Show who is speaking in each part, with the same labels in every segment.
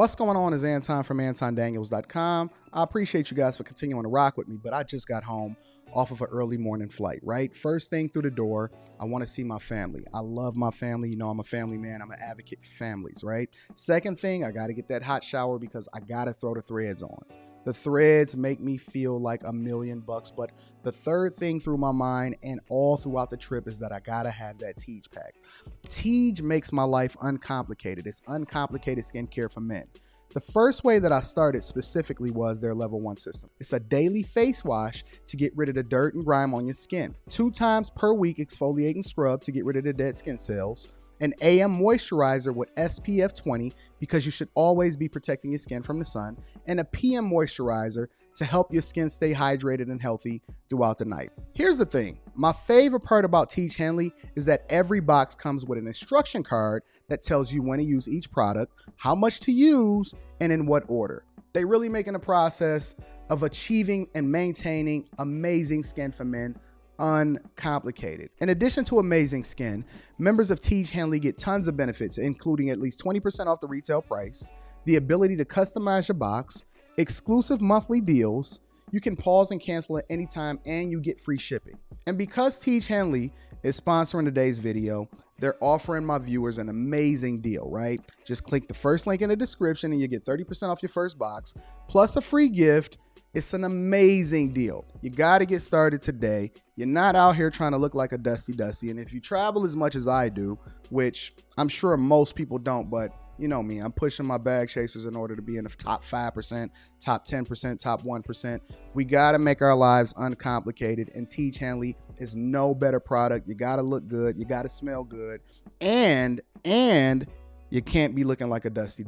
Speaker 1: What's going on is Anton from AntonDaniels.com. I appreciate you guys for continuing to rock with me, but I just got home off of an early morning flight, right? First thing through the door, I want to see my family. I love my family. You know, I'm a family man. I'm an advocate for families, right? Second thing, I got to get that hot shower because I got to throw the threads on. The threads make me feel like $1,000,000, but the third thing through my mind and all throughout the trip is that I gotta have that Tej pack. Tej makes my life uncomplicated. It's uncomplicated skincare for men. The first way that I started specifically was their level 1 system. It's a daily face wash to get rid of the dirt and grime on your skin. 2 times per week exfoliating scrub to get rid of the dead skin cells. An AM moisturizer with SPF 20 because you should always be protecting your skin from the sun, and a PM moisturizer to help your skin stay hydrated and healthy throughout the night. Here's the thing. My favorite part about Tej Henley is that every box comes with an instruction card that tells you when to use each product, how much to use, and in what order. They really making the process of achieving and maintaining amazing skin for men uncomplicated. In addition to amazing skin, members of Tej Henley get tons of benefits, including at least 20% off the retail price, the ability to customize your box, exclusive monthly deals, you can pause and cancel at any time, and you get free shipping. And because Tej Henley is sponsoring today's video, they're offering my viewers an amazing deal, right? Just click the first link in the description and you get 30% off your first box, plus a free gift. It's an amazing deal. You got to get started today. You're not out here trying to look like a dusty. And if you travel as much as I do, which I'm sure most people don't, but you know me, I'm pushing my bag chasers in order to be in the top 5%, top 10%, top 1%. We got to make our lives uncomplicated, and Tej Henley is no better product. You got to look good. You got to smell good. And you can't be looking like a dusty.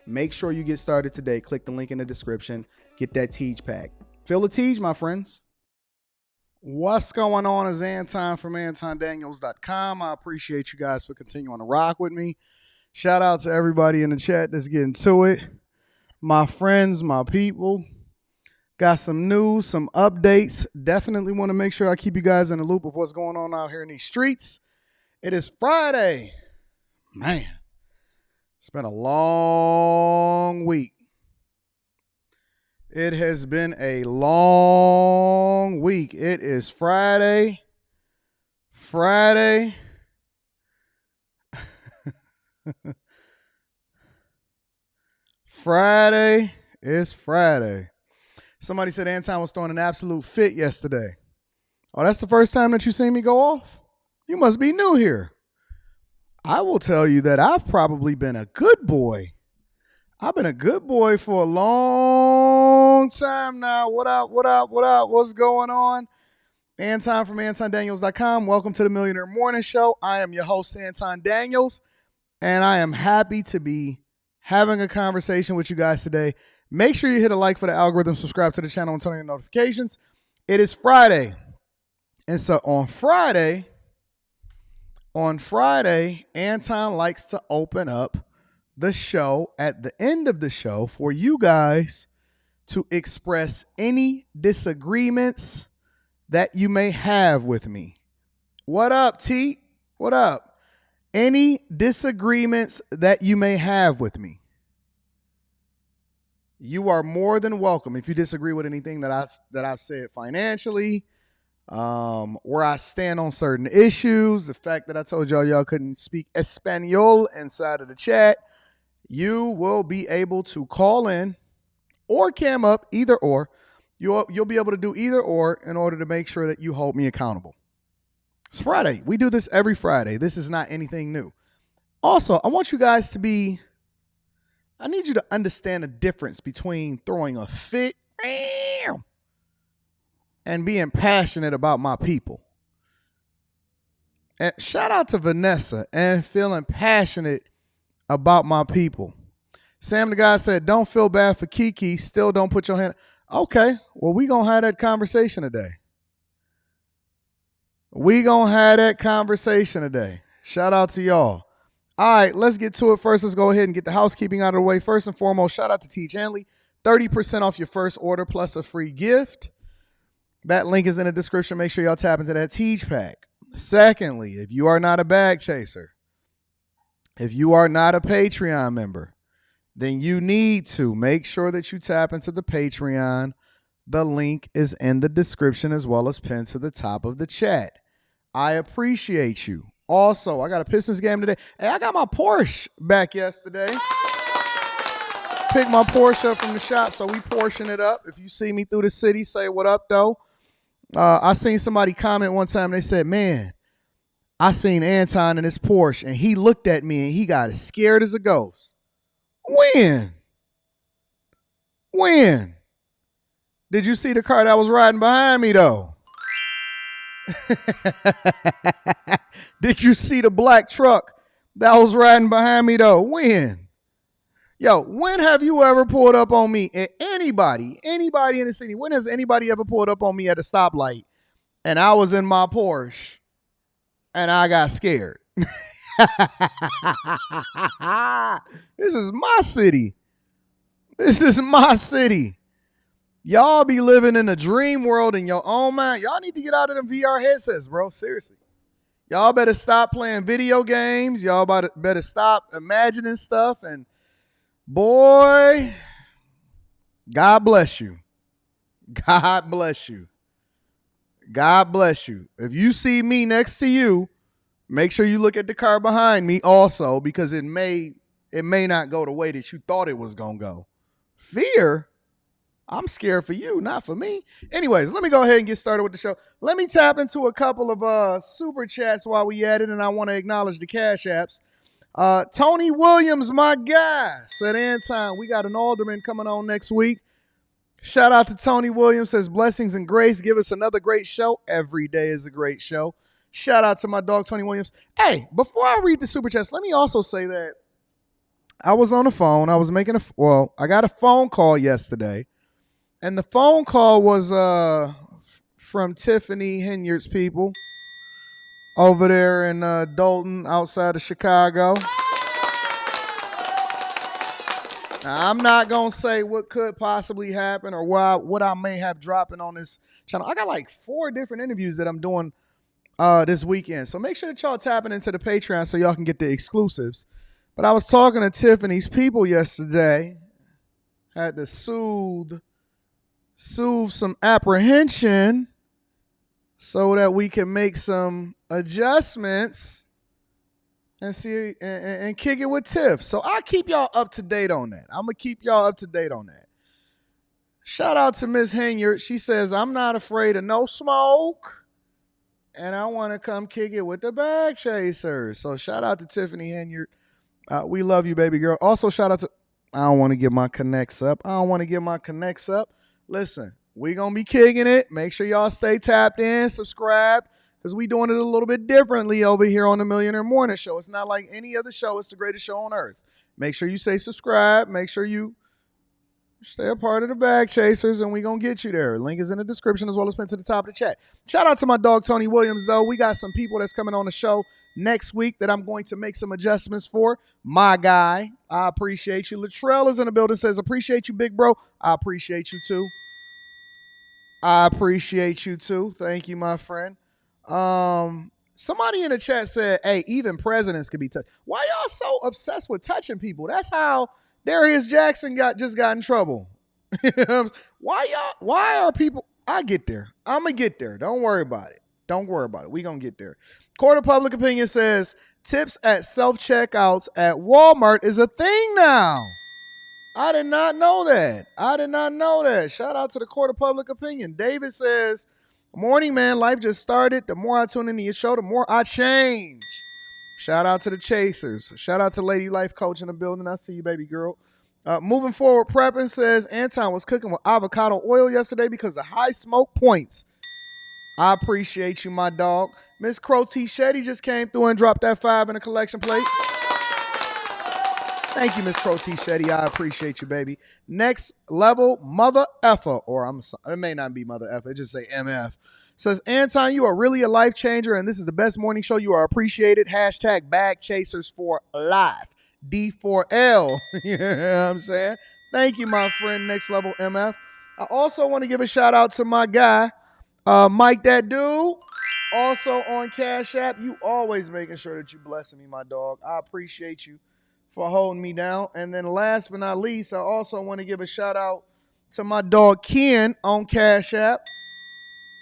Speaker 1: Make sure you get started today. Click the link in the description. Get that Tej pack. Feel the Tej, my friends. What's going on is Anton from AntonDaniels.com. I appreciate you guys for continuing to rock with me. Shout out to everybody in the chat that's getting to it. My friends, my people. Got some news, some updates. Definitely want to make sure I keep you guys in the loop of what's going on out here in these streets. It is Friday. Man, it's been a long week. It has been a long week. It is Friday. Friday is Friday. Somebody said Anton was throwing an absolute fit yesterday. Oh, that's the first time that you seen me go off? You must be new here. I will tell you that I've probably been a good boy. I've been a good boy for a long time now. What up? What's going on? Anton from AntonDaniels.com. Welcome to the Millionaire Morning Show. I am your host, Anton Daniels, and I am happy to be having a conversation with you guys today. Make sure you hit a like for the algorithm, subscribe to the channel, and turn on your notifications. It is Friday. And so on Friday, Anton likes to open up the show at the end of the show for you guys to express any disagreements that you may have with me. What up, T? What up? Any disagreements that you may have with me. You are more than welcome. If you disagree with anything that I've said financially, where I stand on certain issues, the fact that I told y'all couldn't speak Espanol inside of the chat, you will be able to call in or cam up, either or. You'll be able to do either or in order to make sure that you hold me accountable. It's Friday. We do this every Friday. This is not anything new. Also, I need you to understand the difference between throwing a fit and being passionate about my people. And shout out to Vanessa and feeling passionate about my people. Sam the guy said, don't feel bad for Keke. Still don't put your hand. Okay, well, we going to have that conversation today. Shout out to y'all. All right, let's get to it. First, let's go ahead and get the housekeeping out of the way. First and foremost, shout out to Tej Henley. 30% off your first order plus a free gift. That link is in the description. Make sure y'all tap into that Tej pack. Secondly, if you are not a bag chaser, if you are not a Patreon member, then you need to make sure that you tap into the Patreon. The link is in the description as well as pinned to the top of the chat. I appreciate you. Also, I got a Pistons game today. Hey, I got my Porsche back yesterday. Picked my Porsche up from the shop, so we portion it up. If you see me through the city, say what up, though. I seen somebody comment one time. They said, man, I seen Anton in his Porsche, and he looked at me, and he got as scared as a ghost. When? Did you see the car that was riding behind me, though? Did you see the black truck that was riding behind me, though? When? Yo, when have you ever pulled up on me? Anybody in the city, when has anybody ever pulled up on me at a stoplight and I was in my Porsche and I got scared? This is my city. Y'all be living in a dream world in your own mind. Y'all need to get out of them VR headsets, bro. Seriously. Y'all better stop playing video games. Y'all better stop imagining stuff. And boy, God bless you. God bless you. God bless you. If you see me next to you, make sure you look at the car behind me also, because it may not go the way that you thought it was going to go. Fear? I'm scared for you, not for me. Anyways, let me go ahead and get started with the show. Let me tap into a couple of super chats while we at it, and I want to acknowledge the Cash Apps. Tony Williams, my guy, said, Anton, we got an alderman coming on next week. Shout out to Tony Williams, says, blessings and grace. Give us another great show. Every day is a great show. Shout out to my dog, Tony Williams. Hey, before I read the super chats, let me also say that I was on the phone. I got a phone call yesterday. And the phone call was from Tiffany Henyard's people over there in Dalton, outside of Chicago. Now, I'm not going to say what could possibly happen or what I may have dropping on this channel. I got like 4 different interviews that I'm doing this weekend. So make sure that y'all tapping into the Patreon so y'all can get the exclusives. But I was talking to Tiffany's people yesterday. Had to soothe some apprehension so that we can make some adjustments and see and kick it with Tiff. So I'll keep y'all up to date on that. I'm going to keep y'all up to date on that. Shout out to Miss Henyard. She says, I'm not afraid of no smoke, and I want to come kick it with the bag chasers. So shout out to Tiffany Henyard. We love you, baby girl. Also, shout out to, I don't want to get my connects up. Listen, we going to be kicking it. Make sure y'all stay tapped in, subscribe, because we doing it a little bit differently over here on the Millionaire Morning Show. It's not like any other show. It's the greatest show on earth. Make sure you stay subscribed. Make sure you stay a part of the Bag Chasers, and we going to get you there. Link is in the description as well as pinned to the top of the chat. Shout out to my dog, Tony Williams, though. We got some people that's coming on the show next week that I'm going to make some adjustments for. My guy, I appreciate you. Latrell is in the building, says, appreciate you, big bro. I appreciate you, too. Thank you, my friend. Somebody in the chat said, hey, even presidents can be touched. Why y'all so obsessed with touching people? That's how Darius Jackson got in trouble. Why are people, I get there. I'm going to get there. Don't worry about it. We going to get there. Court of Public Opinion says tips at self-checkouts at Walmart is a thing now. I did not know that. Shout out to the Court of Public Opinion. David says, morning, man. Life just started. The more I tune into your show, the more I change. Shout out to the Chasers. Shout out to Lady Life Coach in the building. I see you, baby girl. Moving forward, Prepping says Anton was cooking with avocado oil yesterday because of high smoke points. I appreciate you, my dog. Miss Crow T. Shetty just came through and dropped that 5 in the collection plate. Thank you, Miss Crow T. Shetty. I appreciate you, baby. Next level, Mother Effer, or it may not be Mother Effer, it just say MF. Says, Anton, you are really a life changer, and this is the best morning show. You are appreciated. Hashtag Bag Chasers for life. D4L. You know what I'm saying? Thank you, my friend, Next Level MF. I also want to give a shout out to my guy, Mike That Dude. Also on Cash App. You always making sure that you blessing me, my dog. I appreciate you for holding me down. And then last but not least, I also want to give a shout out to my dog Ken on Cash App.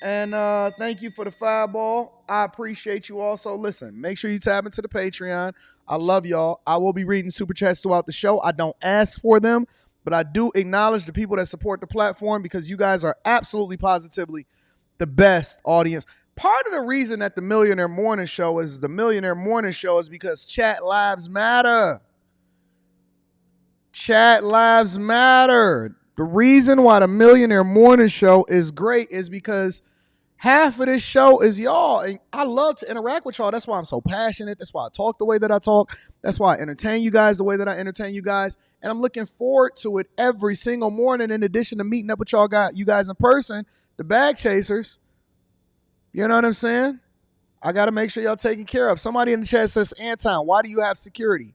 Speaker 1: And thank you for the fireball. I appreciate you also. Listen, make sure you tap into the Patreon. I love y'all. I will be reading super chats throughout the show. I don't ask for them, but I do acknowledge the people that support the platform because you guys are absolutely positively the best audience. Part of the reason that the Millionaire Morning Show is because chat lives matter. Chat lives matter. The reason why the Millionaire Morning Show is great is because half of this show is y'all. And I love to interact with y'all. That's why I'm so passionate. That's why I talk the way that I talk. That's why I entertain you guys the way that I entertain you guys. And I'm looking forward to it every single morning in addition to meeting up with you guys in person, the bag chasers. You know what I'm saying? I got to make sure y'all taken care of. Somebody in the chat says, Anton, why do you have security?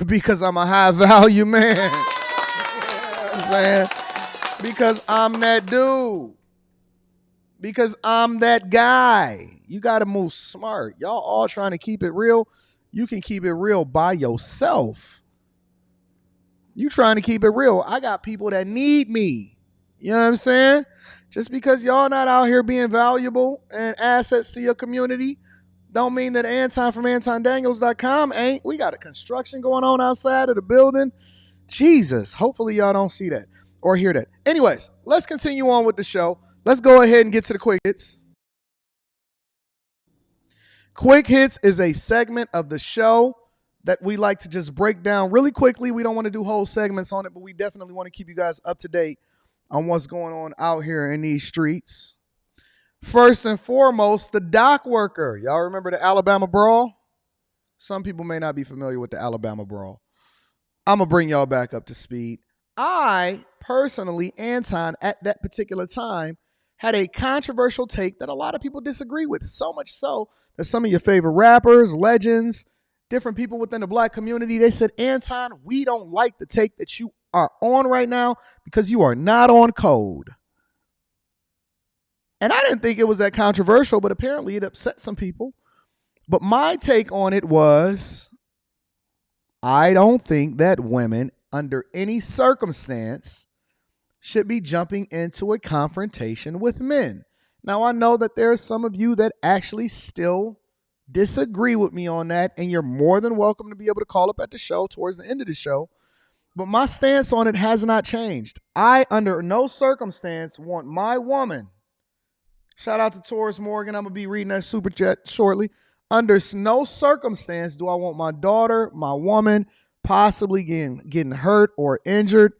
Speaker 1: Because I'm a high value man. You know what I'm saying? Because I'm that dude. Because I'm that guy. You got to move smart. Y'all all trying to keep it real. You can keep it real by yourself. You trying to keep it real. I got people that need me. You know what I'm saying? Just because y'all not out here being valuable and assets to your community don't mean that Anton from AntonDaniels.com ain't. We got a construction going on outside of the building. Jesus. Hopefully y'all don't see that or hear that. Anyways, let's continue on with the show. Let's go ahead and get to the quick hits. Quick hits is a segment of the show that we like to just break down really quickly. We don't want to do whole segments on it, but we definitely want to keep you guys up to date on what's going on out here in these streets. First and foremost, the dock worker. Y'all remember the Alabama brawl? Some people may not be familiar with the Alabama brawl. I'm going to bring y'all back up to speed. I personally, Anton, at that particular time, had a controversial take that a lot of people disagree with. So much so that some of your favorite rappers, legends, different people within the black community, they said, Anton, we don't like the take that you are on right now because you are not on code. And I didn't think it was that controversial, but apparently it upset some people. But my take on it was, I don't think that women under any circumstance should be jumping into a confrontation with men. Now, I know that there are some of you that actually still disagree with me on that, and you're more than welcome to be able to call up at the show towards the end of the show. But my stance on it has not changed. I, under no circumstance, want my woman, shout out to Taurus Morgan, I'm going to be reading that super chat shortly. Under no circumstance do I want my daughter, my woman, possibly getting hurt or injured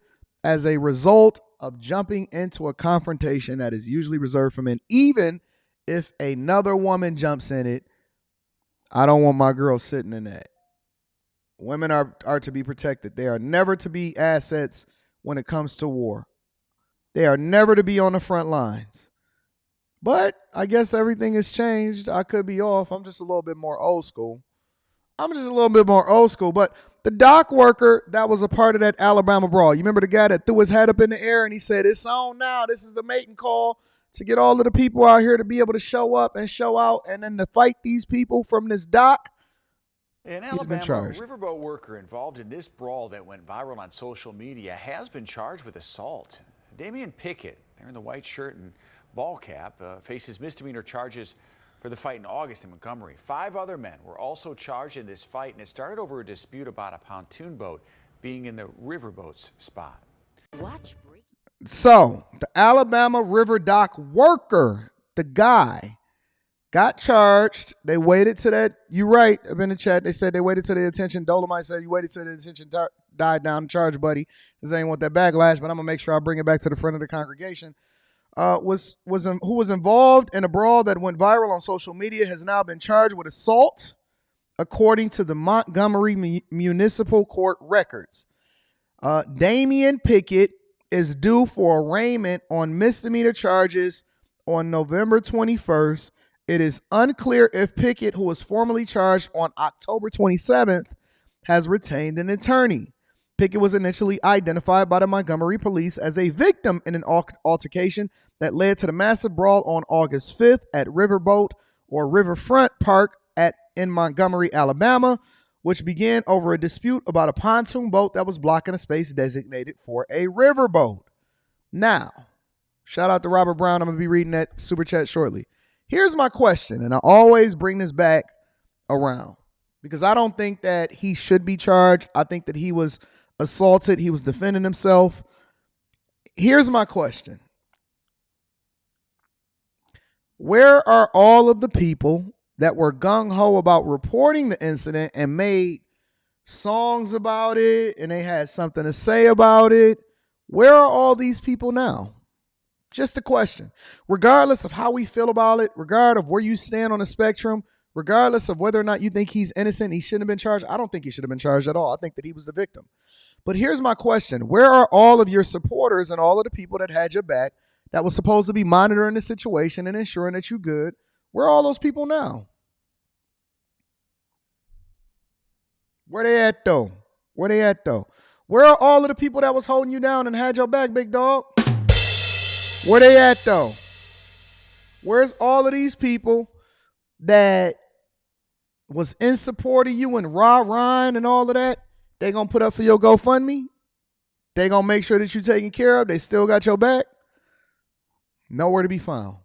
Speaker 1: as a result of jumping into a confrontation that is usually reserved for men. Even if another woman jumps in it, I don't want my girl sitting in that. Women are to be protected. They are never to be assets when it comes to war. They are never to be on the front lines. But I guess everything has changed. I could be off. I'm just a little bit more old school. But the dock worker that was a part of that Alabama brawl, you remember the guy that threw his hat up in the air and he said, it's on now. This is the mating call to get all of the people out here to be able to show up and show out and then to fight these people from this dock.
Speaker 2: An Alabama riverboat worker involved in this brawl that went viral on social media has been charged with assault. Damian Pickett, there in the white shirt and ball cap, faces misdemeanor charges for the fight in August in Montgomery. 5 other men were also charged in this fight, and it started over a dispute about a pontoon boat being in the riverboat's spot.
Speaker 1: So, the Alabama river dock worker, the guy, got charged. They waited to that. You're right. I've been in the chat. They said they waited till the attention. Dolomite said you waited till the attention died down. Charge, buddy, because they ain't want that backlash. But I'm gonna make sure I bring it back to the front of the congregation. Who was involved in a brawl that went viral on social media has now been charged with assault, according to the Montgomery Municipal Court records. Damian Pickett is due for arraignment on misdemeanor charges on November 21st. It is unclear if Pickett, who was formally charged on October 27th, has retained an attorney. Pickett was initially identified by the Montgomery police as a victim in an altercation that led to the massive brawl on August 5th at Riverboat or Riverfront Park in Montgomery, Alabama, which began over a dispute about a pontoon boat that was blocking a space designated for a riverboat. Now, shout out to Robert Brown. I'm going to be reading that super chat shortly. Here's my question, and I always bring this back around because I don't think that he should be charged. I think that he was assaulted. He was defending himself. Here's my question. Where are all of the people that were gung-ho about reporting the incident and made songs about it and they had something to say about it? Where are all these people now? Just a question. Regardless of how we feel about it, regardless of where you stand on the spectrum, regardless of whether or not you think he's innocent, he shouldn't have been charged. I don't think he should have been charged at all. I think that he was the victim. But here's my question. Where are all of your supporters and all of the people that had your back that was supposed to be monitoring the situation and ensuring that you're good? Where are all those people now? Where they at though? Where they at though? Where are all of the people that was holding you down and had your back, big dog? Where they at though? Where's all of these people that was in support of you and rah-rahing and all of that? They gonna put up for your GoFundMe? They gonna make sure that you're taken care of? They still got your back? Nowhere to be found.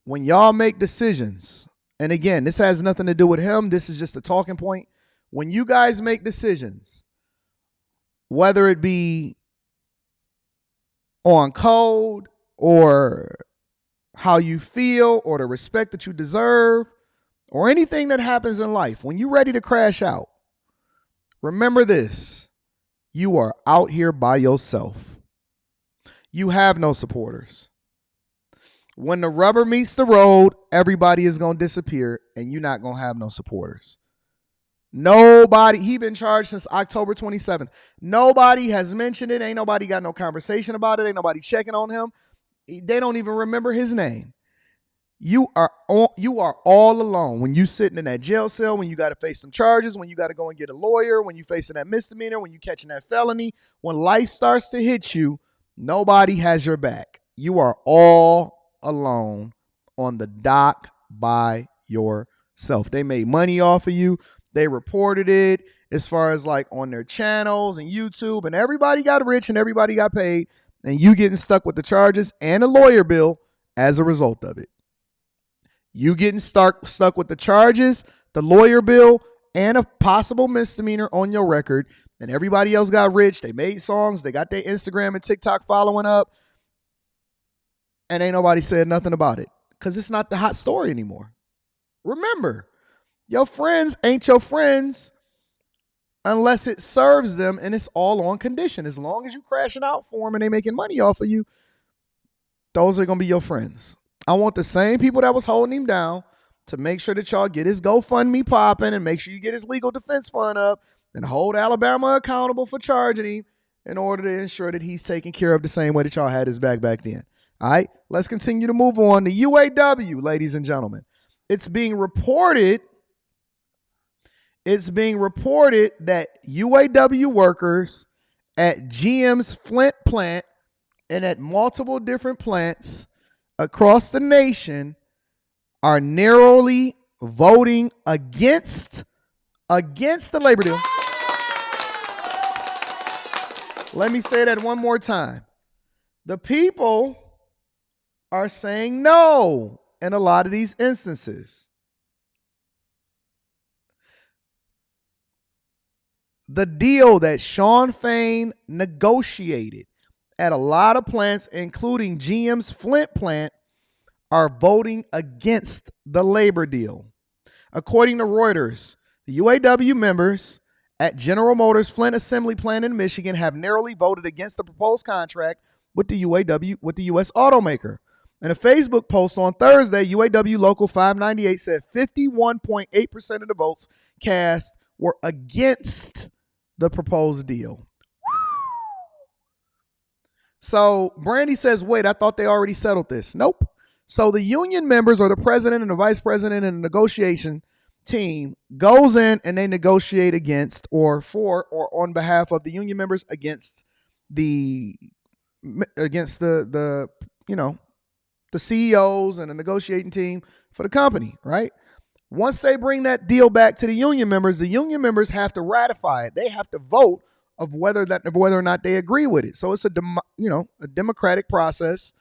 Speaker 1: When y'all make decisions, and again, this has nothing to do with him. This is just a talking point. When you guys make decisions, whether it be on code or how you feel or the respect that you deserve or anything that happens in life, when you're ready to crash out, remember this. You are out here by yourself. You have no supporters. When the rubber meets the road, everybody is going to disappear and you're not going to have no supporters. Nobody, he been charged since October 27th. Nobody has mentioned it. Ain't nobody got no conversation about it. Ain't nobody checking on him. They don't even remember his name. You are all alone when you sitting in that jail cell, when you got to face some charges, when you got to go and get a lawyer, when you facing that misdemeanor, when you catching that felony, when life starts to hit you, nobody has your back. You are all alone on the dock by yourself. They made money off of you. They reported it as far as like on their channels and YouTube, and everybody got rich and everybody got paid, and you getting stuck with the charges and a lawyer bill as a result of it. You getting stuck with the charges, the lawyer bill, and a possible misdemeanor on your record, and everybody else got rich. They made songs. They got their Instagram and TikTok following up, and ain't nobody said nothing about it because it's not the hot story anymore. Remember, your friends ain't your friends unless it serves them, and it's all on condition. As long as you crashing out for them and they making money off of you, those are going to be your friends. I want the same people that was holding him down to make sure that y'all get his GoFundMe popping and make sure you get his legal defense fund up and hold Alabama accountable for charging him in order to ensure that he's taken care of the same way that y'all had his back then. All right, let's continue to move on to UAW, ladies and gentlemen. It's being reported that UAW workers at GM's Flint plant and at multiple different plants across the nation are narrowly voting against the labor deal. Let me say that one more time. The people are saying no in a lot of these instances. The deal that Shawn Fain negotiated at a lot of plants, including GM's Flint plant, are voting against the labor deal. According to Reuters, the UAW members at General Motors Flint Assembly Plant in Michigan have narrowly voted against the proposed contract with the U.S. automaker. In a Facebook post on Thursday, UAW Local 598 said 51.8% of the votes cast were against the proposed deal. So Brandy says, wait, I thought they already settled this. Nope. So the union members or the president and the vice president and the negotiation team goes in and they negotiate against or for or on behalf of the union members against the CEOs and the negotiating team for the company, right? Once they bring that deal back to the union members have to ratify it. They have to vote of whether or not they agree with it. So it's a democratic process.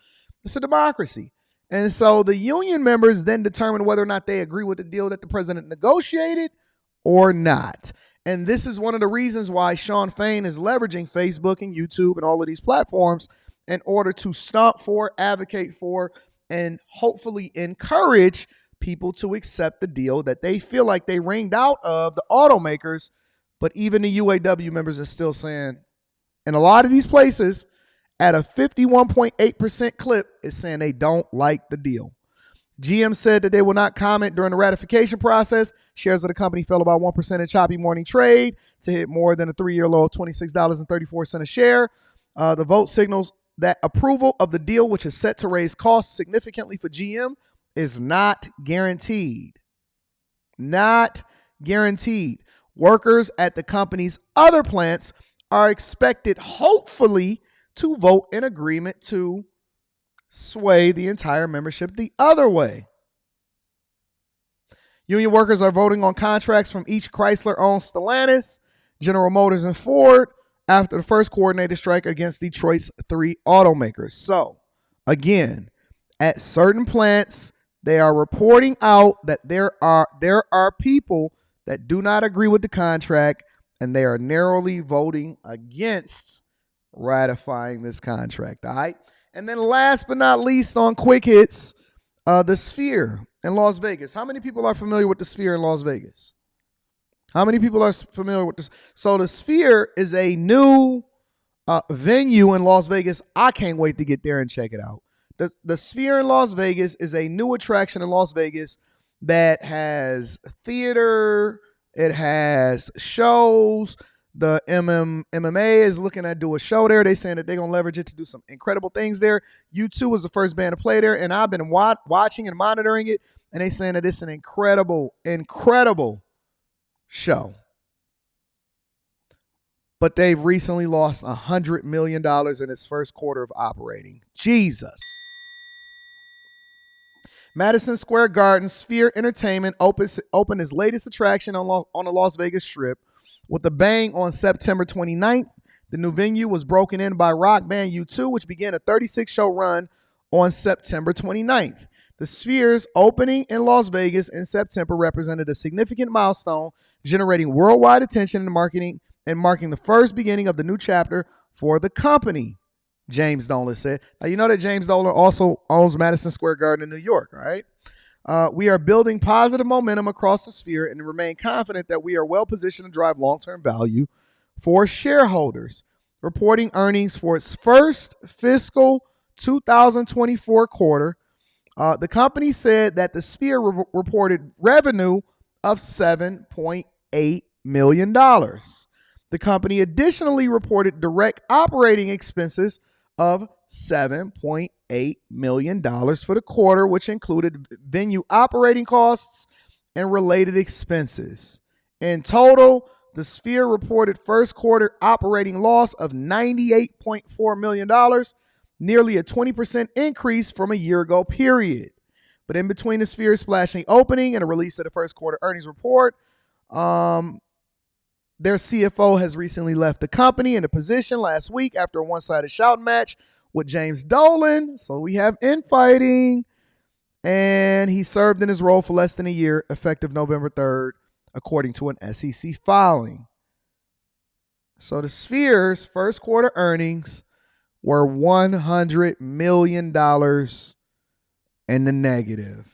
Speaker 1: It's a democracy. And so the union members then determine whether or not they agree with the deal that the president negotiated or not. And this is one of the reasons why Sean Fain is leveraging Facebook and YouTube and all of these platforms in order to stomp for, advocate for, and hopefully encourage people to accept the deal that they feel like they wringed out of the automakers. But even the UAW members are still saying, in a lot of these places, at a 51.8% clip, is saying they don't like the deal. GM said that they will not comment during the ratification process. Shares of the company fell about 1% in choppy morning trade to hit more than a 3-year low of $26.34 a share. The vote signals that approval of the deal, which is set to raise costs significantly for GM, is not guaranteed. Not guaranteed. Workers at the company's other plants are expected, hopefully, to vote in agreement to sway the entire membership the other way. Union workers are voting on contracts from each Chrysler-owned Stellantis, General Motors, and Ford after the first coordinated strike against Detroit's 3 automakers. So, again, at certain plants, they are reporting out that there are people that do not agree with the contract, and they are narrowly voting against ratifying this contract. All right. And then last but not least on Quick Hits, the Sphere in Las Vegas. How many people are familiar with the Sphere in Las Vegas? How many people are familiar with this? So the Sphere is a new venue in Las Vegas. I can't wait to get there and check it out. The Sphere in Las Vegas is a new attraction in Las Vegas that has theater, it has shows. The MMA is looking at do a show there. They're saying that they're going to leverage it to do some incredible things there. U2 was the first band to play there, and I've been watching and monitoring it, and they're saying that it's an incredible, incredible show. But they've recently lost $100 million in its first quarter of operating. Jesus. Madison Square Garden Sphere Entertainment opened its latest attraction on the Las Vegas Strip with a bang on September 29th. The new venue was broken in by rock band U2, which began a 36-show run on September 29th. The Sphere's opening in Las Vegas in September represented a significant milestone, generating worldwide attention and marketing and marking the first beginning of the new chapter for the company, James Dolan said. Now, you know that James Dolan also owns Madison Square Garden in New York, right? We are building positive momentum across the Sphere and remain confident that we are well positioned to drive long-term value for shareholders. Reporting earnings for its first fiscal 2024 quarter, the company said that the Sphere reported revenue of $7.8 million. The company additionally reported direct operating expenses of $7.8 million for the quarter, which included venue operating costs and related expenses. In total, the Sphere reported first quarter operating loss of $98.4 million, nearly a 20% increase from a year ago period. But in between the Sphere splashing opening and the release of the first quarter earnings report, their CFO has recently left the company in a position last week after a one-sided shouting match with James Dolan. So we have infighting. And he served in his role for less than a year, effective November 3rd, according to an SEC filing. So the Sphere's first quarter earnings were $100 million in the negative.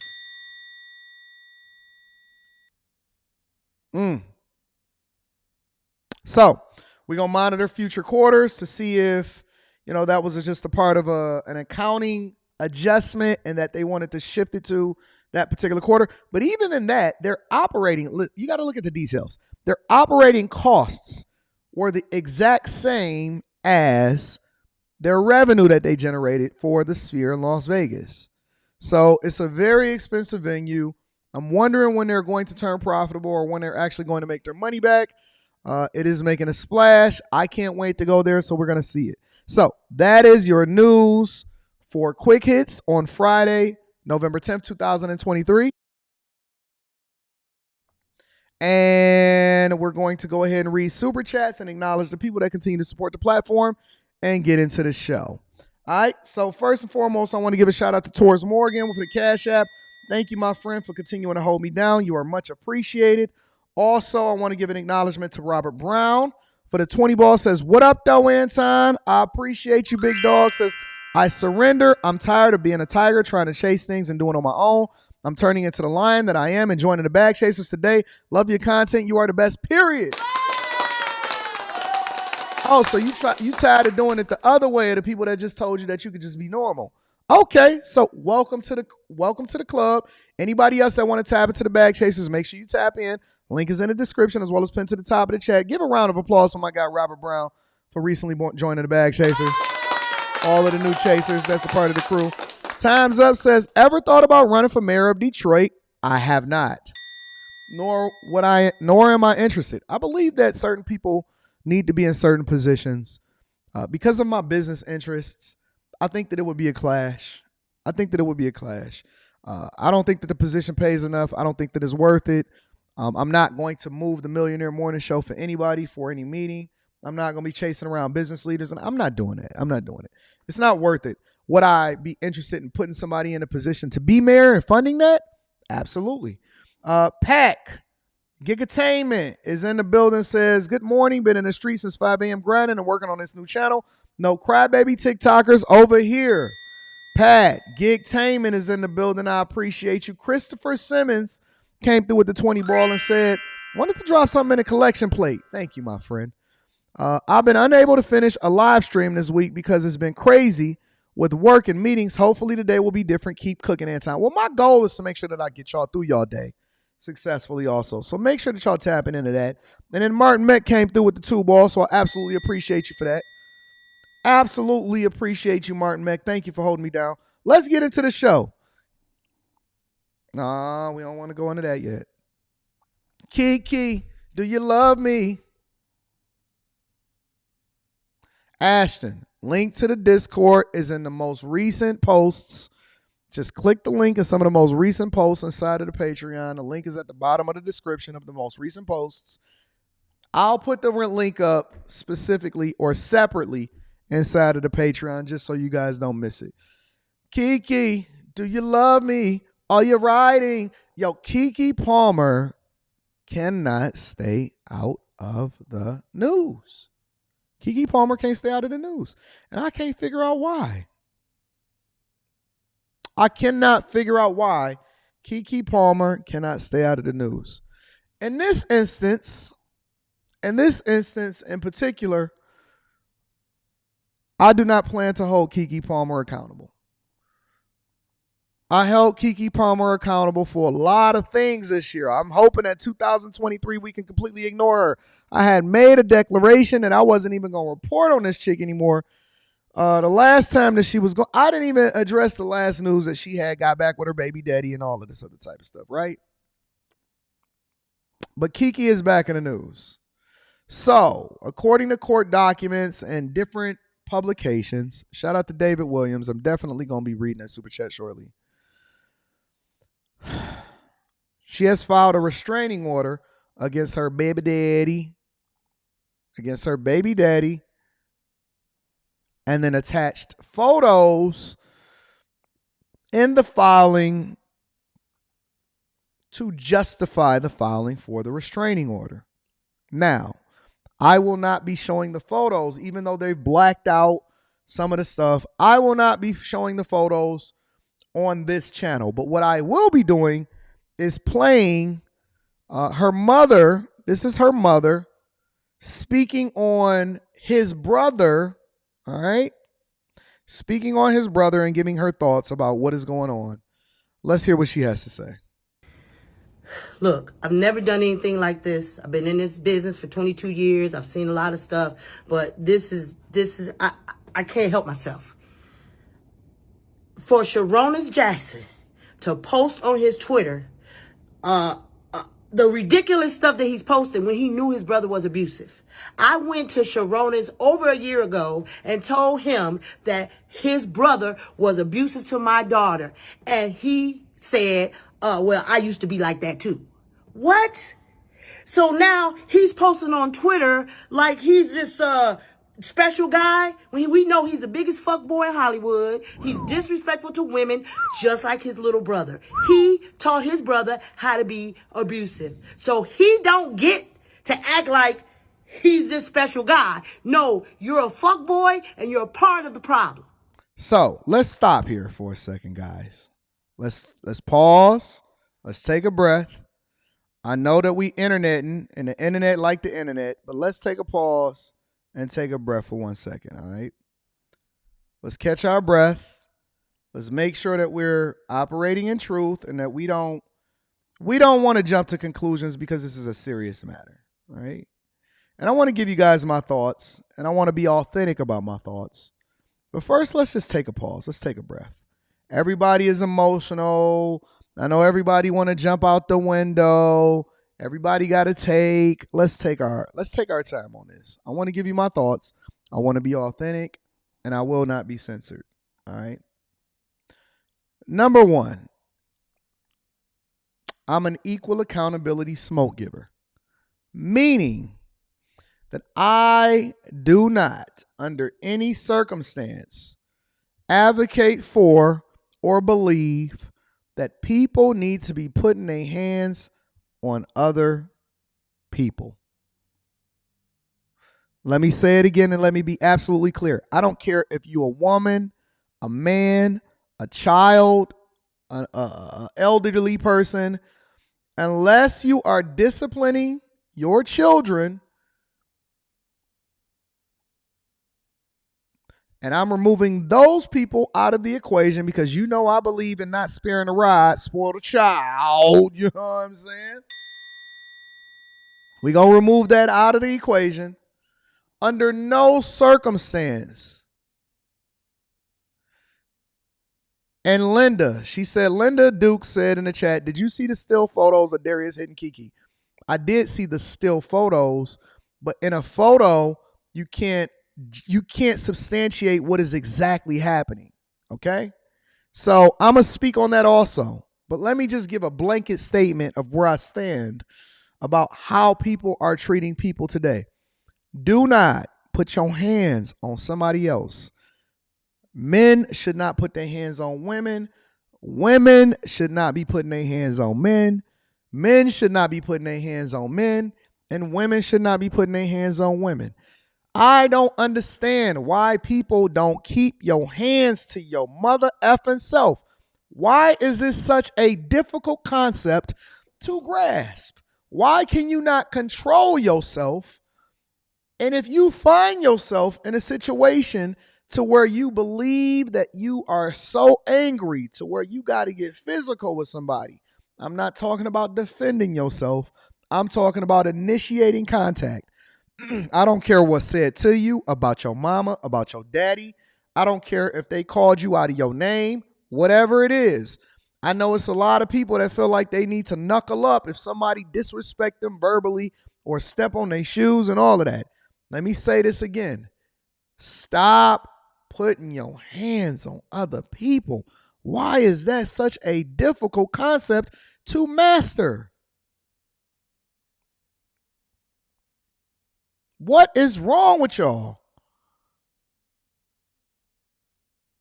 Speaker 1: So we're going to monitor future quarters to see if, that was just a part of an accounting adjustment and that they wanted to shift it to that particular quarter. But even in that, they're operating, you got to look at the details. Their operating costs were the exact same as their revenue that they generated for the Sphere in Las Vegas. So it's a very expensive venue. I'm wondering when they're going to turn profitable or when they're actually going to make their money back. It is making a splash. I can't wait to go there, so we're going to see it. So that is your news for Quick Hits on Friday, November 10th, 2023. And we're going to go ahead and read super chats and acknowledge the people that continue to support the platform and get into the show. All right, so first and foremost, I want to give a shout out to Torres Morgan with the Cash App. Thank you, my friend, for continuing to hold me down. You are much appreciated. Also, I want to give an acknowledgement to Robert Brown for the 20 ball. Says, what up, though, Anton? I appreciate you, big dog. Says, I surrender. I'm tired of being a tiger, trying to chase things and doing it on my own. I'm turning into the lion that I am and joining the Bag Chasers today. Love your content. You are the best, period. Oh, so you tired of doing it the other way of the people that just told you that you could just be normal. Okay, so welcome to the club. Anybody else that want to tap into the Bag Chasers, make sure you tap in. Link is in the description as well as pinned to the top of the chat. Give a round of applause for my guy Robert Brown for recently joining the Bag Chasers. All of the new chasers, that's a part of the crew. Time's Up says, ever thought about running for mayor of Detroit? I have not. Nor am I interested. I believe that certain people need to be in certain positions. Because of my business interests, I think that it would be a clash. I don't think that the position pays enough. I don't think that it's worth it. I'm not going to move the Millionaire Morning Show for anybody, for any meeting. I'm not going to be chasing around business leaders, and I'm not doing that. It's not worth it. Would I be interested in putting somebody in a position to be mayor and funding that? Absolutely. Pack Gigatainment is in the building, says, good morning. Been in the street since 5 a.m. grinding and working on this new channel. No crybaby TikTokers over here. Pat Gigtainment is in the building. I appreciate you. Christopher Simmons came through with the 20 ball and said, wanted to drop something in a collection plate. Thank you, my friend. I've been unable to finish a live stream this week because it's been crazy with work and meetings. Hopefully today will be different. Keep cooking, Anton. Well, my goal is to make sure that I get y'all through y'all day successfully also. So make sure that y'all tapping into that. And then Martin Meck came through with the 2 ball, so I absolutely appreciate you for that. Absolutely appreciate you, Martin Meck. Thank you for holding me down. Let's get into the show. Nah, we don't want to go into that yet. Keke, do you love me? Ashton, link to the Discord is in the most recent posts. Just click the link in some of the most recent posts inside of the Patreon. The link is at the bottom of the description of the most recent posts. I'll put the link up specifically or separately inside of the Patreon just so you guys don't miss it. Keke, do you love me? Are you riding? Yo, Keke Palmer cannot stay out of the news. Keke Palmer can't stay out of the news. And I can't figure out why. I cannot figure out why Keke Palmer cannot stay out of the news. In this instance in particular, I do not plan to hold Keke Palmer accountable. I held Keke Palmer accountable for a lot of things this year. I'm hoping that 2023 we can completely ignore her. I had made a declaration that I wasn't even going to report on this chick anymore. The last time that she was going, I didn't even address the last news that she had got back with her baby daddy and all of this other type of stuff, right? But Keke is back in the news. So, according to court documents and different publications, shout out to David Williams. I'm definitely going to be reading that super chat shortly. She has filed a restraining order against her baby daddy, and then attached photos in the filing to justify the filing for the restraining order. Now, I will not be showing the photos, even though they've blacked out some of the stuff. I will not be showing the photos on this channel. But what I will be doing is playing her mother. This is her mother speaking on his brother. All right. Speaking on his brother and giving her thoughts about what is going on. Let's hear what she has to say.
Speaker 3: Look, I've never done anything like this. I've been in this business for 22 years. I've seen a lot of stuff, but this is I can't help myself. For Sharonis Jackson to post on his Twitter the ridiculous stuff that he's posting when he knew his brother was abusive. I went to Sharonis over a year ago and told him that his brother was abusive to my daughter. And he said, well, I used to be like that too. What? So now he's posting on Twitter like he's this special guy when we know he's the biggest fuckboy in Hollywood. He's disrespectful to women just like his little brother. He taught his brother how to be abusive. So he don't get to act like he's this special guy. No, you're a fuckboy and you're a part of the problem.
Speaker 1: So let's stop here for a second, guys. Let's pause. Let's take a breath. I know that we interneting and the internet like the internet, but let's take a pause and take a breath for 1 second, all right? Let's catch our breath. Let's make sure that we're operating in truth and that we don't want to jump to conclusions because this is a serious matter, right? And I want to give you guys my thoughts, and I want to be authentic about my thoughts. But first, let's just take a pause. Let's take a breath. Everybody is emotional. I know everybody want to jump out the window. Everybody got to take. Let's take our time on this. I want to give you my thoughts. I want to be authentic, and I will not be censored. All right. Number one, I'm an equal accountability smoke giver, meaning that I do not, under any circumstance, advocate for or believe that people need to be putting their hands on other people. Let me say it again and let me be absolutely clear. I don't care if you're a woman, a man, a child, an elderly person, unless you are disciplining your children. And I'm removing those people out of the equation because you know I believe in not sparing the rod, spoil the child. You know what I'm saying? We're going to remove that out of the equation. Under no circumstance. And Linda Duke said in the chat, did you see the still photos of Darius hitting Keke? I did see the still photos, but in a photo, you can't substantiate what is exactly happening, okay? So I'm going to speak on that also. But let me just give a blanket statement of where I stand about how people are treating people today. Do not put your hands on somebody else. Men should not put their hands on women. Women should not be putting their hands on men. Men should not be putting their hands on men. And women should not be putting their hands on women. I don't understand why people don't keep your hands to your mother effing self. Why is this such a difficult concept to grasp? Why can you not control yourself? And if you find yourself in a situation to where you believe that you are so angry to where you got to get physical with somebody, I'm not talking about defending yourself. I'm talking about initiating contact. I don't care what's said to you about your mama, about your daddy. I don't care if they called you out of your name, whatever it is. I know it's a lot of people that feel like they need to knuckle up if somebody disrespect them verbally or step on their shoes and all of that. Let me say this again. Stop putting your hands on other people. Why is that such a difficult concept to master? What is wrong with y'all?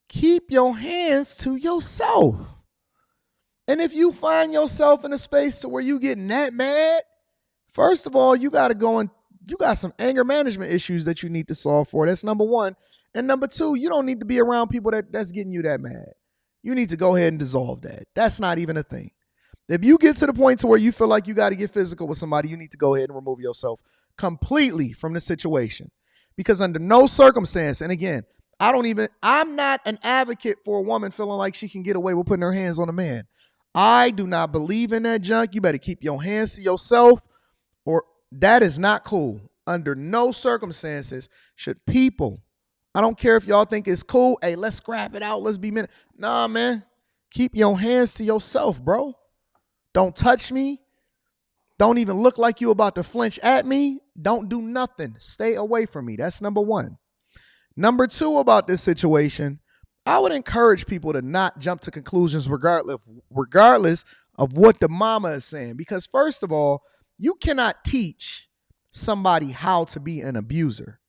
Speaker 1: Keep your hands to yourself. And if you find yourself in a space to where you getting that mad, first of all, you got to go and you got some anger management issues that you need to solve for. That's number one. And number two, you don't need to be around people that's getting you that mad. You need to go ahead and dissolve that. That's not even a thing. If you get to the point to where you feel like you got to get physical with somebody, you need to go ahead and remove yourself completely from the situation. Because under no circumstance, and again, I'm not an advocate for a woman feeling like she can get away with putting her hands on a man. I do not believe in that junk. You better keep your hands to yourself, or that is not cool. Under no circumstances should people, I don't care if y'all think it's cool, hey, let's scrap it out, let's be men. Nah, man, keep your hands to yourself, bro. Don't touch me. Don't even look like you about to flinch at me. Don't do nothing. Stay away from me. That's number one. Number two about this situation, I would encourage people to not jump to conclusions regardless of what the mama is saying. Because first of all, You cannot teach somebody how to be an abuser.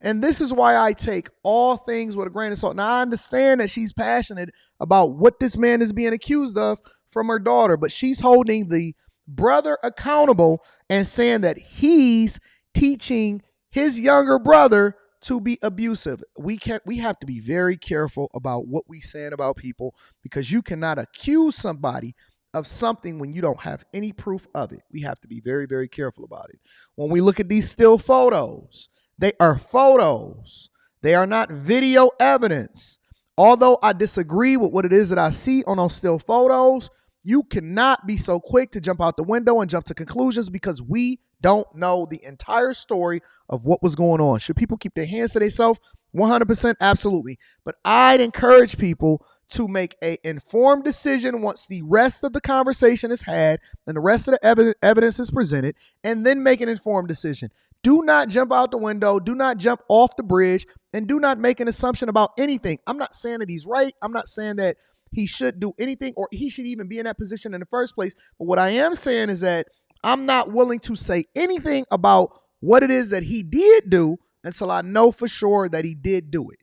Speaker 1: And this is why I take all things with a grain of salt. Now, I understand that she's passionate about what this man is being accused of from her daughter, but she's holding the brother accountable and saying that he's teaching his younger brother to be abusive. We have to be very careful about what we saying about people, because you cannot accuse somebody of something when you don't have any proof of it. We have to be very, very careful about it. When we look at these still photos, they are photos. They are not video evidence. Although I disagree with what it is that I see on those still photos, you cannot be so quick to jump out the window and jump to conclusions, because we don't know the entire story of what was going on. Should people keep their hands to themselves? 100%, absolutely. But I'd encourage people to make an informed decision once the rest of the conversation is had and the rest of the evidence is presented, and then make an informed decision. Do not jump out the window. Do not jump off the bridge, and do not make an assumption about anything. I'm not saying that he's right. I'm not saying that he should do anything or he should even be in that position in the first place. But what I am saying is that I'm not willing to say anything about what it is that he did do until I know for sure that he did do it.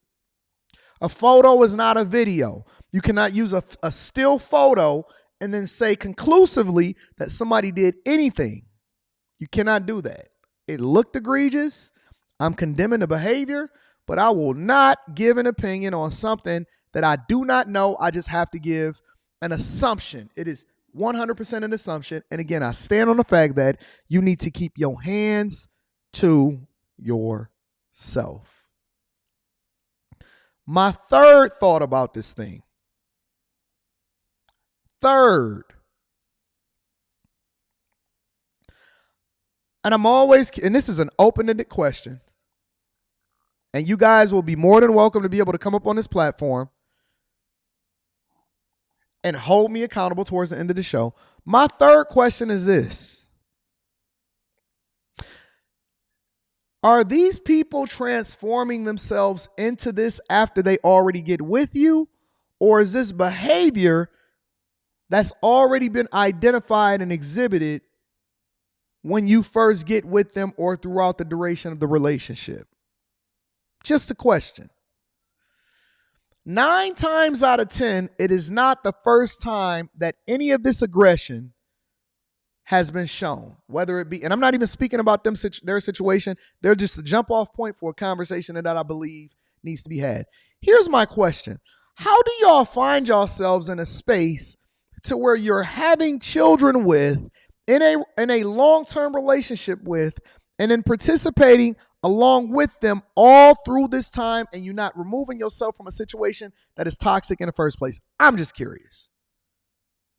Speaker 1: A photo is not a video. You cannot use a still photo and then say conclusively that somebody did anything. You cannot do that. It looked egregious. I'm condemning the behavior, but I will not give an opinion on something that I do not know. I just have to give an assumption. It is 100% an assumption. And again, I stand on the fact that you need to keep your hands to yourself. My third thought about this thing. And this is an open-ended question, and you guys will be more than welcome to be able to come up on this platform and hold me accountable towards the end of the show. My third question is this: are these people transforming themselves into this after they already get with you, or is this behavior that's already been identified and exhibited when you first get with them or throughout the duration of the relationship? Just a question. 9 times out of 10, it is not the first time that any of this aggression has been shown, whether it be, and I'm not even speaking about their situation. They're just a jump off point for a conversation that I believe needs to be had. Here's my question. How do y'all find yourselves in a space to where you're having children with, in a long-term relationship with, and then participating along with them all through this time, and you're not removing yourself from a situation that is toxic in the first place? I'm just curious.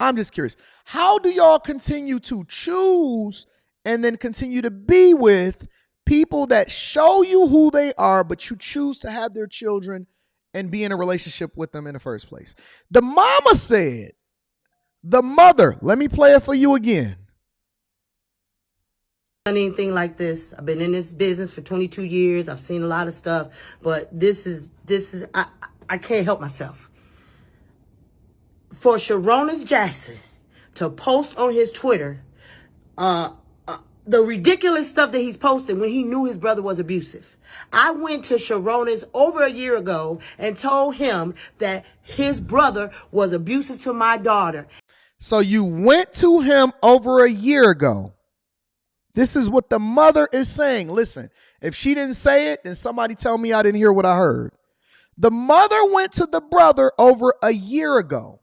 Speaker 1: How do y'all continue to choose and then continue to be with people that show you who they are, but you choose to have their children and be in a relationship with them in the first place? The mama said, the mother, let me play it for you again.
Speaker 3: Anything like this. I've been in this business for 22 years. I've seen a lot of stuff, but this is I can't help myself. For Sharonis Jackson to post on his Twitter the ridiculous stuff that he's posted when he knew his brother was abusive. I went to Sharonis over a year ago and told him that his brother was abusive to my daughter.
Speaker 1: So you went to him over a year ago. This is what the mother is saying. Listen, if she didn't say it, then somebody tell me I didn't hear what I heard. The mother went to the brother over a year ago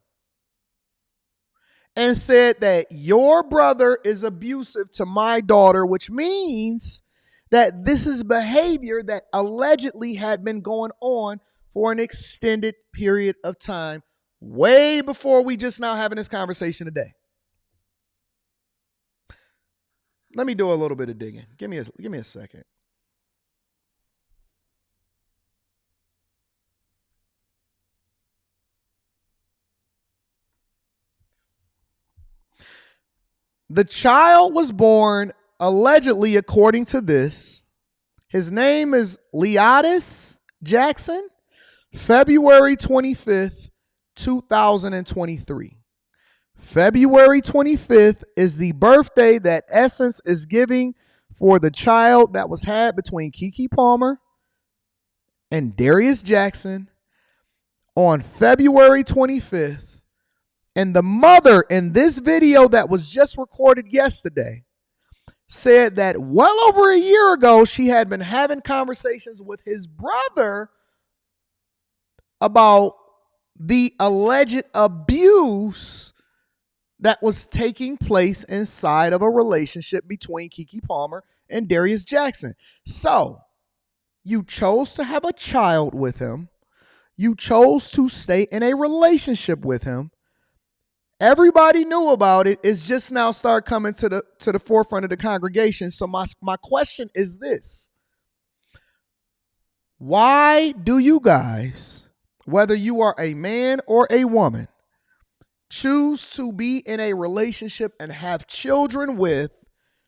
Speaker 1: and said that your brother is abusive to my daughter, which means that this is behavior that allegedly had been going on for an extended period of time, way before we just now having this conversation today. Let me do a little bit of digging. Give me a second. The child was born, allegedly, according to this. His name is Layoffs Jackson, February 25th, 2023. February 25th is the birthday that Essence is giving for the child that was had between Keke Palmer and Darius Jackson on February 25th. And the mother in this video that was just recorded yesterday said that well over a year ago, she had been having conversations with his brother about the alleged abuse that was taking place inside of a relationship between Keke Palmer and Darius Jackson. So you chose to have a child with him. You chose to stay in a relationship with him. Everybody knew about it. It's just now start coming to the forefront of the congregation. So my question is this. Why do you guys, whether you are a man or a woman, choose to be in a relationship and have children with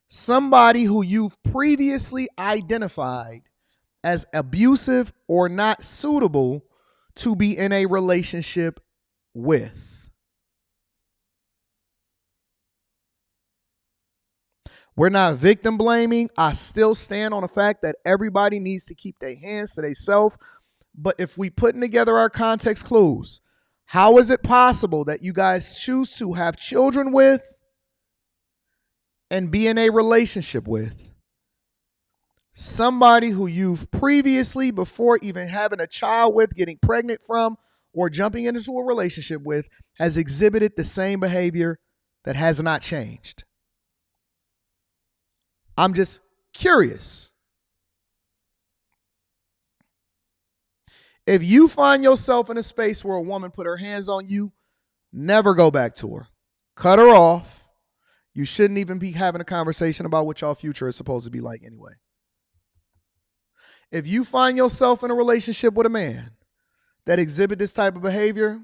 Speaker 1: somebody who you've previously identified as abusive or not suitable to be in a relationship with? We're not victim blaming. I still stand on the fact that everybody needs to keep their hands to themselves. But if we putting together our context clues, how is it possible that you guys choose to have children with and be in a relationship with somebody who you've previously, before even having a child with, getting pregnant from, or jumping into a relationship with, has exhibited the same behavior that has not changed? I'm just curious. If you find yourself in a space where a woman put her hands on you, never go back to her. Cut her off. You shouldn't even be having a conversation about what your future is supposed to be like anyway. If you find yourself in a relationship with a man that exhibit this type of behavior,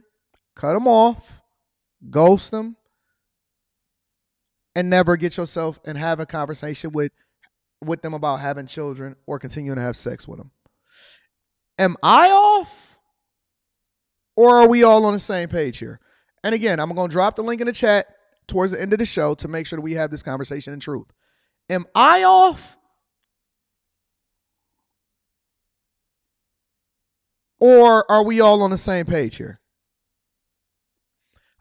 Speaker 1: cut him off, ghost him, and never get yourself and have a conversation with them about having children or continuing to have sex with them. Am I off? Or are we all on the same page here? And again, I'm going to drop the link in the chat towards the end of the show to make sure that we have this conversation in truth. Am I off? Or are we all on the same page here?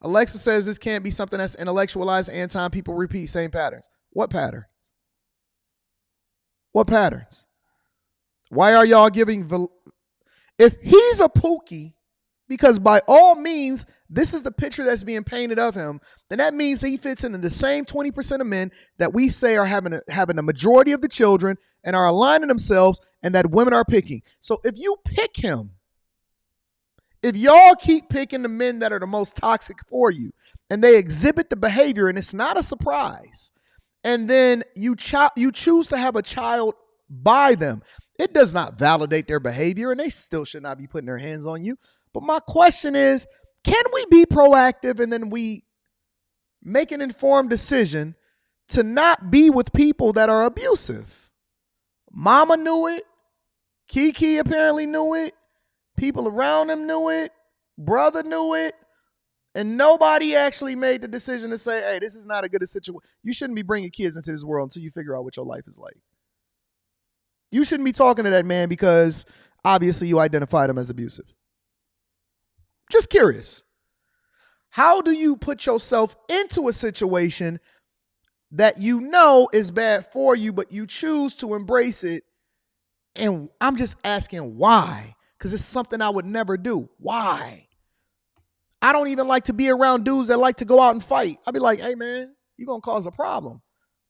Speaker 1: Alexa says this can't be something that's intellectualized. Anton, people repeat same patterns. What patterns? What patterns? Why are y'all giving... If he's a pookie, because by all means, this is the picture that's being painted of him, then that means he fits into the same 20% of men that we say are having the majority of the children and are aligning themselves, and that women are picking. So if you pick him, if y'all keep picking the men that are the most toxic for you, and they exhibit the behavior, and it's not a surprise, and then you choose to have a child by them, it does not validate their behavior, and they still should not be putting their hands on you. But my question is, can we be proactive and then we make an informed decision to not be with people that are abusive? Mama knew it. Keke apparently knew it. People around him knew it. Brother knew it. And nobody actually made the decision to say, hey, this is not a good situation. You shouldn't be bringing kids into this world until you figure out what your life is like. You shouldn't be talking to that man because obviously you identified him as abusive. Just curious. How do you put yourself into a situation that you know is bad for you, but you choose to embrace it? And I'm just asking why? Because it's something I would never do. Why? I don't even like to be around dudes that like to go out and fight. I'd be like, hey, man, you're going to cause a problem.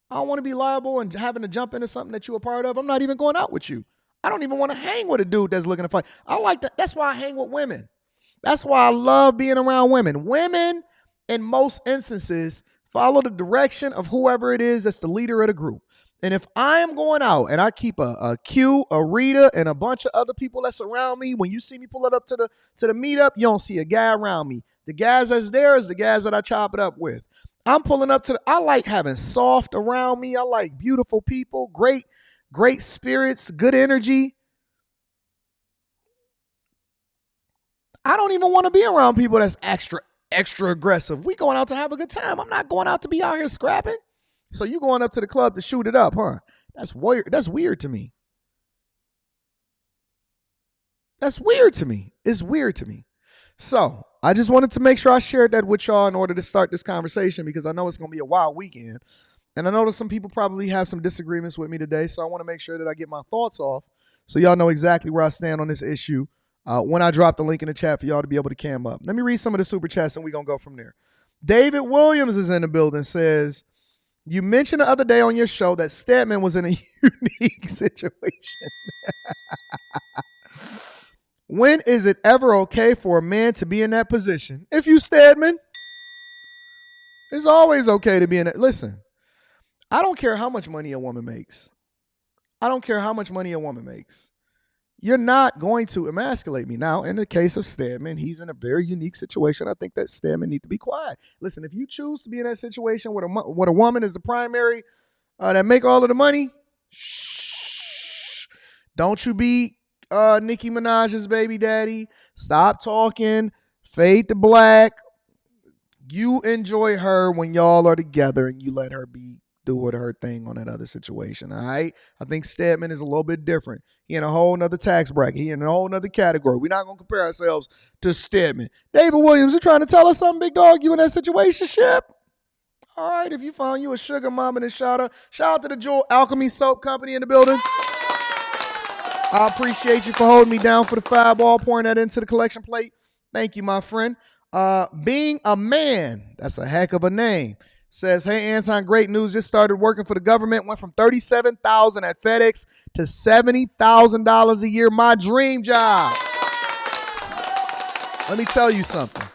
Speaker 1: I don't want to be liable and having to jump into something that you're a part of. I'm not even going out with you. I don't even want to hang with a dude that's looking to fight. I like that. That's why I hang with women. That's why I love being around women. Women, in most instances, follow the direction of whoever it is that's the leader of the group. And if I am going out and I keep a Q, a Rita, and a bunch of other people that's around me, when you see me pull it up to the meetup, you don't see a guy around me. The guys that's there is the guys that I chop it up with. I'm pulling up I like having soft around me. I like beautiful people, great spirits, good energy. I don't even want to be around people that's extra extra aggressive. We going out to have a good time. I'm not going out to be out here scrapping. So you going up to the club to shoot it up, huh? That's weird. That's weird to me. That's weird to me. It's weird to me. So I just wanted to make sure I shared that with y'all in order to start this conversation, because I know it's going to be a wild weekend. And I know that some people probably have some disagreements with me today. So I want to make sure that I get my thoughts off so y'all know exactly where I stand on this issue when I drop the link in the chat for y'all to be able to cam up. Let me read some of the super chats and we're going to go from there. David Williams is in the building, says, you mentioned the other day on your show that Stedman was in a unique situation. When is it ever okay for a man to be in that position? If you Stedman, it's always okay to be in it. Listen, I don't care how much money a woman makes. I don't care how much money a woman makes. You're not going to emasculate me. Now, in the case of Stedman, he's in a very unique situation. I think that Stedman needs to be quiet. Listen, if you choose to be in that situation where a woman is the primary that make all of the money, shh. Don't you be Nicki Minaj's baby daddy. Stop talking. Fade to black. You enjoy her when y'all are together and you let her be doing her thing on that other situation. All right. I think Stedman is a little bit different. He in a whole nother tax bracket. He in a whole nother category. We're not going to compare ourselves to Stedman. David Williams, you trying to tell us something, big dog? You in that situationship? All right. If you found you a sugar mama, then shout out to the Jewel Alchemy Soap Company in the building. I appreciate you for holding me down for the fireball, pouring that into the collection plate. Thank you, my friend. Being a man, that's a heck of a name. Says, hey, Anton, great news. Just started working for the government. Went from $37,000 at FedEx to $70,000 a year. My dream job. Let me tell you something.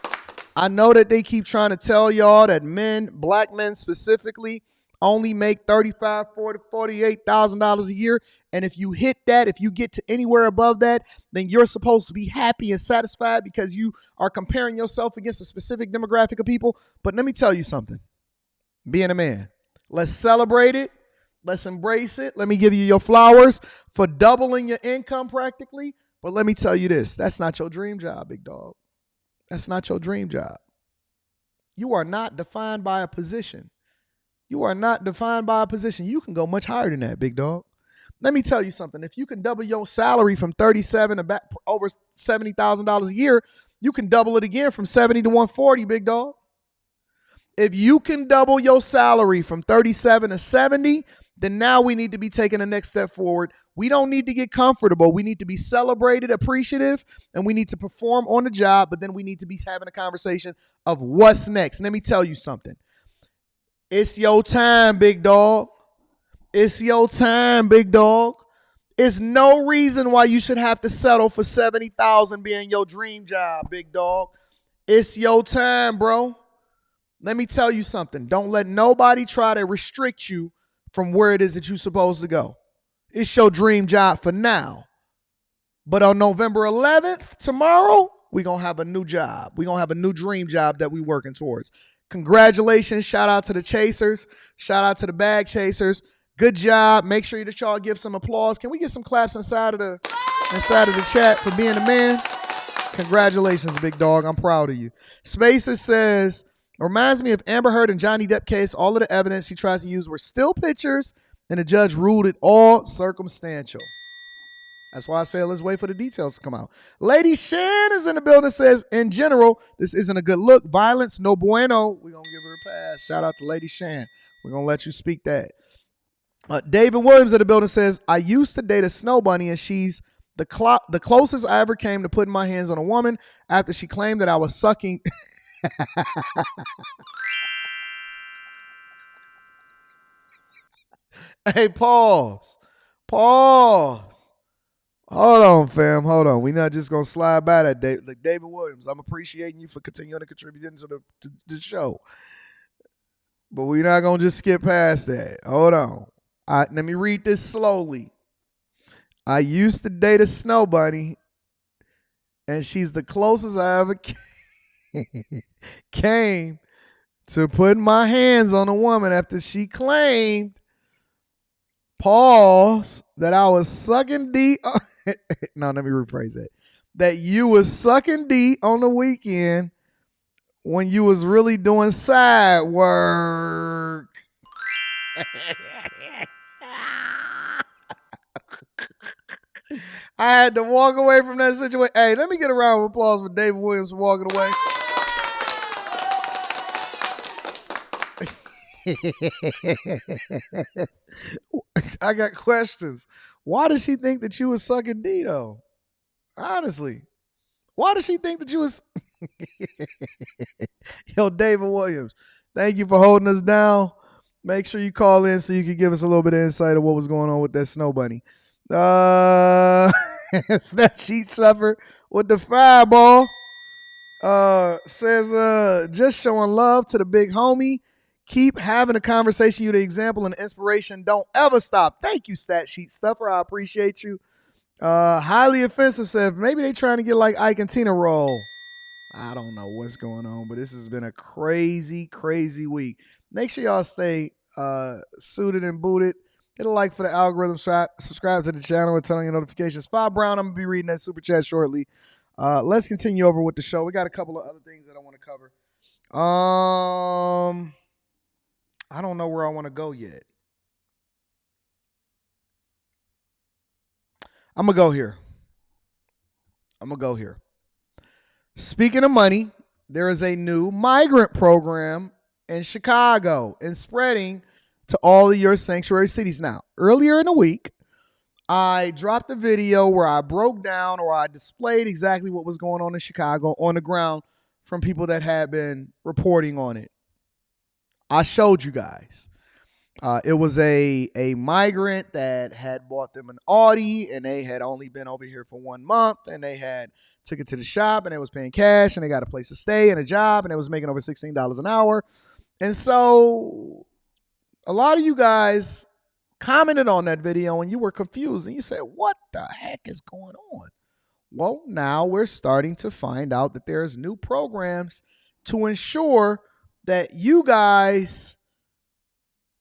Speaker 1: I know that they keep trying to tell y'all that men, black men specifically, only make $35,000, $40,000, $48,000 a year. And if you hit that, if you get to anywhere above that, then you're supposed to be happy and satisfied because you are comparing yourself against a specific demographic of people. But let me tell you something. Being a man, let's celebrate it. Let's embrace it. Let me give you your flowers for doubling your income practically. But let me tell you this. That's not your dream job, big dog. That's not your dream job. You are not defined by a position. You are not defined by a position. You can go much higher than that, big dog. Let me tell you something. If you can double your salary from $37,000 to back over $70,000 a year, you can double it again from $70,000 to $140,000, big dog. If you can double your salary from $37,000 to $70,000, then now we need to be taking the next step forward. We don't need to get comfortable. We need to be celebrated, appreciative, and we need to perform on the job, but then we need to be having a conversation of what's next. And let me tell you something. It's your time, big dog. It's your time, big dog. It's no reason why you should have to settle for $70,000 being your dream job, big dog. It's your time, bro. Let me tell you something. Don't let nobody try to restrict you from where it is that you're supposed to go. It's your dream job for now. But on November 11th, tomorrow, we're going to have a new job. We're going to have a new dream job that we're working towards. Congratulations. Shout out to the chasers. Shout out to the bag chasers. Good job. Make sure that y'all give some applause. Can we get some claps inside of the chat for being a man? Congratulations, big dog. I'm proud of you. Spaces says, reminds me of Amber Heard and Johnny Depp case. All of the evidence she tries to use were still pictures, and the judge ruled it all circumstantial. That's why I say let's wait for the details to come out. Lady Shan is in the building, says, in general, this isn't a good look. Violence, no bueno. We're going to give her a pass. Shout out to Lady Shan. We're going to let you speak that. David Williams in the building says, I used to date a snow bunny, and she's the closest I ever came to putting my hands on a woman after she claimed that I was sucking. Hey, pause. Hold on, fam. Hold on. We're not just going to slide by that, David Williams. I'm appreciating you for continuing to contribute to the show. But we're not going to just skip past that. Hold on. Let me read this slowly. I used to date a snow bunny, and she's the closest I ever came to putting my hands on a woman after she claimed, pause, that I was sucking D. No, let me rephrase that. That you was sucking D on the weekend when you was really doing side work. I had to walk away from that situation. Hey, let me get a round of applause for David Williams for walking away. I got questions. Why did she think that you was sucking D though? Honestly. Why did she think that you was Yo, David Williams, thank you for holding us down. Make sure you call in so you can give us a little bit of insight of what was going on with that snow bunny. It's that sheet stuffer with the fireball. Says just showing love to the big homie. Keep having a conversation. You the example and inspiration. Don't ever stop. Thank you, Stat Sheet Stuffer. I appreciate you. Highly offensive said maybe they trying to get like Ike and Tina roll. I don't know what's going on, but this has been a crazy, crazy week. Make sure y'all stay suited and booted. Hit a like for the algorithm. Subscribe to the channel and turn on your notifications. Five Brown, I'm going to be reading that super chat shortly. Let's continue over with the show. We got a couple of other things that I want to cover. I don't know where I want to go yet. I'm going to go here. Speaking of money, there is a new migrant program in Chicago and spreading to all of your sanctuary cities. Now, earlier in the week, I dropped a video where I broke down or I displayed exactly what was going on in Chicago on the ground from people that had been reporting on it. I showed you guys. It was a migrant that had bought them an Audi, and they had only been over here for 1 month, and they had took it to the shop, and they was paying cash, and they got a place to stay and a job, and they was making over $16 an hour. And so a lot of you guys commented on that video, and you were confused, and you said, what the heck is going on? Well, now we're starting to find out that there's new programs to ensure that you guys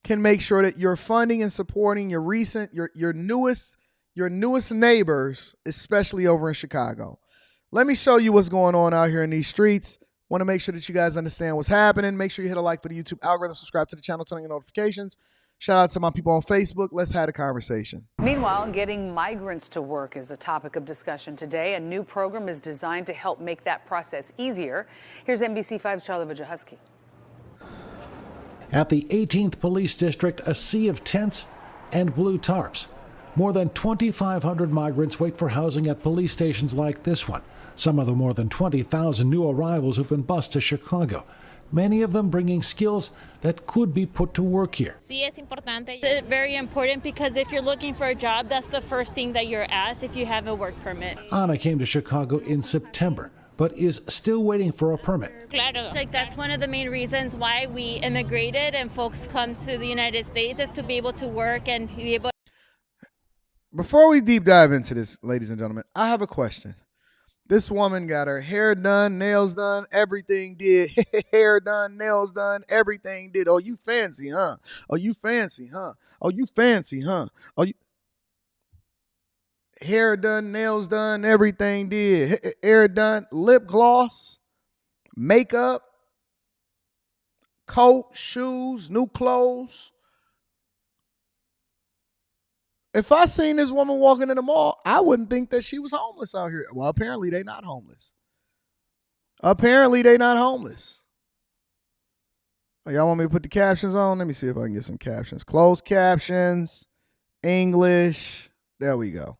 Speaker 1: can make sure that you're funding and supporting your newest neighbors, especially over in Chicago. Let me show you what's going on out here in these streets. Want to make sure that you guys understand what's happening. Make sure you hit a like for the YouTube algorithm, subscribe to the channel, turn on your notifications. Shout out to my people on Facebook. Let's have a conversation.
Speaker 4: Meanwhile, getting migrants to work is a topic of discussion today. A new program is designed to help make that process easier. Here's NBC5's Charlie Wojciechowski.
Speaker 5: At the 18th Police District, a sea of tents and blue tarps. More than 2,500 migrants wait for housing at police stations like this one. Some of the more than 20,000 new arrivals who've been bused to Chicago. Many of them bringing skills that could be put to work here.
Speaker 6: It's very important because if you're looking for a job, that's the first thing that you're asked if you have a work permit.
Speaker 5: Anna came to Chicago in September, but is still waiting for a permit.
Speaker 6: That's one of the main reasons why we immigrated and folks come to the United States, is to be able to work and be able.
Speaker 1: Before we deep dive into this, ladies and gentlemen, I have a question. This woman got her hair done, nails done, everything did. Hair done, nails done, everything did. Oh, you fancy, huh? Oh, you fancy, huh? Oh, you fancy, huh? Oh, you hair done, nails done, everything did. Hair done, lip gloss, makeup, coat, shoes, new clothes. If I seen this woman walking in the mall, I wouldn't think that she was homeless out here. Well, apparently they not homeless. Oh, y'all want me to put the captions on? Let me see if I can get some captions. Closed captions, English. There we go.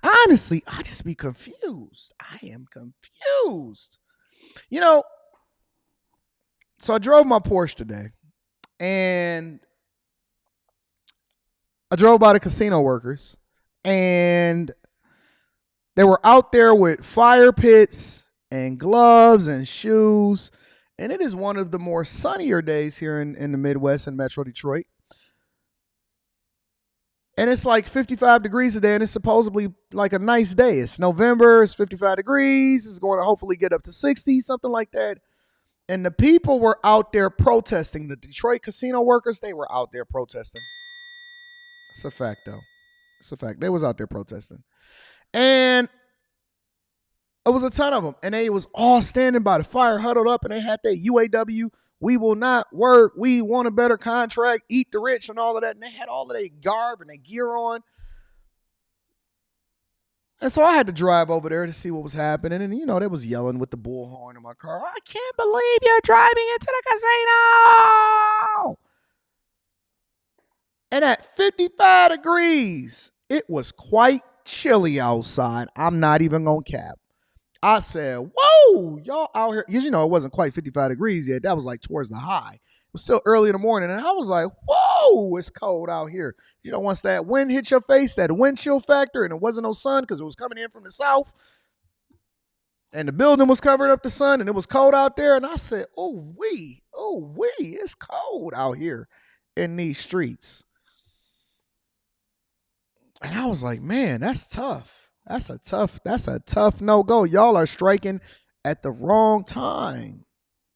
Speaker 1: Honestly, I just be confused. I am confused. You know, so I drove my Porsche today, and I drove by the casino workers, and they were out there with fire pits and gloves and shoes. And it is one of the more sunnier days here in the Midwest and Metro Detroit. And it's like 55 degrees today, and it's supposedly like a nice day. It's November, it's 55 degrees. It's going to hopefully get up to 60, something like that. And the people were out there protesting. The Detroit casino workers, they were out there protesting. It's a fact, though. It's a fact. They was out there protesting. And It was a ton of them. And they was all standing by the fire, huddled up, and they had their UAW, we will not work, we want a better contract, eat the rich and all of that. And they had all of their garb and their gear on. And so I had to drive over there to see what was happening. And, they was yelling with the bullhorn in my car. I can't believe you're driving into the casino. And at 55 degrees, it was quite chilly outside. I'm not even going to cap. I said, whoa, y'all out here. Because, it wasn't quite 55 degrees yet. That was like towards the high. It was still early in the morning. And I was like, whoa, it's cold out here. Once that wind hit your face, that wind chill factor, and it wasn't no sun because it was coming in from the south. And the building was covering up the sun, and it was cold out there. And I said, oh, it's cold out here in these streets. And I was like, man, that's tough. That's a tough no-go. Y'all are striking at the wrong time.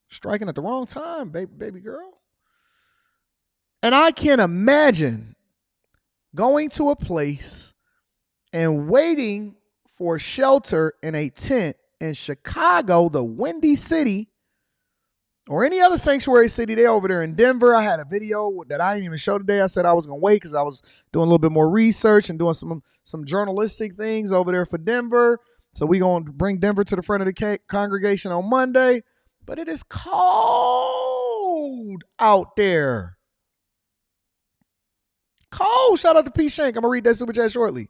Speaker 1: Striking at the wrong time, baby girl. And I can't imagine going to a place and waiting for shelter in a tent in Chicago, the Windy City, or any other sanctuary city. They over there in Denver. I had a video that I didn't even show today. I said I was going to wait because I was doing a little bit more research and doing some journalistic things over there for Denver. So we going to bring Denver to the front of the congregation on Monday. But it is cold out there. Cold. Shout out to P. Shank. I'm going to read that super chat shortly.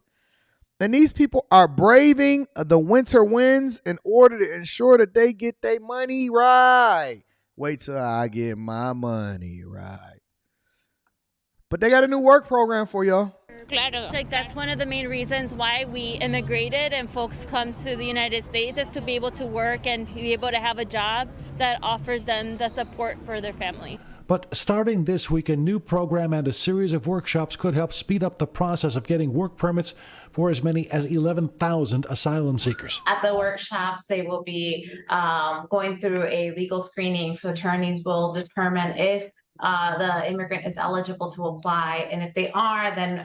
Speaker 1: And these people are braving the winter winds in order to ensure that they get their money right. Wait till I get my money right. But they got a new work program for y'all.
Speaker 6: Claro. Like that's one of the main reasons why we immigrated and folks come to the United States is to be able to work and be able to have a job that offers them the support for their family.
Speaker 5: But starting this week, a new program and a series of workshops could help speed up the process of getting work permits for as many as 11,000 asylum seekers.
Speaker 7: At the workshops, they will be going through a legal screening, so attorneys will determine if the immigrant is eligible to apply, and if they are, then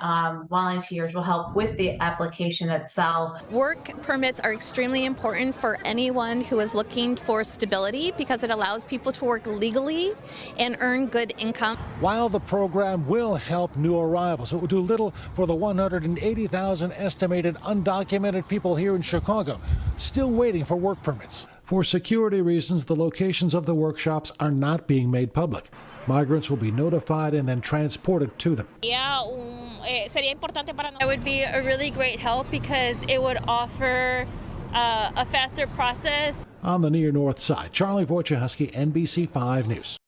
Speaker 7: volunteers will help with the application itself.
Speaker 8: Work permits are extremely important for anyone who is looking for stability because it allows people to work legally and earn good income.
Speaker 5: While the program will help new arrivals, it will do little for the 180,000 estimated undocumented people here in Chicago, still waiting for work permits. For security reasons, the locations of the workshops are not being made public. Migrants will be notified and then transported to them.
Speaker 6: It would be a really great help because it would offer a faster process.
Speaker 5: On the near north side, Charlie Wojciechowski, NBC 5 News.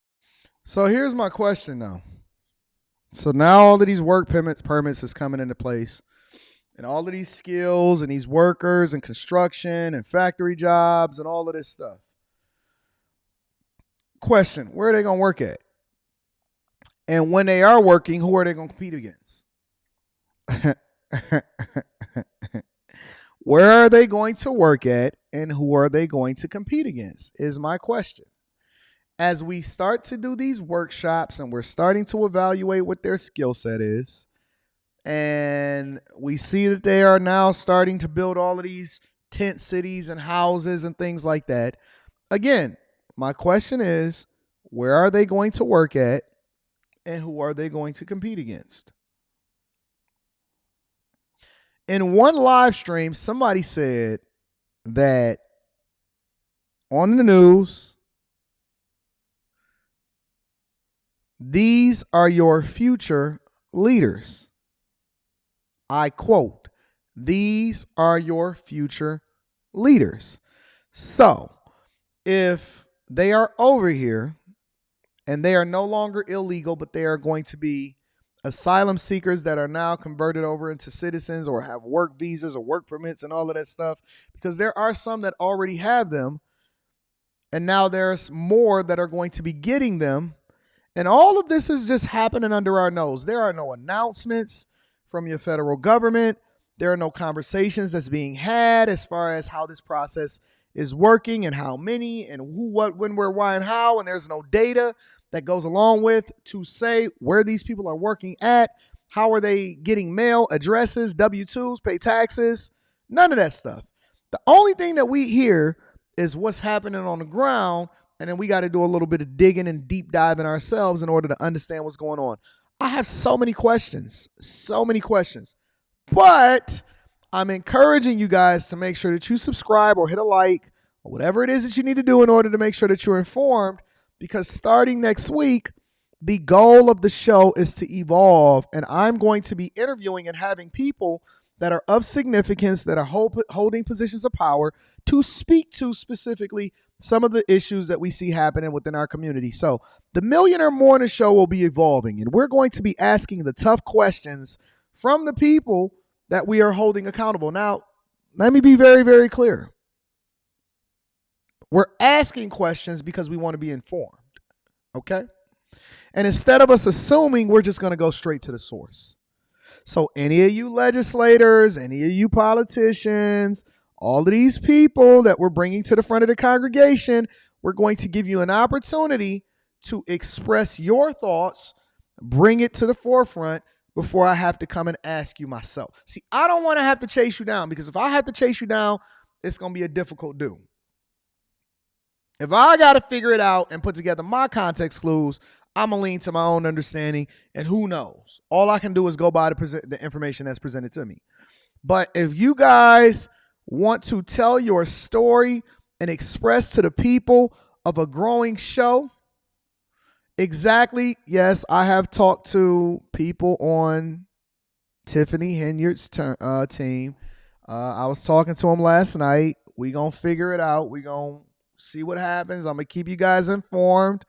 Speaker 1: So here's my question, though. So now all of these work permits is coming into place, and all of these skills and these workers and construction and factory jobs and all of this stuff. Question, where are they going to work at? And when they are working, who are they going to compete against? Where are they going to work at and who are they going to compete against is my question. As we start to do these workshops and we're starting to evaluate what their skill set is, and we see that they are now starting to build all of these tent cities and houses and things like that. Again, my question is, where are they going to work at? And who are they going to compete against? In one live stream, somebody said that on the news, these are your future leaders. I quote, these are your future leaders. So if they are over here, and they are no longer illegal, but they are going to be asylum seekers that are now converted over into citizens or have work visas or work permits and all of that stuff, because there are some that already have them. And now there's more that are going to be getting them. And all of this is just happening under our nose. There are no announcements from your federal government. There are no conversations that's being had as far as how this process is working and how many and who, what, when, where, why, and how. And there's no data that goes along with to say where these people are working at, how are they getting mail, addresses, W-2s, pay taxes, none of that stuff. The only thing that we hear is what's happening on the ground, and then we got to do a little bit of digging and deep diving ourselves in order to understand what's going on. I have so many questions, but I'm encouraging you guys to make sure that you subscribe or hit a like or whatever it is that you need to do in order to make sure that you're informed, because starting next week, the goal of the show is to evolve, and I'm going to be interviewing and having people that are of significance, that are holding positions of power, to speak to specifically some of the issues that we see happening within our community. So the Millionaire Morning Show will be evolving, and we're going to be asking the tough questions from the people that we are holding accountable. Now, let me be very, very clear. We're asking questions because we want to be informed, okay? And instead of us assuming, we're just going to go straight to the source. So any of you legislators, any of you politicians, all of these people that we're bringing to the front of the congregation, we're going to give you an opportunity to express your thoughts, bring it to the forefront before I have to come and ask you myself. See, I don't want to have to chase you down, because if I have to chase you down, it's going to be a difficult do. If I got to figure it out and put together my context clues, I'm going to lean to my own understanding, and who knows? All I can do is go by the information that's presented to me. But if you guys want to tell your story and express to the people of a growing show, exactly, yes, I have talked to people on Tiffany Henyard's team. I was talking to them last night. We going to figure it out. We going to see what happens. I'm going to keep you guys informed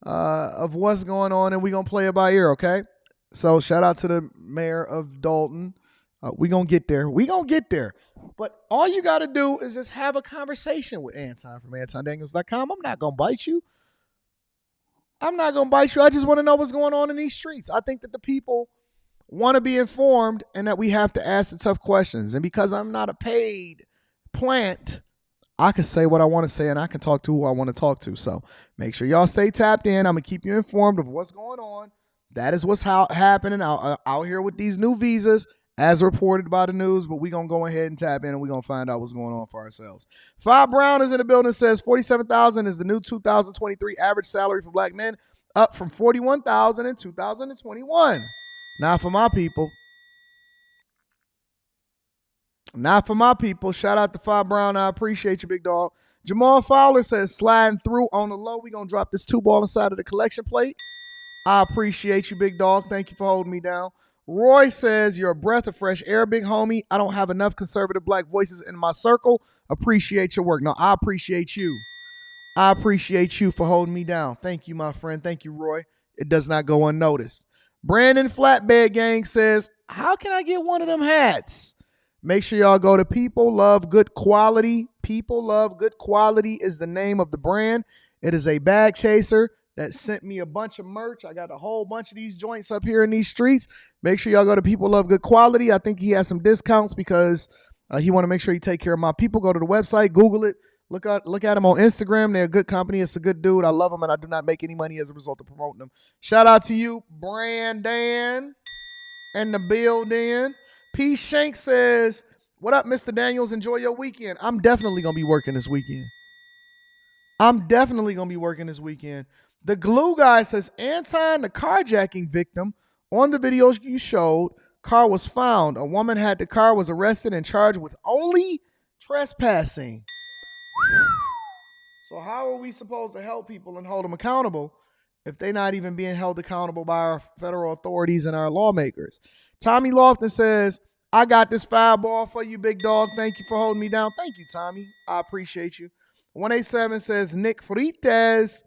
Speaker 1: of what's going on, and we're going to play it by ear, okay? So shout out to the mayor of Dalton. We're going to get there. We're going to get there. But all you got to do is just have a conversation with Anton from AntonDaniels.com. I'm not going to bite you. I just want to know what's going on in these streets. I think that the people want to be informed, and that we have to ask the tough questions. And because I'm not a paid plant, I can say what I want to say, and I can talk to who I want to talk to. So make sure y'all stay tapped in. I'm going to keep you informed of what's going on. That is what's happening out here with these new visas, as reported by the news. But we're going to go ahead and tap in, and we're going to find out what's going on for ourselves. Five Brown is in the building, says $47,000 is the new 2023 average salary for black men, up from $41,000 in 2021. Not for my people. Shout out to Five Brown. I appreciate you, big dog. Jamal Fowler says, sliding through on the low. We're going to drop this 2-ball inside of the collection plate. I appreciate you, big dog. Thank you for holding me down. Roy says, you're a breath of fresh air, big homie. I don't have enough conservative black voices in my circle. Appreciate your work. No, I appreciate you. I appreciate you for holding me down. Thank you, my friend. Thank you, Roy. It does not go unnoticed. Brandon Flatbed Gang says, how can I get one of them hats? Make sure y'all go to People Love Good Quality. People Love Good Quality is the name of the brand. It is a bag chaser that sent me a bunch of merch. I got a whole bunch of these joints up here in these streets. Make sure y'all go to People Love Good Quality. I think he has some discounts because he want to make sure he take care of my people. Go to the website, Google it. Look at him on Instagram. They're a good company. It's a good dude. I love him, and I do not make any money as a result of promoting them. Shout out to you, Brandon, and the building. P. Shank says, what up, Mr. Daniels? Enjoy your weekend. I'm definitely going to be working this weekend. The Glue Guy says, Anton, the carjacking victim, on the videos you showed, car was found. A woman had the car, was arrested and charged with only trespassing. So how are we supposed to help people and hold them accountable if they're not even being held accountable by our federal authorities and our lawmakers? Tommy Lofton says, I got this fireball for you, big dog. Thank you for holding me down. Thank you, Tommy. I appreciate you. 187 says, Nick Frites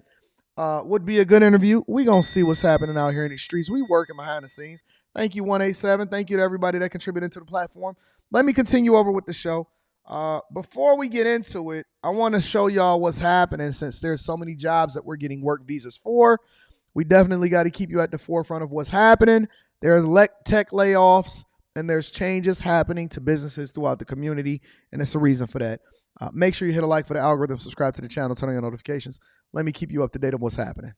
Speaker 1: would be a good interview. We going to see what's happening out here in these streets. We working behind the scenes. Thank you, 187. Thank you to everybody that contributed to the platform. Let me continue over with the show. Before we get into it, I want to show y'all what's happening since there's so many jobs that we're getting work visas for. We definitely got to keep you at the forefront of what's happening. There's tech layoffs, and there's changes happening to businesses throughout the community, and it's a reason for that. Make sure you hit a like for the algorithm, subscribe to the channel, turn on your notifications. Let me keep you up to date on what's happening.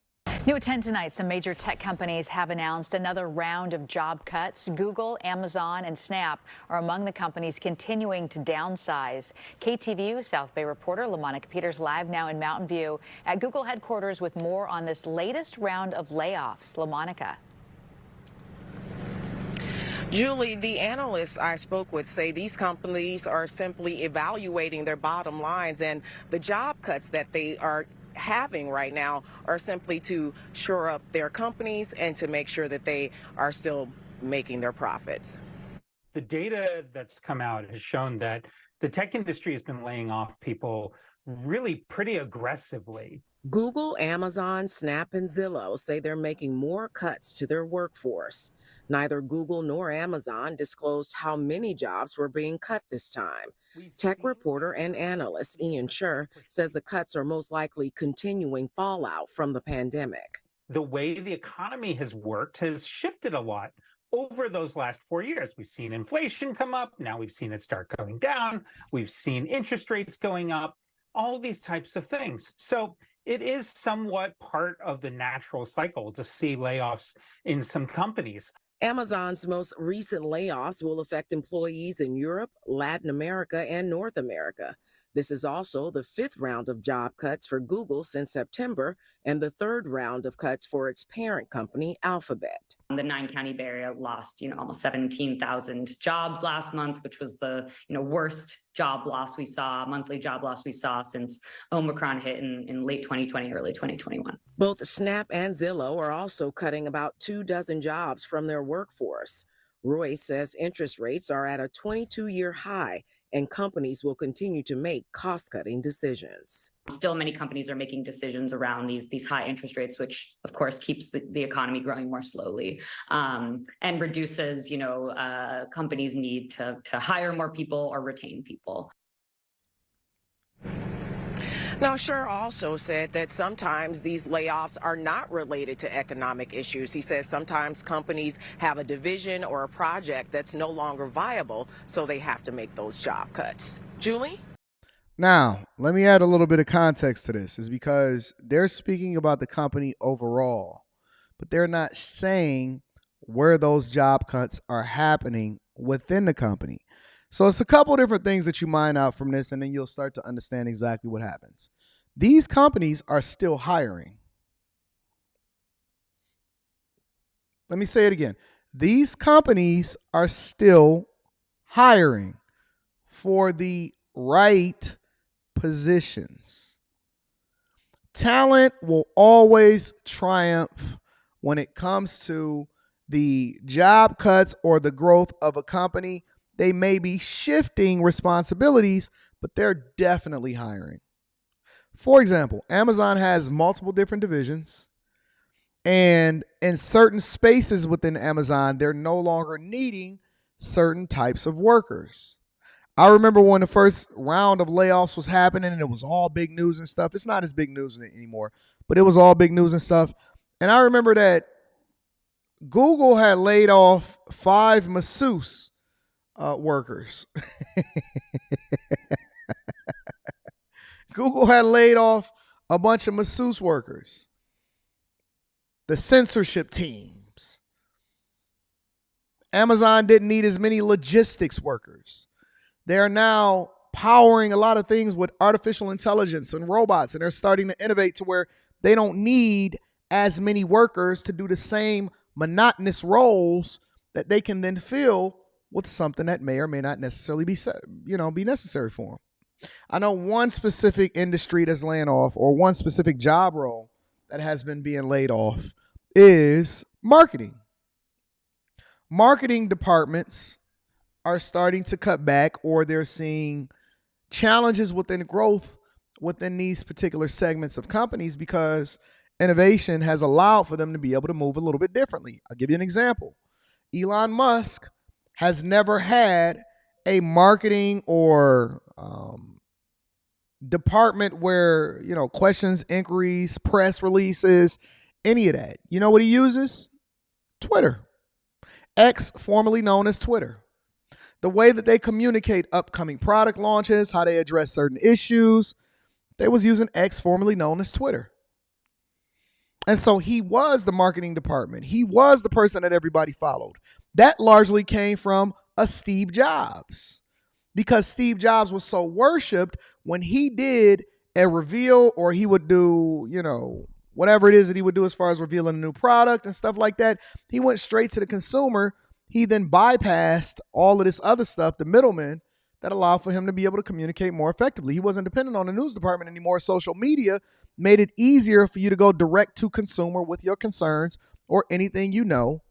Speaker 4: New at 10 tonight, some major tech companies have announced another round of job cuts. Google, Amazon, and Snap are among the companies continuing to downsize. KTVU South Bay reporter LaMonica Peters live now in Mountain View at Google headquarters with more on this latest round of layoffs. LaMonica.
Speaker 9: Julie, the analysts I spoke with say these companies are simply evaluating their bottom lines, and the job cuts that they are having right now are simply to shore up their companies and to make sure that they are still making their profits.
Speaker 10: The data that's come out has shown that the tech industry has been laying off people really pretty aggressively.
Speaker 9: Google, Amazon, Snap, and Zillow say they're making more cuts to their workforce. Neither Google nor Amazon disclosed how many jobs were being cut this time. Tech reporter and analyst Ian Scher says the cuts are most likely continuing fallout from the pandemic.
Speaker 10: The way the economy has worked has shifted a lot over those last 4 years. We've seen inflation come up. Now we've seen it start going down. We've seen interest rates going up, all these types of things. So it is somewhat part of the natural cycle to see layoffs in some companies.
Speaker 9: Amazon's most recent layoffs will affect employees in Europe, Latin America, and North America. This is also the fifth round of job cuts for Google since September and the third round of cuts for its parent company, Alphabet.
Speaker 11: The 9-county Bay Area lost, almost 17,000 jobs last month, which was the, worst job loss we saw, monthly job loss we saw since Omicron hit in late 2020, early 2021.
Speaker 9: Both Snap and Zillow are also cutting about 24 jobs from their workforce. Roy says interest rates are at a 22-year high, and companies will continue to make cost-cutting decisions.
Speaker 11: Still, many companies are making decisions around these high interest rates, which of course keeps the economy growing more slowly, and reduces, companies' need to hire more people or retain people.
Speaker 9: Now, Scher also said that sometimes these layoffs are not related to economic issues. He says sometimes companies have a division or a project that's no longer viable, so they have to make those job cuts. Julie?
Speaker 1: Now, let me add a little bit of context to this, is because they're speaking about the company overall, but they're not saying where those job cuts are happening within the company. So it's a couple different things that you mine out from this, and then you'll start to understand exactly what happens. These companies are still hiring. Let me say it again. These companies are still hiring for the right positions. Talent will always triumph when it comes to the job cuts or the growth of a company. They may be shifting responsibilities, but they're definitely hiring. For example, Amazon has multiple different divisions, and in certain spaces within Amazon, they're no longer needing certain types of workers. I remember when the first round of layoffs was happening and it was all big news and stuff. It's not as big news anymore, but it was all big news and stuff. And I remember that Google had laid off 5 masseuse workers. Google had laid off a bunch of masseuse workers. The censorship teams. Amazon didn't need as many logistics workers. They're now powering a lot of things with artificial intelligence and robots, and they're starting to innovate to where they don't need as many workers to do the same monotonous roles that they can then fill with something that may or may not necessarily be necessary for them. I know one specific industry that's laying off, or one specific job role that has been being laid off, is marketing. Marketing departments are starting to cut back, or they're seeing challenges within growth within these particular segments of companies because innovation has allowed for them to be able to move a little bit differently. I'll give you an example. Elon Musk has never had a marketing or department where, questions, inquiries, press releases, any of that. You know what he uses? Twitter. X, formerly known as Twitter. The way that they communicate upcoming product launches, how they address certain issues, they was using X, formerly known as Twitter. And so he was the marketing department. He was the person that everybody followed. That largely came from a Steve Jobs, because Steve Jobs was so worshipped when he did a reveal, or he would do, whatever it is that he would do as far as revealing a new product and stuff like that. He went straight to the consumer. He then bypassed all of this other stuff, the middlemen, that allowed for him to be able to communicate more effectively. He wasn't dependent on the news department anymore. Social media made it easier for you to go direct to consumer with your concerns or anything you know,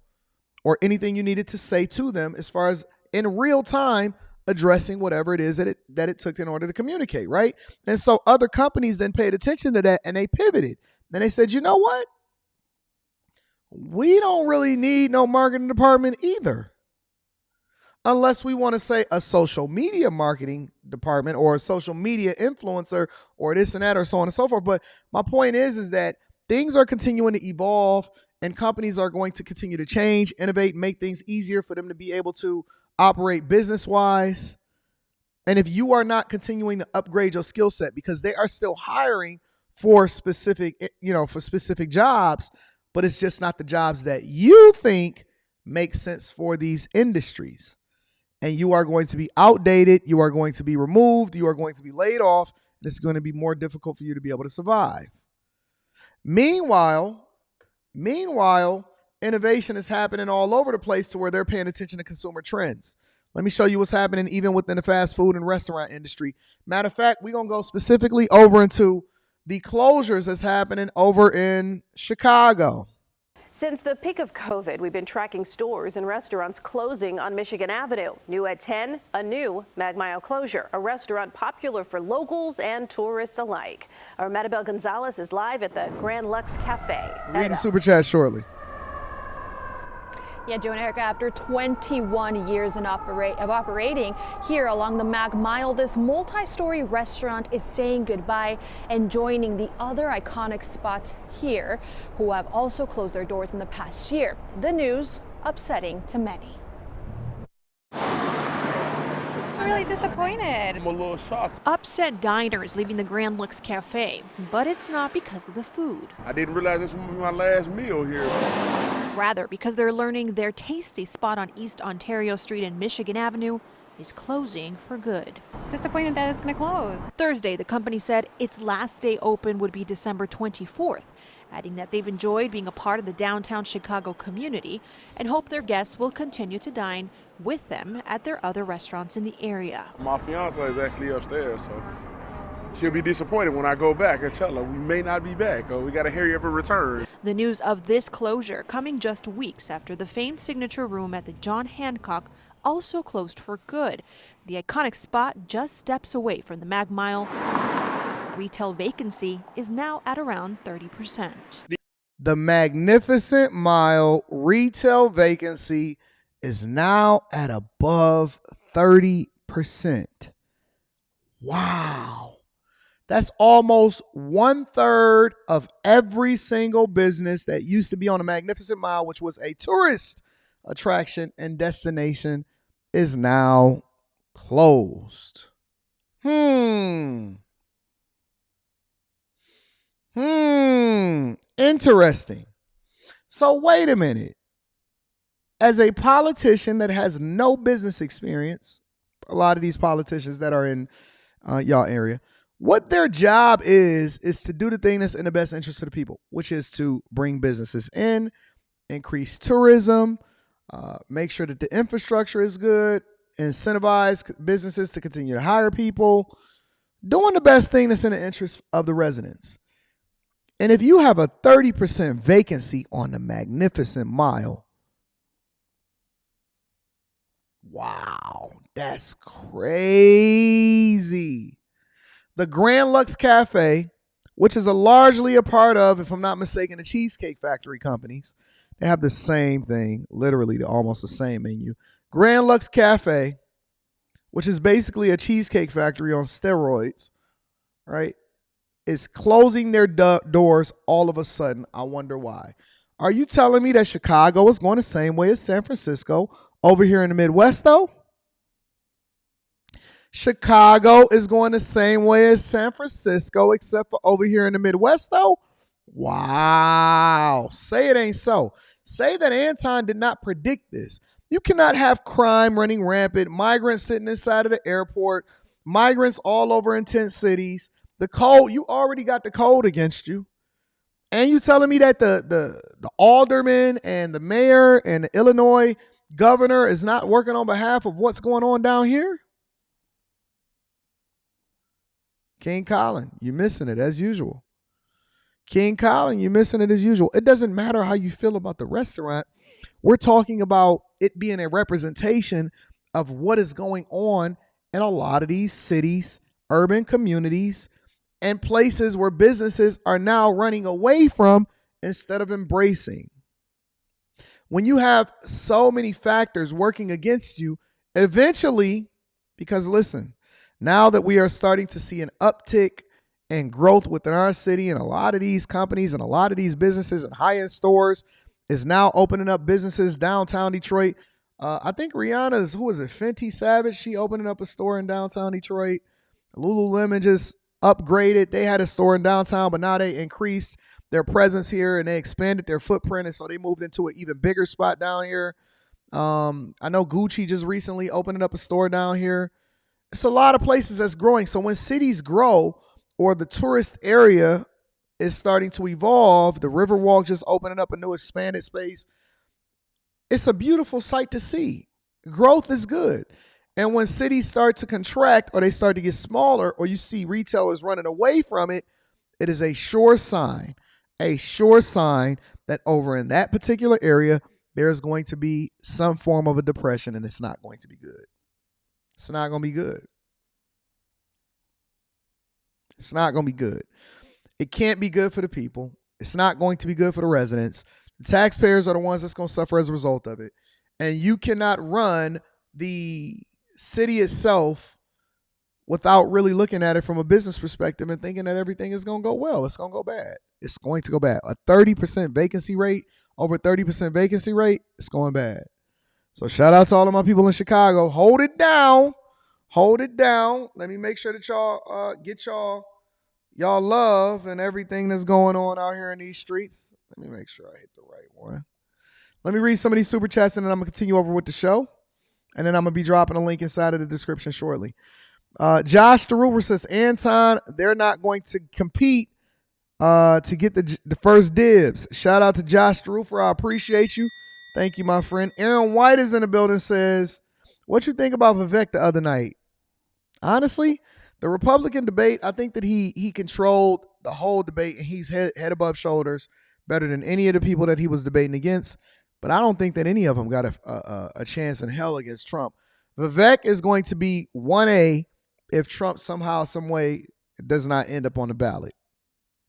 Speaker 1: or anything you needed to say to them as far as in real time addressing whatever it is that it took in order to communicate, right? And so other companies then paid attention to that and they pivoted. Then they said, you know what? We don't really need no marketing department either. Unless we want to say a social media marketing department or a social media influencer or this and that or so on and so forth. But my point is that things are continuing to evolve and companies are going to continue to change, innovate, make things easier for them to be able to operate business-wise. And if you are not continuing to upgrade your skill set, because they are still hiring for specific jobs, but it's just not the jobs that you think make sense for these industries. And you are going to be outdated, you are going to be removed, you are going to be laid off, and it's going to be more difficult for you to be able to survive. Meanwhile, innovation is happening all over the place to where they're paying attention to consumer trends. Let me show you what's happening even within the fast food and restaurant industry. Matter of fact, we're going to go specifically over into the closures that's happening over in Chicago.
Speaker 12: Since the peak of COVID, we've been tracking stores and restaurants closing on Michigan Avenue. New at 10, a new Mag Mile closure, a restaurant popular for locals and tourists alike. Our Maribel Gonzalez is live at the Grand Lux Cafe.
Speaker 1: Reading super chat shortly.
Speaker 13: Yeah, Joe and Erica, after 21 years of operating here along the Mag Mile, this multi-story restaurant is saying goodbye and joining the other iconic spots here who have also closed their doors in the past year. The news upsetting to many.
Speaker 14: I'm really disappointed.
Speaker 15: I'm a little shocked.
Speaker 16: Upset diners leaving the Grand Lux Cafe, but it's not because of the food.
Speaker 15: I didn't realize this was my last meal here.
Speaker 16: Rather, because they're learning their tasty spot on East Ontario Street and Michigan Avenue is closing for good.
Speaker 14: Disappointed that it's going to close.
Speaker 16: Thursday, the company said its last day open would be December 24th, adding that they've enjoyed being a part of the downtown Chicago community and hope their guests will continue to dine with them at their other restaurants in the area.
Speaker 15: My fiance is actually upstairs, so she'll be disappointed when I go back and tell her we may not be back, or we got to hurry up and return.
Speaker 16: The news of this closure coming just weeks after the famed signature room at the John Hancock also closed for good. The iconic spot just steps away from the Mag Mile. Retail vacancy is now at around 30%.
Speaker 1: The Magnificent Mile retail vacancy is now at above 30%. Wow. That's almost 1/3 of every single business that used to be on the Magnificent Mile, which was a tourist attraction and destination, is now closed. Interesting. So wait a minute. As a politician that has no business experience, a lot of these politicians that are in y'all area, what their job is to do the thing that's in the best interest of the people, which is to bring businesses in, increase tourism, make sure that the infrastructure is good, incentivize businesses to continue to hire people, doing the best thing that's in the interest of the residents. And if you have a 30% vacancy on the Magnificent Mile, wow, that's crazy. The Grand Lux Cafe, which is largely a part of, if I'm not mistaken, the Cheesecake Factory companies, they have the same thing, literally almost the same menu. Grand Lux Cafe, which is basically a cheesecake factory on steroids, right, is closing their doors all of a sudden. I wonder why. Are you telling me that Chicago is going the same way as San Francisco over here in the Midwest, though? Chicago is going the same way as San Francisco, except for over here in the Midwest, though? Wow. Say it ain't so. Say that Anton did not predict this. You cannot have crime running rampant, migrants sitting inside of the airport, migrants all over in tent cities. The code, you already got the code against you. And you telling me that the alderman and the mayor and the Illinois governor is not working on behalf of what's going on down here? King Colin, you're missing it as usual. King Colin, you're missing it as usual. It doesn't matter how you feel about the restaurant. We're talking about it being a representation of what is going on in a lot of these cities, urban communities, and places where businesses are now running away from instead of embracing. When you have so many factors working against you, eventually, because listen, now that we are starting to see an uptick and growth within our city, and a lot of these companies and a lot of these businesses and high-end stores is now opening up businesses downtown Detroit. I think Rihanna's, who is it, Fenty Savage, she opening up a store in downtown Detroit. Lululemon just upgraded. They had a store in downtown, but now they increased their presence here and they expanded their footprint, and so they moved into an even bigger spot down here. I know Gucci just recently opened up a store down here. It's a lot of places that's growing. So when cities grow, or the tourist area is starting to evolve, the Riverwalk just opening up a new expanded space, it's a beautiful sight to see. Growth is good. And when cities start to contract or they start to get smaller, or you see retailers running away from it, it is a sure sign that over in that particular area, there's going to be some form of a depression, and it's not going to be good. It's not going to be good. It's not going to be good. It can't be good for the people. It's not going to be good for the residents. The taxpayers are the ones that's going to suffer as a result of it. And you cannot run the city itself without really looking at it from a business perspective and thinking that everything is going to go well. It's going to go bad. It's going to go bad. A 30% vacancy rate, over 30% vacancy rate, it's going bad. So shout out to all of my people in Chicago. Hold it down. Hold it down. Let me make sure that y'all get y'all love and everything that's going on out here in these streets. Let me make sure I hit the right one. Let me read some of these super chats, and then I'm going to continue over with the show. And then I'm going to be dropping a link inside of the description shortly. Josh DeRuber says, Anton, they're not going to compete to get the first dibs. Shout out to Josh DeRuber. I appreciate you. Thank you, my friend. Aaron White is in the building, says, what you think about Vivek the other night? Honestly, the Republican debate, I think that he controlled the whole debate, and he's head above shoulders better than any of the people that he was debating against. But I don't think that any of them got a chance in hell against Trump. Vivek is going to be 1A if Trump somehow, some way does not end up on the ballot.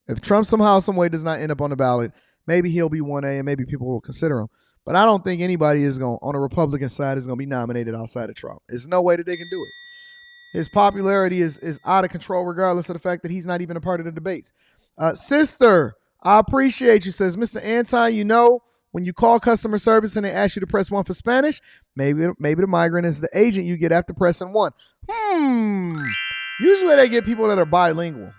Speaker 1: If Trump somehow, some way does not end up on the ballot, maybe he'll be 1A and maybe people will consider him. But I don't think anybody is going on the Republican side is going to be nominated outside of Trump. There's no way that they can do it. His popularity is out of control regardless of the fact that he's not even a part of the debates. Sister, I appreciate you, says, Mr. Anton, you know, when you call customer service and they ask you to press 1 for Spanish, maybe the migrant is the agent you get after pressing 1. Usually they get people that are bilingual.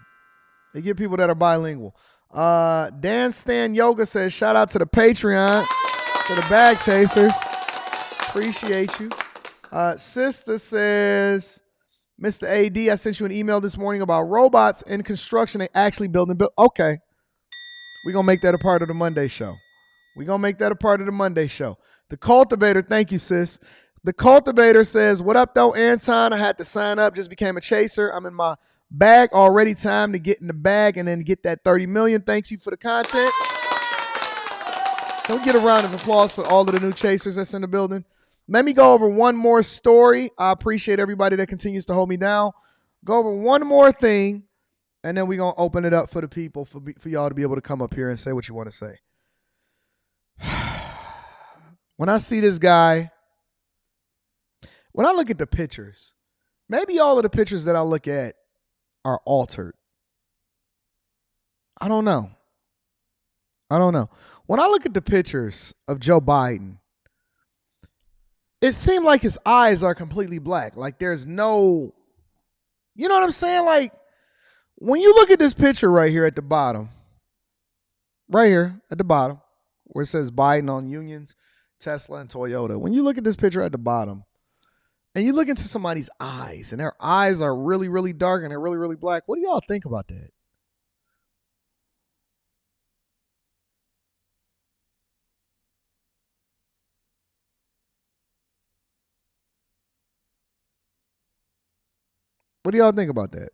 Speaker 1: Dan Stan Yoga says, shout out to the Patreon, to the bag chasers. Appreciate you. Sister says, Mr. AD, I sent you an email this morning about robots in construction. They actually building. Okay. We're going to make that a part of the Monday show. The Cultivator, thank you, sis. The Cultivator says, what up, though, Anton? I had to sign up, just became a chaser. I'm in my bag already. Time to get in the bag and then get that 30 million. Thanks you for the content. Can we get a round of applause for all of the new chasers that's in the building? Let me go over one more story. I appreciate everybody that continues to hold me down. Go over one more thing, and then we're going to open it up for the people, for y'all to be able to come up here and say what you want to say. When I see this guy, when I look at the pictures, maybe all of the pictures that I look at are altered. I don't know. When I look at the pictures of Joe Biden, it seemed like his eyes are completely black. Like there's no, you know what I'm saying? Like when you look at this picture right here at the bottom, right here at the bottom where it says Biden on unions, Tesla, and Toyota. When you look at this picture at the bottom and you look into somebody's eyes and their eyes are really, really dark and they're really, really black, what do y'all think about that? What do y'all think about that?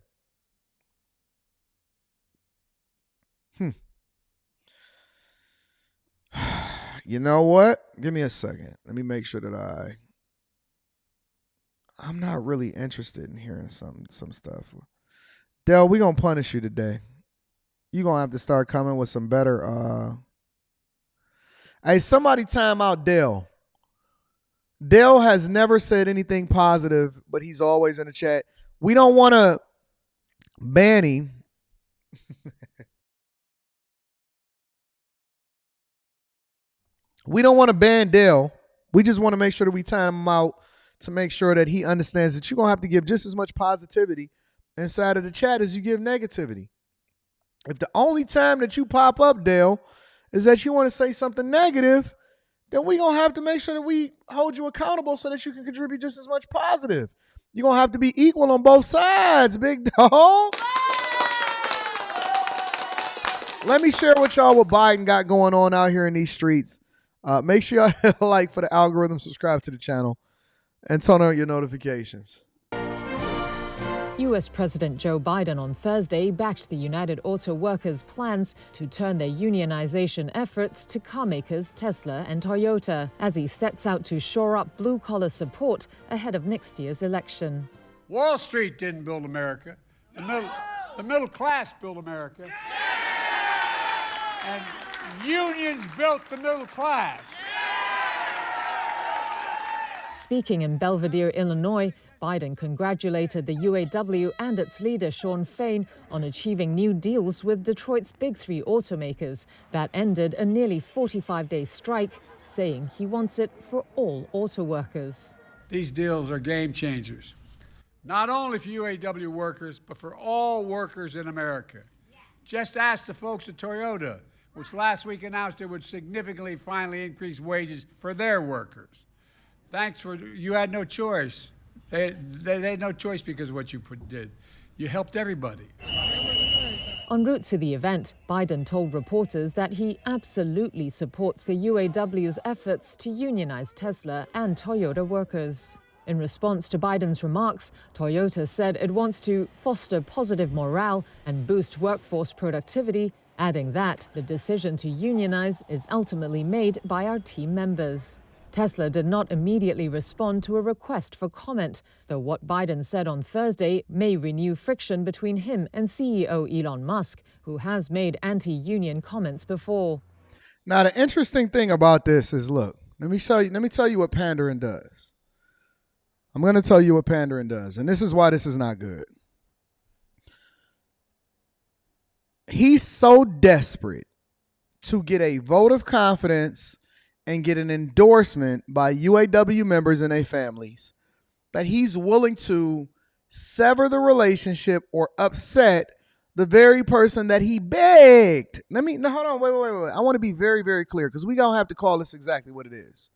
Speaker 1: You know what? Give me a second. Let me make sure that I'm not really interested in hearing some stuff. Dell, we gonna punish you today. You gonna have to start coming with some better. Hey, somebody time out Dell. Dell has never said anything positive, but he's always in the chat. We don't want to ban him. We don't want to ban Dell. We just want to make sure that we time him out to make sure that he understands that you're going to have to give just as much positivity inside of the chat as you give negativity. If the only time that you pop up, Dell, is that you want to say something negative, then we're going to have to make sure that we hold you accountable so that you can contribute just as much positive. You're going to have to be equal on both sides, big dog. Let me share with y'all what Biden got going on out here in these streets. Make sure y'all hit a like for the algorithm, subscribe to the channel, and turn on your notifications.
Speaker 17: U.S. President Joe Biden on Thursday backed the United Auto Workers' plans to turn their unionization efforts to car makers Tesla and Toyota as he sets out to shore up blue-collar support ahead of next year's election.
Speaker 18: Wall Street didn't build America. The middle class built America. And unions built the middle class.
Speaker 17: Speaking in Belvidere, Illinois, Biden congratulated the UAW and its leader, Shawn Fain, on achieving new deals with Detroit's big three automakers that ended a nearly 45-day strike, saying he wants it for all auto workers.
Speaker 18: These deals are game changers, not only for UAW workers, but for all workers in America. Just ask the folks at Toyota, which last week announced it would significantly finally increase wages for their workers. You had no choice. They had no choice because of what you did. You helped everybody.
Speaker 17: En route to the event, Biden told reporters that he absolutely supports the UAW's efforts to unionize Tesla and Toyota workers. In response to Biden's remarks, Toyota said it wants to foster positive morale and boost workforce productivity, adding that the decision to unionize is ultimately made by our team members. Tesla did not immediately respond to a request for comment, though what Biden said on Thursday may renew friction between him and CEO Elon Musk, who has made anti-union comments before.
Speaker 1: Now, the interesting thing about this is, look, let me tell you what pandering does. I'm going to tell you what pandering does, and this is why this is not good. He's so desperate to get a vote of confidence and get an endorsement by UAW members and their families that he's willing to sever the relationship or upset the very person that he begged. Hold on, wait. I want to be very, very clear because we're going to have to call this exactly what it is.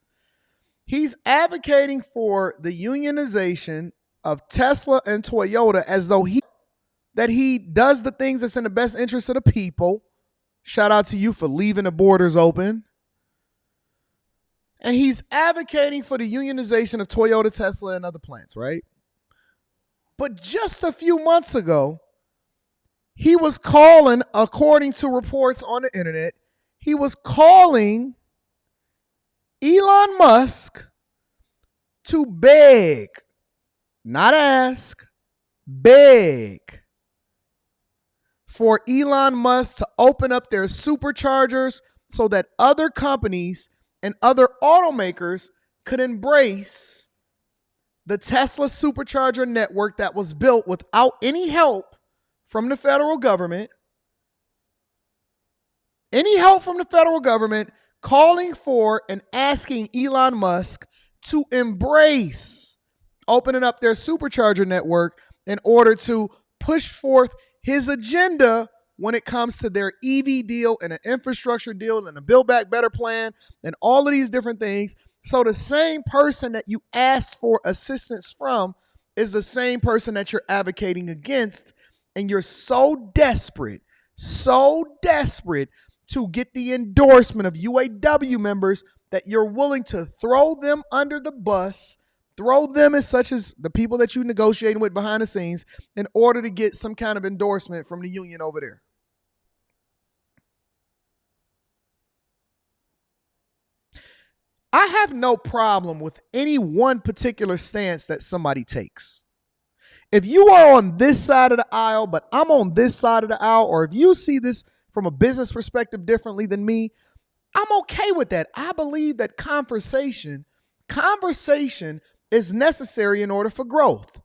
Speaker 1: He's advocating for the unionization of Tesla and Toyota as though he does the things that's in the best interest of the people. Shout out to you for leaving the borders open. And he's advocating for the unionization of Toyota, Tesla, and other plants, right? But just a few months ago, he was calling, according to reports on the internet, he was calling Elon Musk to beg, not ask, beg for Elon Musk to open up their superchargers so that other companies and other automakers could embrace the Tesla supercharger network that was built without any help from the federal government. Any help from the federal government, calling for and asking Elon Musk to embrace opening up their supercharger network in order to push forth his agenda when it comes to their EV deal and an infrastructure deal and a Build Back Better plan and all of these different things. So the same person that you asked for assistance from is the same person that you're advocating against. And you're so desperate to get the endorsement of UAW members that you're willing to throw them under the bus, throw them as such as the people that you're negotiating with behind the scenes in order to get some kind of endorsement from the union over there. I have no problem with any one particular stance that somebody takes. If you are on this side of the aisle, but I'm on this side of the aisle, or if you see this from a business perspective differently than me, I'm okay with that. I believe that conversation is necessary in order for growth.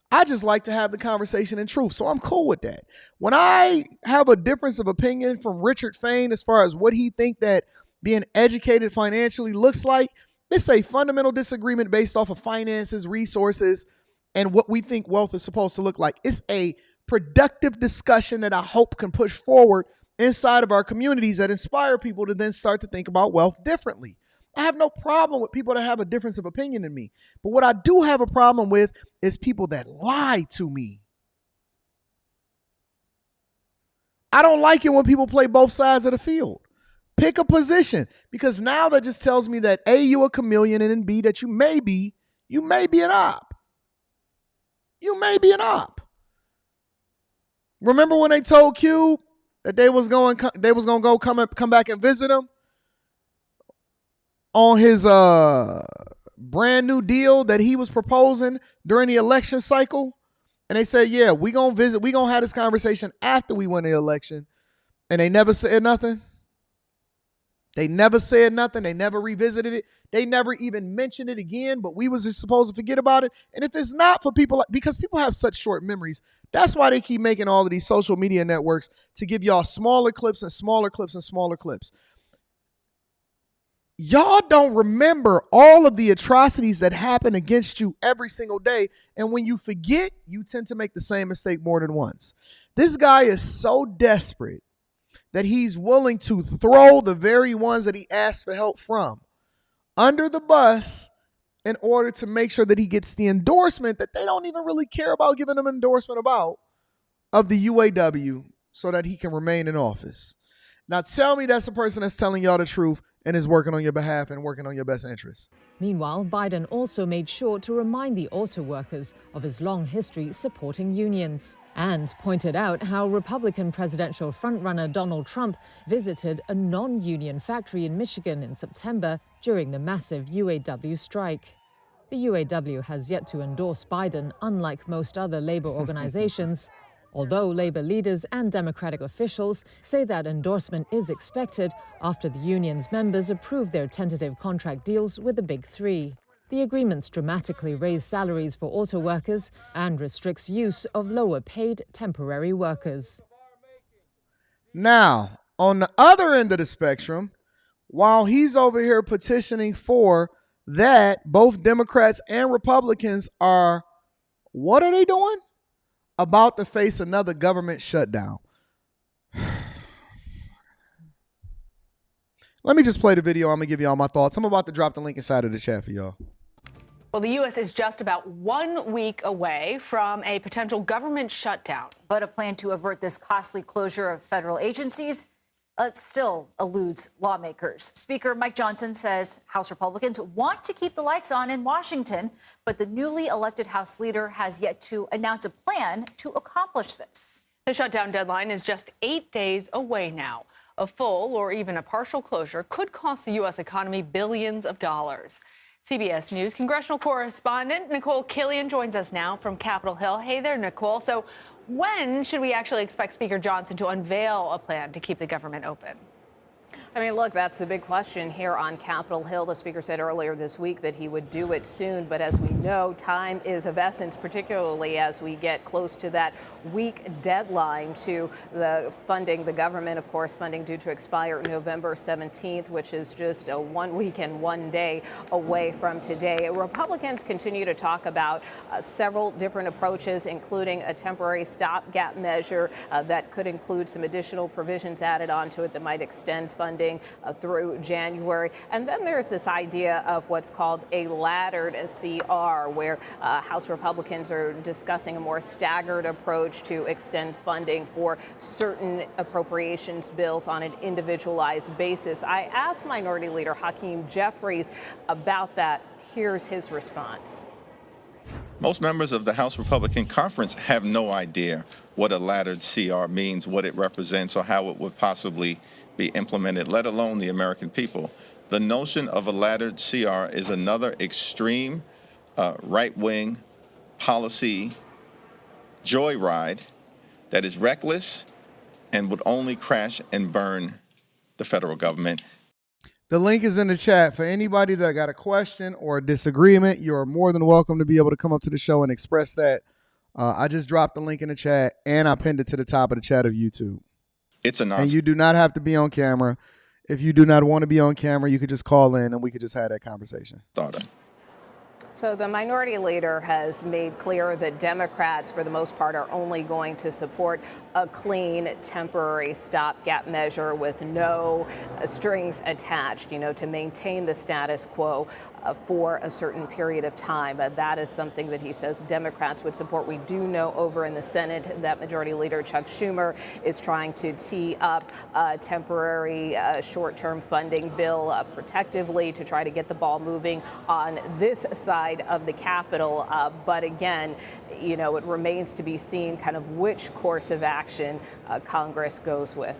Speaker 1: I just like to have the conversation in truth, so I'm cool with that. When I have a difference of opinion from Richard Fain as far as what he think that being educated financially looks like, it's a fundamental disagreement based off of finances, resources, and what we think wealth is supposed to look like. It's a productive discussion that I hope can push forward inside of our communities that inspire people to then start to think about wealth differently. I have no problem with people that have a difference of opinion than me. But what I do have a problem with is people that lie to me. I don't like it when people play both sides of the field. Pick a position, because now that just tells me that A, you a chameleon, and then B, that you may be an op. You may be an op. Remember when they told Cube that they was going to come back and visit him on his brand new deal that he was proposing during the election cycle? And they said, yeah, we going to visit. We going to have this conversation after we win the election. And they never said nothing. They never said nothing. They never revisited it. They never even mentioned it again, but we was just supposed to forget about it. And if it's not for people, because people have such short memories, that's why they keep making all of these social media networks to give y'all smaller clips and smaller clips and smaller clips. Y'all don't remember all of the atrocities that happen against you every single day. And when you forget, you tend to make the same mistake more than once. This guy is so desperate that he's willing to throw the very ones that he asked for help from under the bus in order to make sure that he gets the endorsement that they don't even really care about giving him an endorsement about of the UAW so that he can remain in office. Now tell me that's a person that's telling y'all the truth and is working on your behalf and working on your best interests.
Speaker 17: Meanwhile, Biden also made sure to remind the auto workers of his long history supporting unions and pointed out how Republican presidential frontrunner Donald Trump visited a non-union factory in Michigan in September during the massive UAW strike. The UAW has yet to endorse Biden, unlike most other labor organizations, although labor leaders and Democratic officials say that endorsement is expected after the union's members approve their tentative contract deals with the Big Three. The agreements dramatically raise salaries for auto workers and restricts use of lower-paid temporary workers.
Speaker 1: Now, on the other end of the spectrum, while he's over here petitioning for that, both Democrats and Republicans are, what are they doing? About to face another government shutdown. Let me just play the video. I'm going to give you all my thoughts. I'm about to drop the link inside of the chat for y'all.
Speaker 19: Well, the U.S. is just about 1 week away from a potential government shutdown.
Speaker 20: But a plan to avert this costly closure of federal agencies still eludes lawmakers. Speaker Mike Johnson says House Republicans want to keep the lights on in Washington, but the newly elected House leader has yet to announce a plan to accomplish this.
Speaker 19: The shutdown deadline is just 8 days away now. A full or even a partial closure could cost the U.S. economy billions of dollars. CBS News congressional correspondent Nicole Killian joins us now from Capitol Hill. Hey there, Nicole. So when should we actually expect Speaker Johnson to unveil a plan to keep the government open?
Speaker 21: I mean, look, that's the big question here on Capitol Hill. The speaker said earlier this week that he would do it soon, but as we know, time is of essence, particularly as we get close to that week deadline to the funding. The government, of course, funding due to expire November 17th, which is just 1 week and 1 day away from today. Republicans continue to talk about several different approaches, including a temporary stopgap measure that could include some additional provisions added onto it that might extend funding through January. And then there's this idea of what's called a laddered CR, where House Republicans are discussing a more staggered approach to extend funding for certain appropriations bills on an individualized basis. I asked Minority Leader Hakeem Jeffries about that. Here's his response.
Speaker 22: Most members of the House Republican Conference have no idea what a laddered CR means, what it represents, or how it would possibly be implemented, let alone the American people. The notion of a laddered CR is another extreme right-wing policy joyride that is reckless and would only crash and burn the federal government.
Speaker 1: The link is in the chat. For anybody that got a question or a disagreement, you are more than welcome to be able to come up to the show and express that. I just dropped the link in the chat, and I pinned it to the top of the chat of YouTube.
Speaker 22: It's a
Speaker 1: and you do not have to be on camera. If you do not want to be on camera, you could just call in and we could just have that conversation.
Speaker 21: So the minority leader has made clear that Democrats, for the most part, are only going to support a clean temporary stopgap measure with no strings attached, to maintain the status quo for a certain period of time. That is something that he says Democrats would support. We do know over in the Senate that Majority Leader Chuck Schumer is trying to tee up a temporary short-term funding bill protectively to try to get the ball moving on this side of the Capitol. But again, it remains to be seen kind of which course of action Congress goes with.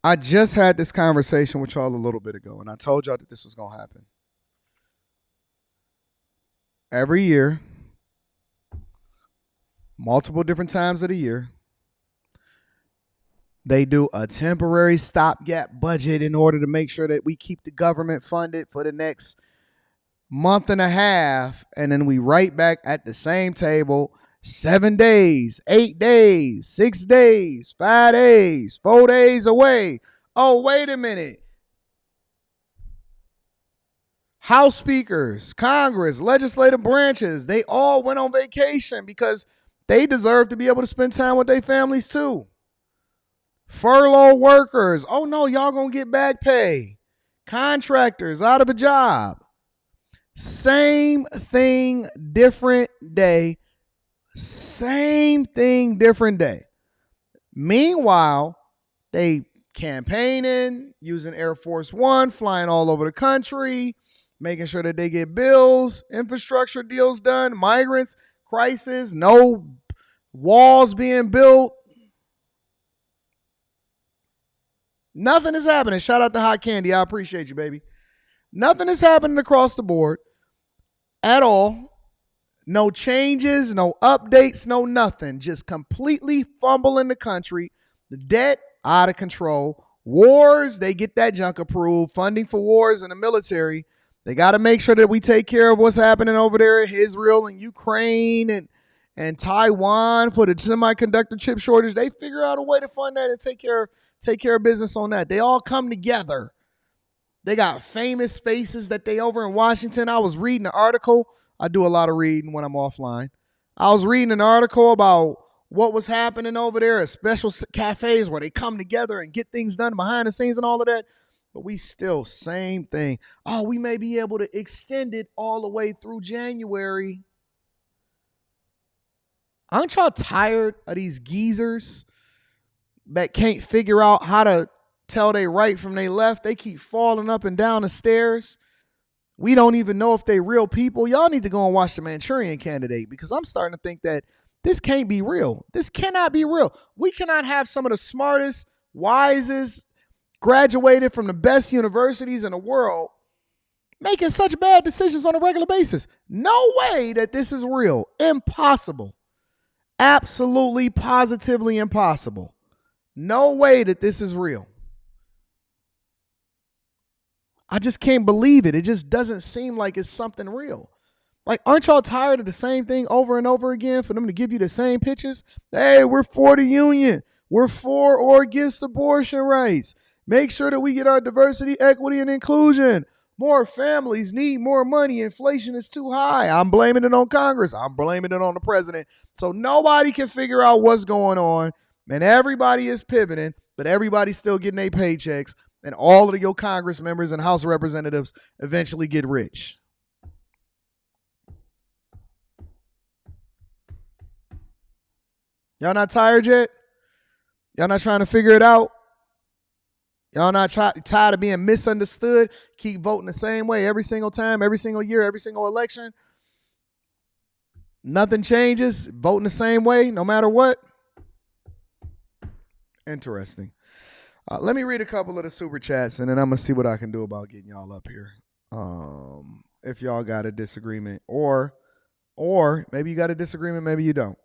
Speaker 1: I just had this conversation with y'all a little bit ago, and I told y'all that this was going to happen. Every year, multiple different times of the year, they do a temporary stopgap budget in order to make sure that we keep the government funded for the next month and a half, and then we right back at the same table 7 days, 8 days, 6 days, 5 days, 4 days away. Oh, wait a minute. House speakers, Congress, legislative branches, they all went on vacation because they deserve to be able to spend time with their families too. Furlough workers, oh no, y'all gonna get back pay. Contractors out of a job. Same thing, different day. Same thing, different day. Meanwhile, they campaigning, using Air Force One, flying all over the country, making sure that they get bills, infrastructure deals done, migrants, crisis, no walls being built. Nothing is happening. Shout out to Hot Candy. I appreciate you, baby. Nothing is happening across the board at all. No changes, no updates, no nothing. Just completely fumbling the country. The debt out of control. Wars, they get that junk approved. Funding for wars in the military. They got to make sure that we take care of what's happening over there in Israel and Ukraine and Taiwan for the semiconductor chip shortage. They figure out a way to fund that and take care of business on that. They all come together. They got famous spaces that they over in Washington. I was reading an article. I do a lot of reading when I'm offline. I was reading an article about what was happening over there at special cafes where they come together and get things done behind the scenes and all of that. But we still, same thing. Oh, we may be able to extend it all the way through January. Aren't y'all tired of these geezers that can't figure out how to tell they right from they left? They keep falling up and down the stairs. We don't even know if they real people. Y'all need to go and watch The Manchurian Candidate, because I'm starting to think that this can't be real. This cannot be real. We cannot have some of the smartest, wisest, graduated from the best universities in the world making such bad decisions on a regular basis. No way that this is real. Impossible. Absolutely, positively impossible. No way that this is real. I just can't believe it. It just doesn't seem like it's something real. Like, aren't y'all tired of the same thing over and over again for them to give you the same pitches? Hey, we're for the union. We're for or against abortion rights. Make sure that we get our diversity, equity, and inclusion. More families need more money. Inflation is too high. I'm blaming it on Congress. I'm blaming it on the president. So nobody can figure out what's going on. And everybody is pivoting, but everybody's still getting their paychecks. And all of your Congress members and House of Representatives eventually get rich. Y'all not tired yet? Y'all not trying to figure it out? Y'all not tired of being misunderstood? Keep voting the same way every single time, every single year, every single election? Nothing changes? Voting the same way no matter what? Interesting. Let me read a couple of the super chats, and then I'm going to see what I can do about getting y'all up here. If y'all got a disagreement, or maybe you got a disagreement, maybe you don't.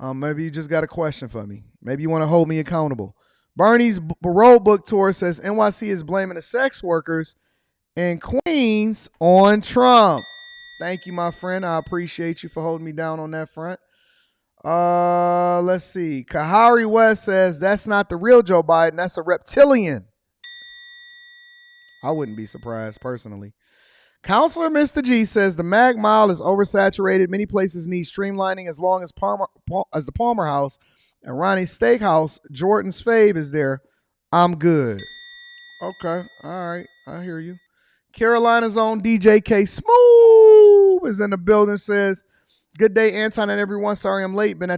Speaker 1: Maybe you just got a question for me. Maybe you want to hold me accountable. Bernie's Road Book Tour says NYC is blaming the sex workers in Queens on Trump. Thank you, my friend. I appreciate you for holding me down on that front. Let's see. Kahari West says that's not the real Joe Biden. That's a reptilian. I wouldn't be surprised personally. Counselor Mr. G says the Mag Mile is oversaturated. Many places need streamlining. As long as the Palmer House and Ronnie's Steakhouse, Jordan's Fave is there, I'm good. Okay. All right. I hear you. Carolina's own DJ K Smooth is in the building, says, good day, Anton and everyone. Sorry I'm late. Been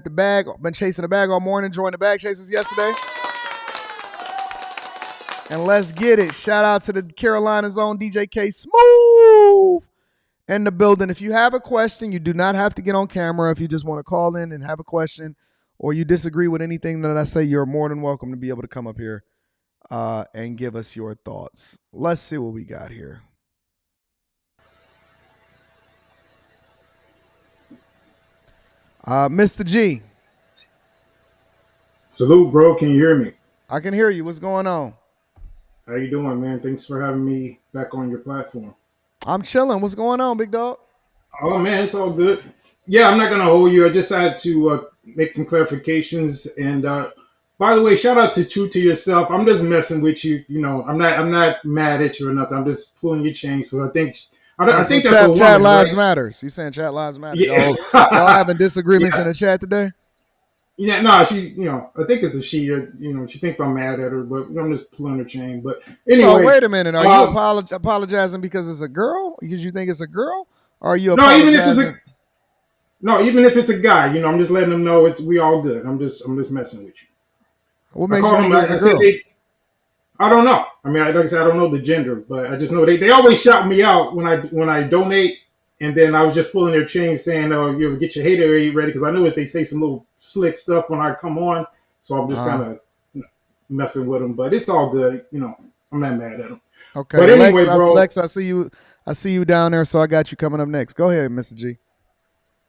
Speaker 1: chasing the bag all morning. Joined the bag chasers yesterday. And let's get it. Shout out to the Carolina's own DJ K Smooth in the building. If you have a question, you do not have to get on camera. If you just want to call in and have a question, or you disagree with anything that I say, you're more than welcome to be able to come up here and give us your thoughts. Let's see what we got here. Mr. G.
Speaker 2: Salute, bro. Can you hear me?
Speaker 1: I can hear you. What's going on?
Speaker 2: How you doing, man? Thanks for having me back on your platform.
Speaker 1: I'm chilling. What's going on, big dog?
Speaker 2: Oh, man, it's all good. Yeah, I'm not going to hold you. I just had to make some clarifications. And by the way, shout out to True to Yourself. I'm just messing with you. You know, I'm not mad at you or nothing. I'm just pulling your chain. So I think that's
Speaker 1: Chat Lives Matters. You saying Chat Lives Matter?
Speaker 2: Yeah.
Speaker 1: Y'all having disagreements in the chat today?
Speaker 2: Yeah, no, she, I think it's a she. She thinks I'm mad at her, but I'm just pulling her chain. But anyway,
Speaker 1: so wait a minute. Are you apologizing because it's a girl? Because you think it's a girl? Or are you apologizing?
Speaker 2: Even if it's a guy, I'm just letting them know we all good. I'm just messing with you.
Speaker 1: What makes you think it's a girl?
Speaker 2: I don't know. I mean, like I said, I don't know the gender, but I just know they always shout me out when I donate. And then I was just pulling their chain saying, "Oh, you get your hater ready," because I know they say some little slick stuff when I come on. So I'm just kind of messing with them, but it's all good. I'm not mad at them.
Speaker 1: Okay,
Speaker 2: but anyway, bro,
Speaker 1: Lex, I see you down there, so I got you coming up next. Go ahead, Mr. G.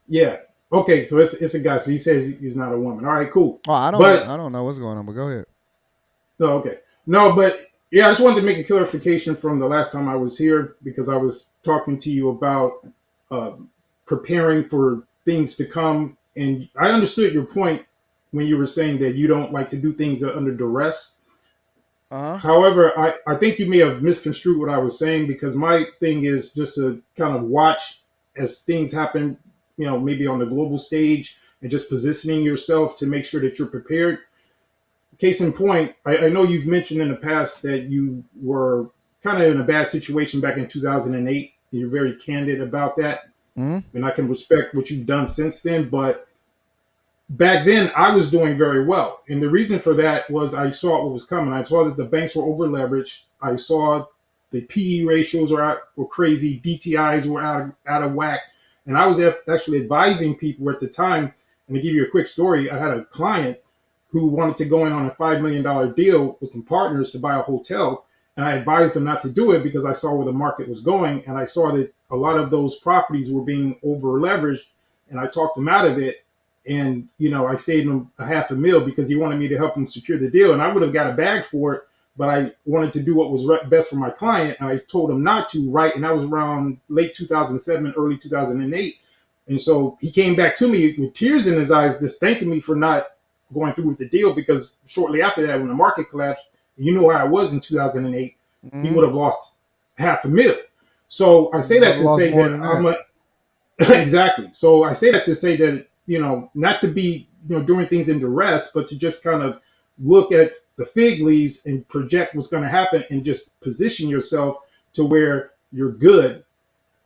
Speaker 2: Yeah. Okay, so it's a guy. So he says he's not a woman. All right, cool.
Speaker 1: Oh, I don't know what's going on, but go ahead.
Speaker 2: No, okay. No, but yeah, I just wanted to make a clarification from the last time I was here, because I was talking to you about preparing for things to come. And I understood your point when you were saying that you don't like to do things that are under duress. However, I think you may have misconstrued what I was saying, because my thing is just to kind of watch as things happen, maybe on the global stage, and just positioning yourself to make sure that you're prepared. Case in point, I know you've mentioned in the past that you were kind of in a bad situation back in 2008. You're very candid about that.
Speaker 1: Mm-hmm.
Speaker 2: And I can respect what you've done since then. But back then, I was doing very well. And the reason for that was I saw what was coming. I saw that the banks were over leveraged. I saw the PE ratios were crazy. DTIs were out of whack. And I was actually advising people at the time. And to give you a quick story, I had a client who wanted to go in on a $5 million deal with some partners to buy a hotel. And I advised them not to do it because I saw where the market was going. And I saw that a lot of those properties were being over leveraged. And I talked them out of it. And, I saved him $500,000 because he wanted me to help him secure the deal. And I would have got a bag for it, but I wanted to do what was best for my client. And I told him not to, right? And that was around late 2007, early 2008. And so he came back to me with tears in his eyes, just thanking me for not going through with the deal, because shortly after that, when the market collapsed, you know how I was in 2008, he would have lost $500,000. So I say that to say that I'm exactly. So I say that to say that, not to be, doing things in duress, but to just kind of look at the fig leaves and project what's going to happen and just position yourself to where you're good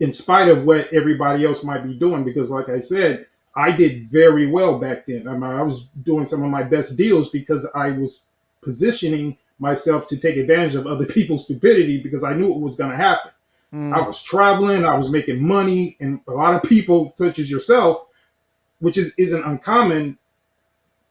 Speaker 2: in spite of what everybody else might be doing. Because like I said, I did very well back then. I was doing some of my best deals because I was positioning myself to take advantage of other people's stupidity, because I knew it was going to happen. I was traveling, I was making money, and a lot of people, such as yourself, which isn't uncommon,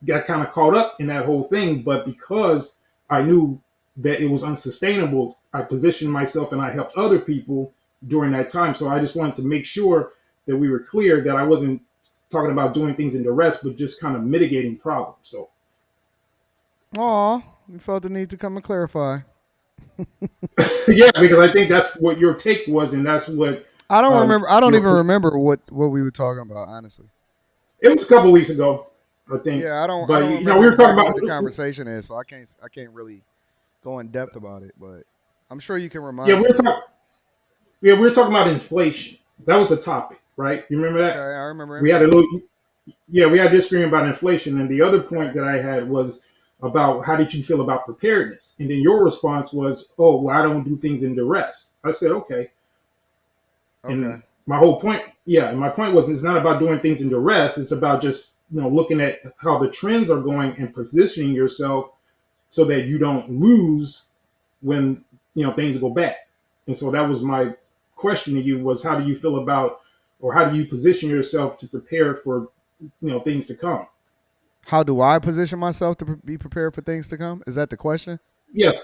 Speaker 2: got kind of caught up in that whole thing. But because I knew that it was unsustainable, I positioned myself and I helped other people during that time. So I just wanted to make sure that we were clear that I wasn't talking about doing things in duress, but just kind of mitigating problems. So,
Speaker 1: you felt the need to come and clarify.
Speaker 2: yeah, because I think that's what your take was, and that's what
Speaker 1: I don't remember. I don't even remember what we were talking about, honestly.
Speaker 2: It was a couple weeks ago, I think.
Speaker 1: Yeah, I don't.
Speaker 2: But
Speaker 1: I don't
Speaker 2: we were talking about
Speaker 1: what the conversation is, so I can't really go in depth about it. But I'm sure you can remind.
Speaker 2: Yeah, we were talking about inflation. That was the topic, right? You remember that?
Speaker 1: Okay, I remember.
Speaker 2: We had a little. Yeah, we had this disagreement about inflation, and the other point that I had was about how did you feel about preparedness, and then your response was, "Oh, well, I don't do things in duress." I said, "Okay." And my whole point, my point was, it's not about doing things in duress. It's about just looking at how the trends are going and positioning yourself so that you don't lose when things go bad. And so that was my question to you, was how do you feel about, or how do you position yourself to prepare for things to come?
Speaker 1: How do I position myself to be prepared for things to come? Is that the question?
Speaker 2: Yes.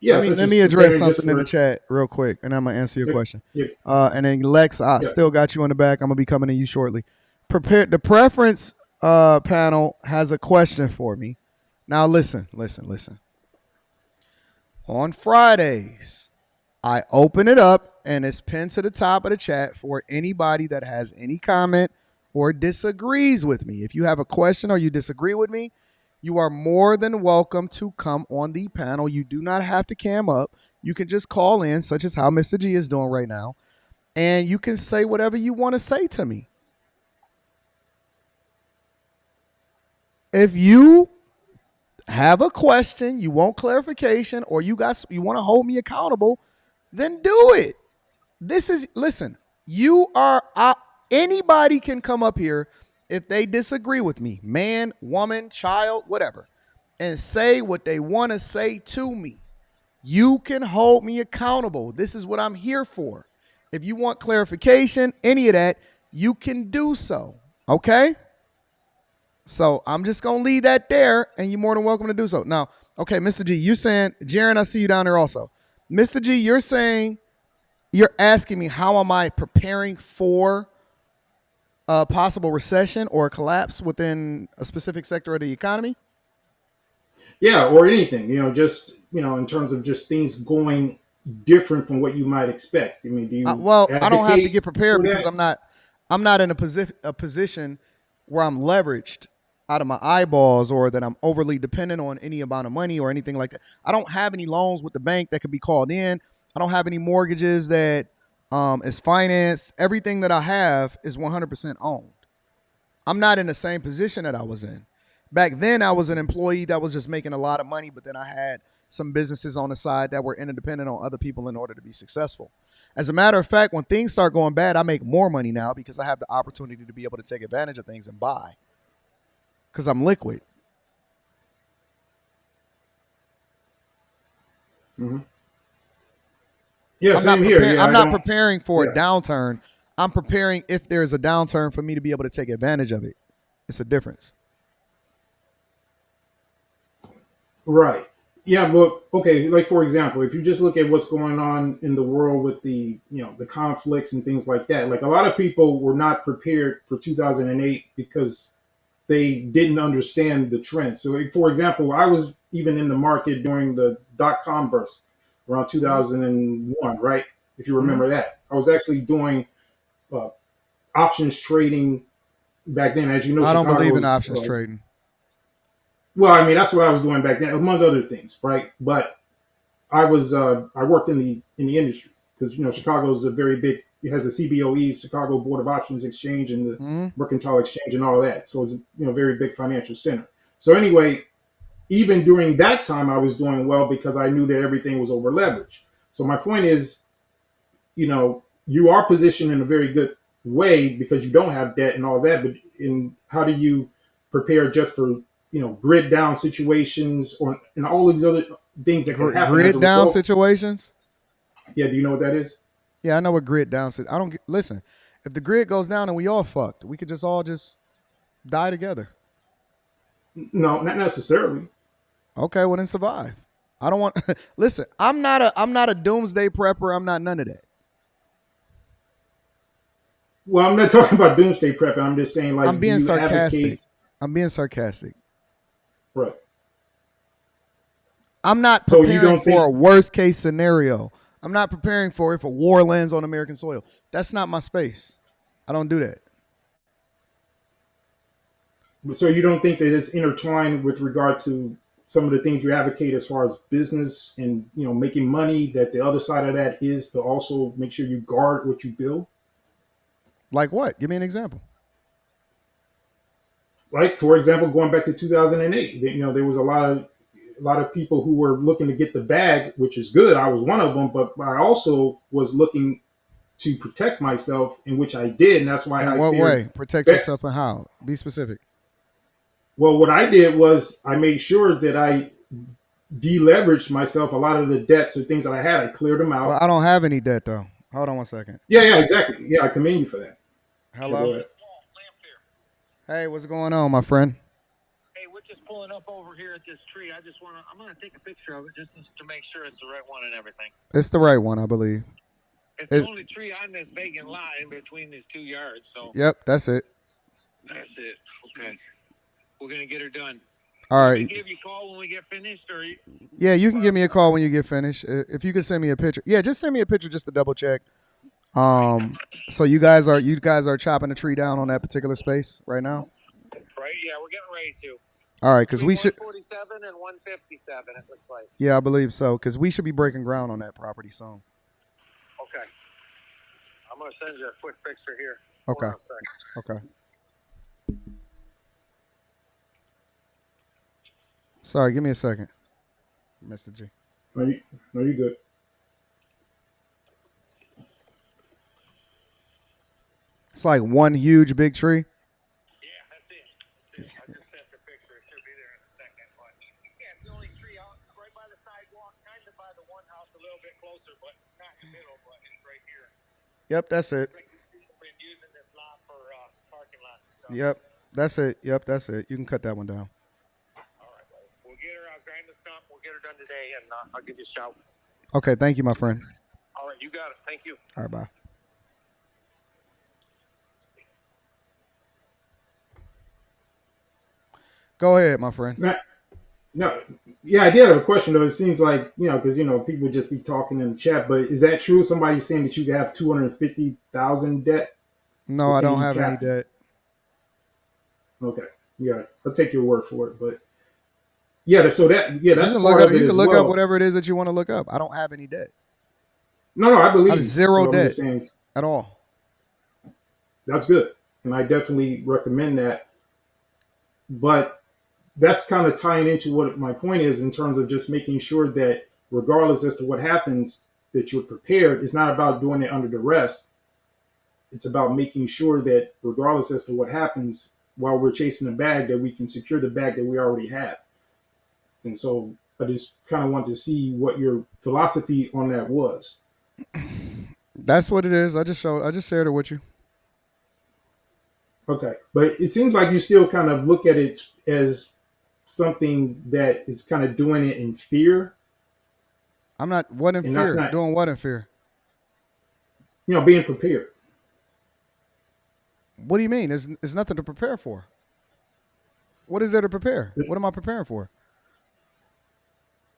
Speaker 1: Let me address something in the chat real quick, and I'm gonna answer your question.
Speaker 2: Yeah.
Speaker 1: And then Lex, I still got you on the back. I'm gonna be coming to you shortly. The preference panel has a question for me. Now listen. On Fridays, I open it up and it's pinned to the top of the chat for anybody that has any comment or disagrees with me. If you have a question or you disagree with me, you are more than welcome to come on the panel. You do not have to cam up. You can just call in, such as how Mr. G is doing right now, and you can say whatever you want to say to me. If you have a question, you want clarification, or you want to hold me accountable, then do it. Listen, anybody can come up here if they disagree with me, man, woman, child, whatever, and say what they want to say to me. You can hold me accountable. This is what I'm here for. If you want clarification, any of that, you can do so. Okay? So I'm just going to leave that there, and you're more than welcome to do so. Now, okay, Mr. G, you're saying, Jaron, I see you down there also. Mr. G, you're asking me how am I preparing for a possible recession or a collapse within a specific sector of the economy?
Speaker 2: Yeah, or anything, just, in terms of just things going different from what you might expect. I mean, do you
Speaker 1: I don't have to get prepared because I'm not in a position where I'm leveraged out of my eyeballs or that I'm overly dependent on any amount of money or anything like that. I don't have any loans with the bank that could be called in. I don't have any mortgages that is financed. Everything that I have is 100% owned. I'm not in the same position that I was in. Back then, I was an employee that was just making a lot of money, but then I had some businesses on the side that were interdependent on other people in order to be successful. As a matter of fact, when things start going bad, I make more money now because I have the opportunity to be able to take advantage of things and buy because I'm liquid.
Speaker 2: Mm-hmm. Yeah, same here.
Speaker 1: I'm not preparing for a downturn. I'm preparing if there's a downturn for me to be able to take advantage of it. It's a difference.
Speaker 2: Right. Yeah, but okay, like for example, if you just look at what's going on in the world with the, the conflicts and things like that, like a lot of people were not prepared for 2008 because they didn't understand the trend. So, for example, I was even in the market during the .com burst around 2001, right? If you remember that. I was actually doing options trading back then. As you know,
Speaker 1: I don't believe in
Speaker 2: Chicago's,
Speaker 1: options trading.
Speaker 2: Well, I mean, that's what I was doing back then, among other things, right? But I worked in the industry because, you know, Chicago's a very big, it has the CBOE, Chicago Board of Options Exchange, and the Mercantile Exchange and all that. So it's a, you know, very big financial center. So anyway, even during that time, I was doing well because I knew that everything was over leveraged. So my point is, you know, you are positioned in a very good way because you don't have debt and all that. But how do you prepare just for, you know, grid down situations or and all these other things that can happen?
Speaker 1: Grid down situations?
Speaker 2: Yeah, do you know what that is?
Speaker 1: Yeah, I know what grid down. I don't listen. If the grid goes down and we all fucked, we could just all die together.
Speaker 2: No, not necessarily.
Speaker 1: Okay, well then survive. I don't want. Listen, I'm not a doomsday prepper. I'm not none of that.
Speaker 2: Well, I'm not talking about doomsday prepping. I'm just saying, like,
Speaker 1: I'm being sarcastic.
Speaker 2: Advocate...
Speaker 1: I'm being sarcastic.
Speaker 2: Right.
Speaker 1: I'm not preparing for a worst case scenario. I'm not preparing for if a war lands on American soil. That's not my space. I don't do that.
Speaker 2: So you don't think that it's intertwined with regard to some of the things you advocate as far as business and, you know, making money, that the other side of that is to also make sure you guard what you build?
Speaker 1: Like what? Give me an example.
Speaker 2: Like, for example, going back to 2008, you know, there was a lot of people who were looking to get the bag, which is good. I was one of them, but I also was looking to protect myself, in which I did, and that's why
Speaker 1: In what way? Protect yourself and how? Be specific.
Speaker 2: Well, what I did was I made sure that I deleveraged myself. A lot of the debts or things that I had, I cleared them out.
Speaker 1: Well, I don't have any debt though. Hold on one second.
Speaker 2: Yeah, exactly. Yeah, I commend you for that.
Speaker 1: Hello. Hey, what's going on, my friend?
Speaker 3: Hey, we're just pulling up over here at this tree. I'm gonna take a picture of it just to make sure it's the right one and everything.
Speaker 1: It's the right one, I believe.
Speaker 3: It's the only tree on this vacant lot in between these 2 yards. So.
Speaker 1: Yep, that's it.
Speaker 3: That's it. Okay. We're gonna get her done.
Speaker 1: All right.
Speaker 3: Can I give you a call when we get finished, or?
Speaker 1: Yeah, you can give me a call when you get finished. If you can send me a picture. Yeah, just send me a picture just to double check. So you guys are chopping the tree down on that particular space right now?
Speaker 3: Right. Yeah, we're getting ready to.
Speaker 1: All right, because we should.
Speaker 3: 147 and 157. It looks like.
Speaker 1: Yeah, I believe so. Because we should be breaking ground on that property soon.
Speaker 3: Okay. I'm gonna send you a quick picture here.
Speaker 1: Okay.
Speaker 3: Hold on a second.
Speaker 1: Okay. Sorry, give me a second, Mr. G.
Speaker 2: No, you're good.
Speaker 1: It's like one huge big tree.
Speaker 3: Yeah, that's it. I just sent the picture. It should be there in a second. But yeah, it's the only tree out right by the sidewalk, kind of by the one house, a little bit closer, but not in the middle, but it's right here.
Speaker 1: Yep, that's it.
Speaker 3: We've been using this lot for parking lot and stuff.
Speaker 1: Yep, that's it. Yep, that's it. You can cut that one down.
Speaker 3: We'll get her out, grind the stump. We'll get her done today, and I'll give you a shout.
Speaker 1: Okay, thank you, my friend.
Speaker 3: All right, you got it. Thank you.
Speaker 1: All right, bye. Go ahead, my friend.
Speaker 2: No, yeah, I did have a question though. It seems like, you know, because, you know, people just be talking in the chat, but is that true? Somebody's saying that you could have 250,000 debt?
Speaker 1: No, I don't have any debt.
Speaker 2: Okay, yeah, I'll take your word for it, but yeah, so that's
Speaker 1: you can look up whatever it is that you want to look up. I don't have any debt.
Speaker 2: No, I believe
Speaker 1: I have zero debt at all.
Speaker 2: That's good, and I definitely recommend that. But that's kind of tying into what my point is in terms of just making sure that regardless as to what happens, that you're prepared. It's not about doing it under duress. It's about making sure that regardless as to what happens, while we're chasing the bag, that we can secure the bag that we already have. And so I just kind of want to see what your philosophy on that was.
Speaker 1: That's what it is. I just shared it with you.
Speaker 2: Okay. But it seems like you still kind of look at it as something that is kind of doing it in fear.
Speaker 1: I'm not. What in fear? Doing what in fear?
Speaker 2: You know, being prepared.
Speaker 1: What do you mean? There's nothing to prepare for. What is there to prepare? What am I preparing for?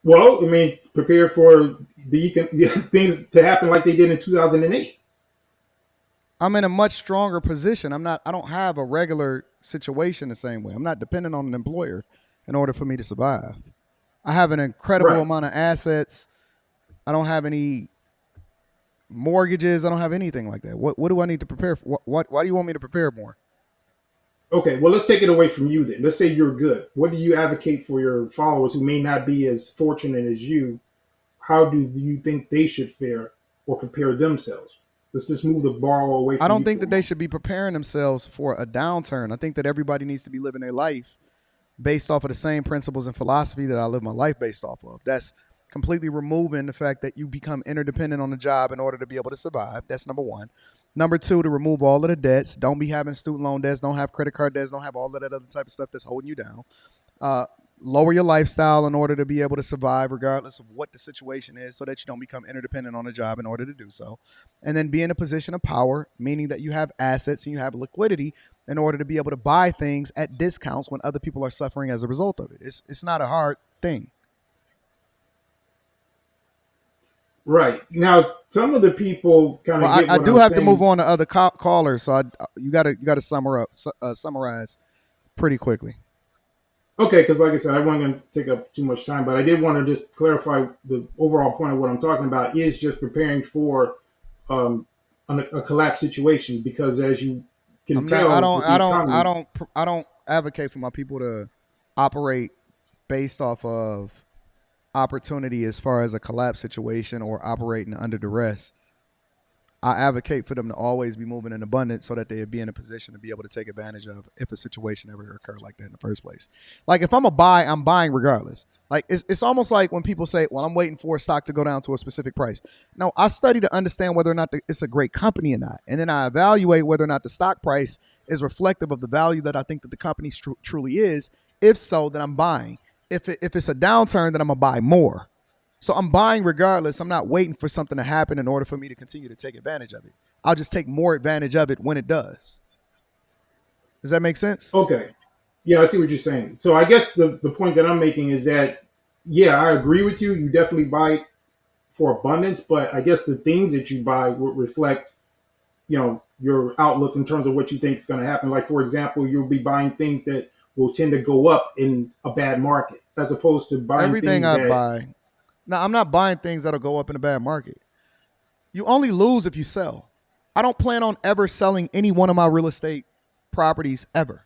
Speaker 2: Well, I mean, prepare for things to happen like they did in 2008.
Speaker 1: I'm in a much stronger position. I don't have a regular situation the same way. I'm not dependent on an employer in order for me to survive. I have an incredible amount of assets. I don't have any mortgages. I don't have anything like that. What do I need to prepare for? Why do you want me to prepare more?
Speaker 2: Okay, well, let's take it away from you then. Let's say you're good. What do you advocate for your followers who may not be as fortunate as you? How do you think they should fare or prepare themselves? Let's just move the ball away from
Speaker 1: I don't think that they should be preparing themselves for a downturn. I think that everybody needs to be living their life based off of the same principles and philosophy that I live my life based off of. That's completely removing the fact that you become interdependent on the job in order to be able to survive. That's number one. Number two, to remove all of the debts. Don't be having student loan debts. Don't have credit card debts. Don't have all of that other type of stuff that's holding you down. Lower your lifestyle in order to be able to survive regardless of what the situation is so that you don't become interdependent on a job in order to do so. And then be in a position of power, meaning that you have assets and you have liquidity in order to be able to buy things at discounts when other people are suffering as a result of it. It's not a hard thing.
Speaker 2: Right. Now, some of the people kind of
Speaker 1: I do have to move on to other callers, so you got to summarize pretty quickly.
Speaker 2: Okay, because like I said, I wasn't going to take up too much time, but I did want to just clarify the overall point of what I'm talking about is just preparing for a collapse situation, because as you can tell,
Speaker 1: I don't advocate for my people to operate based off of opportunity as far as a collapse situation or operating under duress. I advocate for them to always be moving in abundance so that they'd be in a position to be able to take advantage of if a situation ever occurred like that in the first place. Like if I'm a buy, I'm buying regardless. Like it's almost like when people say, well, I'm waiting for a stock to go down to a specific price. No, I study to understand whether or not it's a great company or not. And then I evaluate whether or not the stock price is reflective of the value that I think that the company truly is. If so, then I'm buying. If it's a downturn, then I'm going to buy more. So I'm buying regardless. I'm not waiting for something to happen in order for me to continue to take advantage of it. I'll just take more advantage of it when it does. Does that make sense?
Speaker 2: Okay. Yeah, I see what you're saying. So I guess the point that I'm making is that, yeah, I agree with you. You definitely buy for abundance, but I guess the things that you buy would reflect, your outlook in terms of what you think is going to happen. Like, for example, you'll be buying things that will tend to go up in a bad market as opposed to buying
Speaker 1: everything I buy. Now, I'm not buying things that'll go up in a bad market. You only lose if you sell. I don't plan on ever selling any one of my real estate properties ever.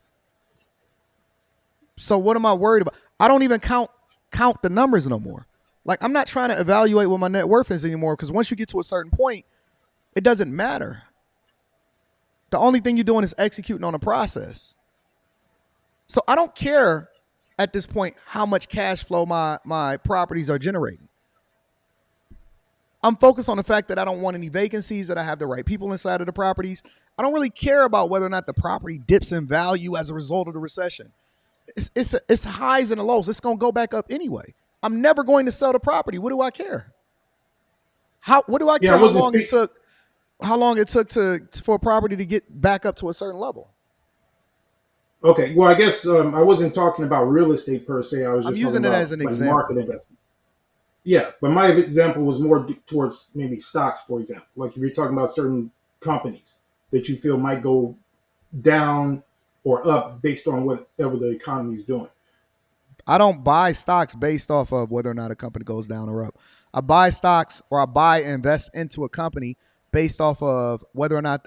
Speaker 1: So what am I worried about? I don't even count the numbers no more. Like, I'm not trying to evaluate what my net worth is anymore, because once you get to a certain point, it doesn't matter. The only thing you're doing is executing on a process. So I don't care at this point how much cash flow my properties are generating. I'm focused on the fact that I don't want any vacancies, that I have the right people inside of the properties. I don't really care about whether or not the property dips in value as a result of the recession. It's highs and lows. It's going to go back up anyway. I'm never going to sell the property. What do I care? What do I care how long it took for a property to get back up to a certain level?
Speaker 2: Okay, well, I guess I wasn't talking about real estate per se. I was just
Speaker 1: using it as an example.
Speaker 2: Market investment. Yeah, but my example was more towards maybe stocks, for example. Like if you're talking about certain companies that you feel might go down or up based on whatever the economy is doing.
Speaker 1: I don't buy stocks based off of whether or not a company goes down or up. I buy stocks, or I buy and invest into a company based off of whether or not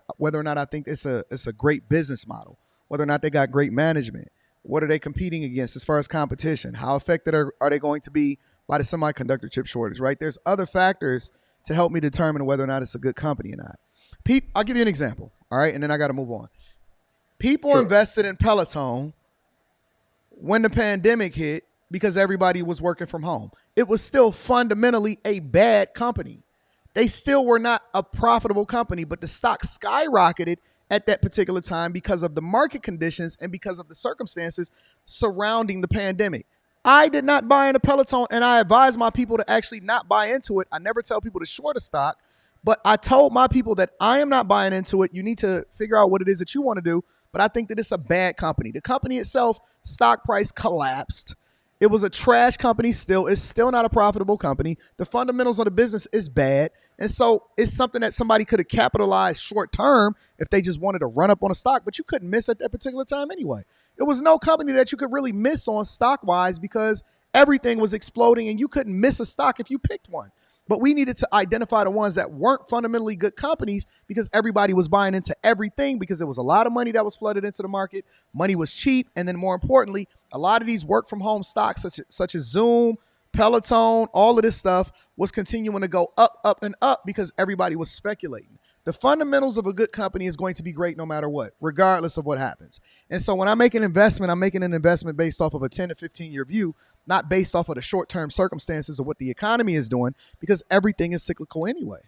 Speaker 1: I think it's a great business model, whether or not they got great management. What are they competing against as far as competition? How affected are they going to be by the semiconductor chip shortage, right? There's other factors to help me determine whether or not it's a good company or not. I'll give you an example, all right? And then I got to move on. People invested in Peloton when the pandemic hit because everybody was working from home. It was still fundamentally a bad company. They still were not a profitable company, but the stock skyrocketed at that particular time because of the market conditions and because of the circumstances surrounding the pandemic. I did not buy into Peloton, and I advise my people to actually not buy into it. I never tell people to short a stock, but I told my people that I am not buying into it. You need to figure out what it is that you want to do, but I think that it's a bad company. The company itself, stock price collapsed. It was a trash company still. It's still not a profitable company. The fundamentals of the business is bad. And so it's something that somebody could have capitalized short term if they just wanted to run up on a stock, but you couldn't miss at that particular time anyway. It was no company that you could really miss on stock-wise because everything was exploding and you couldn't miss a stock if you picked one. But we needed to identify the ones that weren't fundamentally good companies because everybody was buying into everything because there was a lot of money that was flooded into the market. Money was cheap. And then more importantly, a lot of these work from home stocks such as Zoom, Peloton, all of this stuff was continuing to go up, up, and up because everybody was speculating. The fundamentals of a good company is going to be great no matter what, regardless of what happens. And so when I make an investment, I'm making an investment based off of a 10 to 15-year view, not based off of the short-term circumstances of what the economy is doing, because everything is cyclical anyway.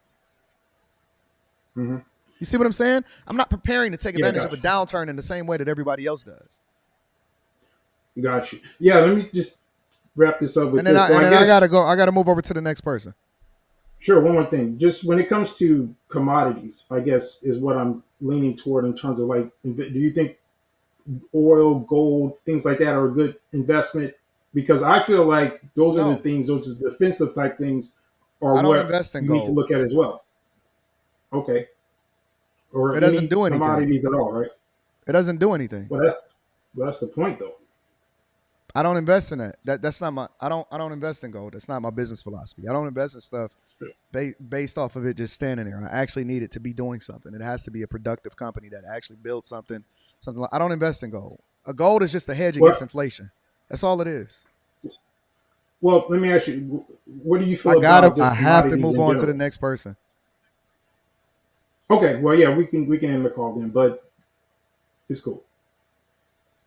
Speaker 2: Mm-hmm.
Speaker 1: You see what I'm saying? I'm not preparing to take advantage of a downturn in the same way that everybody else does.
Speaker 2: Got you. Yeah, let me just wrap this up with
Speaker 1: and then
Speaker 2: this.
Speaker 1: I gotta go. I gotta move over to the next person.
Speaker 2: Sure. One more thing. Just when it comes to commodities, I guess is what I'm leaning toward in terms of like, do you think oil, gold, things like that are a good investment? Because I feel like those are the things, those defensive type things are what
Speaker 1: invest in
Speaker 2: you
Speaker 1: gold.
Speaker 2: need to look at as well. Okay. Or
Speaker 1: it doesn't do anything.
Speaker 2: Commodities at all, right?
Speaker 1: It doesn't do anything.
Speaker 2: Well, that's the point, though.
Speaker 1: I don't invest in that. That's not my. I don't invest in gold. That's not my business philosophy. I don't invest in stuff based off of it just standing there. I actually need it to be doing something. It has to be a productive company that actually builds something. I don't invest in gold. A gold is just a hedge against inflation. That's all it is.
Speaker 2: Well, let me ask you, what do you feel about
Speaker 1: I have to move on to the next person.
Speaker 2: Okay, well, yeah, we can end the call then, but it's cool.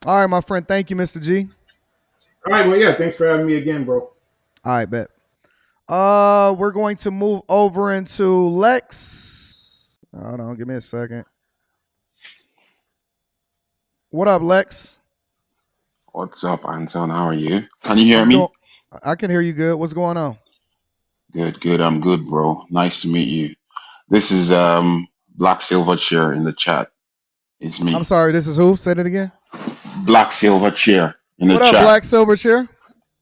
Speaker 1: All right, my friend. Thank you, Mr. G.
Speaker 2: All right, well, yeah, thanks for having me again, bro.
Speaker 1: All right, bet. We're going to move over into Lex. Hold on, give me a second. What up, Lex?
Speaker 7: What's up, Anton? How are you? Can you hear me?
Speaker 1: I can hear you good. What's going on?
Speaker 7: Good. I'm good, bro. Nice to meet you. This is Black Silver Chair in the chat. It's me.
Speaker 1: I'm sorry, this is who? Say it again.
Speaker 7: Black Silver Chair in the chat.
Speaker 1: What up, Black Silver Chair?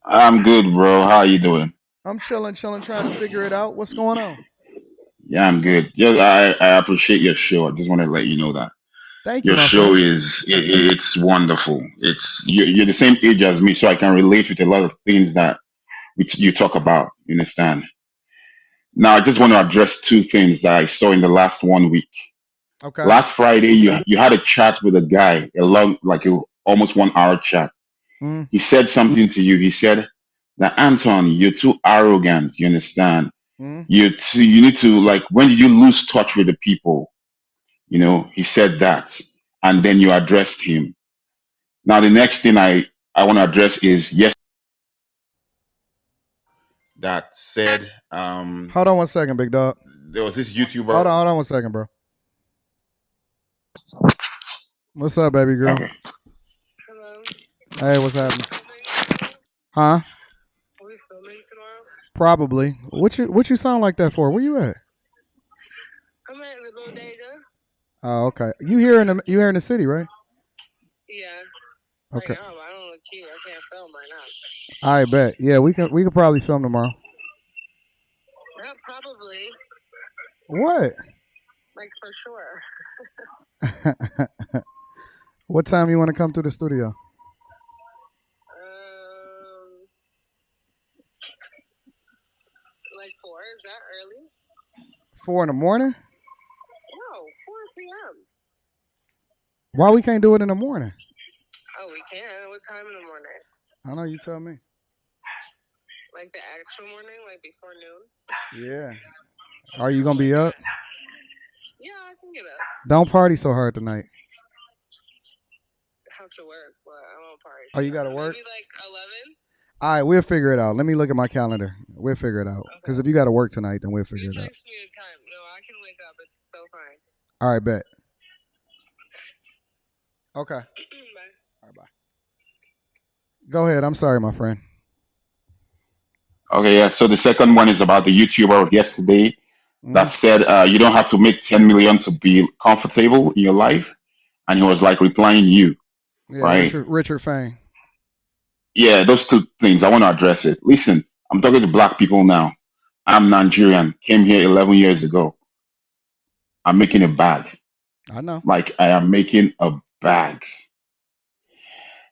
Speaker 7: I'm good, bro. How are you doing?
Speaker 1: I'm chilling, trying to figure it out. What's going on?
Speaker 7: Yeah, I'm good. I appreciate your show. I just want to let you know that.
Speaker 1: Thank you.
Speaker 7: Your show it's wonderful. You're the same age as me, so I can relate with a lot of things that you talk about. You understand? Now, I just want to address two things that I saw in the last 1 week.
Speaker 1: Okay.
Speaker 7: Last Friday, you had a chat with a guy, almost 1 hour chat.
Speaker 1: Mm.
Speaker 7: He said something to you. He said that, Anton, you're too arrogant. You understand?
Speaker 1: Mm.
Speaker 7: You need to, like, when did you lose touch with the people? You know, he said that. And then you addressed him. Now, the next thing I want to address is, yes, that said,
Speaker 1: hold on 1 second, big dog.
Speaker 7: There was this YouTuber.
Speaker 1: Hold on 1 second, bro. What's up, baby girl?
Speaker 7: Okay.
Speaker 8: Hello.
Speaker 1: Hey, what's happening? Huh?
Speaker 8: Are we filming tomorrow?
Speaker 1: Probably. What you sound like that for? Where you at?
Speaker 8: I'm at the bodega.
Speaker 1: Oh, okay. You here in the city, right?
Speaker 8: Yeah.
Speaker 1: Okay.
Speaker 8: Right now, I don't look cute. I can't film right now.
Speaker 1: I bet. Yeah, we can probably film tomorrow.
Speaker 8: Not probably.
Speaker 1: What?
Speaker 8: Like for sure.
Speaker 1: What time you want to come to the studio?
Speaker 8: Like 4? Is that early?
Speaker 1: 4 in the morning?
Speaker 8: No, 4 p.m.
Speaker 1: Why we can't do it in the morning?
Speaker 8: Oh, we can. What time in the morning?
Speaker 1: I know, you tell me.
Speaker 8: Like the actual morning, like before noon?
Speaker 1: Yeah. Are you gonna be up?
Speaker 8: Yeah, I can get up.
Speaker 1: Don't party so hard tonight.
Speaker 8: I have to work, but I won't party.
Speaker 1: Oh, you gotta work?
Speaker 8: Maybe like 11?
Speaker 1: All right, we'll figure it out. Let me look at my calendar. We'll figure it out. Because if you got to work tonight, then we'll figure it out.
Speaker 8: Text me a time. No, I can wake up. It's so fine.
Speaker 1: All right, bet. Okay.
Speaker 8: Bye.
Speaker 1: All right, bye. Go ahead. I'm sorry, my friend.
Speaker 7: Okay, yeah. So the second one is about the YouTuber of yesterday that said you don't have to make 10 million to be comfortable in your life. and he was like replying you,
Speaker 1: Yeah,
Speaker 7: right?
Speaker 1: Richard Fang.
Speaker 7: Yeah, those two things. I want to address it. Listen, I'm talking to black people now. I'm Nigerian, came here 11 years ago. I'm making a bag.
Speaker 1: I know.
Speaker 7: Like I am making a bag.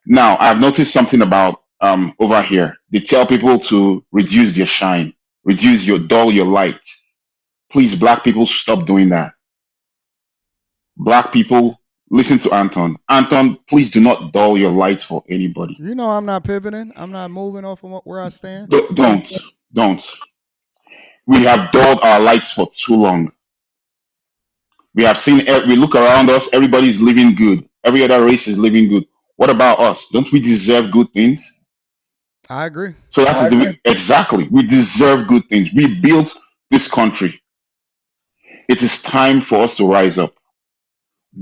Speaker 7: Now, I've noticed something about over here. They tell people to reduce their shine, reduce your dull your light. Please, black people, stop doing that. Black people, listen to Anton. Anton, please do not dull your light for anybody.
Speaker 1: You know I'm not pivoting. I'm not moving off of where I stand.
Speaker 7: Don't. We have dulled our lights for too long. We have seen, we look around us, everybody's living good. Every other race is living good. What about us? Don't we deserve good things?
Speaker 1: I agree.
Speaker 7: So that is the exactly. We deserve good things. We built this country. It is time for us to rise up.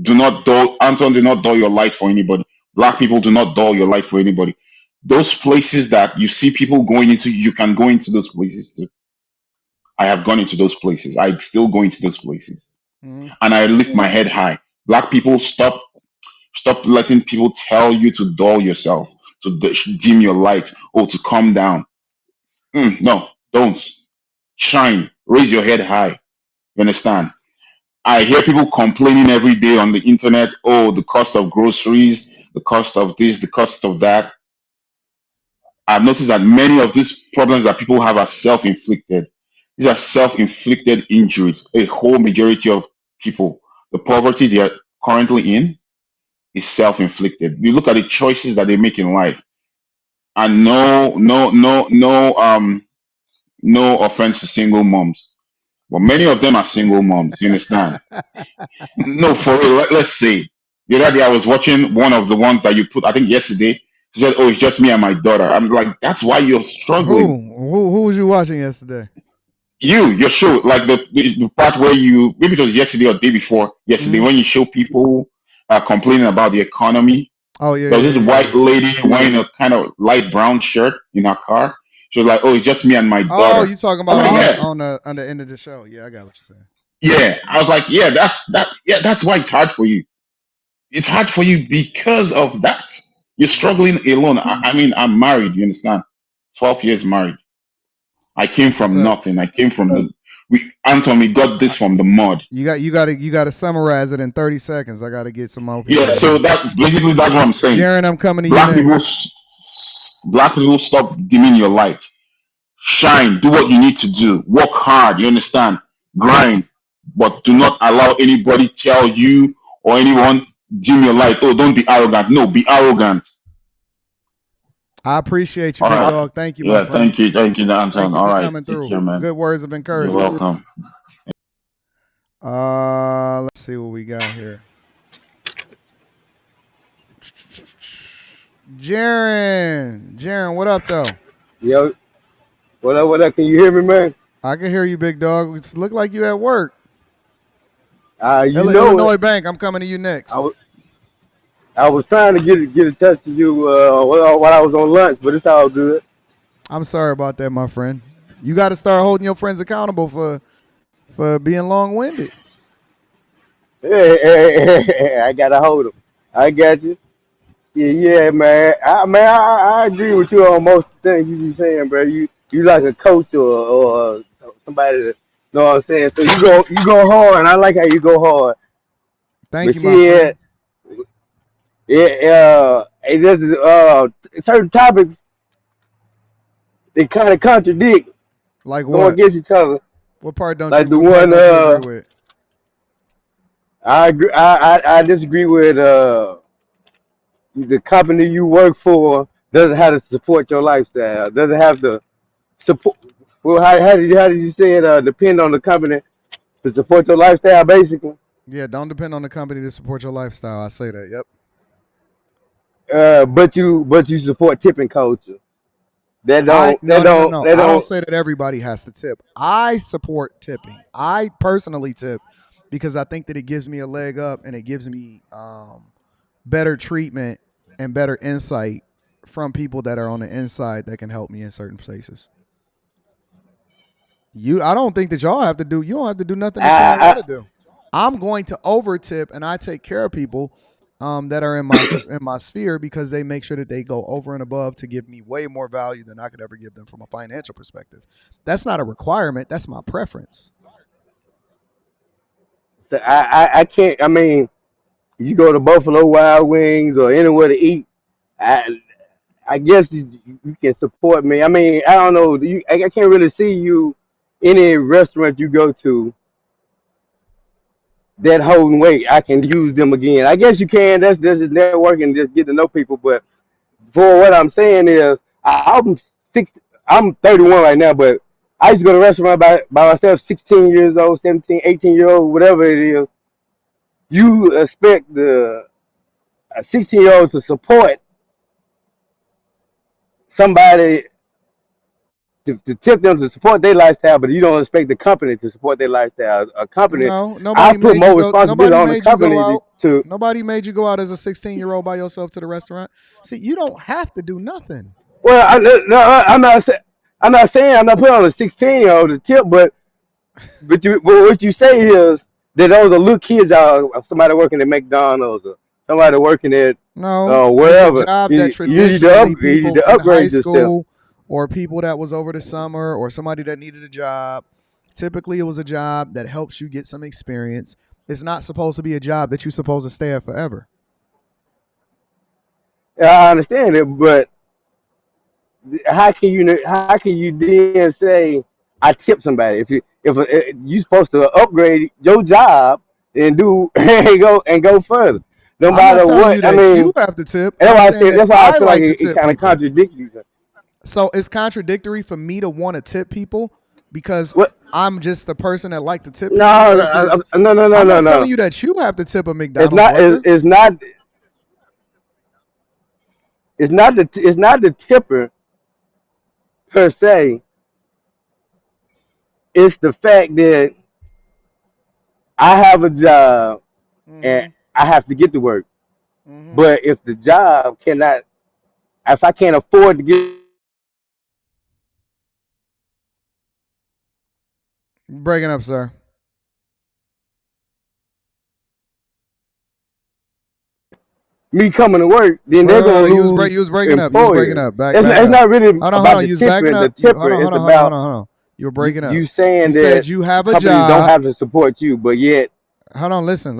Speaker 7: Do not dull, Anton, do not dull your light for anybody. Black people, do not dull your light for anybody. Those places that you see people going into, you can go into those places too. I have gone into those places. I still go into those places. And I lift my head high. Black people, stop letting people tell you to dull yourself, to dim your light, or to calm down. No, don't. Shine. Raise your head high. You understand? I hear people complaining every day on the internet, oh, the cost of groceries, the cost of this, the cost of that. I've noticed that many of these problems that people have are self-inflicted. These are self-inflicted injuries. A whole majority of people, the poverty they are currently in is self-inflicted. You look at the choices that they make in life, and no offense to single moms, but many of them are single moms. You understand? No, for real. Let's say the other day I was watching one of the ones that you put, I think yesterday. She said, "Oh, it's just me and my daughter." I'm like, that's why you're struggling.
Speaker 1: Who was you watching yesterday?
Speaker 7: Your show, like the part where you, maybe it was yesterday or the day before yesterday, when you show people complaining about the economy.
Speaker 1: Oh yeah.
Speaker 7: There was this white lady wearing a kind of light brown shirt in her car. She was like, "Oh, it's just me and my daughter."
Speaker 1: Oh, you talking about on the end of the show? Yeah, I got what you're saying.
Speaker 7: Yeah, I was like, yeah, that's why it's hard for you. It's hard for you because of that. You're struggling alone. I mean, I'm married. You understand? 12 years married. I came from nothing. I came from Anton, we got this from the mud.
Speaker 1: You got to summarize it in 30 seconds. I got to get some more people.
Speaker 7: Yeah, so that's what I'm saying.
Speaker 1: Jaren, I'm coming to
Speaker 7: black
Speaker 1: you
Speaker 7: people,
Speaker 1: next.
Speaker 7: Black people, stop dimming your light. Shine. Do what you need to do. Work hard. You understand? Grind. But do not allow anybody tell you or anyone dim your light. Oh, don't be arrogant. No, be arrogant.
Speaker 1: I appreciate you, big dog. Thank you, my
Speaker 7: Thank
Speaker 1: friend.
Speaker 7: you, Anton.
Speaker 1: Thank you
Speaker 7: All
Speaker 1: for
Speaker 7: right,
Speaker 1: coming through.
Speaker 7: care, man.
Speaker 1: Good words of encouragement.
Speaker 7: You're welcome.
Speaker 1: Let's see what we got here. Jaren, what up though?
Speaker 5: Yo, what up? Can you hear me, man?
Speaker 1: I can hear you, big dog. It look like you at work.
Speaker 5: Illinois
Speaker 1: Bank. I'm coming to you next.
Speaker 5: I was trying to get in touch with you while I was on lunch, but it's all good.
Speaker 1: I'm sorry about that, my friend. You got to start holding your friends accountable for being long-winded.
Speaker 5: Hey, I gotta hold them. I got you. Yeah, man. I agree with you on most things you be saying, bro. You like a coach or somebody that know what I'm saying. So you go hard, and I like how you go hard.
Speaker 1: Thank you, my friend.
Speaker 5: Yeah, there's certain topics they kind of contradict.
Speaker 1: Like what?
Speaker 5: Go against each other.
Speaker 1: What part don't
Speaker 5: like
Speaker 1: you?
Speaker 5: The
Speaker 1: what
Speaker 5: one
Speaker 1: part don't you agree with?
Speaker 5: I agree. I disagree with the company you work for doesn't have to support your lifestyle. Doesn't have to support. Well, how did you say it? Depend on the company to support your lifestyle, basically.
Speaker 1: Yeah, don't depend on the company to support your lifestyle. I say that. Yep.
Speaker 5: But you support tipping culture.
Speaker 1: No. I don't say that everybody has to tip. I support tipping. I personally tip because I think that it gives me a leg up and it gives me better treatment and better insight from people that are on the inside that can help me in certain places. I don't think that y'all have to do. You don't have to do nothing that you don't want to do. I'm going to over tip and I take care of people that are in my sphere, because they make sure that they go over and above to give me way more value than I could ever give them from a financial perspective. That's not a requirement. That's my preference.
Speaker 5: So I can't. I mean, you go to Buffalo Wild Wings or anywhere to eat. I guess you can support me. I mean, I don't know. I can't really see you any restaurant you go to that holding weight. I can use them again. I guess you can. That's just networking, just get to know people. But for what I'm saying is, I'm six. I'm 31 right now, but I used to go to a restaurant by myself, 16 years old, 17, 18 year old, whatever it is. You expect the a 16-year-old to support somebody to tip them to support their lifestyle, but you don't expect the company to support their lifestyle. A company,
Speaker 1: No,
Speaker 5: I put more responsibility
Speaker 1: nobody
Speaker 5: on the
Speaker 1: made you go
Speaker 5: company
Speaker 1: out.
Speaker 5: to.
Speaker 1: Nobody made you go out as a 16-year-old by yourself to the restaurant. See, you don't have to do nothing.
Speaker 5: Well, no, I'm not saying I'm not putting on a 16-year-old to tip, but what you say is that those are little kids out, somebody working at McDonald's or somebody working at
Speaker 1: No, it's a
Speaker 5: wherever.
Speaker 1: job that
Speaker 5: You need
Speaker 1: traditionally
Speaker 5: you need
Speaker 1: people
Speaker 5: to
Speaker 1: in high
Speaker 5: upgrade yourself.
Speaker 1: school or people that was over the summer or somebody that needed a job. Typically, it was a job that helps you get some experience. It's not supposed to be a job that you're supposed to stay at forever.
Speaker 5: I understand it, but how can you then say I tip somebody if you supposed to upgrade your job and do and go further, no
Speaker 1: I'm not
Speaker 5: matter
Speaker 1: telling
Speaker 5: what.
Speaker 1: you
Speaker 5: I
Speaker 1: that you
Speaker 5: mean,
Speaker 1: have to tip.
Speaker 5: and
Speaker 1: I'm saying that
Speaker 5: that's why I
Speaker 1: I
Speaker 5: feel like
Speaker 1: like to
Speaker 5: it
Speaker 1: tip
Speaker 5: kind of
Speaker 1: people.
Speaker 5: contradicts you.
Speaker 1: So it's contradictory for me to want to tip people because
Speaker 5: What?
Speaker 1: I'm just the person that like to tip people
Speaker 5: No,
Speaker 1: versus
Speaker 5: no,
Speaker 1: I'm
Speaker 5: no,
Speaker 1: not telling
Speaker 5: no.
Speaker 1: you that you have to tip a
Speaker 5: It's
Speaker 1: McDonald's
Speaker 5: not.
Speaker 1: worker.
Speaker 5: It's not the tipper per se. It's the fact that I have a job and I have to get to work. But if the job cannot, if I can't afford to get,
Speaker 1: Breaking up, sir.
Speaker 5: me coming to work, then they're gonna
Speaker 1: You
Speaker 5: lose
Speaker 1: was breaking up. You was breaking
Speaker 5: employers.
Speaker 1: up. Back
Speaker 5: It's
Speaker 1: up.
Speaker 5: not really
Speaker 1: Hold on.
Speaker 5: about the
Speaker 1: You was backing
Speaker 5: tipper.
Speaker 1: up.
Speaker 5: The tipper.
Speaker 1: Hold
Speaker 5: It's
Speaker 1: on.
Speaker 5: about
Speaker 1: Hold on. You were breaking up.
Speaker 5: you
Speaker 1: He
Speaker 5: saying
Speaker 1: said
Speaker 5: that
Speaker 1: you have a
Speaker 5: companies don't
Speaker 1: job.
Speaker 5: have to support you, but yet
Speaker 1: Hold on. Listen.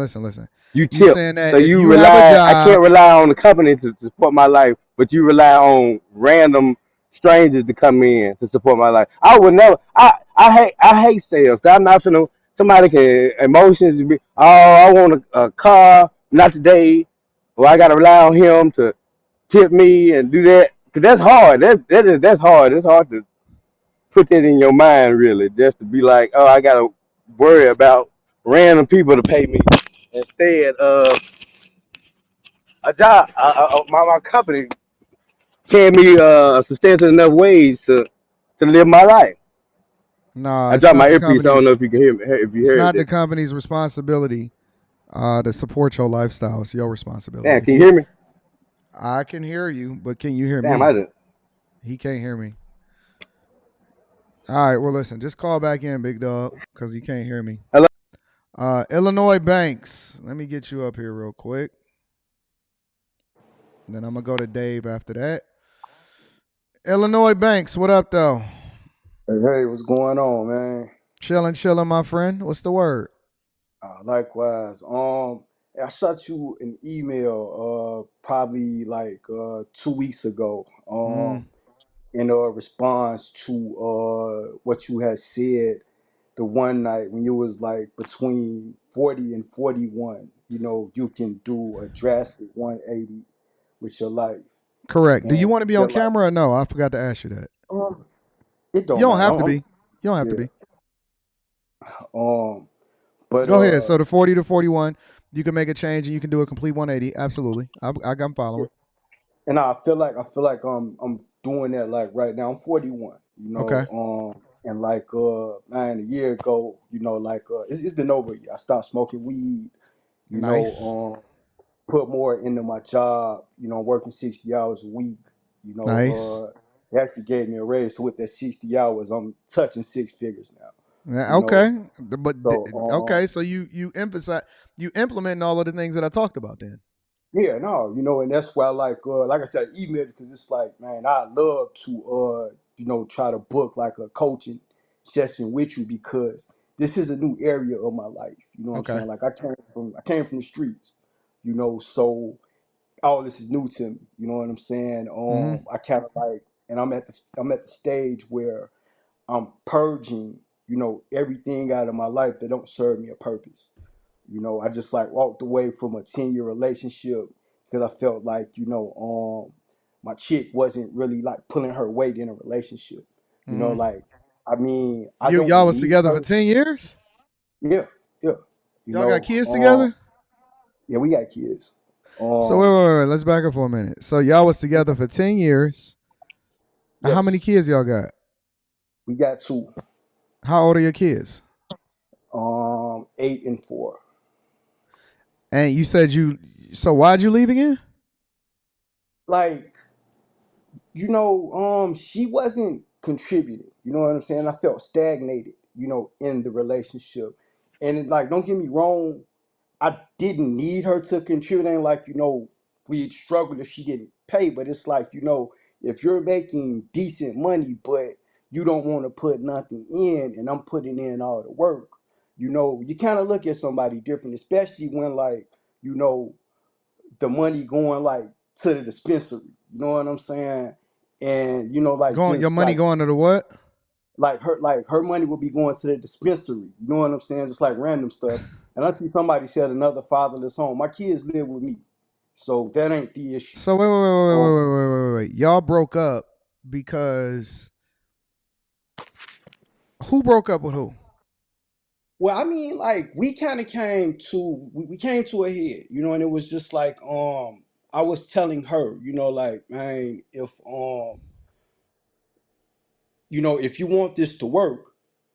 Speaker 5: you
Speaker 1: You
Speaker 5: tip.
Speaker 1: saying
Speaker 5: So
Speaker 1: that if
Speaker 5: you
Speaker 1: you have a
Speaker 5: rely. I
Speaker 1: job,
Speaker 5: can't rely on the company to support my life, but you rely on random strangers to come in to support my life. I would never. I hate sales. I'm not finna. Somebody can emotions be. Oh, I want a car. Not today. Well, I gotta rely on him to tip me and do that. Cause that's hard. That's hard. It's hard to put that in your mind, really, just to be like, oh, I gotta worry about random people to pay me instead of a job. My company paying me substantial enough wage to live my life.
Speaker 1: no,
Speaker 5: I
Speaker 1: it's
Speaker 5: dropped
Speaker 1: not
Speaker 5: my
Speaker 1: the
Speaker 5: earpiece. I
Speaker 1: company.
Speaker 5: don't know if you can hear me. If you
Speaker 1: It's
Speaker 5: heard
Speaker 1: not the
Speaker 5: it,
Speaker 1: company's responsibility to support your lifestyle. It's your responsibility.
Speaker 5: damn,
Speaker 1: If
Speaker 5: can you
Speaker 1: you,
Speaker 5: hear me?
Speaker 1: I can hear you, but can you hear
Speaker 5: Damn, I
Speaker 1: me?
Speaker 5: didn't.
Speaker 1: He can't hear me. All right. Well, listen. Just call back in, big dog, because he can't hear me.
Speaker 5: Hello.
Speaker 1: Illinois Banks. Let me get you up here real quick. Then I'm gonna go to Dave after that. Illinois Banks. What up, though?
Speaker 4: Hey, what's going on, man?
Speaker 1: Chilling, my friend. What's the word?
Speaker 4: Likewise. I shot you an email probably like 2 weeks ago.
Speaker 1: Mm,
Speaker 4: In a response to what you had said the one night when you was like between 40 and 41. You can do a drastic 180 with your life,
Speaker 1: correct. Do you
Speaker 4: and
Speaker 1: want to be on
Speaker 4: feel like
Speaker 1: camera or no? I forgot to ask you that.
Speaker 4: it
Speaker 1: You
Speaker 4: don't
Speaker 1: don't
Speaker 4: matter.
Speaker 1: have to be. You don't have to
Speaker 4: Yeah.
Speaker 1: be.
Speaker 4: But
Speaker 1: Go ahead. So the 40 to 41, you can make a change and you can do a complete 180. Absolutely. I'm following.
Speaker 4: and I feel like I'm doing that like right now. I'm 41,
Speaker 1: Okay.
Speaker 4: and like man, a year ago, like it's been over a year. I stopped smoking weed, you
Speaker 1: Nice.
Speaker 4: know, put more into my job, working 60 hours a week,
Speaker 1: Nice.
Speaker 4: they actually gave me a raise. So with that 60 hours, I'm touching six figures now,
Speaker 1: Yeah,
Speaker 4: you know.
Speaker 1: okay. But
Speaker 4: So
Speaker 1: okay, so you implement all of the things that I talked about then.
Speaker 4: Yeah, no, and that's why like I said, email because it's like, man, I love to try to book like a coaching session with you because this is a new area of my life. You know what I'm
Speaker 1: Okay.
Speaker 4: saying? Like I came from the streets, so all this is new to me. You know what I'm saying?
Speaker 1: Mm-hmm.
Speaker 4: I kind of like, and I'm at the stage where I'm purging, everything out of my life that don't serve me a purpose. I just like walked away from a 10-year relationship because I felt like, my chick wasn't really like pulling her weight in a relationship.
Speaker 1: Mm-hmm.
Speaker 4: Like, I mean, I
Speaker 1: Y'all
Speaker 4: don't
Speaker 1: was
Speaker 4: need
Speaker 1: together for
Speaker 4: her.
Speaker 1: 10 years?
Speaker 4: Yeah, yeah.
Speaker 1: Y'all got kids together?
Speaker 4: Yeah, we got kids.
Speaker 1: So wait. Let's back up for a minute. So y'all was together for 10 years. How many
Speaker 4: Yes,
Speaker 1: kids y'all got?
Speaker 4: we got two,
Speaker 1: How old are your kids?
Speaker 4: 8 and 4.
Speaker 1: And you said so why'd you leave again?
Speaker 4: Like, she wasn't contributing. You know what I'm saying? I felt stagnated, in the relationship. And like, don't get me wrong, I didn't need her to contribute. Ain't like, we'd struggle if she didn't pay, but it's like, if you're making decent money, but you don't want to put nothing in, and I'm putting in all the work, you kind of look at somebody different, especially when like, you know, the money going like to the dispensary. You know what I'm saying? And like
Speaker 1: Your
Speaker 4: just
Speaker 1: money going to the what?
Speaker 4: like her money will be going to the dispensary. You know what I'm saying? Just like random stuff. And I think somebody said another fatherless home. My kids live with me, so that ain't the issue.
Speaker 1: So
Speaker 4: Um,
Speaker 1: wait. Y'all broke up because who broke up with who?
Speaker 4: well, I mean, like we kind of we came to a head, and it was just like I was telling her, like, man, if you want this to work,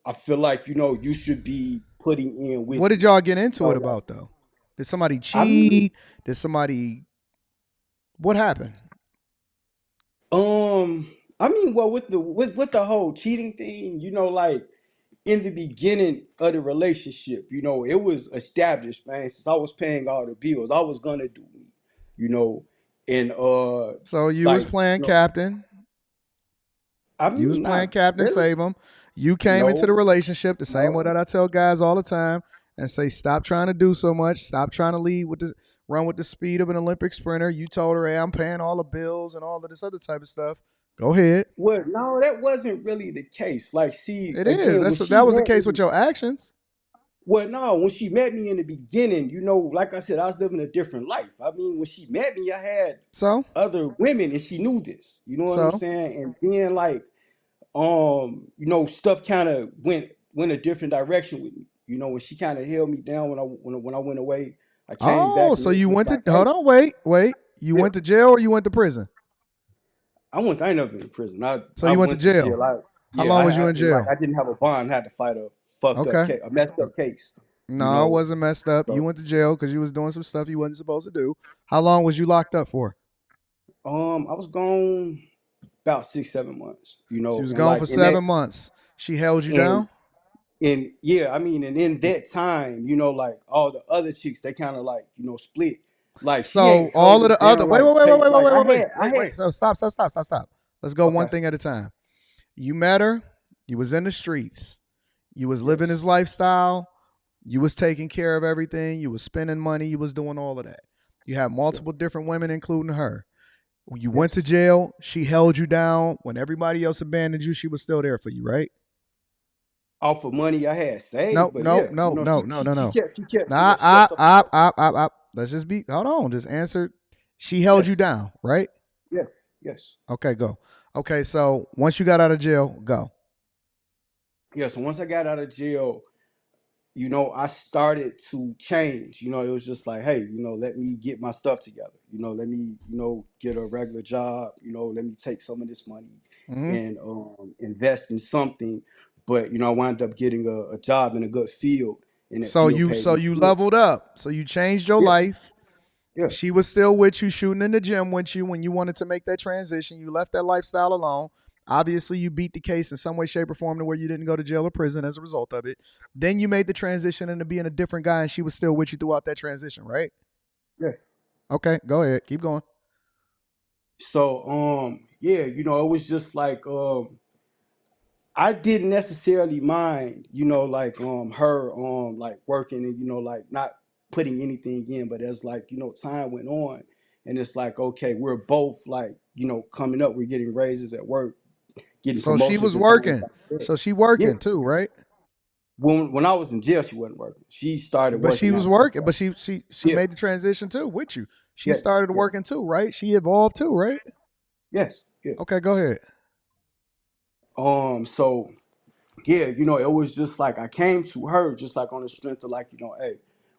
Speaker 4: I feel like, you should be putting in
Speaker 1: What
Speaker 4: with
Speaker 1: did
Speaker 4: me.
Speaker 1: y'all get into it
Speaker 4: Like,
Speaker 1: about though? Did somebody
Speaker 4: I mean,
Speaker 1: cheat? Did somebody what happened?
Speaker 4: well, with the whole cheating thing, like in the beginning of the relationship, it was established, man. Since I was paying all the bills, I was gonna do me, you know, and
Speaker 1: So you was
Speaker 4: like,
Speaker 1: playing captain.
Speaker 4: I
Speaker 1: You was
Speaker 4: mean,
Speaker 1: playing
Speaker 4: not
Speaker 1: Captain
Speaker 4: really,
Speaker 1: Save 'em. You came into the
Speaker 4: no,
Speaker 1: relationship the same way
Speaker 4: no.
Speaker 1: that I tell guys all the time and say, stop trying to do so much. Stop trying to run with the speed of an Olympic sprinter. You told her, hey, I'm paying all the bills and all of this other type of stuff. Go ahead.
Speaker 4: Well, no, that wasn't really the case. Like, see,
Speaker 1: It is.
Speaker 4: again, when she
Speaker 1: That was the
Speaker 4: met
Speaker 1: case with
Speaker 4: me,
Speaker 1: your actions.
Speaker 4: well, no, when she met me in the beginning, like I said, I was living a different life. I mean, when she met me, I had
Speaker 1: So,
Speaker 4: other women, and she knew this. You know what I'm
Speaker 1: so,
Speaker 4: saying? And then like, stuff kind of went a different direction with me. When she kind of held me down when I went away, I came
Speaker 1: oh,
Speaker 4: back and
Speaker 1: so
Speaker 4: it
Speaker 1: you
Speaker 4: was
Speaker 1: went to,
Speaker 4: like, hey,
Speaker 1: hold on, wait. You
Speaker 4: yeah,
Speaker 1: went to jail or you went to prison?
Speaker 4: I ain't never been in prison.
Speaker 1: So
Speaker 4: I
Speaker 1: you went to
Speaker 4: went to
Speaker 1: jail.
Speaker 4: jail.
Speaker 1: How long was you in
Speaker 4: Like
Speaker 1: jail?
Speaker 4: I didn't have a bond. I had to fight a fucked up
Speaker 1: Okay.
Speaker 4: case, a messed up case. You
Speaker 1: No, it
Speaker 4: know,
Speaker 1: wasn't messed up. You
Speaker 4: so
Speaker 1: went to jail because you was doing some stuff you wasn't supposed to do. How long was you locked up for?
Speaker 4: I was gone about 6 7 months.
Speaker 1: She was
Speaker 4: And
Speaker 1: gone for
Speaker 4: like in that
Speaker 1: 7 months. She held you
Speaker 4: and
Speaker 1: down.
Speaker 4: and yeah, I mean, and in that time, like all the other chicks, they kind of like split. Like she
Speaker 1: So
Speaker 4: ain't held
Speaker 1: all of
Speaker 4: me
Speaker 1: the other
Speaker 4: down like like I had.
Speaker 1: No, stop. Let's go one
Speaker 4: Okay.
Speaker 1: thing at a time. You met her. You was in the streets. You was living
Speaker 4: Yes.
Speaker 1: his lifestyle. You was taking care of everything. You was spending money. You was doing all of that. You had
Speaker 4: Yeah.
Speaker 1: multiple different women, including her. When you went to
Speaker 4: Yes.
Speaker 1: jail, she held you down. When everybody else abandoned you, she was still there for you, right?
Speaker 4: Off of money I had saved,
Speaker 1: No,
Speaker 4: but
Speaker 1: no,
Speaker 4: yeah,
Speaker 1: no, no,
Speaker 4: she
Speaker 1: no,
Speaker 4: she,
Speaker 1: no,
Speaker 4: she
Speaker 1: no.
Speaker 4: kept she kept
Speaker 1: Nah,
Speaker 4: she kept some of it.
Speaker 1: Let's just be. Hold on. Just answer. She held you
Speaker 4: Yes.
Speaker 1: down, right?
Speaker 4: Yes. Yes.
Speaker 1: Okay, go. Okay, so once you got out of jail, go.
Speaker 4: Yeah. So once I got out of jail, I started to change. It was just like, hey, let me get my stuff together. Let me, get a regular job. Let me take some of this money
Speaker 1: Hmm.
Speaker 4: and invest in something. But I wound up getting a job in a good field, and that
Speaker 1: So
Speaker 4: field
Speaker 1: you
Speaker 4: paid
Speaker 1: so
Speaker 4: me
Speaker 1: you
Speaker 4: good.
Speaker 1: leveled up. So you changed your
Speaker 4: Yeah,
Speaker 1: life.
Speaker 4: yeah,
Speaker 1: She was still with you, shooting in the gym with you when you wanted to make that transition. You left that lifestyle alone. Obviously, you beat the case in some way, shape, or form to where you didn't go to jail or prison as a result of it. Then you made the transition into being a different guy, and she was still with you throughout that transition, right?
Speaker 4: yeah.
Speaker 1: Okay, go ahead. Keep going.
Speaker 4: So yeah, you know, it was just like I didn't necessarily mind, you know, like her like working and, you know, like not putting anything in, but as like, you know, time went on and it's like, okay, we're both like, you know, coming up, we're getting raises at work, getting
Speaker 1: So she
Speaker 4: promotions
Speaker 1: was
Speaker 4: and things
Speaker 1: working.
Speaker 4: like that.
Speaker 1: So she
Speaker 4: Yeah.
Speaker 1: working too, right?
Speaker 4: When I was in jail, she wasn't working. She started
Speaker 1: But she
Speaker 4: working
Speaker 1: was
Speaker 4: after I
Speaker 1: working.
Speaker 4: got.
Speaker 1: But she
Speaker 4: Yeah.
Speaker 1: made the transition too with you. She
Speaker 4: Yes.
Speaker 1: started
Speaker 4: Yes.
Speaker 1: working too, right? She evolved too, right?
Speaker 4: Yes. Yeah.
Speaker 1: Okay, go ahead.
Speaker 4: So yeah, you know, it was just like I came to her just like on the strength of like, you know, hey,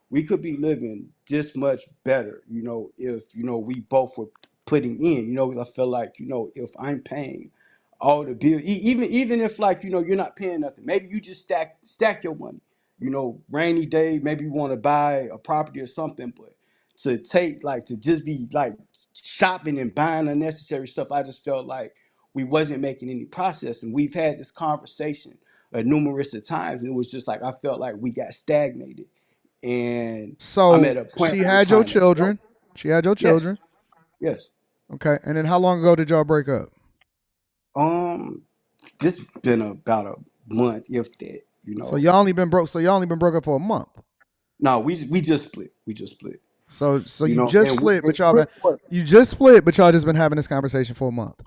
Speaker 4: we could be living this much better, you know, if, you know, we both were putting in, you know, because I feel like, you know, if I'm paying all the bills, even if like, you know, you're not paying nothing, maybe you just stack your money, you know, rainy day, maybe you want to buy a property or something, but to take like to just be like shopping and buying unnecessary stuff, I just felt like we wasn't making any process. And we've had this conversation numerous of times, and it was just like I felt like we got stagnated, and I'm
Speaker 1: So
Speaker 4: at a point
Speaker 1: she
Speaker 4: where I'm
Speaker 1: had your
Speaker 4: trying to grow.
Speaker 1: children. She had your
Speaker 4: Yes,
Speaker 1: children.
Speaker 4: yes.
Speaker 1: Okay. And then how long ago did y'all break up?
Speaker 4: Um, this been about a month, if that. You
Speaker 1: So
Speaker 4: know,
Speaker 1: y'all only been broke. So y'all only been broke up for a month.
Speaker 4: no, we just split. We just split.
Speaker 1: So
Speaker 4: You
Speaker 1: you
Speaker 4: know,
Speaker 1: just
Speaker 4: and we
Speaker 1: split,
Speaker 4: and
Speaker 1: but y'all been
Speaker 4: quick work.
Speaker 1: you just split, but y'all just been having this conversation for a month.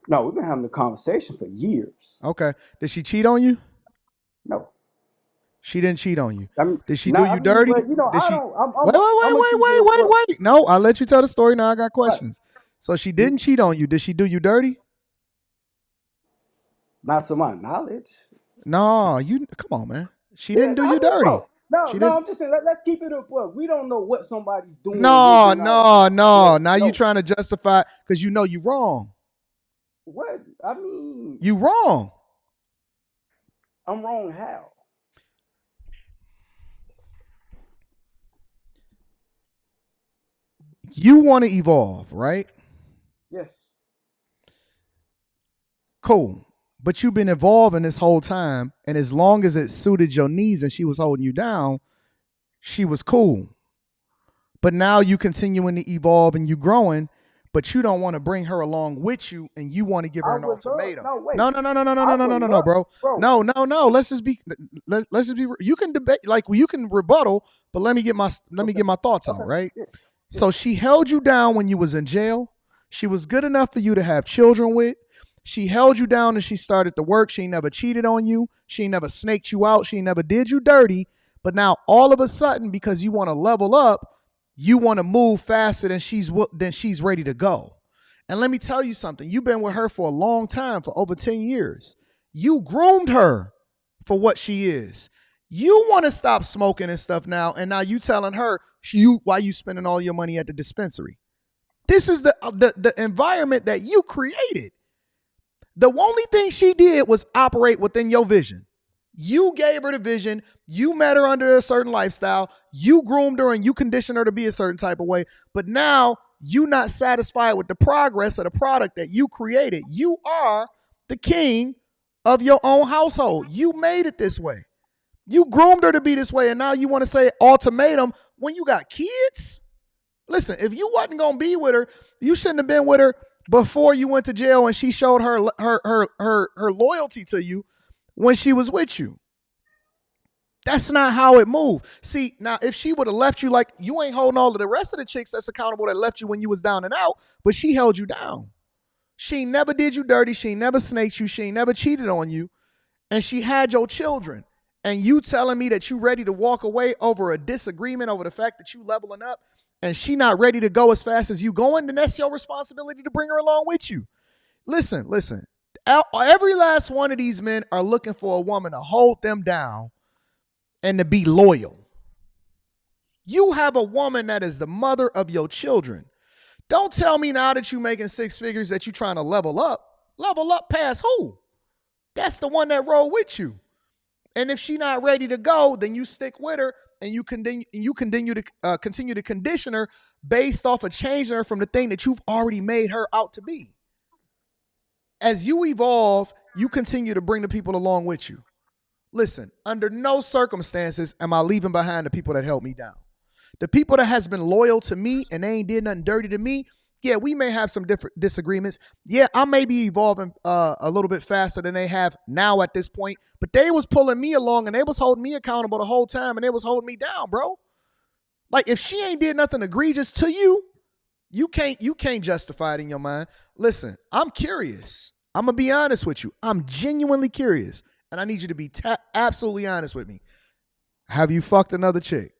Speaker 4: No, we've been having a conversation for years.
Speaker 1: Okay. Did she cheat on you?
Speaker 4: No,
Speaker 1: She didn't cheat on you.
Speaker 4: I mean,
Speaker 1: Did she do
Speaker 4: not.
Speaker 1: you
Speaker 4: I mean,
Speaker 1: dirty?
Speaker 4: but you know,
Speaker 1: Did
Speaker 4: I
Speaker 1: she
Speaker 4: don't. I'm.
Speaker 1: wait,
Speaker 4: I'm.
Speaker 1: wait,
Speaker 4: A, I'm
Speaker 1: wait,
Speaker 4: gonna
Speaker 1: wait,
Speaker 4: keep it
Speaker 1: wait,
Speaker 4: a
Speaker 1: wait,
Speaker 4: buck.
Speaker 1: wait. No, I'll let you tell the story. Now I got
Speaker 4: Right.
Speaker 1: questions. So she didn't cheat on you. Did she do you dirty?
Speaker 4: Not to my knowledge.
Speaker 1: No, you come on, man. She
Speaker 4: Yeah,
Speaker 1: didn't do
Speaker 4: I
Speaker 1: you
Speaker 4: mean,
Speaker 1: dirty.
Speaker 4: bro. No,
Speaker 1: She
Speaker 4: no,
Speaker 1: didn't.
Speaker 4: I'm just saying. Let's keep it up. Well, we don't know what somebody's doing with
Speaker 1: No,
Speaker 4: behind
Speaker 1: no, no.
Speaker 4: closed
Speaker 1: Now you
Speaker 4: doors.
Speaker 1: trying to justify because you know you wrong.
Speaker 4: What? I mean,
Speaker 1: You wrong.
Speaker 4: I'm wrong. How?
Speaker 1: You want to evolve, right?
Speaker 4: Yes.
Speaker 1: Cool. But you've been evolving this whole time, and as long as it suited your needs and she was holding you down, she was cool. But now you continuing to evolve and you growing, but you don't want to bring her along with you, and you want to give
Speaker 4: I
Speaker 1: her an
Speaker 4: would love.
Speaker 1: ultimatum.
Speaker 4: No, wait.
Speaker 1: No, no, no, no, no, no,
Speaker 4: I
Speaker 1: no, no,
Speaker 4: would
Speaker 1: no, no, no,
Speaker 4: love,
Speaker 1: bro.
Speaker 4: bro.
Speaker 1: No, no, no. Let's just be. You can debate, like you can rebuttal, but let me
Speaker 4: Okay.
Speaker 1: get my thoughts out,
Speaker 4: Okay.
Speaker 1: right?
Speaker 4: Yeah. Yeah.
Speaker 1: So she held you down when you was in jail. She was good enough for you to have children with. She held you down and she started to work. She never cheated on you. She never snaked you out. She never did you dirty. But now all of a sudden, because you want to level up, you want to move faster than she's ready to go. And let me tell you something. You've been with her for a long time, for over 10 years. You groomed her for what she is. You want to stop smoking and stuff now, and now you telling her why you spending all your money at the dispensary. This is the environment that you created. The only thing she did was operate within your vision. You gave her the vision. You met her under a certain lifestyle. You groomed her and you conditioned her to be a certain type of way. But now you're not satisfied with the progress of the product that you created. You are the king of your own household. You made it this way. You groomed her to be this way. And now you want to say ultimatum when you got kids? Listen, if you wasn't gonna be with her, you shouldn't have been with her before you went to jail and she showed her loyalty to you when she was with you. That's not how it moved. See, now if she would have left you, like you ain't holding all of the rest of the chicks that's accountable that left you when you was down and out, but she held you down. She never did you dirty. She never snaked you. She never cheated on you. And she had your children. And you telling me that you ready to walk away over a disagreement over the fact that you leveling up and she not ready to go as fast as you going, then that's your responsibility to bring her along with you. Listen. Every last one of these men are looking for a woman to hold them down and to be loyal. You have a woman that is the mother of your children. Don't tell me now that you making six figures that you trying to level up. Level up past who? That's the one that roll with you. And if she not ready to go, then you stick with her and you continue to condition her based off of changing her from the thing that you've already made her out to be. As you evolve, you continue to bring the people along with you. Listen, under no circumstances am I leaving behind the people that held me down. The people that has been loyal to me and they ain't did nothing dirty to me, yeah, we may have some different disagreements. Yeah, I may be evolving a little bit faster than they have now at this point, but they was pulling me along and they was holding me accountable the whole time and they was holding me down, bro. Like, if she ain't did nothing egregious to you, you can't justify it in your mind. Listen, I'm curious. I'm going to be honest with you. I'm genuinely curious, and I need you to be absolutely honest with me. Have you fucked another chick?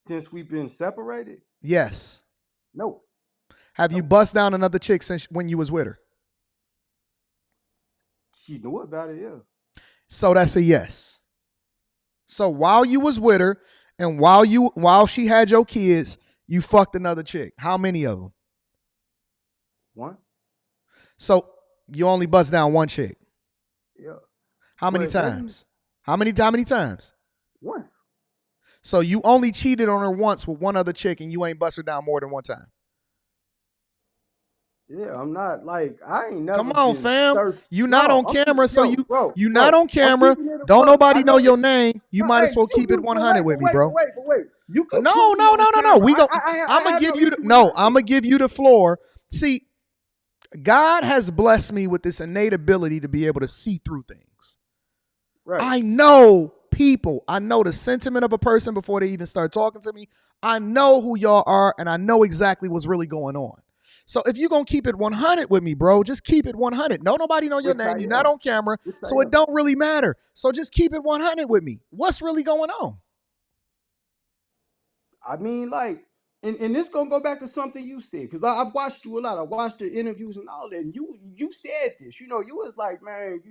Speaker 4: Since we've been separated?
Speaker 1: Yes.
Speaker 4: No.
Speaker 1: Have you bust down another chick since when you was with her?
Speaker 4: She knew about it, yeah.
Speaker 1: So that's a yes. So while you was with her and while she had your kids, you fucked another chick. How many of them?
Speaker 4: One.
Speaker 1: So you only bust down one chick.
Speaker 4: Yeah.
Speaker 1: How many times? How many times?
Speaker 4: One.
Speaker 1: So you only cheated on her once with one other chick and you ain't bust her down more than one time.
Speaker 4: Yeah, I'm not like I ain't never.
Speaker 1: Come on, fam. You not on camera, so
Speaker 4: bro,
Speaker 1: you not on camera. Don't nobody know your name. You might as well keep it 100 with me, bro.
Speaker 4: Wait. You could
Speaker 1: No. We go. I'm gonna give you. I'm gonna give you the floor. See, God has blessed me with this innate ability to be able to see through things.
Speaker 4: Right.
Speaker 1: I know people. I know the sentiment of a person before they even start talking to me. I know who y'all are, and I know exactly what's really going on. So if you're going to keep it 100 with me, bro, just keep it 100. Nobody know your name. You're not on camera, so it don't really matter. So just keep it 100 with me. What's really going on?
Speaker 4: I mean, like, and this going to go back to something you said, because I've watched you a lot. I watched the interviews and all that, and you said this. You was like, man,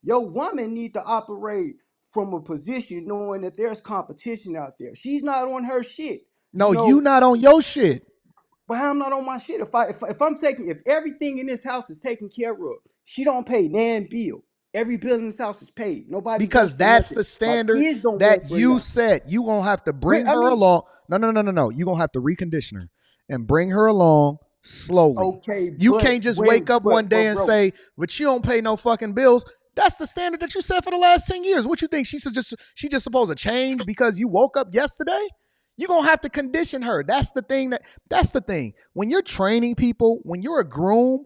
Speaker 4: your woman need to operate from a position knowing that there's competition out there. She's not on her shit.
Speaker 1: No, you not on your shit.
Speaker 4: But I'm not on my shit. If everything in this house is taken care of, she don't pay nan bill. Every bill in this house is paid. Nobody,
Speaker 1: because that's the standard that you set. You gonna have to bring her along. No. You gonna have to recondition her and bring her along slowly.
Speaker 4: Okay,
Speaker 1: you can't just wake up one day and say, "But you don't pay no fucking bills." That's the standard that you set for the last 10 years. What you think she just supposed to change because you woke up yesterday? You're going to have to condition her. That's the thing. When you're training people, when you're a groom,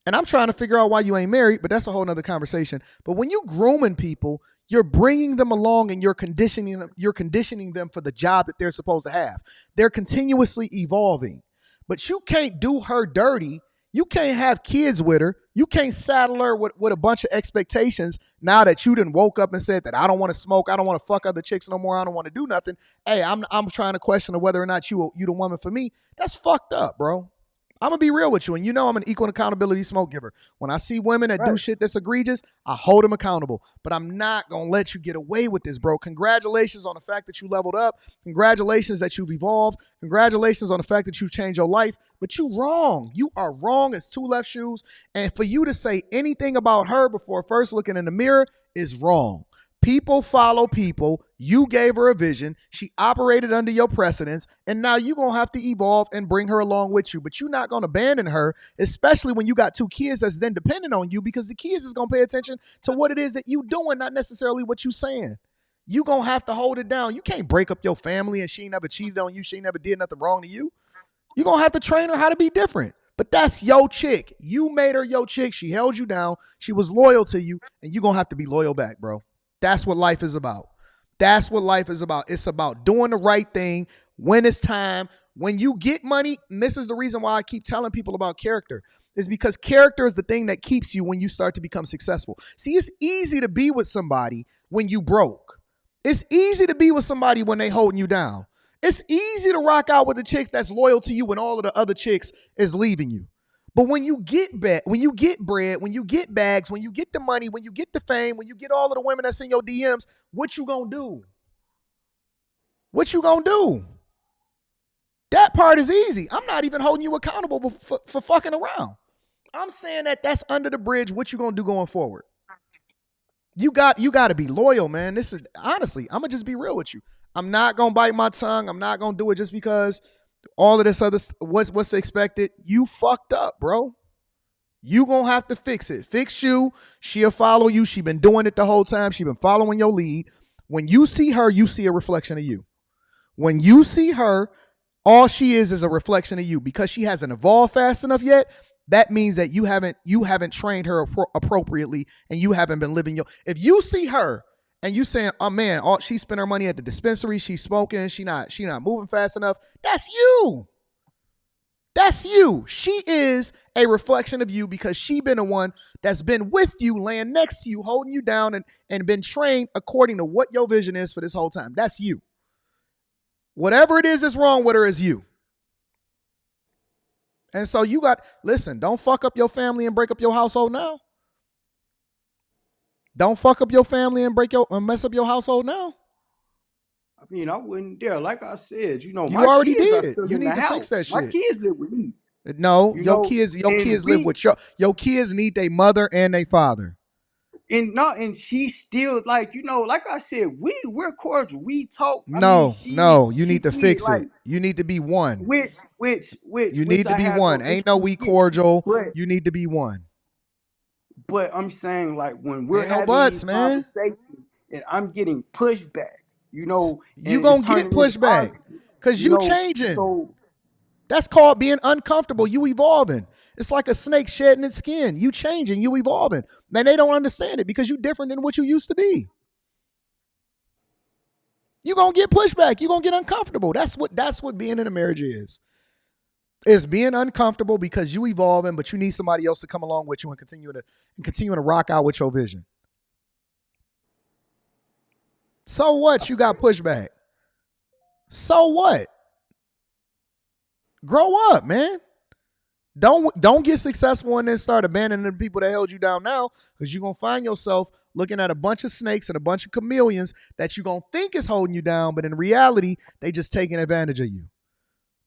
Speaker 1: and I'm trying to figure out why you ain't married, but that's a whole nother conversation. But when you're grooming people, you're bringing them along and you're conditioning them for the job that they're supposed to have. They're continuously evolving. But you can't do her dirty. You can't have kids with her. You can't saddle her with a bunch of expectations now that you done woke up and said that I don't want to smoke, I don't want to fuck other chicks no more, I don't want to do nothing. Hey, I'm trying to question whether or not you the woman for me. That's fucked up, bro. I'm going to be real with you, and I'm an equal accountability smoke giver. When I see women that do shit that's egregious, I hold them accountable. But I'm not going to let you get away with this, bro. Congratulations on the fact that you leveled up. Congratulations that you've evolved. Congratulations on the fact that you've changed your life. But you wrong. You are wrong as two left shoes. And for you to say anything about her before first looking in the mirror is wrong. People follow people. You gave her a vision. She operated under your precedence. And now you're going to have to evolve and bring her along with you. But you're not going to abandon her, especially when you got two kids that's then dependent on you, because the kids is going to pay attention to what it is that you doing, not necessarily what you saying. You going to have to hold it down. You can't break up your family and she ain't never cheated on you. She ain't never did nothing wrong to you. You're going to have to train her how to be different. But that's your chick. You made her your chick. She held you down. She was loyal to you. And you're going to have to be loyal back, bro. That's what life is about. That's what life is about. It's about doing the right thing when it's time. When you get money, and this is the reason why I keep telling people about character, is because character is the thing that keeps you when you start to become successful. See, it's easy to be with somebody when you broke. It's easy to be with somebody when they holding you down. It's easy to rock out with a chick that's loyal to you when all of the other chicks is leaving you. But when you get bread, when you get bags, when you get the money, when you get the fame, when you get all of the women that's in your DMs, what you gonna do? What you gonna do? That part is easy. I'm not even holding you accountable for fucking around. I'm saying that's under the bridge. What you gonna do going forward? You got to be loyal, man. This is honestly, I'm gonna just be real with you. I'm not gonna bite my tongue. I'm not gonna do it just because all of this other what's expected. You fucked up, bro. You gonna have to fix it. Fix you. She'll follow you. She been doing it the whole time. She been following your lead. When you see her, you see a reflection of you. When you see her, all she is a reflection of you. Because she hasn't evolved fast enough yet, that means that you haven't trained her appropriately, and you haven't been living your. If you see her and you saying, "Oh man, she spent her money at the dispensary, she's smoking, she not moving fast enough," that's you. That's you. She is a reflection of you because she been the one that's been with you, laying next to you, holding you down, and been trained according to what your vision is for this whole time. That's you. Whatever it is that's wrong with her is you. And so listen, don't fuck up your family and break up your household now. Don't fuck up your family and mess up your household now.
Speaker 4: I mean, I wouldn't dare. Like I said,
Speaker 1: You
Speaker 4: my
Speaker 1: already
Speaker 4: kids are
Speaker 1: did.
Speaker 4: still
Speaker 1: You
Speaker 4: in
Speaker 1: need
Speaker 4: the
Speaker 1: to
Speaker 4: house.
Speaker 1: fix that
Speaker 4: My
Speaker 1: shit.
Speaker 4: kids live with me.
Speaker 1: No, your kids live with your kids need their mother and their father.
Speaker 4: And she's still like I said, we're cordial. We talk.
Speaker 1: No, you need to
Speaker 4: she
Speaker 1: fix
Speaker 4: like
Speaker 1: it. You need to be one. You need to
Speaker 4: I
Speaker 1: be
Speaker 4: have no
Speaker 1: one. Ain't no
Speaker 4: issue
Speaker 1: we
Speaker 4: with.
Speaker 1: cordial. You need to be one.
Speaker 4: But I'm saying, like, when we're
Speaker 1: Ain't no
Speaker 4: having
Speaker 1: buts,
Speaker 4: these
Speaker 1: man.
Speaker 4: conversations and I'm getting pushback,
Speaker 1: You
Speaker 4: and
Speaker 1: gonna
Speaker 4: it's
Speaker 1: get
Speaker 4: turning into
Speaker 1: pushback
Speaker 4: argument,
Speaker 1: because you changing. That's called being uncomfortable. You evolving. It's like a snake shedding its skin. You changing. You evolving. Man, they don't understand it because you different than what you used to be. You gonna get pushback. You gonna get uncomfortable. That's what being in a marriage is. It's being uncomfortable because you evolving, but you need somebody else to come along with you and continue to rock out with your vision. So what? You got pushback. So what? Grow up, man. Don't get successful and then start abandoning the people that held you down now, because you're going to find yourself looking at a bunch of snakes and a bunch of chameleons that you're going to think is holding you down, but in reality, they just taking advantage of you.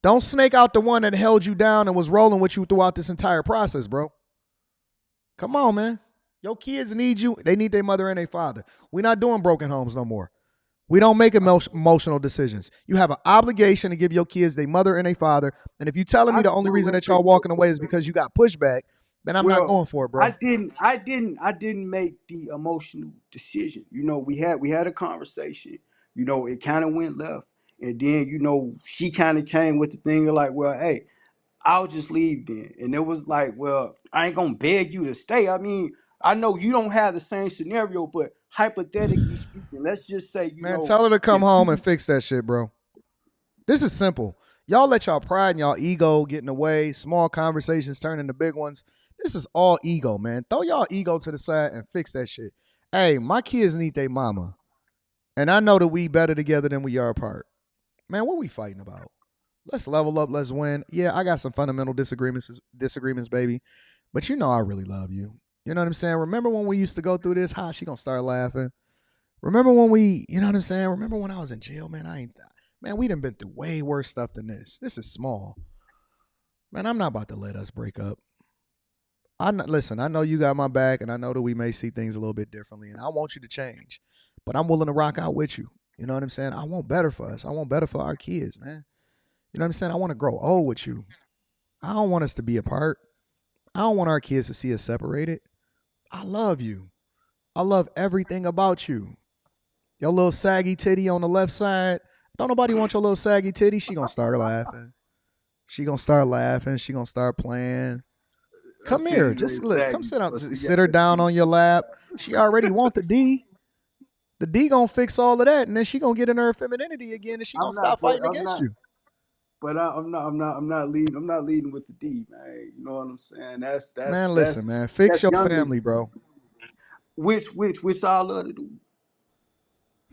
Speaker 1: Don't snake out the one that held you down and was rolling with you throughout this entire process, bro. Come on, man. Your kids need you. They need their mother and their father. We're not doing broken homes no more. We don't make emotional decisions. You have an obligation to give your kids their mother and their father. And if you're telling me the only reason that y'all walking away is because you got pushback, then I'm not going for it, bro.
Speaker 4: I didn't make the emotional decision. We had a conversation. It kind of went left, and then she kind of came with the thing of like, well, hey, I'll just leave then. And it was like, well, I ain't gonna beg you to stay. I mean, I know you don't have the same scenario, but hypothetically speaking, let's just say,
Speaker 1: Man, tell her to come
Speaker 4: if
Speaker 1: home and fix that shit, bro. This is simple. Y'all let y'all pride and y'all ego get in the way. Small conversations turn into big ones. This is all ego, man. Throw y'all ego to the side and fix that shit. Hey, my kids need their mama. And I know that we better together than we are apart. Man, what we fighting about? Let's level up. Let's win. Yeah, I got some fundamental disagreements, baby. But you know I really love you. You know what I'm saying? Remember when we used to go through this? How she gonna start laughing? Remember when you know what I'm saying? Remember when I was in jail, man? Man, we done been through way worse stuff than this. This is small. Man, I'm not about to let us break up. Listen, I know you got my back, and I know that we may see things a little bit differently, and I want you to change. But I'm willing to rock out with you. You know what I'm saying? I want better for us. I want better for our kids, man. You know what I'm saying? I want to grow old with you. I don't want us to be apart. I don't want our kids to see us separated. I love you. I love everything about you. Your little saggy titty on the left side. Don't nobody want your little saggy titty. She gonna start laughing. She gonna start laughing. She gonna start playing. Come here. Just look. Come sit down. Sit her down on your lap. She already want the D. The D gonna fix all of that, and then she gonna get in her femininity again, and she gonna stop fighting against you.
Speaker 4: But I'm not leading. I'm not leading with the D, man. You know what I'm saying? That's
Speaker 1: man. Listen, man. Fix your family, bro.
Speaker 4: Which I love to do.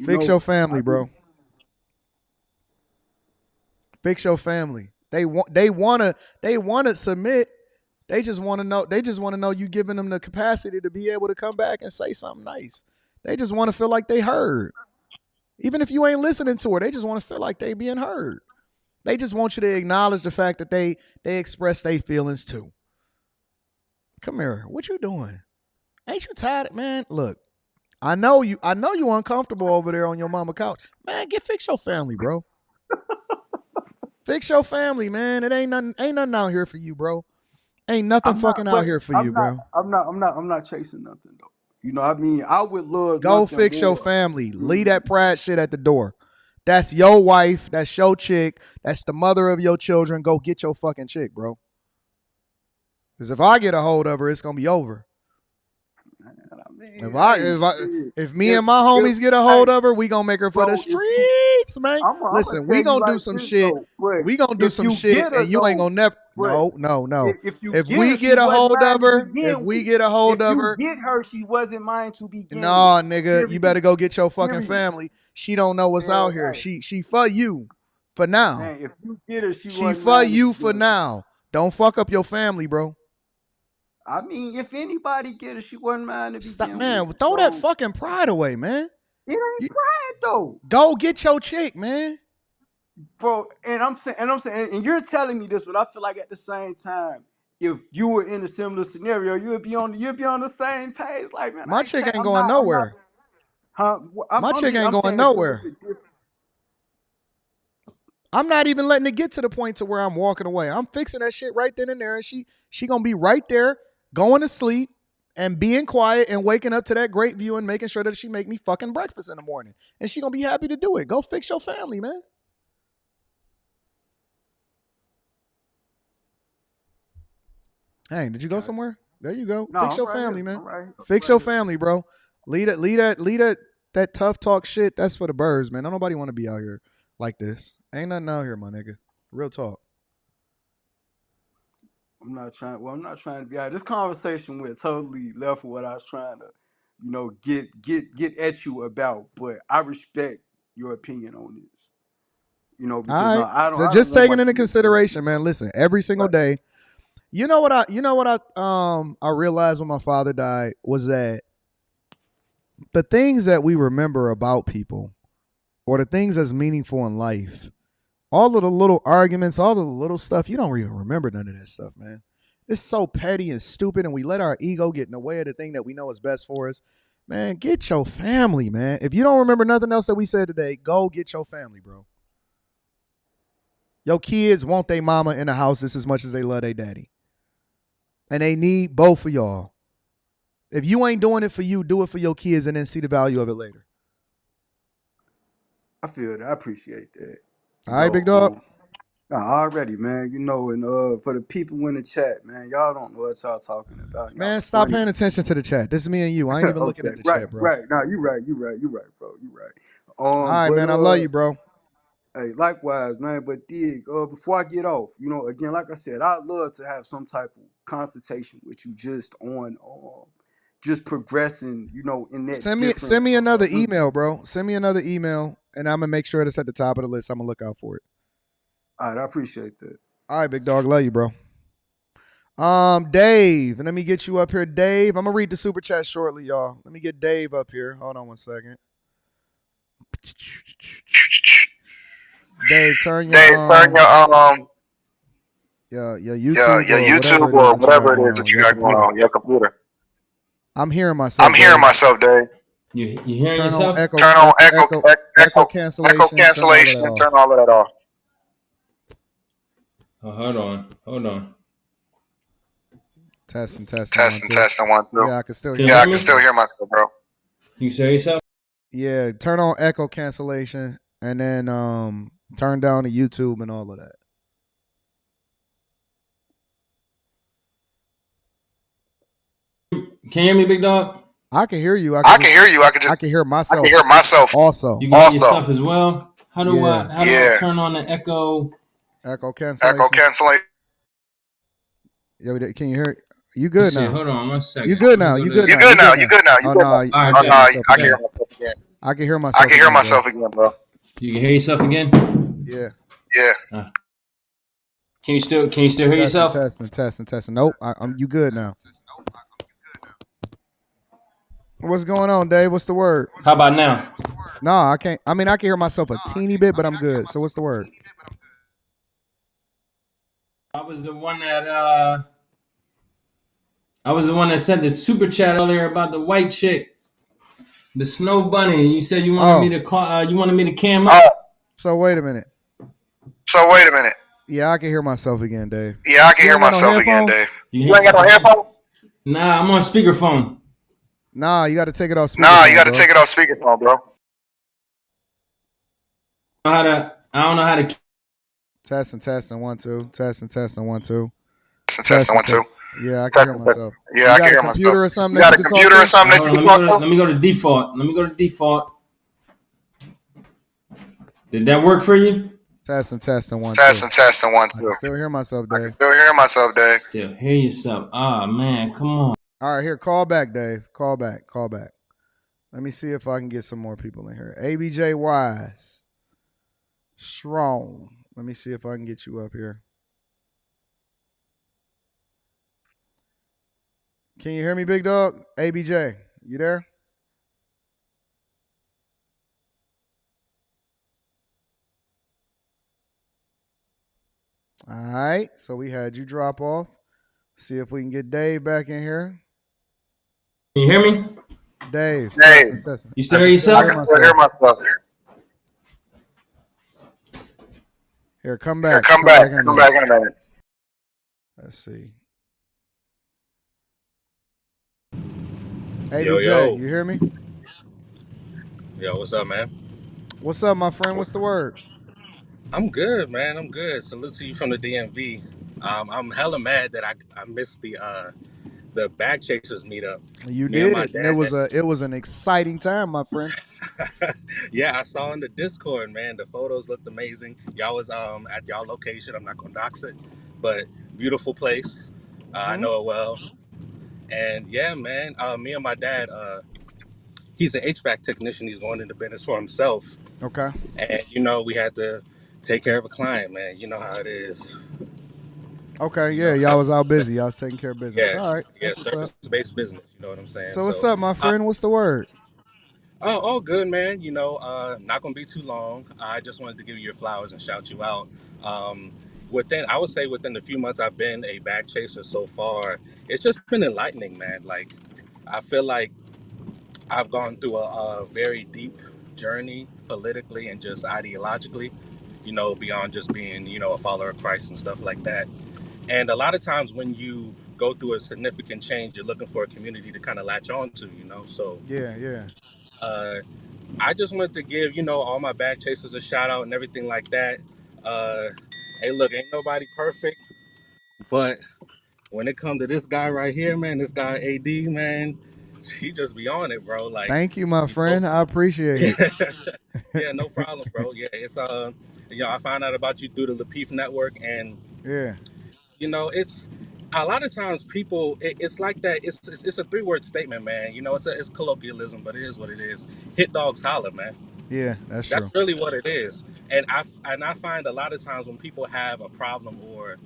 Speaker 1: Fix your family, bro. Fix your family. They wanna submit. They just want to know you giving them the capacity to be able to come back and say something nice. They just want to feel like they heard. Even if you ain't listening to her, they just want to feel like they being heard. They just want you to acknowledge the fact that they express their feelings too. Come here. What you doing? Ain't you tired, man? Look, I know you uncomfortable over there on your mama couch. Man, fix your family, bro. Fix your family, man. It ain't nothing out here for you, bro. Ain't nothing out here for you, bro.
Speaker 4: I'm not chasing nothing though. I mean, I would love.
Speaker 1: Go fix your family. Leave that pride shit at the door. That's your wife. That's your chick. That's the mother of your children. Go get your fucking chick, bro. Because if I get a hold of her, it's gonna be over. If me and my homies get a hold of her, we gonna make her for the streets, man. Listen, we gonna do some shit. We gonna do some shit, and you ain't gonna never. No. If we get a hold of her,
Speaker 4: get her, she wasn't mine to begin with.
Speaker 1: nah, nigga, you better go get your fucking family. She don't know what's out here. She for you, for now.
Speaker 4: Man, if you get her,
Speaker 1: she for you for now. Don't fuck up your family, bro.
Speaker 4: I mean, if anybody get her, she wasn't mine to begin
Speaker 1: Man,
Speaker 4: with.
Speaker 1: throw that fucking pride away, man.
Speaker 4: It ain't pride though.
Speaker 1: Go get your chick, man.
Speaker 4: Bro, and I'm saying, and you're telling me this, but I feel like at the same time, if you were in a similar scenario, you'd be on the same page. Like, man,
Speaker 1: my chick ain't going nowhere. My chick ain't going nowhere. I'm not even letting it get to the point to where I'm walking away. I'm fixing that shit right then and there, and she gonna be right there, going to sleep and being quiet and waking up to that great view and making sure that she make me fucking breakfast in the morning. And she gonna be happy to do it. Go fix your family, man. Hey, did you go somewhere? There you go.
Speaker 4: No,
Speaker 1: fix
Speaker 4: I'm
Speaker 1: your
Speaker 4: right
Speaker 1: family,
Speaker 4: here.
Speaker 1: man.
Speaker 4: I'm right here.
Speaker 1: Fix your family, bro. Lead that tough talk shit. That's for the birds, man. Don't nobody want to be out here like this. Ain't nothing out here, my nigga. Real talk.
Speaker 4: I'm not trying to be out. This conversation went totally left with what I was trying to, get at you about. But I respect your opinion on this. Because
Speaker 1: all right.
Speaker 4: I don't.
Speaker 1: So
Speaker 4: I
Speaker 1: just
Speaker 4: don't want
Speaker 1: taking
Speaker 4: my
Speaker 1: into
Speaker 4: kids
Speaker 1: consideration, man. Listen, every single day. You know what I realized when my father died was that the things that we remember about people, or the things that's meaningful in life, all of the little arguments, all of the little stuff, you don't even remember none of that stuff, man. It's so petty and stupid, and we let our ego get in the way of the thing that we know is best for us. Man, get your family, man. If you don't remember nothing else that we said today, go get your family, bro. Your kids want their mama in the house just as much as they love their daddy. And they need both of y'all. If you ain't doing it for you, do it for your kids and then see the value of it later.
Speaker 4: I feel that. I appreciate that.
Speaker 1: All right, big dog.
Speaker 4: Already, man. And for the people in the chat, man, y'all don't know what y'all talking about.
Speaker 1: Man, stop paying attention to the chat. This is me and you. I ain't even looking at the chat, bro.
Speaker 4: Right. No, you right, bro. You right.
Speaker 1: All right, man. I love you, bro.
Speaker 4: Hey, likewise, man. But before I get off, again, like I said, I'd love to have some type of consultation with you just on just progressing, in that.
Speaker 1: Send me another email, bro. Send me another email, and I'm gonna make sure it's at the top of the list. I'm gonna look out for it.
Speaker 4: All right, I appreciate that.
Speaker 1: All right, big dog. Love you, bro. Dave, let me get you up here, Dave. I'm gonna read the super chat shortly, y'all. Let me get Dave up here. Hold on one second. Dave, turn your YouTube
Speaker 6: or whatever it is that you got going on your computer.
Speaker 1: I'm hearing myself.
Speaker 6: Dave.
Speaker 10: You hearing yourself?
Speaker 6: Turn on echo cancellation, and turn all of that off.
Speaker 10: Oh, hold on.
Speaker 1: Testing.
Speaker 6: 1, 2.
Speaker 1: Yeah, I can still hear.
Speaker 6: Yeah, I can still hear myself, bro.
Speaker 10: You say yourself?
Speaker 1: Yeah, turn on echo cancellation and then turn down the YouTube and all of that.
Speaker 10: Can you hear me, big dog?
Speaker 1: I can hear you.
Speaker 6: I can hear you. I can hear myself.
Speaker 1: Also.
Speaker 10: You can hear yourself as well. How do I turn on the echo?
Speaker 1: Echo cancellation. Yeah, can you hear it? You good now?
Speaker 10: Hold on 1 second.
Speaker 1: You good now? You good now? Oh no,
Speaker 6: I can hear myself again.
Speaker 1: I can hear myself
Speaker 6: again, bro.
Speaker 10: You can hear yourself again?
Speaker 1: Yeah.
Speaker 10: Can you still hear yourself?
Speaker 1: Testing. Nope. You good now? What's going on, Dave? What's the word?
Speaker 10: How about now?
Speaker 1: No, I can't. I mean, I can hear myself a teeny bit, but I'm good. So what's the word?
Speaker 10: I was the one that sent the super chat earlier about the white chick, the snow bunny. You said you wanted me to call. You wanted me to cam up.
Speaker 1: So wait a minute. Yeah, I can hear myself again, Dave.
Speaker 6: You ain't got no headphones?
Speaker 10: Nah, I'm on speakerphone.
Speaker 1: Nah, you got to take it off speakerphone.
Speaker 6: Speakerphone, bro.
Speaker 10: I don't know how to.
Speaker 1: Testing 1 2. Testing 1 2.
Speaker 6: Testing 1 2.
Speaker 1: Yeah, I can hear myself.
Speaker 6: Yeah, I can hear myself.
Speaker 1: Computer or something
Speaker 6: You got a computer or something that you can talk to?
Speaker 10: Let me go to default. Let me go to default. Did that work for you?
Speaker 1: Testing 1 2.
Speaker 6: Testing 1 2.
Speaker 1: I can still hear myself, Dave.
Speaker 10: Still hear yourself. Ah, man, come on.
Speaker 1: All right, here, call back, Dave. Call back. Let me see if I can get some more people in here. ABJ Wise. Strong. Let me see if I can get you up here. Can you hear me, big dog? ABJ, you there? All right, so we had you drop off. See if we can get Dave back in here.
Speaker 10: Can you hear me?
Speaker 1: Dave. Testing.
Speaker 10: You still hear yourself?
Speaker 6: I can still hear myself.
Speaker 1: Here, come back.
Speaker 6: Come back in a minute.
Speaker 1: Let's see. Hey,
Speaker 9: Yo,
Speaker 1: BJ, you hear me?
Speaker 9: Yo, what's up, man?
Speaker 1: What's up, my friend? What's the word?
Speaker 9: I'm good, man. I'm good. Salute to you from the DMV. I'm hella mad that I missed the Back Chasers meetup.
Speaker 1: You
Speaker 9: Me and my
Speaker 1: did, and
Speaker 9: dad.
Speaker 1: it was an exciting time, my friend.
Speaker 9: Yeah, I saw in the Discord, man. The photos looked amazing. Y'all was at y'all location. I'm not gonna dox it, but beautiful place. I know it well. And yeah, man. Me and my dad. He's an HVAC technician. He's going into business for himself.
Speaker 1: Okay.
Speaker 9: And we had to take care of a client, man. You know how it is.
Speaker 1: Okay, yeah, y'all was out busy. Y'all was taking care of business.
Speaker 9: Yeah,
Speaker 1: All right, that's what's up.
Speaker 9: service-based business. You know what I'm saying?
Speaker 1: So what's up, my friend? What's the word?
Speaker 9: Oh, all good, man. Not gonna be too long. I just wanted to give you your flowers and shout you out. I would say within the few months I've been a bag chaser so far, it's just been enlightening, man. Like, I feel like I've gone through a very deep journey politically and just ideologically, beyond just being, a follower of Christ and stuff like that. And a lot of times when you go through a significant change, you're looking for a community to kind of latch on to, So
Speaker 1: Yeah.
Speaker 9: I just wanted to give, all my bag chasers a shout out and everything like that. Hey, look, ain't nobody perfect, but when it comes to this guy right here, man, this guy AD, man, he just be on it, bro. Like,
Speaker 1: Thank you, my friend. I appreciate it.
Speaker 9: yeah, no problem, bro. Yeah, it's I found out about you through the Lapeef network, and
Speaker 1: Yeah.
Speaker 9: it's a lot of times people. It's like that. It's a 3-word statement, man. It's colloquialism, but it is what it is. Hit dogs holler, man.
Speaker 1: Yeah, that's
Speaker 9: That's
Speaker 1: true.
Speaker 9: really what it is. And I find a lot of times when people have a problem or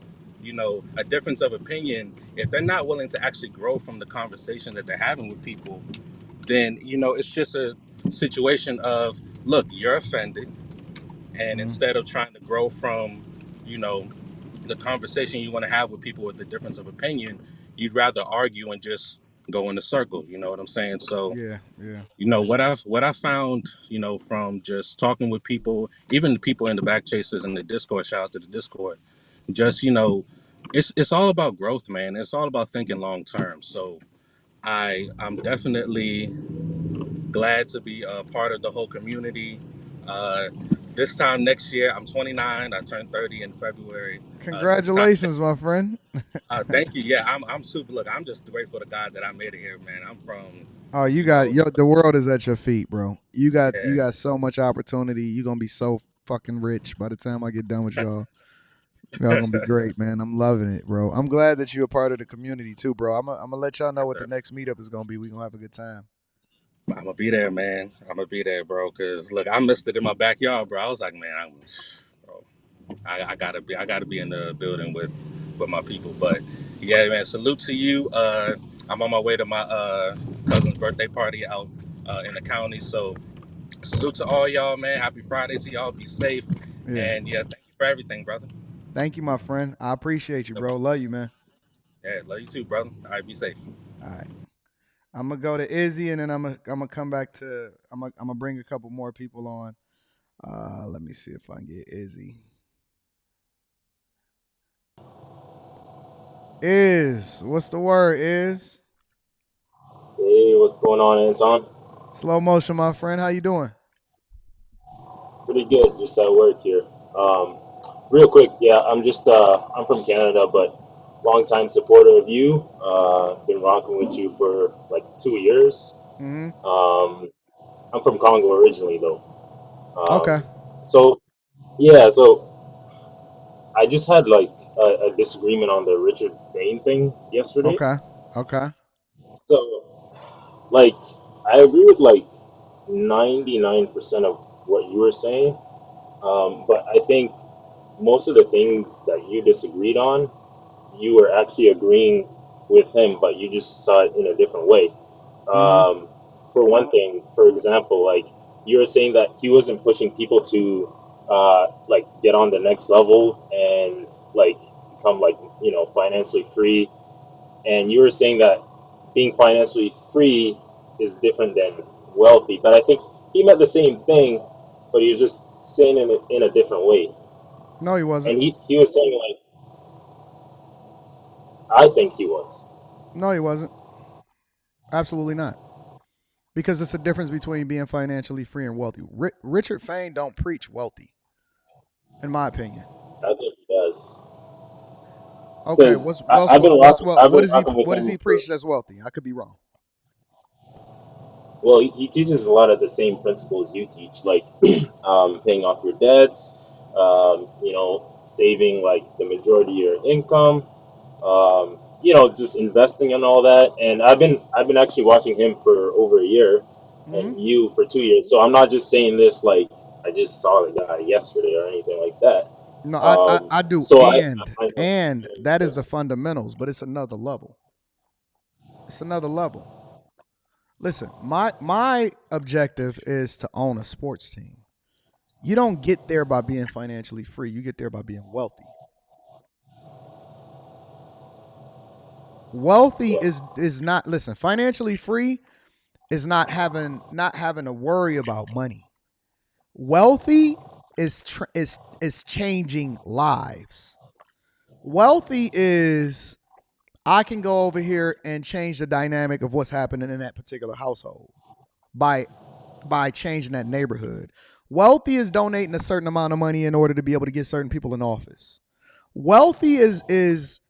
Speaker 9: a difference of opinion, if they're not willing to actually grow from the conversation that they're having with people, then it's just a situation of, look, you're offended, and instead of trying to grow from you know the conversation you want to have with people with a difference of opinion, you'd rather argue and just go in a circle. You know what I'm saying? So
Speaker 1: Yeah.
Speaker 9: what I found, from just talking with people, even the people in the back chasers in the Discord, shout out to the Discord, just it's all about growth, man. It's all about thinking long term. So I'm definitely glad to be a part of the whole community. Uh, this time next year, I'm 29. I turned 30 in February.
Speaker 1: Congratulations, my friend.
Speaker 9: Thank you. Yeah, I'm super. Look, I'm just grateful to God that I made it here, man. I'm from.
Speaker 1: Oh, the world is at your feet, bro. You got so much opportunity. You're gonna be so fucking rich by the time I get done with y'all. Y'all gonna be great, man. I'm loving it, bro. I'm glad that you're a part of the community too, bro. I'm gonna let y'all know what the next meetup is gonna be. We're gonna have a good time.
Speaker 9: I'm gonna be there, man. I'm gonna be there, bro. Cause look, I missed it in my backyard, bro. I was like, man, bro, I gotta be in the building with my people. But yeah, man, salute to you. I'm on my way to my cousin's birthday party out in the county. So salute to all y'all, man. Happy Friday to y'all. Be safe.
Speaker 1: Yeah.
Speaker 9: And yeah, thank you for everything, brother.
Speaker 1: Thank you, my friend. I appreciate you, bro. Love you, man.
Speaker 9: Yeah, love you too, brother. All right, be safe.
Speaker 1: All right. I'm gonna go to Izzy, and then I'm gonna come back to. I'm gonna bring a couple more people on. Let me see if I can get Izzy. What's the word?
Speaker 11: Hey, what's going on, Anton?
Speaker 1: Slow motion, my friend. How you doing?
Speaker 11: Pretty good. Just at work here. Real quick, yeah, I'm from Canada, but long time supporter of you. Been rocking with you for like 2 years.
Speaker 1: Hmm.
Speaker 11: I'm from Congo originally, though.
Speaker 1: Okay.
Speaker 11: So yeah, so I just had like a disagreement on the Richard Bain thing yesterday.
Speaker 1: Okay. Okay.
Speaker 11: So like, I agree with like 99% of what you were saying. But I think most of the things that you disagreed on, you were actually agreeing with him, but you just saw it in a different way.
Speaker 1: Hmm.
Speaker 11: For one thing, for example, like you were saying that he wasn't pushing people to like get on the next level and like become like financially free, and you were saying that being financially free is different than wealthy. But I think he meant the same thing, but he was just saying it in a different way.
Speaker 1: No, he wasn't.
Speaker 11: And he was saying like, I think he was.
Speaker 1: No, he wasn't. Absolutely not. Because it's a difference between being financially free and wealthy. Richard Fain don't preach wealthy, in my opinion.
Speaker 11: I think he does.
Speaker 1: Okay,
Speaker 11: Because I've been rocking, I've been rocking with
Speaker 1: what does
Speaker 11: him
Speaker 1: he
Speaker 11: for.
Speaker 1: preach as wealthy? I could be wrong.
Speaker 11: Well, he teaches a lot of the same principles you teach, like paying off your debts, saving like the majority of your income, just investing and all that. And I've been actually watching him for over a year,
Speaker 1: Hmm.
Speaker 11: and you for 2 years. So I'm not just saying this like I just saw the guy yesterday or anything like that.
Speaker 1: No, I do,
Speaker 11: So I know.
Speaker 1: and that is the fundamentals, but it's another level. It's another level. Listen, my objective is to own a sports team. You don't get there by being financially free. You get there by being wealthy. Wealthy is not, listen, financially free is not having to worry about money. Wealthy is changing lives. Wealthy is I can go over here and change the dynamic of what's happening in that particular household by changing that neighborhood. Wealthy is donating a certain amount of money in order to be able to get certain people in office. Wealthy is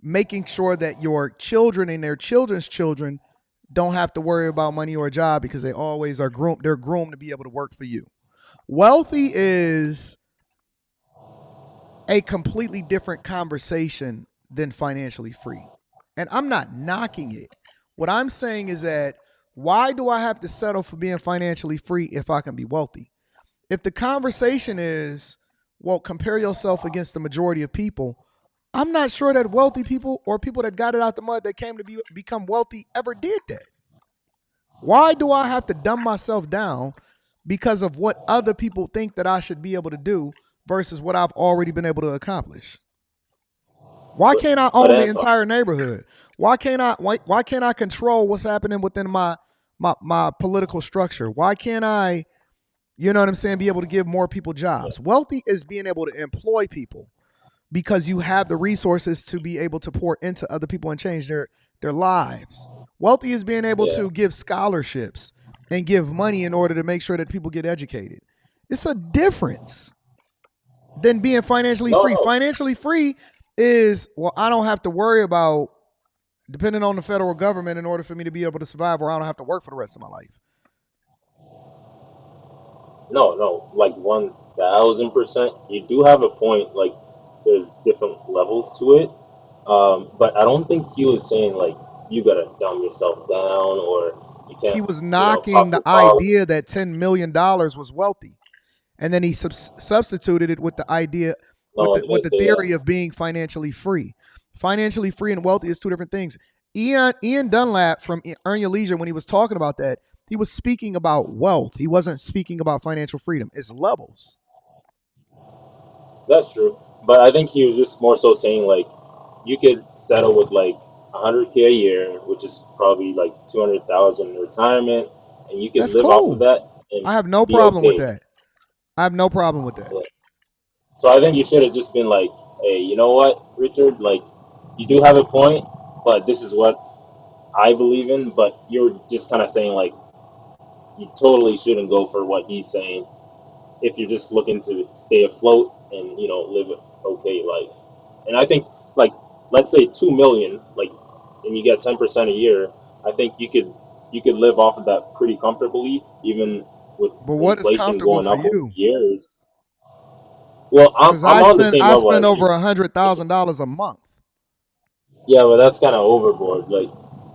Speaker 1: making sure that your children and their children's children don't have to worry about money or a job because they always are groomed. They're groomed to be able to work for you. Wealthy is a completely different conversation than financially free. And I'm not knocking it. What I'm saying is that why do I have to settle for being financially free if I can be wealthy? If the conversation is, well, compare yourself against the majority of people, I'm not sure that wealthy people or people that got it out the mud that came to become wealthy ever did that. Why do I have to dumb myself down because of what other people think that I should be able to do versus what I've already been able to accomplish? Why can't I
Speaker 11: But
Speaker 1: own the
Speaker 11: Anton,
Speaker 1: entire neighborhood? Why can't I control what's happening within my political structure? Why can't I, you know what I'm saying, be able to give more people jobs? Wealthy is being able to employ people because you have the resources to be able to pour into other people and change their lives. Wealthy is being able
Speaker 11: yeah.
Speaker 1: to give scholarships and give money in order to make sure that people get educated. It's a difference than being financially
Speaker 11: No,
Speaker 1: free.
Speaker 11: no.
Speaker 1: Financially free is, well, I don't have to worry about depending on the federal government in order for me to be able to survive, or I don't have to work for the rest of my life.
Speaker 11: No, like 1,000%. You do have a point. Like, there's different levels to it, but I don't think he was saying like you gotta dumb yourself down or you
Speaker 1: He
Speaker 11: can't,
Speaker 1: was knocking
Speaker 11: pop
Speaker 1: the
Speaker 11: your collar.
Speaker 1: idea that $10 million was wealthy. And then he substituted it with the idea, with
Speaker 11: No,
Speaker 1: the
Speaker 11: I
Speaker 1: with
Speaker 11: didn't
Speaker 1: the
Speaker 11: say that.
Speaker 1: theory of being financially free. Financially free and wealthy is two different things. Ian Dunlap from Earn Your Leisure, when he was talking about that, he was speaking about wealth. He wasn't speaking about financial freedom. It's levels.
Speaker 11: That's true, but I think he was just more so saying like you could settle with like 100K a year, which is probably like 200,000 in retirement, and you can
Speaker 1: That's
Speaker 11: live off of
Speaker 1: cool.
Speaker 11: that and
Speaker 1: I have no
Speaker 11: be
Speaker 1: problem with
Speaker 11: okay.
Speaker 1: that. I have no problem with that.
Speaker 11: Yeah. So I think you should have just been like, hey, you know what, Richard? Like, you do have a point, but this is what I believe in. But you're just kind of saying like, you totally shouldn't go for what he's saying. if you're just looking to stay afloat and live an okay life. And I think like let's say 2 million, like, and you get 10% a year, I think you could live off of that pretty comfortably, even with
Speaker 1: But what is
Speaker 11: inflation
Speaker 1: comfortable
Speaker 11: going
Speaker 1: for
Speaker 11: up over
Speaker 1: you?
Speaker 11: years. Well, I'm
Speaker 1: Because
Speaker 11: I'm on the same
Speaker 1: I
Speaker 11: level
Speaker 1: spend
Speaker 11: as you.
Speaker 1: over $100,000 a month.
Speaker 11: Yeah, but that's kind of overboard. Like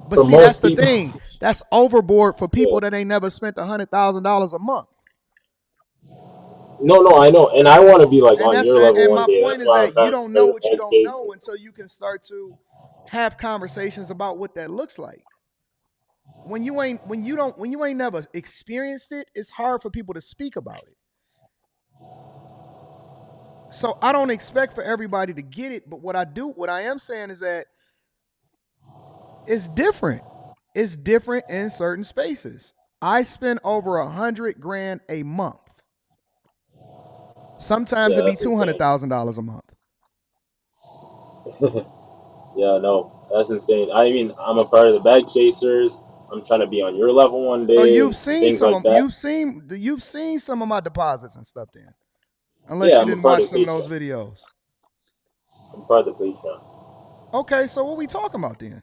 Speaker 1: But
Speaker 11: for
Speaker 1: see, that's
Speaker 11: most
Speaker 1: the
Speaker 11: people,
Speaker 1: thing. That's overboard for
Speaker 11: yeah.
Speaker 1: people that ain't never spent $100,000 a month.
Speaker 11: No, I know, and I want to be like
Speaker 1: And
Speaker 11: on
Speaker 1: that's
Speaker 11: your level
Speaker 1: and
Speaker 11: one
Speaker 1: my
Speaker 11: day.
Speaker 1: point
Speaker 11: That's
Speaker 1: is
Speaker 11: why I'm
Speaker 1: that you
Speaker 11: trying to
Speaker 1: don't know
Speaker 11: start
Speaker 1: what
Speaker 11: a
Speaker 1: you
Speaker 11: bad
Speaker 1: don't
Speaker 11: case.
Speaker 1: know until you can start to have conversations about what that looks like. When you ain't never experienced it, it's hard for people to speak about it. So I don't expect for everybody to get it, but what I am saying is that it's different. It's different in certain spaces. I spend over $100,000 a month. Sometimes
Speaker 11: Yeah,
Speaker 1: it be
Speaker 11: that's insane.
Speaker 1: $200,000 a month.
Speaker 11: Yeah, no, that's insane. I mean, I'm a part of the bag chasers. I'm trying to be on your level one
Speaker 1: So
Speaker 11: day
Speaker 1: you've
Speaker 11: and
Speaker 1: seen
Speaker 11: things
Speaker 1: some
Speaker 11: like
Speaker 1: of
Speaker 11: that.
Speaker 1: you've seen some of my deposits and stuff then. Unless
Speaker 11: Yeah,
Speaker 1: you
Speaker 11: I'm a
Speaker 1: didn't
Speaker 11: part
Speaker 1: watch
Speaker 11: of the
Speaker 1: some of those
Speaker 11: Patreon.
Speaker 1: videos.
Speaker 11: I'm part of the Patreon.
Speaker 1: Okay, so what we talking about then?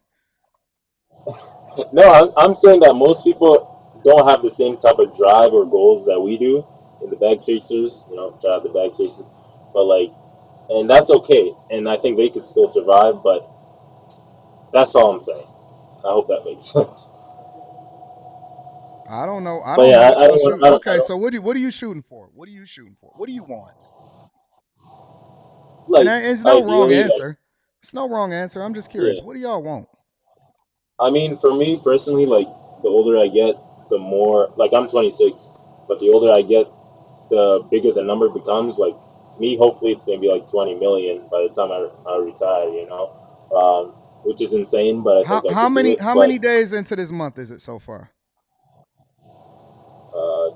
Speaker 11: No, I'm saying that most people don't have the same type of drive or goals that we do in the bag chasers. Shout out the bag chasers, but like, and that's okay. And I think they could still survive. But that's all I'm saying. I hope that makes sense.
Speaker 1: I don't know. I
Speaker 11: But
Speaker 1: don't
Speaker 11: yeah,
Speaker 1: know what
Speaker 11: I
Speaker 1: y'all
Speaker 11: don't want.
Speaker 1: shoot.
Speaker 11: I
Speaker 1: Okay,
Speaker 11: don't
Speaker 1: so what are you shooting for? What are you shooting for? What do you want? And
Speaker 11: like
Speaker 1: it's no wrong
Speaker 11: ideally like
Speaker 1: answer. It's no wrong answer. I'm just curious.
Speaker 11: yeah.
Speaker 1: What do y'all want?
Speaker 11: I mean, for me personally, like the older I get, the more like I'm 26, but the older I get, the bigger the number becomes. Like me, hopefully it's gonna be like 20 million by the time I retire. Which is insane, but I
Speaker 1: How
Speaker 11: think I
Speaker 1: how
Speaker 11: could do
Speaker 1: many
Speaker 11: it.
Speaker 1: how
Speaker 11: But
Speaker 1: many days into this month is it so far?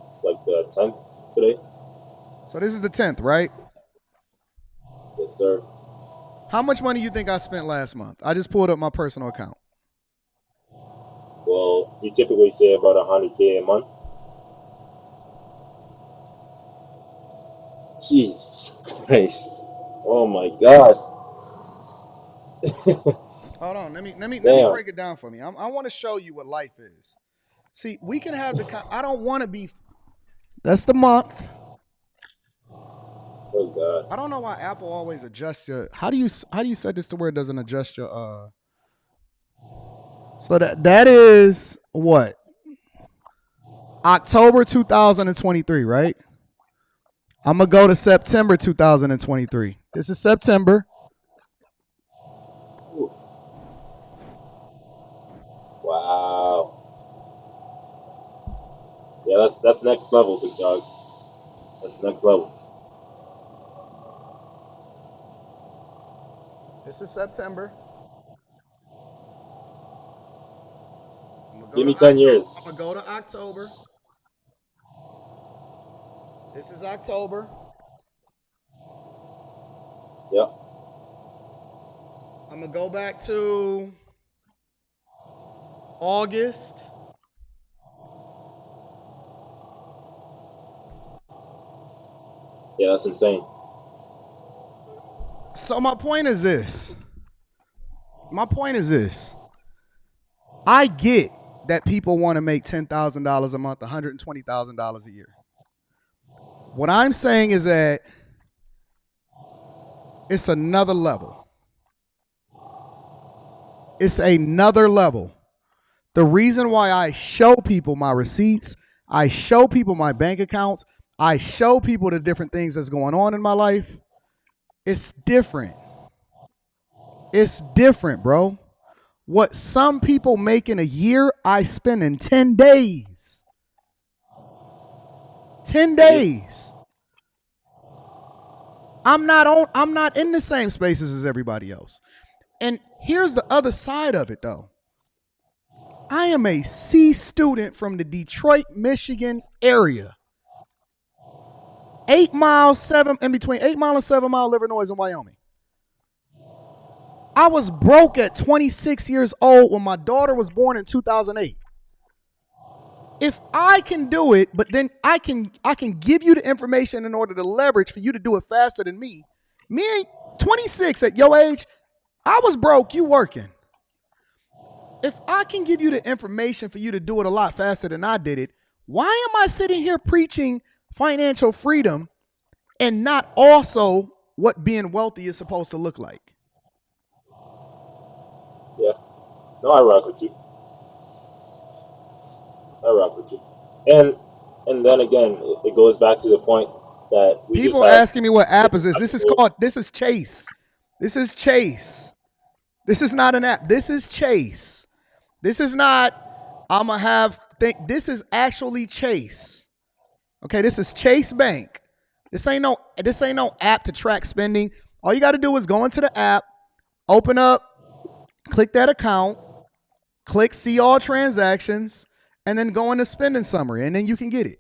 Speaker 11: it's like the 10th today.
Speaker 1: So this is the 10th, right?
Speaker 11: Yes, sir.
Speaker 1: How much money you think I spent last month? I just pulled up my personal account.
Speaker 11: Well, we typically say about 100K a month. Jesus Christ! Oh my God!
Speaker 1: Hold on. Let me
Speaker 11: Damn.
Speaker 1: break it down for me. I want to show you what life is. See, we can have I don't want to be. That's the month.
Speaker 11: Oh God.
Speaker 1: I don't know why Apple always adjusts your. How do you set this to where it doesn't adjust your? So that is what October 2023, right? I'm gonna go to September 2023. This is September.
Speaker 11: Wow. Yeah, that's next level, big dog. That's next level.
Speaker 1: This is September. I'm gonna go
Speaker 11: Give
Speaker 1: to
Speaker 11: me 10
Speaker 1: October.
Speaker 11: years.
Speaker 1: I'm gonna go to October. This is October.
Speaker 11: Yep.
Speaker 1: I'm gonna go back to August.
Speaker 11: Yeah, that's insane.
Speaker 1: So my point is this. I get that people want to make $10,000 a month, $120,000 a year. What I'm saying is that it's another level. It's another level. The reason why I show people my receipts, I show people my bank accounts, I show people the different things that's going on in my life, it's different. It's different, bro. What some people make in a year, I spend in 10 days. 10 days. I'm not in the same spaces as everybody else. And here's the other side of it though. I am a C student from the Detroit, Michigan area. 8 miles, 7 in between 8 Mile and 7 Mile, Illinois and Wyoming. I was broke at 26 years old when my daughter was born in 2008. if I can do it, but then I can give you the information in order to leverage for you to do it faster than me. Me, 26 at your age, I was broke, you working. If I can give you the information for you to do it a lot faster than I did it, why am I sitting here preaching financial freedom and not also what being wealthy is supposed to look like?
Speaker 11: Yeah. No, I rock with you. I rock with you. And then again, it goes back to the point that we just
Speaker 1: People
Speaker 11: had.
Speaker 1: asking me what app is this. This is Chase. This is Chase. This is not an app. This is Chase. This is not, this is actually Chase. Okay, this is Chase Bank. This ain't no app to track spending. All you got to do is go into the app, open up, click that account, click see all transactions, and then go into spending summary, and then you can get it.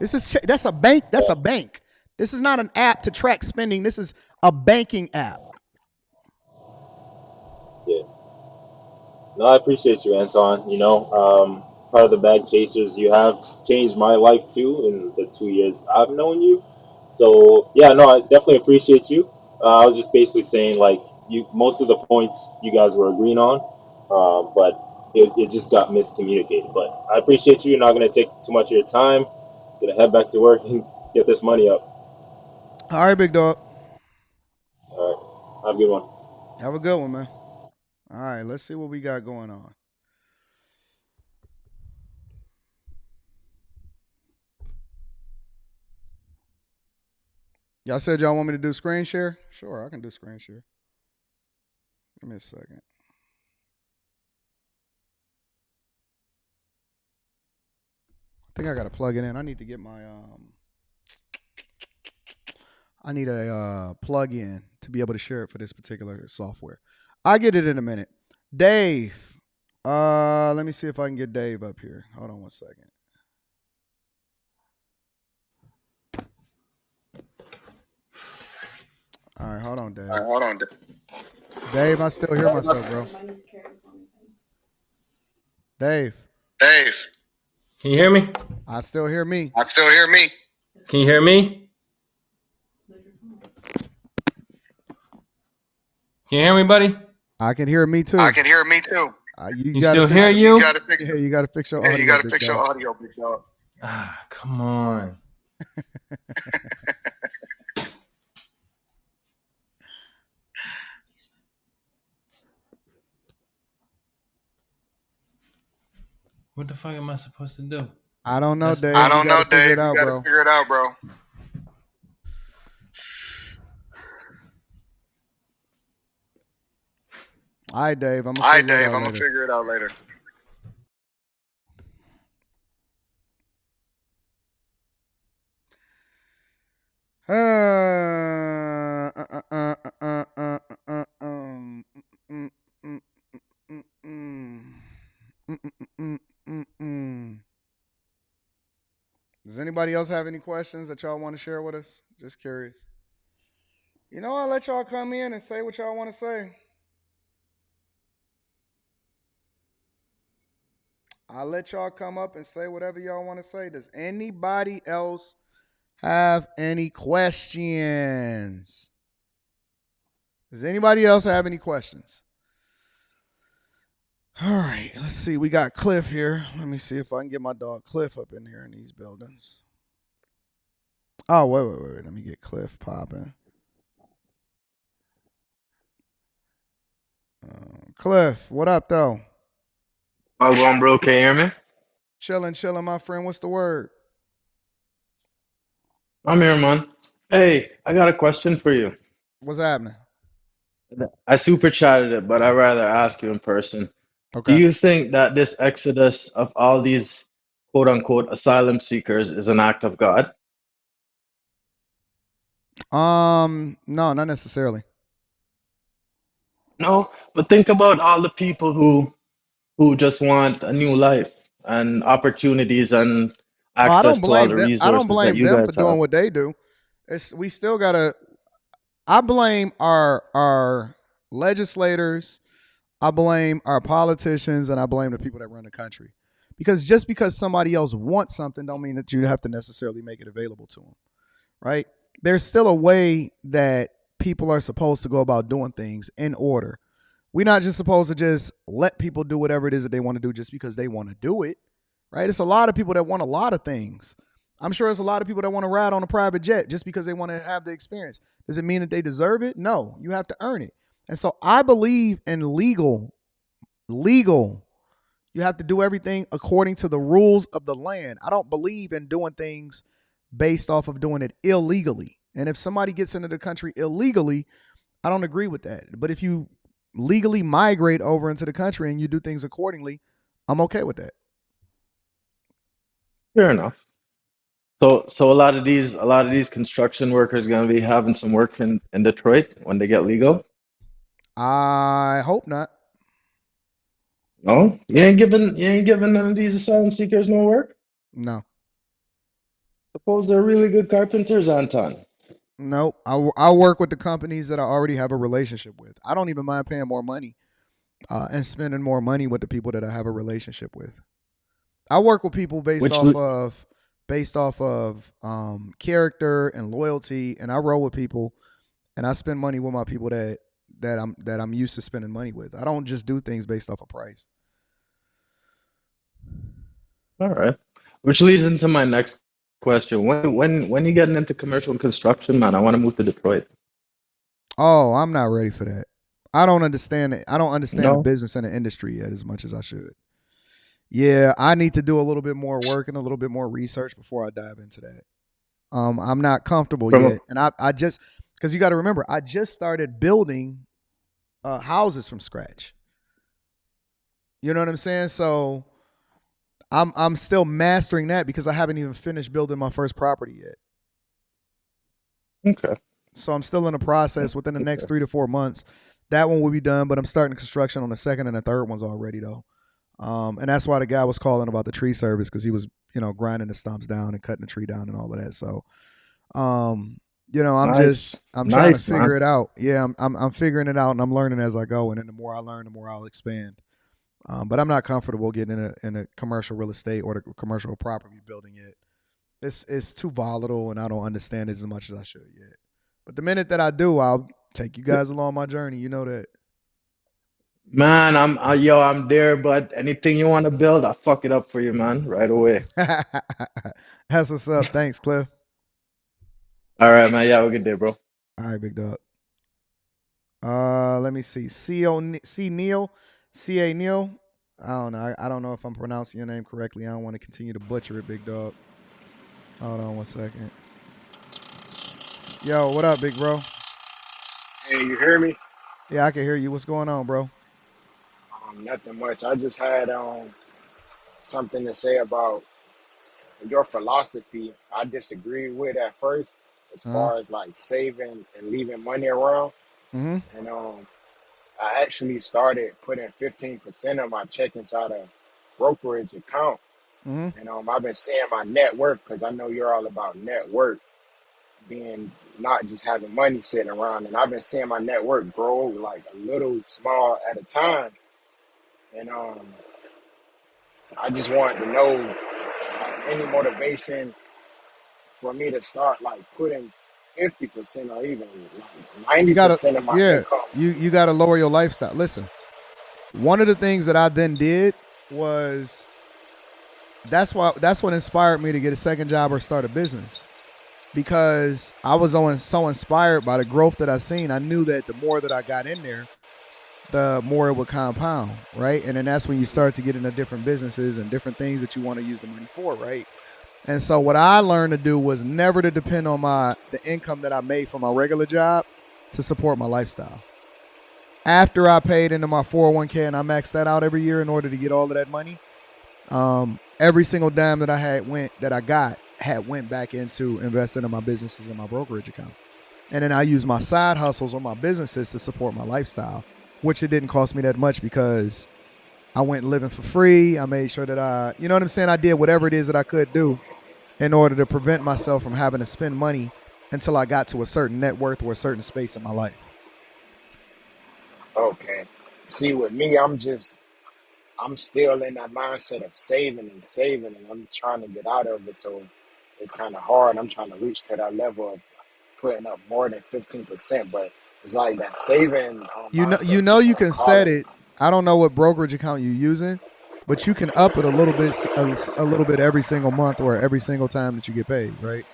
Speaker 1: That's a bank. That's a bank. This is not an app to track spending. This is a banking app.
Speaker 11: Yeah. No, I appreciate you, Anton. You know, part of the bag chasers, you have changed my life too in the 2 years I've known you. So yeah, no, I definitely appreciate you. I was just basically saying like most of the points you guys were agreeing on, but it just got miscommunicated. But I appreciate you. Not gonna take too much of your time. Gonna head back to work and get this money up.
Speaker 1: All right, big dog.
Speaker 11: All right, have a good one.
Speaker 1: Have a good one, man. All right, let's see what we got going on. Y'all said y'all want me to do screen share? Sure, I can do screen share. Give me a second. I think I got to plug it in. I need to get my I need a plug-in to be able to share it for this particular software. I'll get it in a minute. Dave. Let me see if I can get Dave up here. Hold on one second. All right, hold on, Dave. Dave, I still hear myself, bro. Dave.
Speaker 10: Can you hear me?
Speaker 1: I still hear me.
Speaker 10: Can you hear me? Can you hear me, buddy?
Speaker 1: I can hear me too.
Speaker 10: You still hear you?
Speaker 1: You got to fix your audio.
Speaker 10: Big dog. Ah, come on. What the fuck am I supposed to do?
Speaker 1: I don't know, Dave. You got to figure it out, bro. All right, Dave. I'm gonna figure it out later. Does anybody else have any questions that y'all want to share with us? Just curious. You know, I'll let y'all come in and say what y'all want to say. I'll let y'all come up and say whatever y'all want to say. Does anybody else have any questions? Does anybody else have any questions? All right, let's see. We got Cliff here. Let me see if I can get my dog Cliff up in here in these buildings. Oh, wait. Let me get Cliff popping. Cliff, what up, though?
Speaker 12: How's it going, bro? Can you hear me?
Speaker 1: Chilling, my friend. What's the word?
Speaker 12: I'm here, man. Hey, I got a question for you.
Speaker 1: What's happening?
Speaker 12: I super chatted it, but I'd rather ask you in person.
Speaker 1: Okay.
Speaker 12: Do you think that this exodus of all these quote unquote asylum seekers is an act of God?
Speaker 1: No, not necessarily.
Speaker 12: No, but think about all the people who just want a new life and opportunities and access to all the resources
Speaker 1: I don't blame
Speaker 12: that you
Speaker 1: them for
Speaker 12: guys
Speaker 1: doing
Speaker 12: have.
Speaker 1: what they do. We still gotta. I blame our legislators. I blame our politicians, and I blame the people that run the country, Because just because somebody else wants something don't mean that you have to necessarily make it available to them, right? There's still a way that people are supposed to go about doing things in order. We're not just supposed to just let people do whatever it is that they want to do just because they want to do it, right? It's a lot of people that want a lot of things. I'm sure there's a lot of people that want to ride on a private jet just because they want to have the experience. Does it mean that they deserve it? No, you have to earn it. And so I believe in legal. You have to do everything according to the rules of the land. I don't believe in doing things based off of doing it illegally. And if somebody gets into the country illegally, I don't agree with that. But if you legally migrate over into the country and you do things accordingly, I'm okay with that.
Speaker 12: Fair enough. So a lot of these construction workers gonna be having some work in Detroit when they get legal.
Speaker 1: I hope not.
Speaker 12: No, you ain't giving none of these asylum seekers no work.
Speaker 1: No.
Speaker 12: Suppose they're really good carpenters, Anton.
Speaker 1: Nope. I'll work with the companies that I already have a relationship with. I don't even mind paying more money and spending more money with the people that I have a relationship with. I work with people based off of character and loyalty, and I roll with people, and I spend money with my people that I'm used to spending money with. I don't just do things based off of price.
Speaker 12: All right, which leads into my next question. When you getting into commercial construction, man? I want to move to Detroit.
Speaker 1: Oh, I'm not ready for that. I don't understand it. I don't understand the
Speaker 12: No?
Speaker 1: business and the industry yet as much as I should. Yeah, I need to do a little bit more work and a little bit more research before I dive into that. I'm not comfortable
Speaker 12: From a-
Speaker 1: yet, and I just because you got to remember, I just started building houses from scratch. You know what I'm saying? So I'm still mastering that because I haven't even finished building my first property yet.
Speaker 12: Okay.
Speaker 1: So I'm still in the process. Within the next 3 to 4 months, that one will be done. But I'm starting construction on the second and the third ones already, though. And that's why the guy was calling about the tree service, because he was, grinding the stumps down and cutting the tree down and all of that. So, I'm
Speaker 12: Nice.
Speaker 1: trying to
Speaker 12: Nice,
Speaker 1: figure
Speaker 12: man.
Speaker 1: it out. Yeah, I'm figuring it out, and I'm learning as I go. And then the more I learn, the more I'll expand. But I'm not comfortable getting in a commercial real estate or the commercial property building yet. It's too volatile, and I don't understand it as much as I should yet. But the minute that I do, I'll take you guys along my journey. You know that.
Speaker 12: Man, I'm there, but anything you want to build, I'll fuck it up for you, man, right away.
Speaker 1: That's what's up. Thanks, Cliff.
Speaker 12: All right, man. Yeah, have a good day, bro.
Speaker 1: All right, big dog. Let me see. C Neil, C.A. Neil. I don't know. I don't know if I'm pronouncing your name correctly. I don't want to continue to butcher it, big dog. Hold on 1 second. Yo, what up, big bro?
Speaker 13: Hey, you hear me?
Speaker 1: Yeah, I can hear you. What's going on, bro?
Speaker 13: Nothing much. I just had something to say about your philosophy. I disagreed with at first, as far as like saving and leaving money around.
Speaker 1: Mm-hmm.
Speaker 13: And I actually started putting 15% of my check inside a brokerage account.
Speaker 1: Mm-hmm.
Speaker 13: And I've been seeing my net worth, because I know you're all about net worth, being not just having money sitting around. And I've been seeing my net worth grow like a little small at a time. And I just wanted to know any motivation for me to start like putting 50% or even like 90% of my income.
Speaker 1: You gotta lower your lifestyle. Listen, one of the things that I then did was that's what inspired me to get a second job or start a business, because I was so inspired by the growth that I seen. I knew that the more that I got in there, the more it would compound, right? And then that's when you start to get into different businesses and different things that you want to use the money for, right? And so what I learned to do was never to depend on the income that I made from my regular job to support my lifestyle. After I paid into my 401k and I maxed that out every year in order to get all of that money, every single dime that I got went back into investing in my businesses and my brokerage account. And then I used my side hustles or my businesses to support my lifestyle, which it didn't cost me that much because I went living for free. I made sure that I did whatever it is that I could do in order to prevent myself from having to spend money until I got to a certain net worth or a certain space in my life.
Speaker 13: Okay. See, with me, I'm I'm still in that mindset of saving and saving, and I'm trying to get out of it. So it's kind of hard. I'm trying to reach to that level of putting up more than 15%, but it's like that saving mindset keeps
Speaker 1: You
Speaker 13: on
Speaker 1: can set
Speaker 13: calling.
Speaker 1: it. I don't know what brokerage account you're using, but you can up it a little bit, a little bit every single month or every single time that you get paid, right?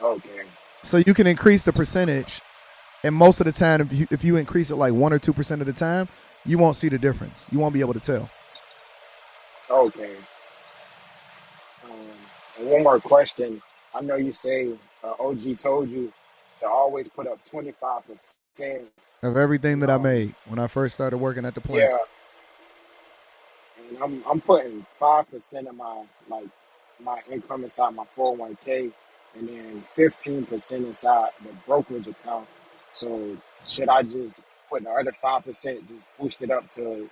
Speaker 13: Okay.
Speaker 1: So you can increase the percentage, and most of the time, if you increase it like 1 or 2% of the time, you won't see the difference. You won't be able to tell.
Speaker 13: Okay. And one more question. I know you say OG told you to always put up 25%.
Speaker 1: Of everything
Speaker 13: You
Speaker 1: that I
Speaker 13: know,
Speaker 1: made when I first started working at the plant.
Speaker 13: yeah. And I'm putting 5% of my income inside my 401k, and then 15% inside the brokerage account. So should I just put the other 5%, just boost it up to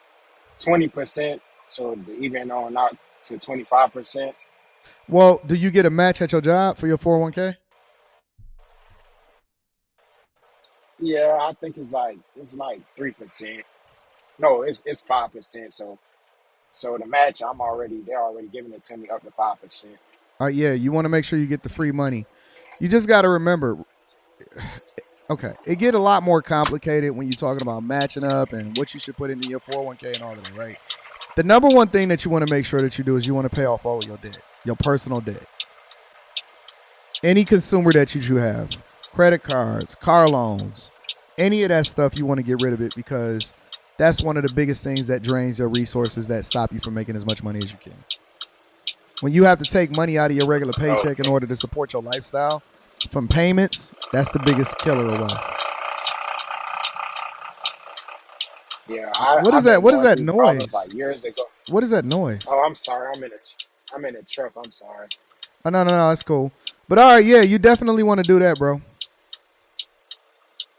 Speaker 13: 20%, so to even on out to 25%?
Speaker 1: Well, do you get a match at your job for your 401k?
Speaker 13: Yeah, I think it's like 3%. No, it's 5%. So the match, they're already giving it to me up to 5%.
Speaker 1: Yeah, you want to make sure you get the free money. You just got to remember, okay, it get a lot more complicated when you're talking about matching up and what you should put into your 401k and all of that, right? The number one thing that you want to make sure that you do is you want to pay off all of your debt, your personal debt. Any consumer debt you have, credit cards, car loans, any of that stuff, you want to get rid of it, because that's one of the biggest things that drains your resources, that stop you from making as much money as you can. When you have to take money out of your regular paycheck in order to support your lifestyle from payments, that's the biggest killer of wealth.
Speaker 13: Yeah,
Speaker 1: What is that? What is that noise?
Speaker 13: like years ago.
Speaker 1: What is that noise?
Speaker 13: Oh, I'm sorry. I'm in a truck. I'm sorry.
Speaker 1: Oh, no, it's cool. But all right, yeah, you definitely want to do that, bro.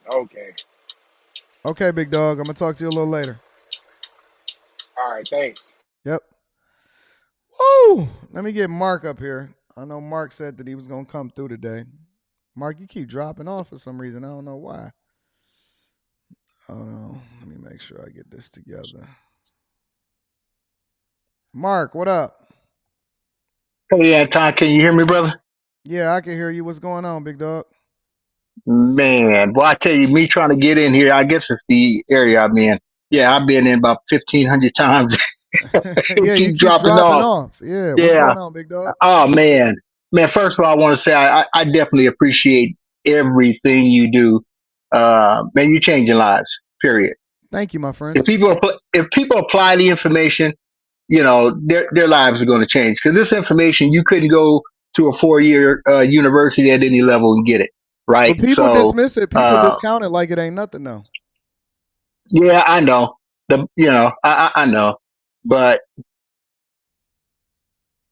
Speaker 13: Okay.
Speaker 1: Okay, big dog. I'm gonna talk to you a little later.
Speaker 13: All right, thanks.
Speaker 1: Yep. Woo! Let me get Mark up here. I know Mark said that he was gonna come through today. Mark, you keep dropping off for some reason. I don't know why. Oh no. Let me make sure I get this together. Mark, what up?
Speaker 14: Hey, Anton, can you hear me, brother?
Speaker 1: Yeah, I can hear you. What's going on, big dog?
Speaker 14: Man, well, I tell you, me trying to get in here, I guess it's the area I'm in. Yeah, I've been in about 1,500 times.
Speaker 1: Yeah, you keep
Speaker 14: dropping
Speaker 1: dropping
Speaker 14: off.
Speaker 1: off. Yeah, what's
Speaker 14: Yeah.
Speaker 1: going on, big dog?
Speaker 14: Oh, man. Man, first of all, I want to say I definitely appreciate everything you do. Man, you're changing lives, period.
Speaker 1: Thank you, my friend.
Speaker 14: If people apply the information, you know, their lives are going to change. Because this information, you couldn't go to a 4-year university at any level and get it, right?
Speaker 1: But people dismiss it. People discount it like it ain't nothing, though.
Speaker 14: Yeah, I know. I know. But,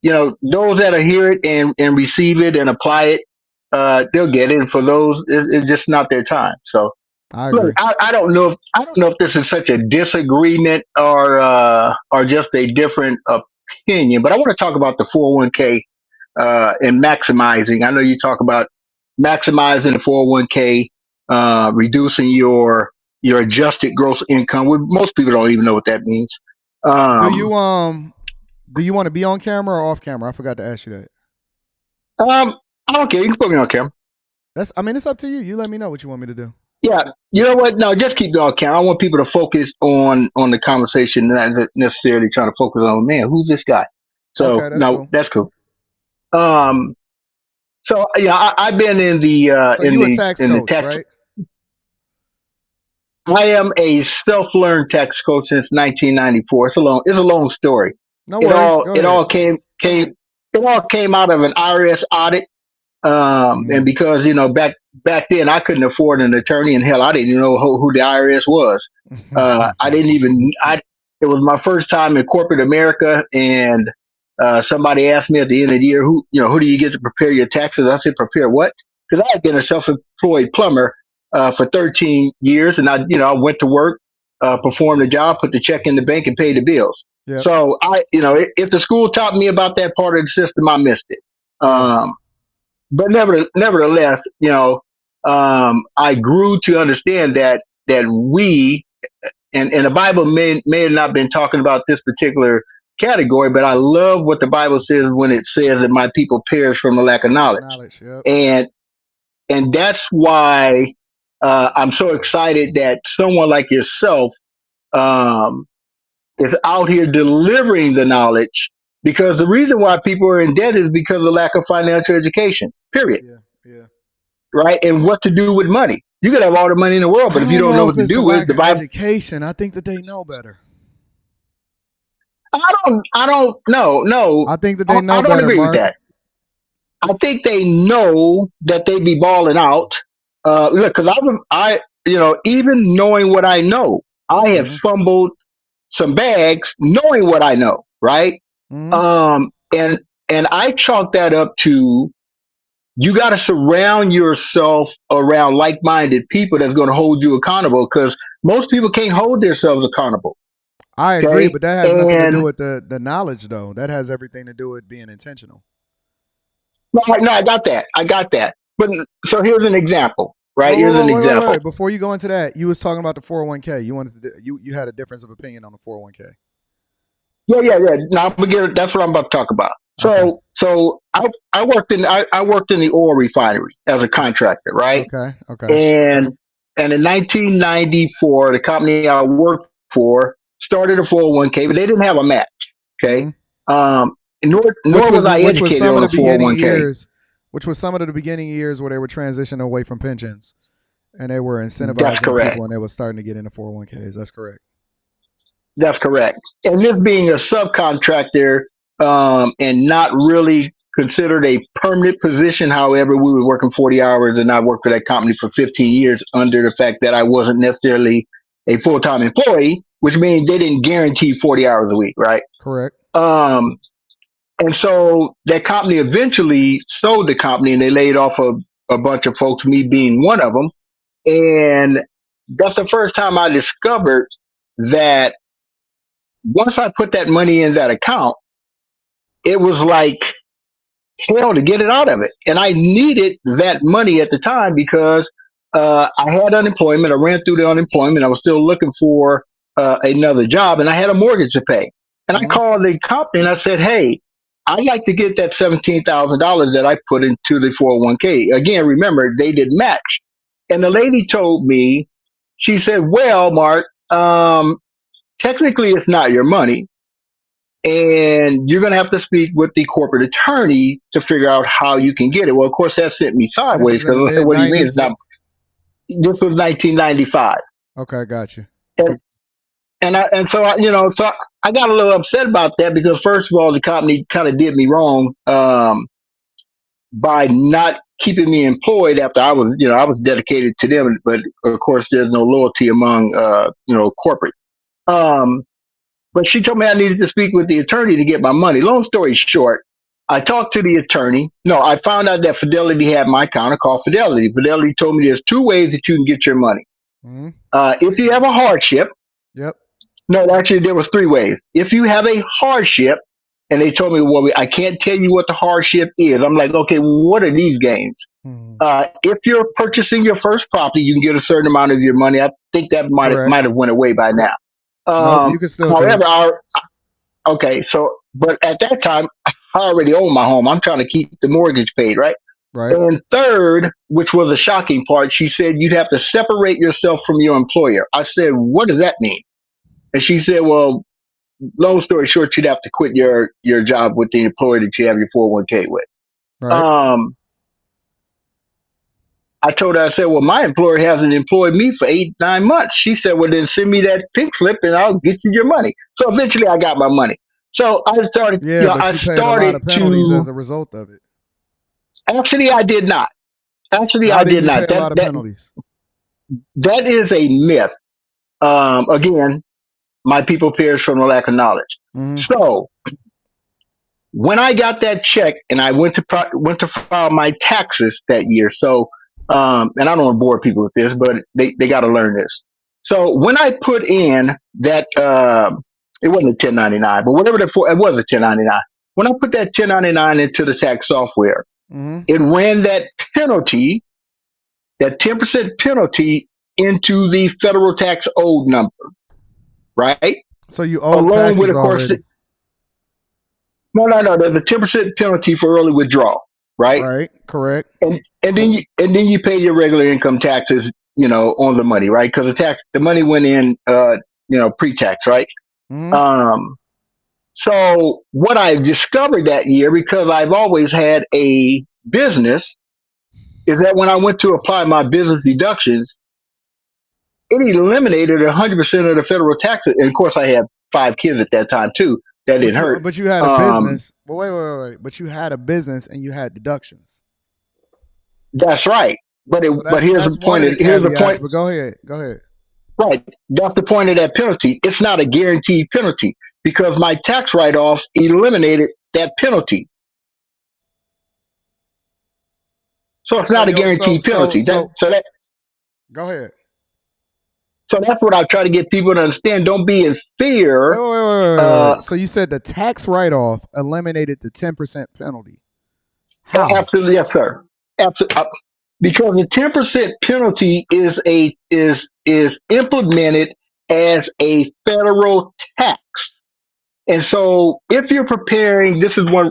Speaker 14: you know, those that hear it and receive it and apply it, they'll get it. And for those, it's just not their time. So,
Speaker 1: I agree.
Speaker 14: look, I don't know if this is such a disagreement or just a different opinion, but I want to talk about the 401k and maximizing. I know you talk about maximizing the 401k, reducing your adjusted gross income. Most people don't even know what that means.
Speaker 1: Do you want to be on camera or off camera? I forgot to ask you that.
Speaker 14: Okay, you can put me on camera.
Speaker 1: It's up to you. You let me know what you want me to do.
Speaker 14: Yeah, you know what? No, just keep me on camera. I want people to focus on the conversation, not necessarily trying to focus on, man, who's this guy? So
Speaker 1: okay, that's
Speaker 14: cool. So yeah, I've been in the
Speaker 1: the tax, right?
Speaker 14: I am a self-learned tax coach since 1994. It's a long story.
Speaker 1: No worries.
Speaker 14: It all came out of an IRS audit. And because, you know, back then I couldn't afford an attorney, and hell, I didn't even know who the IRS was. It was my first time in corporate America, and somebody asked me at the end of the year, who do you get to prepare your taxes? I said, prepare what? Because I had been a self-employed plumber for 13 years, and I went to work, performed the job, put the check in the bank, and paid the bills. Yep. So if the school taught me about that part of the system, I missed it. Yeah. But nevertheless, I grew to understand that we and the Bible may have not been talking about this particular category, but I love what the Bible says when it says that my people perish from the lack of knowledge.
Speaker 1: Yep.
Speaker 14: And that's why I'm so excited that someone like yourself is out here delivering the knowledge, because the reason why people are in debt is because of the lack of financial education, period.
Speaker 1: Yeah.
Speaker 14: Right? And what to do with money. You could have all the money in the world, but if you don't know what to do with the Bible.
Speaker 1: Education, I think that they know better.
Speaker 14: I don't know. No.
Speaker 1: I think that they know
Speaker 14: I don't
Speaker 1: better,
Speaker 14: agree
Speaker 1: Mark.
Speaker 14: with that. I think they know that they be balling out. Look, because I, even knowing what I know, I have fumbled some bags knowing what I know, right? And I chalk that up to, you got to surround yourself around like-minded people that's going to hold you accountable, because most people can't hold themselves accountable.
Speaker 1: I agree, but that has nothing to do with the knowledge, though. That has everything to do with being intentional.
Speaker 14: No, I got that. But so here's an example, right? Here's an example.
Speaker 1: Wait. Before you go into that, you was talking about the 401k. You had a difference of opinion on the 401k.
Speaker 14: Yeah. Now that's what I'm about to talk about. So I worked in the oil refinery as a contractor, right?
Speaker 1: Okay.
Speaker 14: And in 1994, the company I worked for started a 401k, but they didn't have a match. Okay. Nor was I educated on a 401k.
Speaker 1: Which was some of the beginning years where they were transitioning away from pensions, and they were incentivizing people, and they were starting to get into 401ks. That's correct.
Speaker 14: That's correct. And this being a subcontractor, and not really considered a permanent position. However, we were working 40 hours, and I worked for that company for 15 years under the fact that I wasn't necessarily a full-time employee, which means they didn't guarantee 40 hours a week, right?
Speaker 1: Correct.
Speaker 14: And so that company eventually sold the company, and they laid off a bunch of folks, me being one of them. And that's the first time I discovered that once I put that money in that account, it was like hell to get it out of it. And I needed that money at the time because I had unemployment. I ran through the unemployment. I was still looking for another job, and I had a mortgage to pay. And I called the company and I said, hey, I'd like to get that $17,000 that I put into the 401k. Again, remember, they did match. And the lady told me, she said, well, Mark, technically it's not your money, and you're going to have to speak with the corporate attorney to figure out how you can get it. Well, of course, that sent me sideways, because what do you mean it's not? This was 1995.
Speaker 1: Okay, got you.
Speaker 14: So I got a little upset about that, because first of all, the company kind of did me wrong by not keeping me employed after I was dedicated to them. But of course, there's no loyalty among corporate. But she told me I needed to speak with the attorney to get my money. Long story short, I talked to the attorney. No, I found out that Fidelity had my account. I called Fidelity. Fidelity told me there's two ways that you can get your money. If you have a hardship.
Speaker 1: Yep.
Speaker 14: No, actually, there was three ways. If you have a hardship, and they told me, well, I can't tell you what the hardship is. I'm like, okay, what are these games? If you're purchasing your first property, you can get a certain amount of your money. I think that might have went away by now.
Speaker 1: No, you can still.
Speaker 14: However, but at that time, I already owned my home. I'm trying to keep the mortgage paid, right?
Speaker 1: Right.
Speaker 14: And third, which was a shocking part, she said you'd have to separate yourself from your employer. I said, what does that mean? And she said, well, long story short, you'd have to quit your job with the employer that you have your 401k with.
Speaker 1: Right.
Speaker 14: I told her, I said, well, my employer hasn't employed me for 8-9 months. She said, well, then send me that pink slip and I'll get you your money. So eventually I got my money. So I started,
Speaker 1: but
Speaker 14: I
Speaker 1: you paid
Speaker 14: started
Speaker 1: a lot of penalties as a result of it.
Speaker 14: Actually, I did not.
Speaker 1: How did you pay a lot of penalties?
Speaker 14: That is a myth. Again, my people perish from the lack of knowledge. So when I got that check and I went to file my taxes that year, so and I don't want to bore people with this, but they got to learn this. So when I put in that, it wasn't a 1099, but whatever it was a 1099. When I put that 1099 into the tax software, it ran that penalty, that 10% penalty, into the federal tax owed number. right?
Speaker 1: So you owe
Speaker 14: Along with,
Speaker 1: taxes
Speaker 14: of course,
Speaker 1: already.
Speaker 14: no. There's a 10% penalty for early withdrawal, right?
Speaker 1: Right. Correct.
Speaker 14: And then you pay your regular income taxes, on the money, right? Because the money went in, pre-tax, right?
Speaker 1: Mm-hmm.
Speaker 14: So what I discovered that year, because I've always had a business, is that when I went to apply my business deductions, it eliminated 100% of the federal taxes. And of course, I had 5 kids at that time too. That didn't hurt.
Speaker 1: But you had a business. But wait. But you had a business and you had deductions.
Speaker 14: That's right. But here's the point. Here's the point.
Speaker 1: But go ahead.
Speaker 14: Right. That's the point of that penalty. It's not a guaranteed penalty because my tax write-offs eliminated that penalty. So it's not a guaranteed penalty.
Speaker 1: Go ahead.
Speaker 14: So that's what I try to get people to understand. Don't be in fear.
Speaker 1: Wait. So you said the tax write-off eliminated the 10% penalty. How?
Speaker 14: Absolutely, yes, sir. Absolutely. Because the 10% penalty is implemented as a federal tax. And so if you're preparing, this is one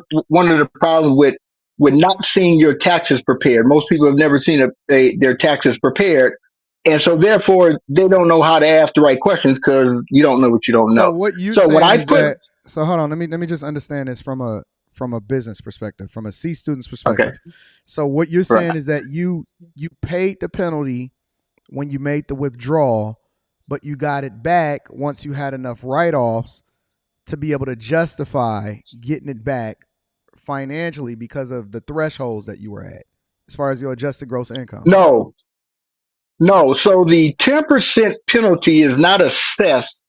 Speaker 14: of the problems with not seeing your taxes prepared. Most people have never seen their taxes prepared. And so therefore they don't know how to ask the right questions because you don't know what you don't know.
Speaker 1: So what you saying is that, so hold on, let me just understand this from a business perspective, from a C student's perspective. Okay. So what you're saying is that you paid the penalty when you made the withdrawal, but you got it back once you had enough write-offs to be able to justify getting it back financially because of the thresholds that you were at as far as your adjusted gross income.
Speaker 14: No. So the 10% penalty is not assessed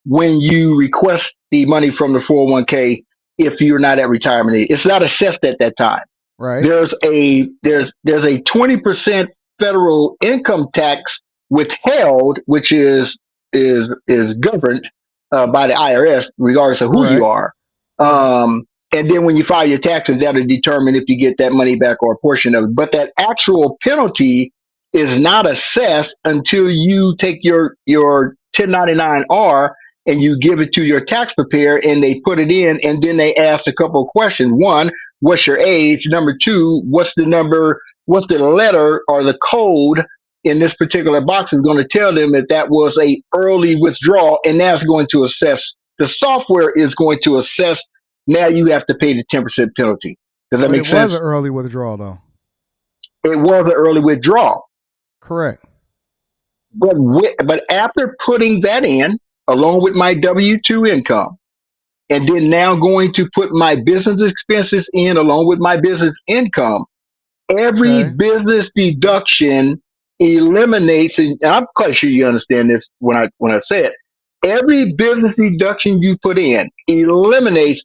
Speaker 14: when you request the money from the 401k if you're not at retirement age. It's not assessed at that time.
Speaker 1: Right.
Speaker 14: There's a 20% federal income tax withheld, which is governed by the IRS, regardless of who you are. And then when you file your taxes, that'll determine if you get that money back or a portion of it. But that actual penalty is not assessed until you take your 1099-R and you give it to your tax preparer and they put it in, and then they ask a couple of questions. One, what's your age? Number two, what's the letter or the code in this particular box is going to tell them that was a early withdrawal, and that's going to assess. The software is going to assess. Now you have to pay the 10% penalty. Does that make sense?
Speaker 1: It was an early withdrawal, though.
Speaker 14: It was an early withdrawal.
Speaker 1: Correct.
Speaker 14: But after putting that in, along with my W-2 income, and then now going to put my business expenses in along with my business income, every business deduction eliminates, and I'm quite sure you understand this when I say it, every business deduction you put in eliminates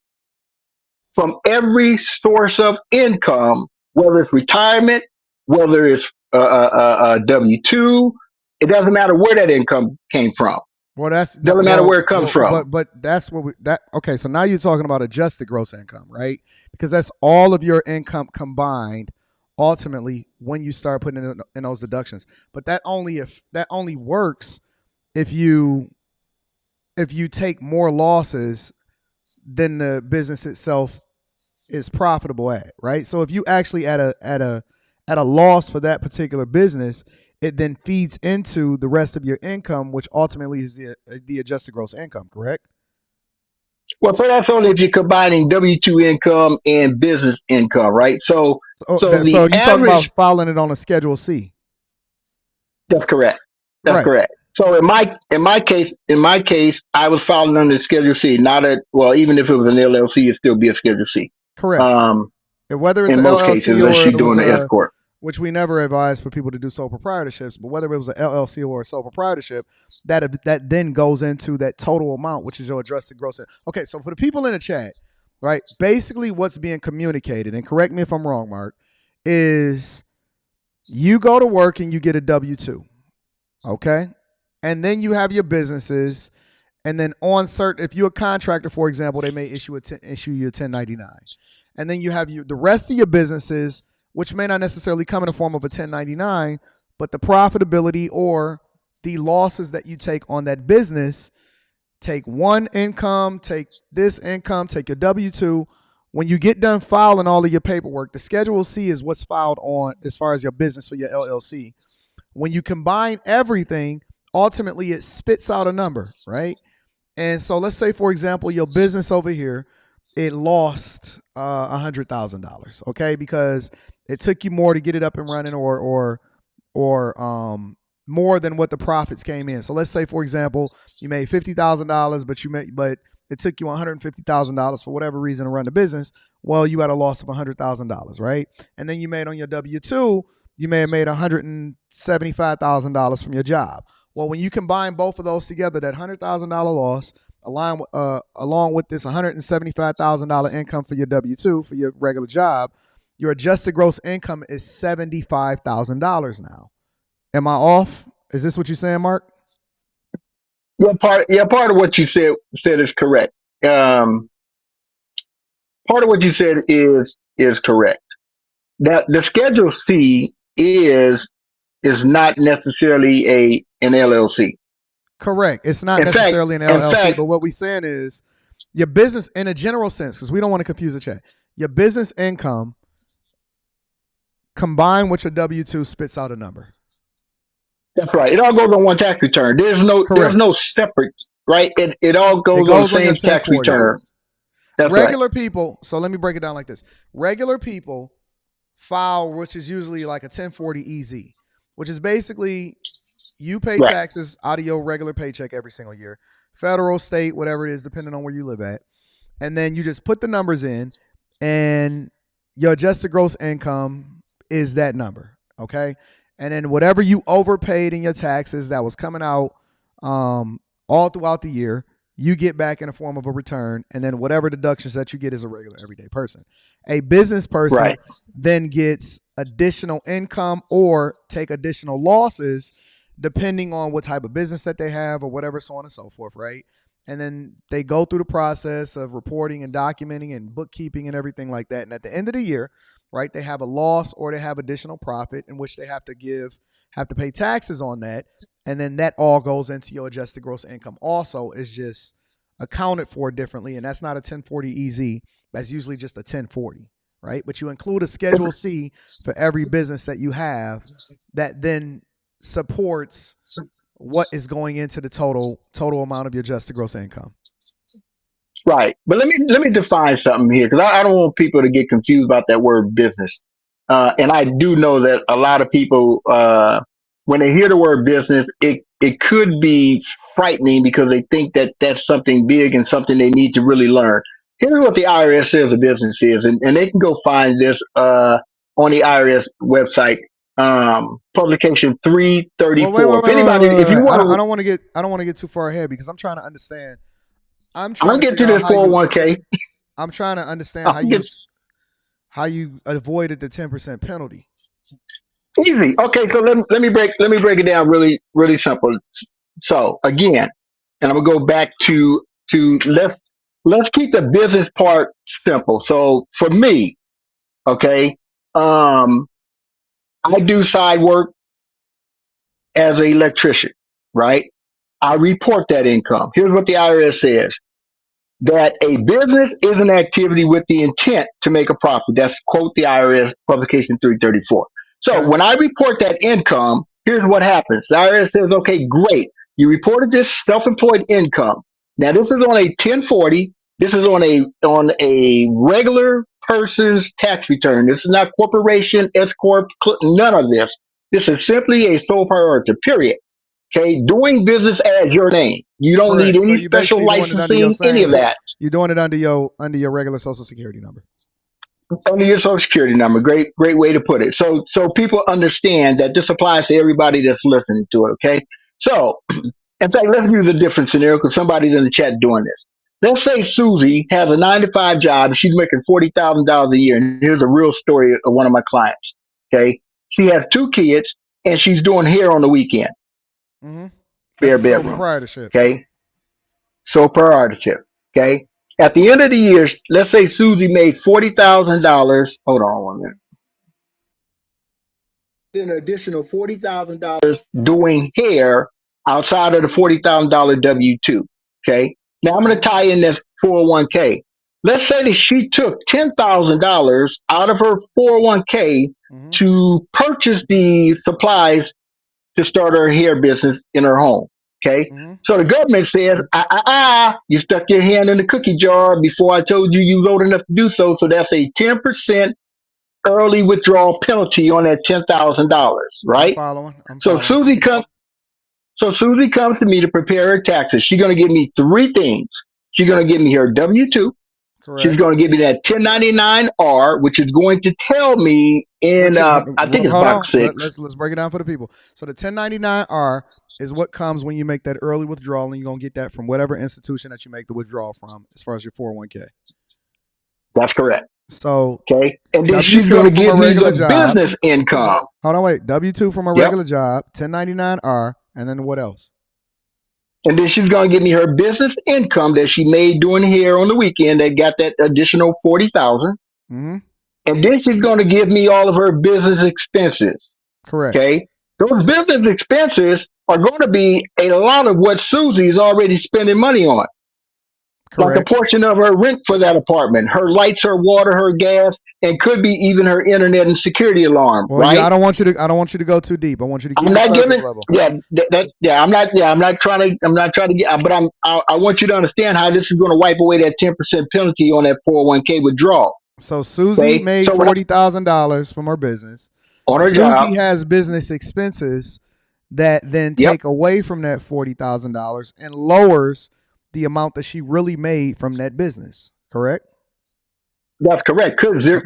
Speaker 14: from every source of income, whether it's retirement, whether it's W-2, it doesn't matter where that income came from.
Speaker 1: Well,
Speaker 14: doesn't matter where it comes from.
Speaker 1: But that's what okay. So now you're talking about adjusted gross income, right? Because that's all of your income combined, ultimately, when you start putting in those deductions. But that only works if you take more losses than the business itself is profitable at, right? So if you actually at a loss for that particular business, it then feeds into the rest of your income, which ultimately is the adjusted gross income, correct?
Speaker 14: Well, so that's only if you're combining W-2 income and business income, right? So
Speaker 1: you're talking about filing it on a Schedule C.
Speaker 14: That's correct. That's correct. So in my case, I was filing under Schedule C, even if it was an LLC, it'd still be a Schedule C.
Speaker 1: Correct. Whether it's
Speaker 14: in most cases, unless you're doing an S corp,
Speaker 1: which we never advise for people to do sole proprietorships, but whether it was an LLC or a sole proprietorship, that then goes into that total amount, which is your adjusted gross. Okay, so for the people in the chat, right, basically what's being communicated, and correct me if I'm wrong, Mark, is you go to work and you get a W-2, okay? And then you have your businesses, and then if you're a contractor, for example, they may issue you a 1099. And then you have the rest of your businesses, which may not necessarily come in the form of a 1099, but the profitability or the losses that you take on that business take one income, take this income, take your W-2. When you get done filing all of your paperwork, the Schedule C is what's filed on as far as your business for your LLC. When you combine everything, ultimately it spits out a number, right? And so let's say, for example, your business over here, it lost $100,000, okay? Because it took you more to get it up and running or more than what the profits came in. So let's say, for example, you made $50,000, but it took you $150,000 for whatever reason to run the business. Well, you had a loss of $100,000, right? And then you made on your W-2, you may have made $175,000 from your job. Well, when you combine both of those together, that $100,000 loss along with this $175,000 income for your W-2 for your regular job, your adjusted gross income is $75,000 now. Am I off? Is this what you're saying, Mark?
Speaker 14: Part of what you said is correct. Part of what you said is correct. That the Schedule C is not necessarily an LLC.
Speaker 1: Correct. It's not necessarily an LLC, but what we're saying is your business, in a general sense, because we don't want to confuse the chat, your business income combined with your W-2 spits out a number.
Speaker 14: That's right. It all goes on one tax return. There's no separate, right? It all goes on the same tax return. That's
Speaker 1: regular
Speaker 14: right.
Speaker 1: people, so let me break it down like this. Regular people file, which is usually like a 1040 EZ, which is basically you pay taxes out of your regular paycheck every single year, federal, state, whatever it is, depending on where you live at. And then you just put the numbers in and your adjusted gross income is that number, okay? And then whatever you overpaid in your taxes that was coming out all throughout the year, you get back in the form of a return. And then whatever deductions that you get as a regular everyday person. A business person then gets additional income or take additional losses depending on what type of business that they have or whatever, so on and so forth, right? And then they go through the process of reporting and documenting and bookkeeping and everything like that. And at the end of the year, right, they have a loss or they have additional profit in which they have to pay taxes on that. And then that all goes into your adjusted gross income. Also, is just accounted for differently. And that's not a 1040 EZ. That's usually just a 1040, right? But you include a Schedule C for every business that you have that then supports what is going into the total amount of your adjusted gross income.
Speaker 14: Right. But let me define something here, because I don't want people to get confused about that word business. And I do know that a lot of people, when they hear the word business, it could be frightening because they think that that's something big and something they need to really learn. Here's what the IRS says a business is, and they can go find this on the IRS website. Publication 334.
Speaker 1: Well, wait, if you want, I don't want to get too far ahead because I'm trying to understand. I'm trying to
Speaker 14: get to the 401k.
Speaker 1: I'm trying to understand how you avoided the 10% penalty.
Speaker 14: Easy. Okay, so let me break it down really, really simple. So again, and I'm gonna go back to let's keep the business part simple. So for me, okay, I do side work as an electrician, right? I report that income. Here's what the IRS says. That a business is an activity with the intent to make a profit. That's quote the IRS publication 334. So when I report that income, here's what happens. The IRS says, okay, great. You reported this self-employed income. Now this is on a 1040. This is on a regular person's tax return. This is not corporation, S corp, none of this. This is simply a sole proprietor, period. Okay, doing business as your name. You don't need any special licensing, any of that.
Speaker 1: You're doing it under your regular Social Security number.
Speaker 14: Under your Social Security number. Great way to put it. So people understand that this applies to everybody that's listening to it. Okay. So, in fact, let's use a different scenario because somebody's in the chat doing this. Let's say Susie has a 9-to-5 job and she's making $40,000 a year. And here's a real story of one of my clients. Okay, she has 2 kids and she's doing hair on the weekend.
Speaker 1: Mm-hmm.
Speaker 14: Bare bedroom.
Speaker 1: Sole proprietorship.
Speaker 14: Okay. Sole proprietorship. Okay. At the end of the year, let's say Susie made $40,000. Hold on 1 minute. Then an additional $40,000 doing hair outside of the $40,000 W-2. Okay. Now I'm going to tie in this 401k. Let's say that she took $10,000 out of her 401k to purchase the supplies to start her hair business in her home. Okay. So the government says, you stuck your hand in the cookie jar before I told you you was old enough to do so. So that's a 10% early withdrawal penalty on that $10,000, right? So Susie comes to me to prepare her taxes. She's going to give me three things. She's going to give me her W-2. She's going to give me that 1099-R, which is going to tell me in, I think it's box 6.
Speaker 1: Let's break it down for the people. So the 1099-R is what comes when you make that early withdrawal, and you're going to get that from whatever institution that you make the withdrawal from as far as your 401k.
Speaker 14: That's correct.
Speaker 1: So,
Speaker 14: okay. And then she's going to give me the business income.
Speaker 1: Hold on, wait. W-2 from a regular job, 1099-R, and then what else?
Speaker 14: And then she's going to give me her business income that she made doing hair on the weekend that got that additional $40,000. And then she's going to give me all of her business expenses.
Speaker 1: Correct.
Speaker 14: Okay. Those business expenses are going to be a lot of what Susie is already spending money on. Correct. Like a portion of her rent for that apartment, her lights, her water, her gas, and could be even her internet and security alarm.
Speaker 1: Well,
Speaker 14: right?
Speaker 1: Yeah, I don't want you to go too deep. I want you to keep it surface level.
Speaker 14: I'm not trying to get, but I want you to understand how this is going to wipe away that 10% penalty on that 401k withdrawal.
Speaker 1: So Susie made $40,000 from her business.
Speaker 14: On her
Speaker 1: Susie
Speaker 14: job.
Speaker 1: has business expenses that then take away from that $40,000 and lowers the amount that she really made from that business, correct?
Speaker 14: That's correct. Could zero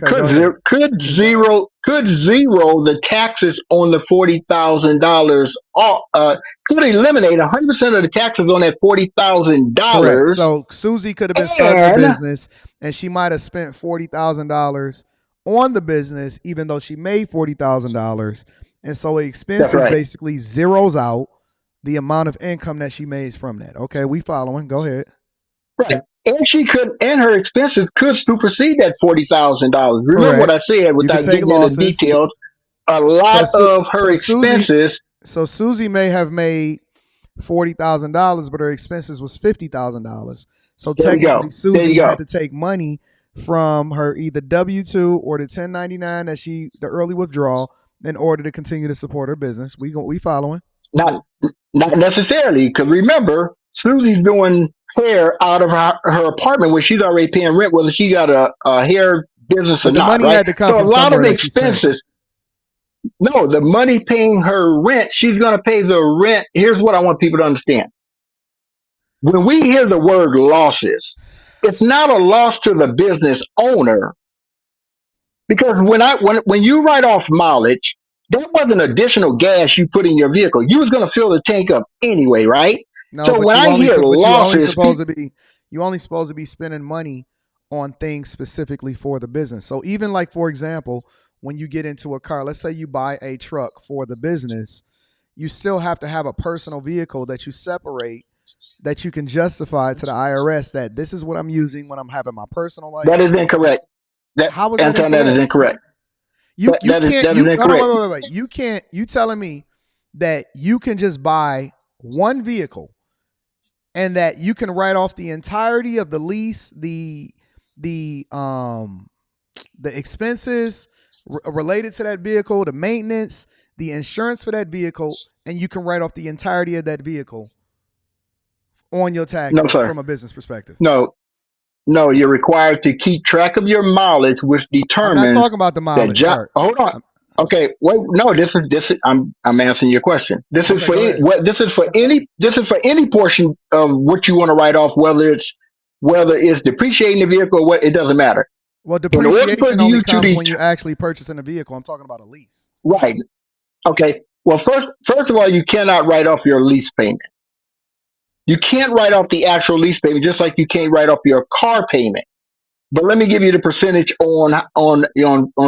Speaker 14: the taxes on the $40,000? Could eliminate 100% of the taxes on that $40,000.
Speaker 1: So Susie could have been starting a business, and she might have spent $40,000 on the business, even though she made $40,000, and so expenses basically zeroes out the amount of income that she makes from that. Okay, we following. Go ahead.
Speaker 14: Right. And her expenses could supersede that $40,000. Remember what I said without getting into the details. A lot of her expenses.
Speaker 1: So Susie may have made $40,000, but her expenses was $50,000. So technically Susie had to take money from her either W-2 or the 1099 the early withdrawal in order to continue to support her business. We following.
Speaker 14: Not necessarily, because remember, Susie's doing hair out of her apartment where she's already paying rent, whether she got a hair business or not.
Speaker 1: The money had to come from
Speaker 14: a lot of
Speaker 1: somewhere
Speaker 14: expenses. No, the money paying her rent, she's going to pay the rent. Here's what I want people to understand. When we hear the word losses, it's not a loss to the business owner, because when you write off mileage, that wasn't additional gas you put in your vehicle. You was going to fill the tank up anyway, right?
Speaker 1: No,
Speaker 14: so
Speaker 1: but
Speaker 14: when I hear losses,
Speaker 1: you only supposed to be spending money on things specifically for the business. So even like, for example, when you get into a car, let's say you buy a truck for the business, you still have to have a personal vehicle that you separate, that you can justify to the IRS that this is what I'm using when I'm having my personal life.
Speaker 14: That is incorrect. Anton, that is incorrect.
Speaker 1: You telling me that you can just buy one vehicle and that you can write off the entirety of the lease, the expenses related to that vehicle, the maintenance, the insurance for that vehicle, and you can write off the entirety of that vehicle on your taxes from a business perspective?
Speaker 14: No, you're required to keep track of your mileage, which determines.
Speaker 1: I'm not talking about the mileage.
Speaker 14: Hold on. Okay, wait. No, this is. I'm answering your question. This is for any portion of what you want to write off, whether it's depreciating the vehicle or what. It doesn't matter.
Speaker 1: Well, depreciation only comes when you're actually purchasing a vehicle. I'm talking about a lease.
Speaker 14: Right. Okay. Well, first of all, you cannot write off your lease payment. You can't write off the actual lease payment, just like you can't write off your car payment. But let me give you the percentage on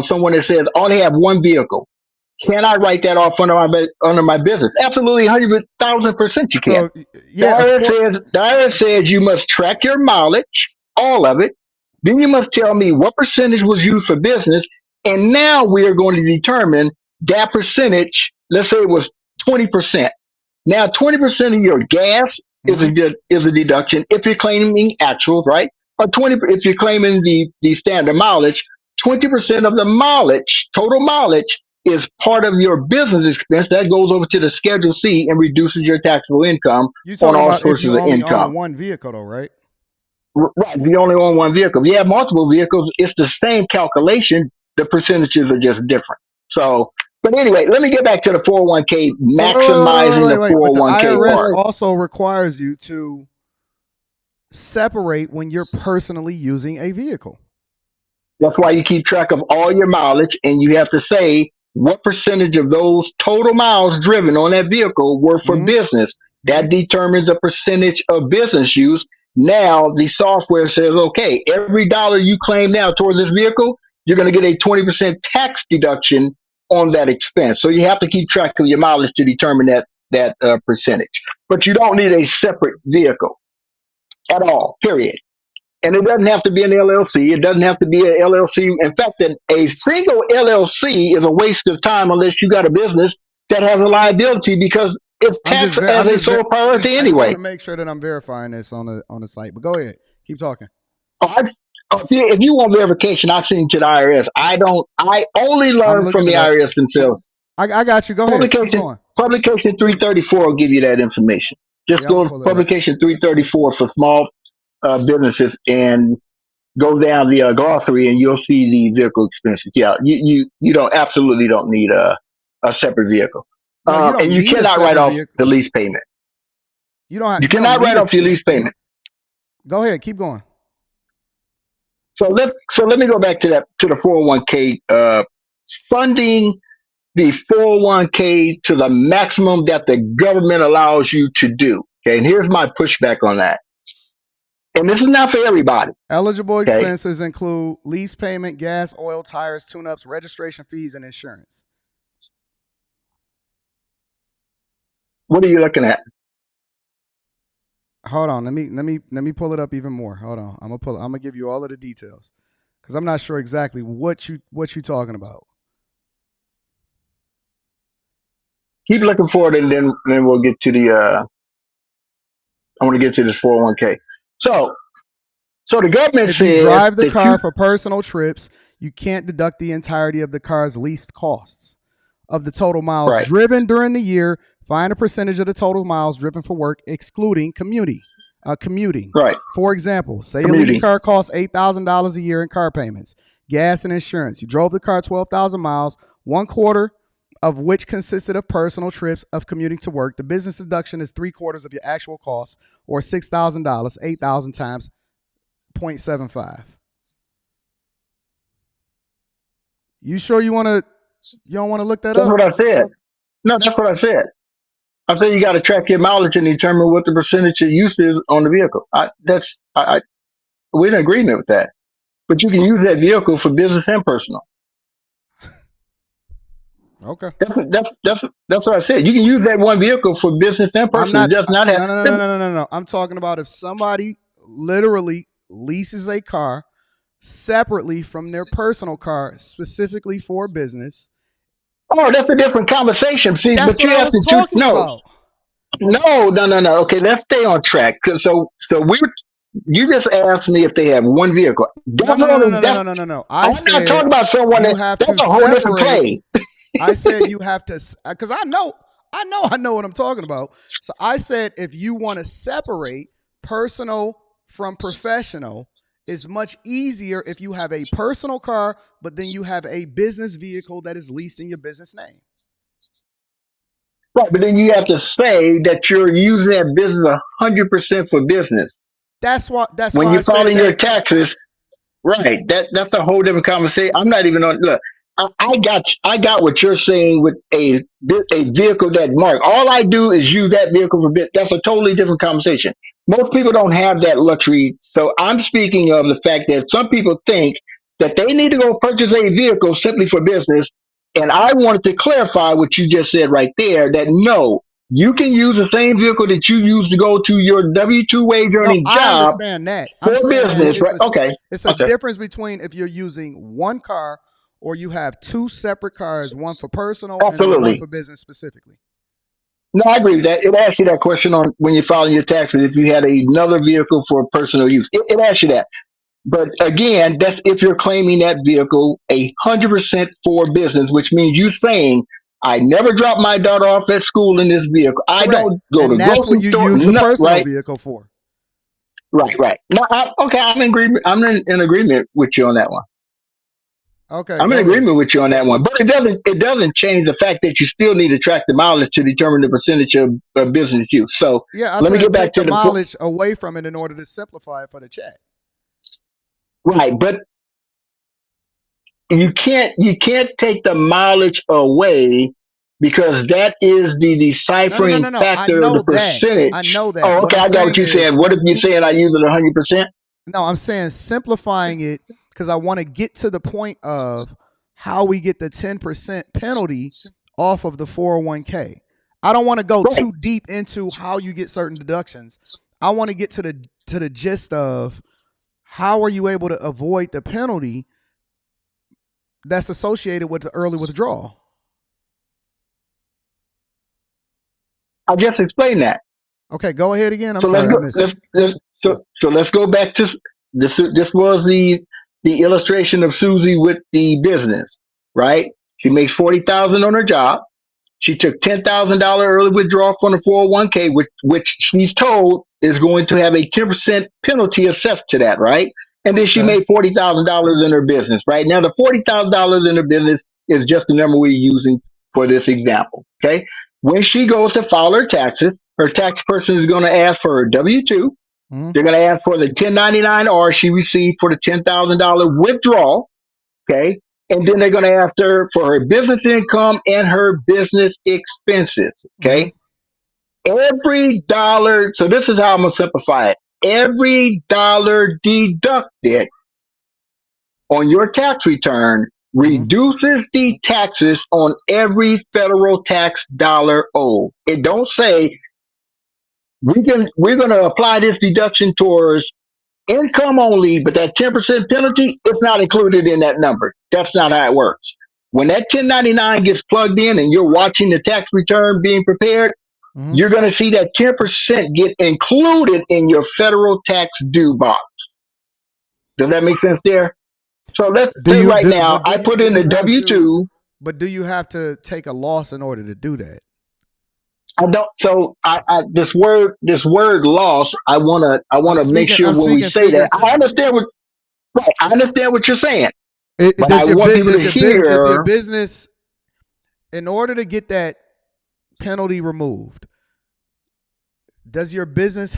Speaker 14: someone that says I only have one vehicle. Can I write that off under my business? Absolutely, 100,000% you can. Dyer says you must track your mileage, all of it. Then you must tell me what percentage was used for business, and now we are going to determine that percentage. Let's say it was 20%. Now 20% of your gas is a deduction if you're claiming actuals, right? Or 20 if you're claiming the standard mileage. 20% of the mileage, total mileage, is part of your business expense that goes over to the Schedule C and reduces your taxable income
Speaker 1: You
Speaker 14: on
Speaker 1: talking
Speaker 14: all
Speaker 1: about if
Speaker 14: sources
Speaker 1: you
Speaker 14: of
Speaker 1: only
Speaker 14: income.
Speaker 1: own one vehicle, though, right?
Speaker 14: Right. If you only own one vehicle. If you have multiple vehicles, it's the same calculation. The percentages are just different. So, but anyway, let me get back to the 401k,
Speaker 1: So
Speaker 14: maximizing the
Speaker 1: wait. But the
Speaker 14: 401k
Speaker 1: IRS
Speaker 14: part.
Speaker 1: also requires you to separate when you're personally using a vehicle.
Speaker 14: That's why you keep track of all your mileage, and you have to say what percentage of those total miles driven on that vehicle were for business. That determines a percentage of business use. Now the software says, okay, every dollar you claim now towards this vehicle, you're going to get a 20% tax deduction on that expense. So you have to keep track of your mileage to determine that percentage. But you don't need a separate vehicle at all, period. And it doesn't have to be an LLC. It doesn't have to be an LLC. In fact, a single LLC is a waste of time unless you got a business that has a liability because it's taxed as a sole priority
Speaker 1: I just
Speaker 14: anyway.
Speaker 1: want to make sure that I'm verifying this on the site. But go ahead, keep talking.
Speaker 14: If you want verification, I've seen to the IRS. I only learn from the IRS themselves.
Speaker 1: I got you. Go ahead. Keep going.
Speaker 14: Publication 334 will give you that information. Just go to publication 334 for small businesses and go down the glossary and you'll see the vehicle expenses. Yeah, you absolutely don't need a separate vehicle.
Speaker 1: No,
Speaker 14: and you cannot write off the lease payment. You cannot write off your lease payment.
Speaker 1: Go ahead, keep going.
Speaker 14: So let me go back to the 401k funding the 401k to the maximum that the government allows you to do. Okay, and here's my pushback on that. And this is not for everybody.
Speaker 1: Eligible expenses include lease payment, gas, oil, tires, tune-ups, registration fees, and insurance.
Speaker 14: What are you looking at?
Speaker 1: Hold on, let me pull it up even more. Hold on, I'm gonna give you all of the details because I'm not sure exactly what you talking about.
Speaker 14: Keep looking for it, and then we'll get to the. I want to get to this 401k. So the government says
Speaker 1: if you drive the car for personal trips, you can't deduct the entirety of the car's leased costs of the total miles driven during the year. Find a percentage of the total miles driven for work, excluding commuting.
Speaker 14: Right.
Speaker 1: For example, say a lease car costs $8,000 a year in car payments, gas, and insurance. You drove the car 12,000 miles, 1/4 of which consisted of personal trips of commuting to work. The business deduction is 3/4 of your actual costs, or $6,000. 8,000 times 0.75. You sure you don't want to look that up?
Speaker 14: That's what I said. No, that's what I said. I said you got to track your mileage and determine what the percentage of use is on the vehicle. We're in agreement with that. But you can use that vehicle for business and personal.
Speaker 1: Okay.
Speaker 14: That's what I said. You can use that one vehicle for business and personal.
Speaker 1: No. I'm talking about if somebody literally leases a car separately from their personal car, specifically for business.
Speaker 14: Oh, that's a different conversation. See,
Speaker 1: that's
Speaker 14: but you have to
Speaker 1: talking about.
Speaker 14: No. Okay, let's stay on track. You just asked me if they have one vehicle.
Speaker 1: No.
Speaker 14: I'm not talking about someone that's a whole different play.
Speaker 1: I said you have to, because I know what I'm talking about. So I said if you want to separate personal from professional, it's much easier if you have a personal car, but then you have a business vehicle that is leased in your business name.
Speaker 14: Right, but then you have to say that you're using that business 100% for business.
Speaker 1: That's why
Speaker 14: you're filing your taxes. Right, that's a whole different conversation. I'm not even on. Look, I got what you're saying with a vehicle that mark. All I do is use that vehicle for business. That's a totally different conversation. Most people don't have that luxury. So I'm speaking of the fact that some people think that they need to go purchase a vehicle simply for business. And I wanted to clarify what you just said right there, that no, you can use the same vehicle that you use to go to your W-2 wage earning job.
Speaker 1: I understand that.
Speaker 14: For business, right?
Speaker 1: It's a difference between if you're using one car or you have two separate cars, one for personal and one for business specifically.
Speaker 14: No, I agree with that. It asks you that question on when you're filing your taxes if you had another vehicle for personal use. It asks you that. But again, that's if you're claiming that vehicle 100% for business, which means you saying, I never drop my daughter off at school in this vehicle. I
Speaker 1: Correct.
Speaker 14: don't go to
Speaker 1: And that's
Speaker 14: grocery
Speaker 1: what you
Speaker 14: store.
Speaker 1: use the
Speaker 14: No,
Speaker 1: personal
Speaker 14: right,
Speaker 1: vehicle for.
Speaker 14: right. No, okay, I'm in agreement. I'm in agreement with you on that one.
Speaker 1: Okay,
Speaker 14: I'm in
Speaker 1: go ahead.
Speaker 14: agreement with you on that one. But it doesn't change the fact that you still need to track the mileage to determine the percentage of business use. So
Speaker 1: Yeah, I
Speaker 14: let me
Speaker 1: said
Speaker 14: get back
Speaker 1: take
Speaker 14: to
Speaker 1: the mileage away from it in order to simplify it for the chat.
Speaker 14: right, but you can't take the mileage away because that is the deciphering
Speaker 1: No. I
Speaker 14: factor of
Speaker 1: know
Speaker 14: the
Speaker 1: that.
Speaker 14: percentage.
Speaker 1: I know that.
Speaker 14: Oh,
Speaker 1: What
Speaker 14: okay,
Speaker 1: I'm
Speaker 14: I got what
Speaker 1: saying
Speaker 14: you're saying.
Speaker 1: is,
Speaker 14: What if you're saying I use it 100%?
Speaker 1: no, I'm saying simplifying it because I want to get to the point of how we get the 10% penalty off of the 401k. I don't want to go too deep into how you get certain deductions. I want to get to the gist of how are you able to avoid the penalty that's associated with the early withdrawal.
Speaker 14: I just explained that.
Speaker 1: Okay, go ahead again. I'm
Speaker 14: So
Speaker 1: sorry,
Speaker 14: let's
Speaker 1: I
Speaker 14: go.
Speaker 1: missed it.
Speaker 14: Let's go back to this. This was the illustration of Susie with the business, right? She makes 40,000 on her job. She took $10,000 early withdrawal from the 401k, which she's told is going to have a 10% penalty assessed to that, right? And then she
Speaker 1: Okay.
Speaker 14: made $40,000 in her business, right? Now the $40,000 in her business is just the number we're using for this example, okay? When she goes to file her taxes, her tax person is going to ask for her W-2. They're going to ask for the 1099-R she received for the $10,000 withdrawal, okay? And then they're going to ask her for her business income and her business expenses, okay? Every dollar, so this is how I'm going to simplify it. Every dollar deducted on your tax return reduces the taxes on every federal tax dollar owed. It don't say we're going to apply this deduction towards income only, but that 10% penalty, it's not included in that number. That's not how it works. When that 1099 gets plugged in and you're watching the tax return being prepared, you're going to see that 10% get included in your federal tax due box. Does that make sense there? So let's say right now, I put in the W-2.
Speaker 1: But do you have to take a loss in order to do that?
Speaker 14: I don't. So this word loss. I want to make sure when we say that, I understand what you're saying. But I want people to hear.
Speaker 1: Does your business, in order to get that penalty removed, does your business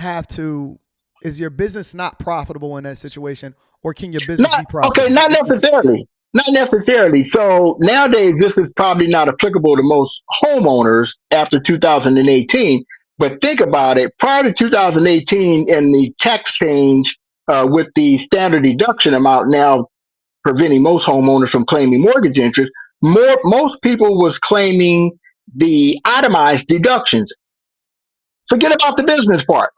Speaker 1: is your business not profitable in that situation, or can your business be profitable?
Speaker 14: Okay, not necessarily. Not necessarily. So nowadays, this is probably not applicable to most homeowners after 2018. But think about it. Prior to 2018 and the tax change with the standard deduction amount now preventing most homeowners from claiming mortgage interest, most people was claiming the itemized deductions. Forget about the business part.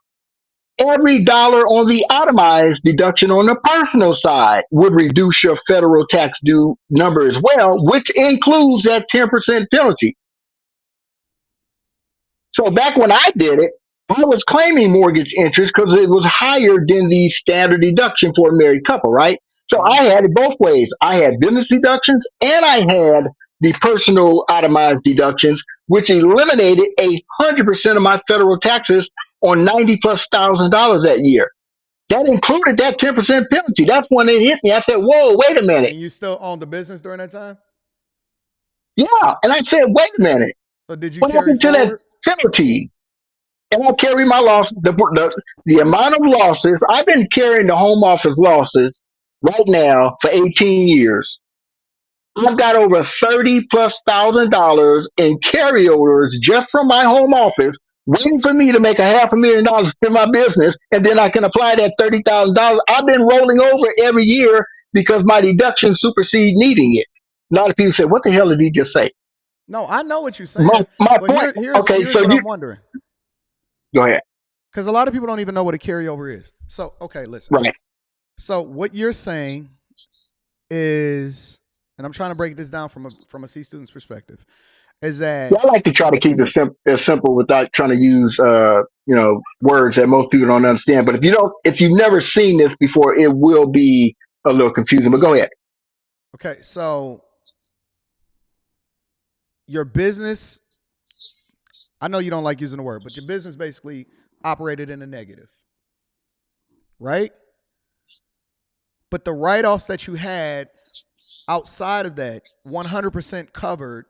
Speaker 14: Every dollar on the itemized deduction on the personal side would reduce your federal tax due number as well, which includes that 10% penalty. So back when I did it, I was claiming mortgage interest because it was higher than the standard deduction for a married couple, right? So I had it both ways. I had business deductions and I had the personal itemized deductions, which eliminated 100% of my federal taxes on $90,000+ that year. That included that 10% penalty. That's when it hit me. I said, whoa, wait a minute.
Speaker 1: And you still owned the business during that time?
Speaker 14: Yeah. And I said, wait a minute.
Speaker 1: So did you
Speaker 14: What
Speaker 1: carry
Speaker 14: happened to
Speaker 1: forward?
Speaker 14: that penalty? And I carry my loss, the amount of losses. I've been carrying the home office losses right now for 18 years. I've got over $30,000+ in carryovers just from my home office, waiting for me to make $500,000 in my business, and then I can apply that $30,000. I've been rolling over every year because my deduction supersede needing it. A lot of people say, "What the hell did he just say?"
Speaker 1: No, I know what you're saying.
Speaker 14: My point.
Speaker 1: Here's what I'm wondering.
Speaker 14: Go ahead.
Speaker 1: Because a lot of people don't even know what a carryover is. So, okay, listen.
Speaker 14: Right.
Speaker 1: So what you're saying is, and I'm trying to break this down from a C student's perspective. is that
Speaker 14: Yeah, I like to try to keep it as simple without trying to use words that most people don't understand. But if you've never seen this before, it will be a little confusing. But go ahead.
Speaker 1: okay, so your business, I know you don't like using the word, but your business basically operated in a negative, right? But the write-offs that you had outside of that 100% covered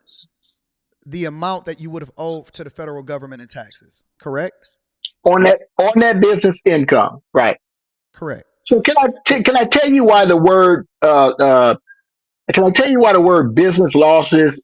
Speaker 1: the amount that you would have owed to the federal government in taxes, correct?
Speaker 14: On that business income, right?
Speaker 1: Correct.
Speaker 14: So can I tell you why the word business losses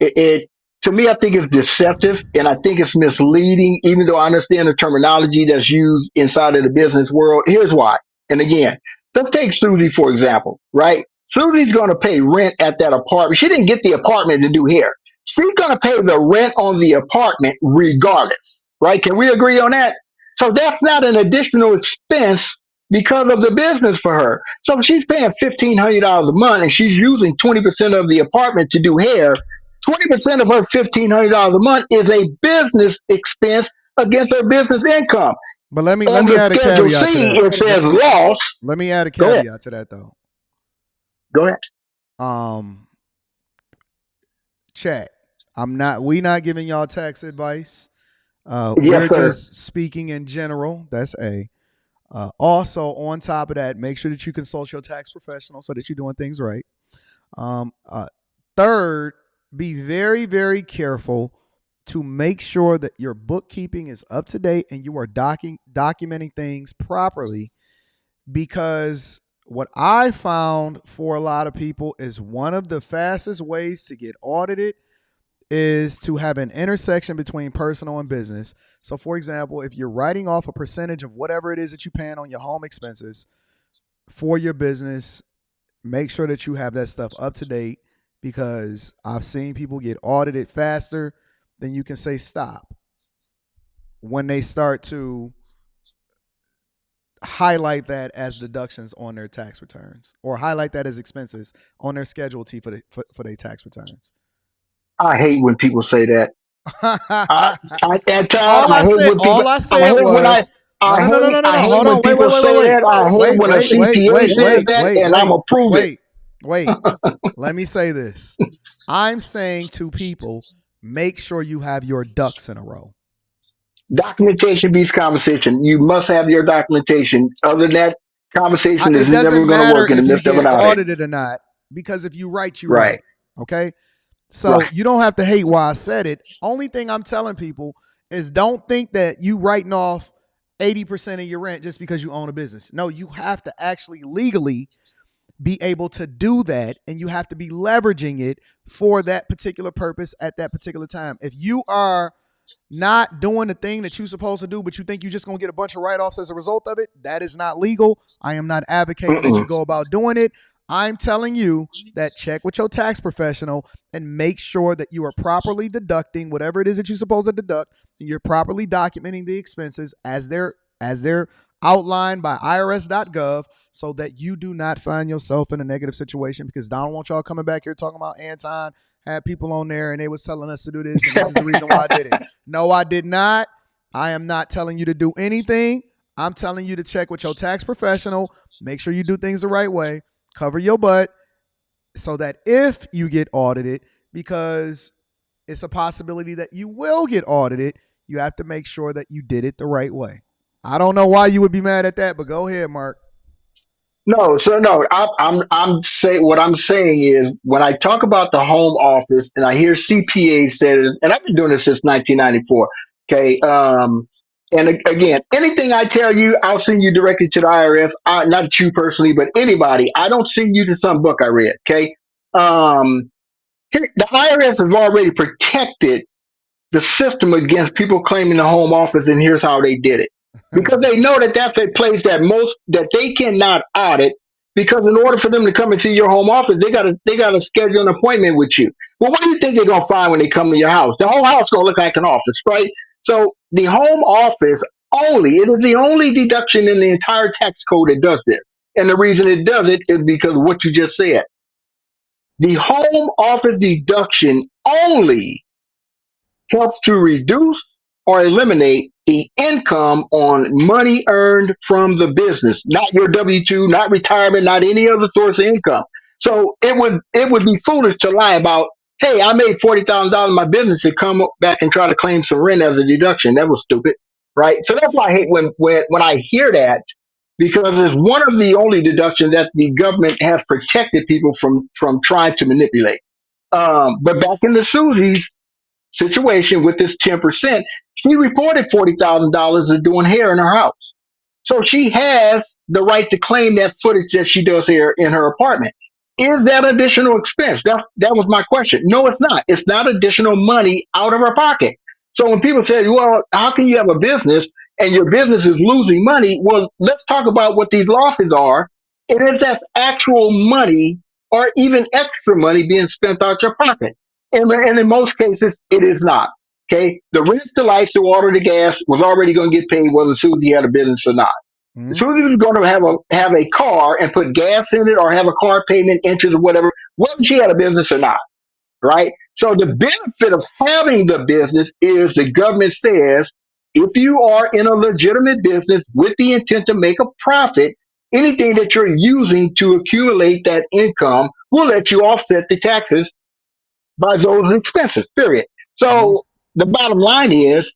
Speaker 14: it to me, I think it's deceptive and I think it's misleading, even though I understand the terminology that's used inside of the business world. Here's why. And again, let's take Susie, for example, right? Susie's going to pay rent at that apartment. She didn't get the apartment to do hair. She's going to pay the rent on the apartment regardless, right? Can we agree on that? So that's not an additional expense because of the business for her. So if she's paying $1,500 a month and she's using 20% of the apartment to do hair, 20% of her $1,500 a month is a business expense against her business income.
Speaker 1: But let me
Speaker 14: add
Speaker 1: a
Speaker 14: Schedule
Speaker 1: caveat
Speaker 14: C,
Speaker 1: to that.
Speaker 14: it says loss.
Speaker 1: Let me add a
Speaker 14: Go ahead.
Speaker 1: caveat to that though.
Speaker 14: Go ahead.
Speaker 1: Chat. We not giving y'all tax advice.
Speaker 14: Yes,
Speaker 1: we're
Speaker 14: sir.
Speaker 1: just speaking in general. That's A. Also, on top of that, make sure that you consult your tax professional so that you're doing things right. Third, be very, very careful to make sure that your bookkeeping is up to date and you are documenting things properly, because what I found for a lot of people is one of the fastest ways to get audited is to have an intersection between personal and business. So for example, if you're writing off a percentage of whatever it is that you're paying on your home expenses for your business, make sure that you have that stuff up to date, because I've seen people get audited faster than you can say stop when they start to highlight that as deductions on their tax returns or highlight that as expenses on their Schedule T for their tax returns.
Speaker 14: I hate when people say that. At times,
Speaker 1: All I said was
Speaker 14: I hate
Speaker 1: hold
Speaker 14: when
Speaker 1: on,
Speaker 14: people say that. I hate when a CPA says that, and I'm gonna prove it.
Speaker 1: Wait. Let me say this. I'm saying to people, make sure you have your ducks in a row.
Speaker 14: Documentation beats conversation. You must have your documentation. Other than that, conversation is never going to work in the midst of an audit.
Speaker 1: Audited or not, because if you write, you right. Okay. So you don't have to hate why I said it. Only thing I'm telling people is don't think that you writing off 80% of your rent just because you own a business. No, you have to actually legally be able to do that, and you have to be leveraging it for that particular purpose at that particular time. If you are not doing the thing that you're supposed to do, but you think you're just going to get a bunch of write-offs as a result of it, that is not legal. I am not advocating that you go about doing it. I'm telling you that check with your tax professional and make sure that you are properly deducting whatever it is that you're supposed to deduct, and you're properly documenting the expenses as they're outlined by irs.gov, so that you do not find yourself in a negative situation, because I don't want y'all coming back here talking about Anton had people on there and they was telling us to do this and this is the reason why I did it. No, I did not. I am not telling you to do anything. I'm telling you to check with your tax professional, make sure you do things the right way, cover your butt, so that if you get audited, because it's a possibility that you will get audited, you have to make sure that you did it the right way. I don't know why you would be mad at that, but go ahead, Mark.
Speaker 14: No, so no, I'm saying what I'm saying is when I talk about the home office and I hear CPA said it, and I've been doing this since 1994. Okay, and again, anything I tell you, I'll send you directly to the IRS. Not you personally, but anybody. I don't send you to some book I read. Okay, the IRS has already protected the system against people claiming the home office, and here's how they did it. Because they know that that's a place that they cannot audit, because in order for them to come and see your home office, they gotta schedule an appointment with you. Well, what do you think they're gonna find when they come to your house? The whole house gonna look like an office, right? So the home office it is the only deduction in the entire tax code that does this. And the reason it does it is because of what you just said. The home office deduction only helps to reduce or eliminate the income on money earned from the business, not your W-2, not retirement, not any other source of income. So it would be foolish to lie about, hey, I made $40,000 in my business to come back and try to claim some rent as a deduction. That was stupid, right? So that's why I hate when I hear that, because it's one of the only deductions that the government has protected people from trying to manipulate. But back into Susie's situation with this 10%, she reported $40,000 of doing hair in her house. So she has the right to claim that footage that she does here in her apartment. Is that additional expense? That was my question. No, it's not. It's not additional money out of her pocket. So when people say, well, how can you have a business and your business is losing money? Well, let's talk about what these losses are. It is that actual money or even extra money being spent out your pocket. And in most cases, it is not. Okay. The rent, the lights, the water, the gas was already going to get paid whether Susie had a business or not. Mm-hmm. Susie was going to have a car and put gas in it or have a car payment, interest, or whatever, whether she had a business or not. Right. So the benefit of having the business is the government says, if you are in a legitimate business with the intent to make a profit, anything that you're using to accumulate that income will let you offset the taxes by those expenses, period. So the bottom line is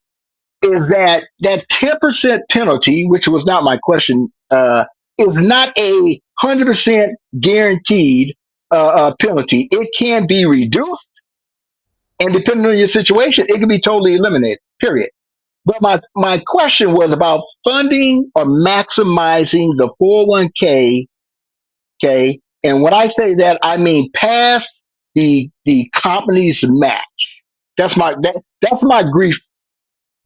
Speaker 14: that 10% penalty, which was not my question, is not a 100% guaranteed penalty. It can be reduced, and depending on your situation, it can be totally eliminated, period. But my question was about funding or maximizing the 401k, okay? And when I say that, I mean past the company's match. That's my grief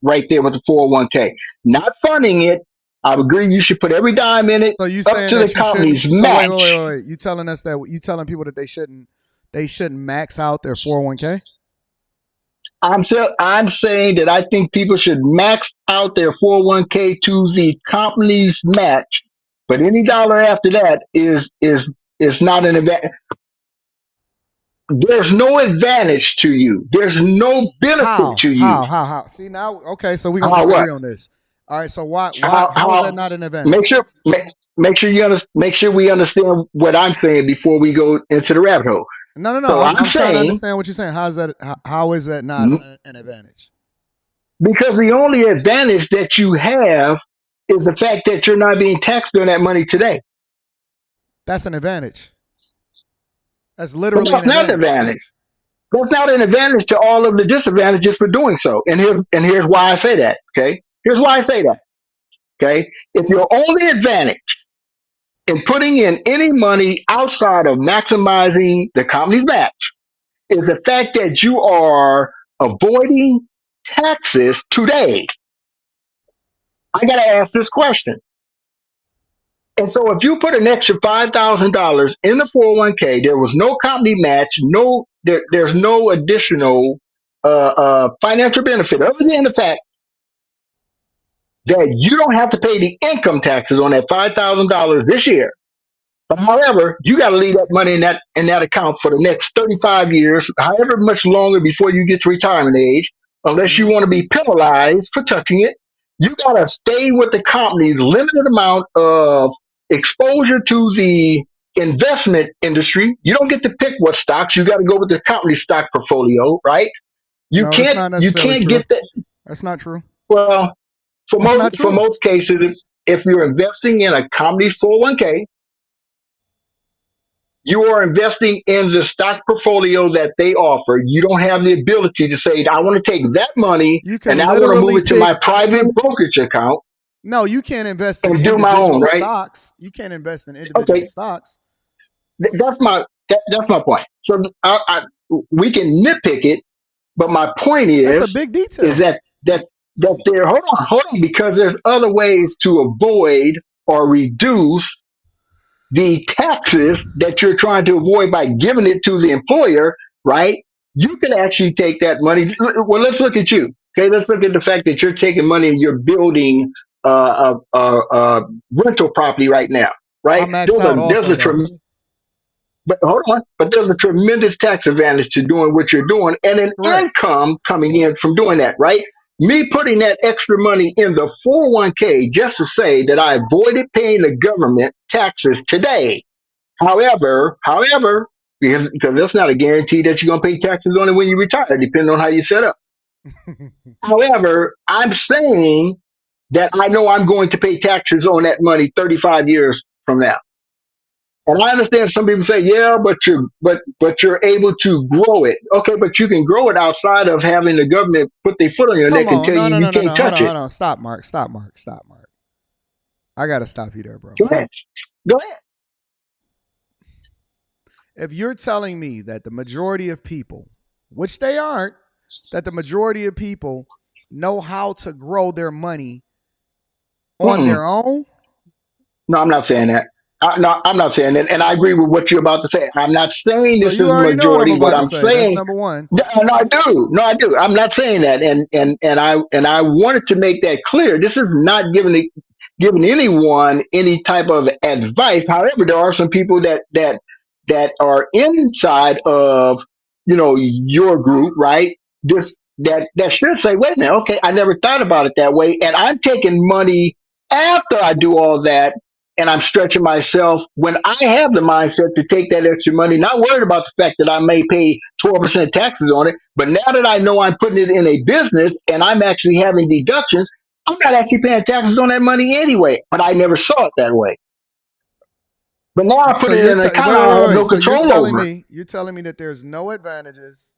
Speaker 14: right there with the 401k. Not funding it. I agree you should put every dime in it
Speaker 1: so you
Speaker 14: up to the company's match.
Speaker 1: Wait. You telling us that you telling people that they shouldn't max out their 401k?
Speaker 14: I'm saying that I think people should max out their 401k to the company's match, but any dollar after that is not an advantage. There's no advantage to you. There's no benefit to you.
Speaker 1: How? See now, okay, so we're gonna disagree on this. All right, so why is that not an advantage?
Speaker 14: Make sure we understand what I'm saying before we go into the rabbit hole.
Speaker 1: No. So I'm trying to understand what you're saying. How is that not an advantage?
Speaker 14: Because the only advantage that you have is the fact that you're not being taxed on that money today.
Speaker 1: That's an advantage. That's literally
Speaker 14: not an advantage. That's not an advantage to all of the disadvantages for doing so. And here's why I say that. Okay. Here's why I say that. Okay. If your only advantage in putting in any money outside of maximizing the company's match is the fact that you are avoiding taxes today, I got to ask this question. And so if you put an extra $5,000 in the 401k, there was no company match, there's no additional financial benefit other than the fact that you don't have to pay the income taxes on that $5,000 this year. But however, you got to leave that money in that account for the next 35 years, however much longer before you get to retirement age, unless you want to be penalized for touching it. You got to stay with the company's limited amount of exposure to the investment industry. You don't get to pick what stocks. You got to go with the company stock portfolio, right? You can't get that.
Speaker 1: That's not true.
Speaker 14: Well, for most cases, if you're investing in a company's 401k, you are investing in the stock portfolio that they offer. You don't have the ability to say, I want to take that money and I want to move it to my private brokerage account.
Speaker 1: No, you can't invest in individual stocks. You can't invest in individual stocks.
Speaker 14: That's my point. So we can nitpick it, but my point is
Speaker 1: that's a big detail.
Speaker 14: Is that there? Hold on, because there's other ways to avoid or reduce the taxes that you're trying to avoid by giving it to the employer, right? You can actually take that money. Well, let's look at you. Okay, let's look at the fact that you're taking money and you're building a rental property right now, right?
Speaker 1: I'm maxed out also,
Speaker 14: But hold on. But there's a tremendous tax advantage to doing what you're doing and an income coming in from doing that, right? Me putting that extra money in the 401k just to say that I avoided paying the government taxes today. However, because that's not a guarantee that you're going to pay taxes on it when you retire, depending on how you set up. However, I'm saying that I know I'm going to pay taxes on that money 35 years from now. And I understand some people say, yeah, but you're able to grow it. Okay, but you can grow it outside of having the government put their foot on your neck and tell you you can't touch it.
Speaker 1: Hold on. Stop, Mark. I got to stop you there, bro.
Speaker 14: Go ahead.
Speaker 1: If you're telling me that the majority of people, which they aren't, that the majority of people know how to grow their money on their own?
Speaker 14: No, I'm not saying that. No, I'm not saying that, and I agree with what you're about to say. I'm not saying this is majority. What I'm saying,
Speaker 1: that's number one.
Speaker 14: No, I do. I'm not saying that, and I wanted to make that clear. This is not giving anyone any type of advice. However, there are some people that are inside of your group, right? Just that should say, wait a minute, okay, I never thought about it that way, and I'm taking money after I do all that. And I'm stretching myself when I have the mindset to take that extra money, not worried about the fact that I may pay 12% taxes on it. But now that I know I'm putting it in a business and I'm actually having deductions, I'm not actually paying taxes on that money anyway. But I never saw it that way. But now I put it in an account I have no control over.
Speaker 1: You're telling me that there's no advantages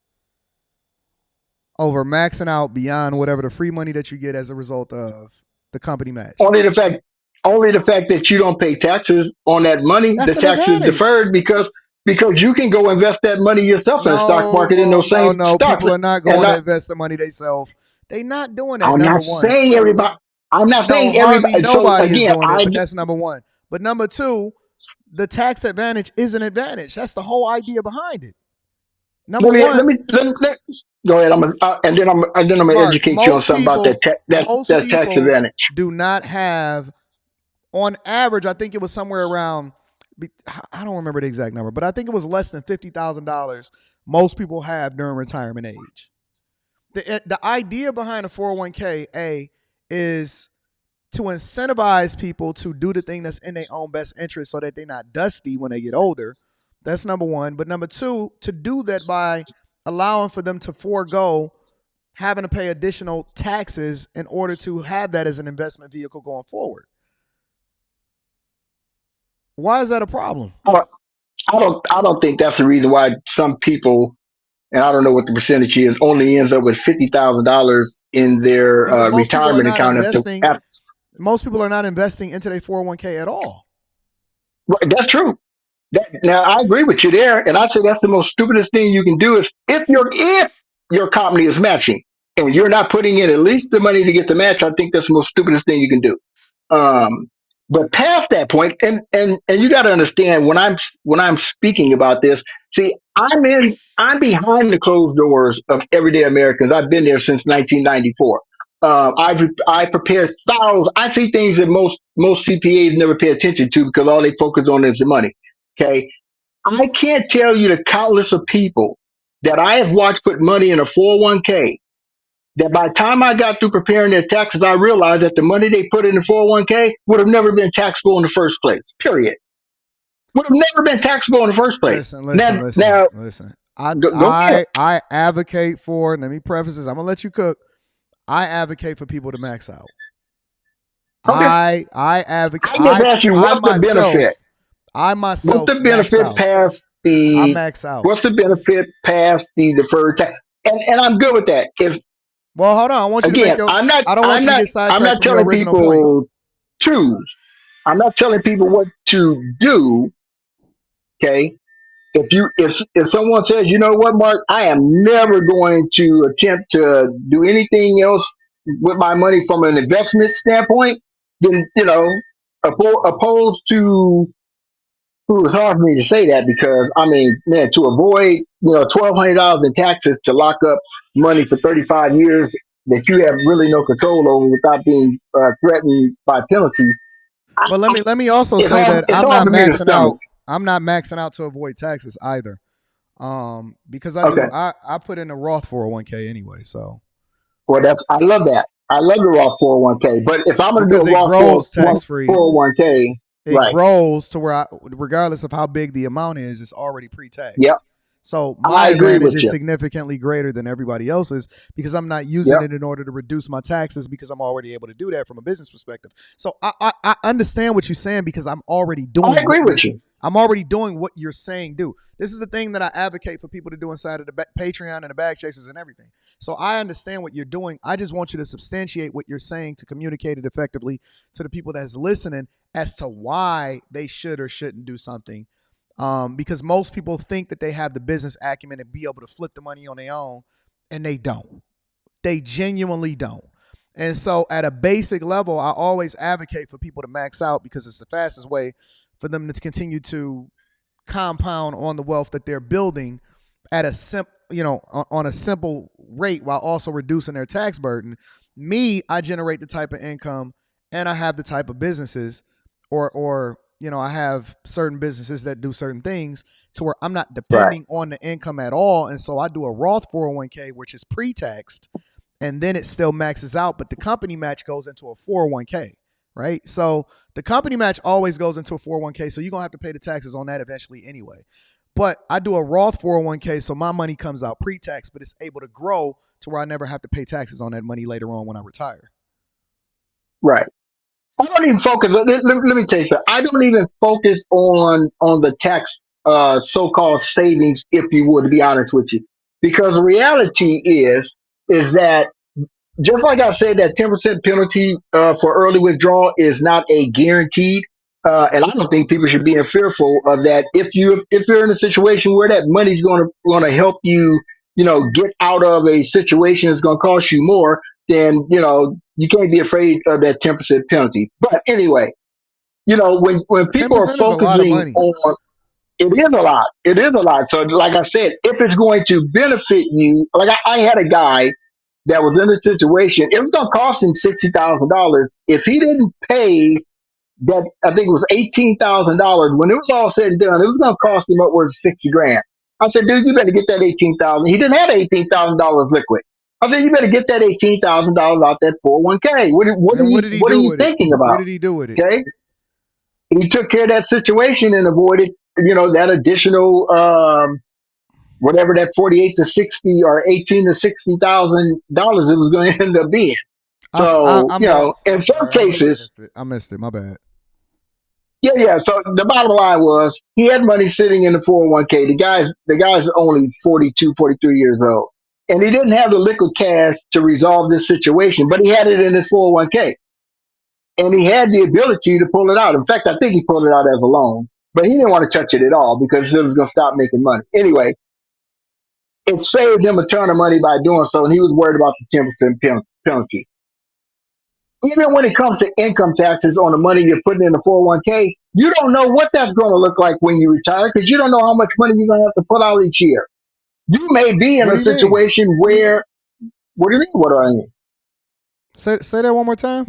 Speaker 1: over maxing out beyond whatever the free money that you get as a result of the company match.
Speaker 14: Only the fact that you don't pay taxes on that money, the tax is deferred because you can go invest that money yourself in the stock market in those same stocks.
Speaker 1: People are not going to invest the money themselves. They're not doing that.
Speaker 14: I'm not saying everybody.
Speaker 1: Nobody
Speaker 14: so
Speaker 1: is doing it, but that's number one. But number two, the tax advantage is an advantage. That's the whole idea behind it. Number one.
Speaker 14: Let me go ahead. And then I'm gonna educate you on something about that tax advantage.
Speaker 1: Do not have. On average, I think it was somewhere around, I don't remember the exact number, but I think it was less than $50,000 most people have during retirement age. The idea behind a 401k, is to incentivize people to do the thing that's in their own best interest so that they're not dusty when they get older. That's number one. But number two, to do that by allowing for them to forego having to pay additional taxes in order to have that as an investment vehicle going forward. Why is that a problem?
Speaker 14: I don't think that's the reason why some people, and I don't know what the percentage is, only ends up with $50,000 in their retirement account.
Speaker 1: Most people are not investing into their 401k at all.
Speaker 14: Right, that's true. Now I agree with you there, and I say that's the most stupidest thing you can do is if your company is matching and you're not putting in at least the money to get the match. I think that's the most stupidest thing you can do. But past that point, and you got to understand when I'm speaking about this. See, I'm behind the closed doors of everyday Americans. I've been there since 1994. I prepare thousands. I see things that most CPAs never pay attention to because all they focus on is the money. Okay, I can't tell you the countless of people that I have watched put money in a 401k. That by the time I got through preparing their taxes, I realized that the money they put in the 401k would have never been taxable in the first place. Period. Would have never been taxable in the first place.
Speaker 1: Listen. I advocate for, let me preface this, I'm going to let you cook. I advocate for people to max out. Okay. I advocate.
Speaker 14: I just ask you, what's the benefit?
Speaker 1: What's
Speaker 14: the benefit past the?
Speaker 1: I max out.
Speaker 14: What's the benefit past the deferred tax? And I'm good with that.
Speaker 1: Well, hold on. I want you to make your, I'm not
Speaker 14: telling people choose. I'm not telling people what to do. Okay. If someone says, you know what, Mark, I am never going to attempt to do anything else with my money from an investment standpoint, then opposed to. It's hard for me to say that because to avoid $1,200 in taxes to lock up money for 35 years that you have really no control over without being threatened by penalty.
Speaker 1: But let me also say that I'm not maxing out. I'm not maxing out to avoid taxes either. Because I put in a Roth 401k anyway, so.
Speaker 14: Well, I love that. I love the Roth 401k. But if I'm going to do
Speaker 1: Because
Speaker 14: a
Speaker 1: it
Speaker 14: Roth
Speaker 1: grows tax free.
Speaker 14: 401k,
Speaker 1: It
Speaker 14: right?
Speaker 1: grows to where, regardless of how big the amount is, it's already pre-taxed.
Speaker 14: Yep.
Speaker 1: So
Speaker 14: I
Speaker 1: my
Speaker 14: agree
Speaker 1: advantage
Speaker 14: with
Speaker 1: is
Speaker 14: you.
Speaker 1: significantly greater than everybody else's because I'm not using it in order to reduce my taxes because I'm already able to do that from a business perspective. So I understand what you're saying because I'm already doing.
Speaker 14: I agree with you.
Speaker 1: I'm already doing what you're saying do. This is the thing that I advocate for people to do inside of the Patreon and the Bag Chasers and everything. So I understand what you're doing. I just want you to substantiate what you're saying to communicate it effectively to the people that's listening as to why they should or shouldn't do something. Because most people think that they have the business acumen and be able to flip the money on their own, and they don't. They genuinely don't. And so at a basic level, I always advocate for people to max out because it's the fastest way for them to continue to compound on the wealth that they're building at a on a simple rate while also reducing their tax burden. Me, I generate the type of income and I have the type of businesses or I have certain businesses that do certain things to where I'm not depending on the income at all. And so I do a Roth 401k, which is pre-taxed, and then it still maxes out, but the company match goes into a 401k, right? So the company match always goes into a 401k, so you're going to have to pay the taxes on that eventually anyway. But I do a Roth 401k, so my money comes out pre-tax, but it's able to grow to where I never have to pay taxes on that money later on when I retire.
Speaker 14: Right. I don't even focus. Let me tell you something. I don't even focus on the tax so-called savings, if you would, to be honest with you, because the reality is that just like I said, that 10% penalty for early withdrawal is not a guaranteed, and I don't think people should be fearful of that. If you're in a situation where that money's going to help you, get out of a situation that's going to cost you more, then you can't be afraid of that 10% penalty. But anyway, when people are
Speaker 1: 10% is a lot of
Speaker 14: focusing
Speaker 1: money.
Speaker 14: on it is a lot. It is a lot. So, like I said, if it's going to benefit you, like I had a guy that was in a situation, it was going to cost him $60,000 if he didn't pay that. I think it was $18,000. When it was all said and done, it was going to cost him upwards of $60,000. I said, dude, you better get that $18,000. He didn't have $18,000 liquid. I said, you better get that $18,000 out that 401k. What are you thinking about?
Speaker 1: What did he do with it?
Speaker 14: Okay, he took care of that situation and avoided, that additional whatever that 48 to 60 or 18 to $60,000 it was going to end up being. So, in some cases,
Speaker 1: I missed it. My bad.
Speaker 14: Yeah. So the bottom line was he had money sitting in the 401k. The guy's only 42, 43 years old, and he didn't have the liquid cash to resolve this situation, but he had it in his 401k, and he had the ability to pull it out. In fact, I think he pulled it out as a loan, but he didn't want to touch it at all because it was going to stop making money. Anyway, it saved him a ton of money by doing so, and he was worried about the 10% penalty. Even when it comes to income taxes on the money you're putting in the 401k, you don't know what that's going to look like when you retire because you don't know how much money you're going to have to put out each year. You may be in a situation where, what do you mean? What do I mean?
Speaker 1: Say that one more time.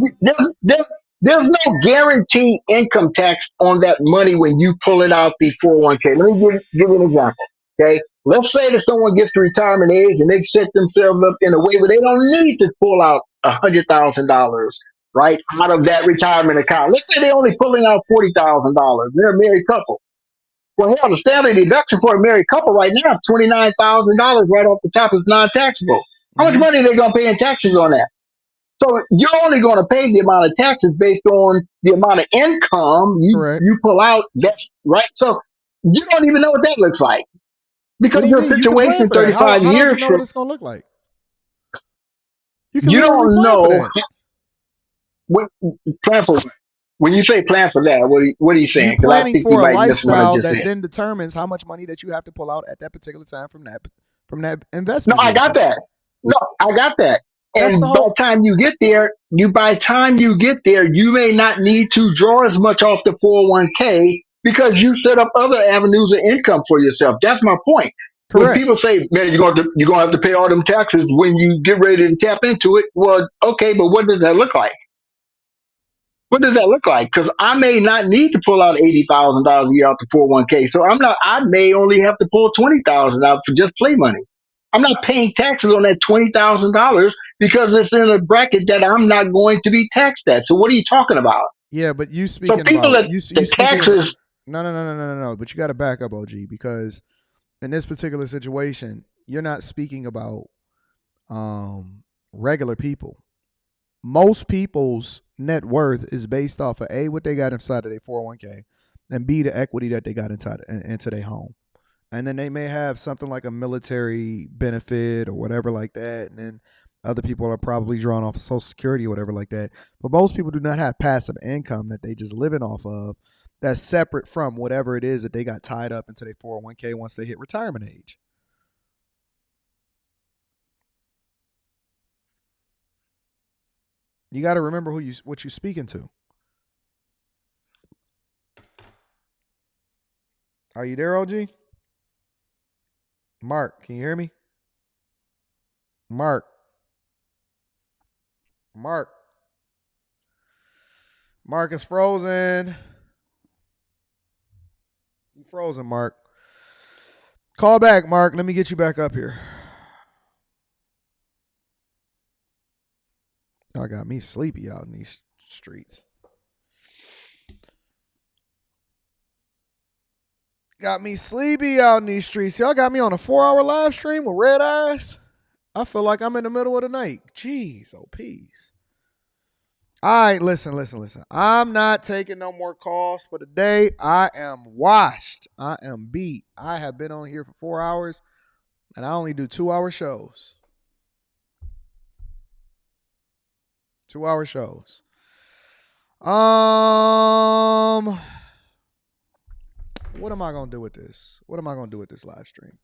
Speaker 14: There's no guaranteed income tax on that money when you pull it out the 401k. Let me give you an example. Okay, let's say that someone gets to retirement age and they've set themselves up in a way where they don't need to pull out $100,000 right out of that retirement account. Let's say they're only pulling out $40,000. They're a married couple. Well, hell, the standard deduction for a married couple right now is $29,000 right off the top is non-taxable. How much money are they going to pay in taxes on that? So you're only going to pay the amount of taxes based on the amount of income you pull out. That's right. So you don't even know what that looks like because your situation 35 years.
Speaker 1: How don't you know what it's going to look like?
Speaker 14: You don't know. Plan for when you say plan for that, what are you saying?
Speaker 1: You're planning for a lifestyle that then determines how much money that you have to pull out at that particular time from that investment.
Speaker 14: No, I got that. And by the time you get there, you may not need to draw as much off the 401k because you set up other avenues of income for yourself. That's my point. Correct. When people say, man, you're going to have to pay all them taxes when you get ready to tap into it. Well, okay, but what does that look like? What does that look like? Because I may not need to pull out $80,000 a year out the 401k. So I may only have to pull $20,000 out for just play money. I'm not paying taxes on that $20,000 because it's in a bracket that I'm not going to be taxed at. So what are you talking about?
Speaker 1: Yeah, but you
Speaker 14: So
Speaker 1: speaking
Speaker 14: people
Speaker 1: about
Speaker 14: that the taxes.
Speaker 1: no. But you got to back up, OG, because in this particular situation, you're not speaking about regular people. Most people's net worth is based off of A, what they got inside of their 401k, and B, the equity that they got into their home. And then they may have something like a military benefit or whatever like that. And then other people are probably drawn off of Social Security or whatever like that. But most people do not have passive income that they just living off of that's separate from whatever it is that they got tied up into their 401k once they hit retirement age. You got to remember what you're speaking to. Are you there, OG? Mark, can you hear me? Mark. Mark is frozen. You frozen, Mark. Call back, Mark. Let me get you back up here. Y'all got me sleepy out in these streets. Got me sleepy out in these streets. Y'all got me on a 4-hour live stream with red eyes. I feel like I'm in the middle of the night. Jeez, oh, peace. All right, listen. I'm not taking no more calls for the day. I am washed. I am beat. I have been on here for 4 hours, and I only do 2-hour shows. 2-hour shows. What am I going to do with this? What am I going to do with this live stream?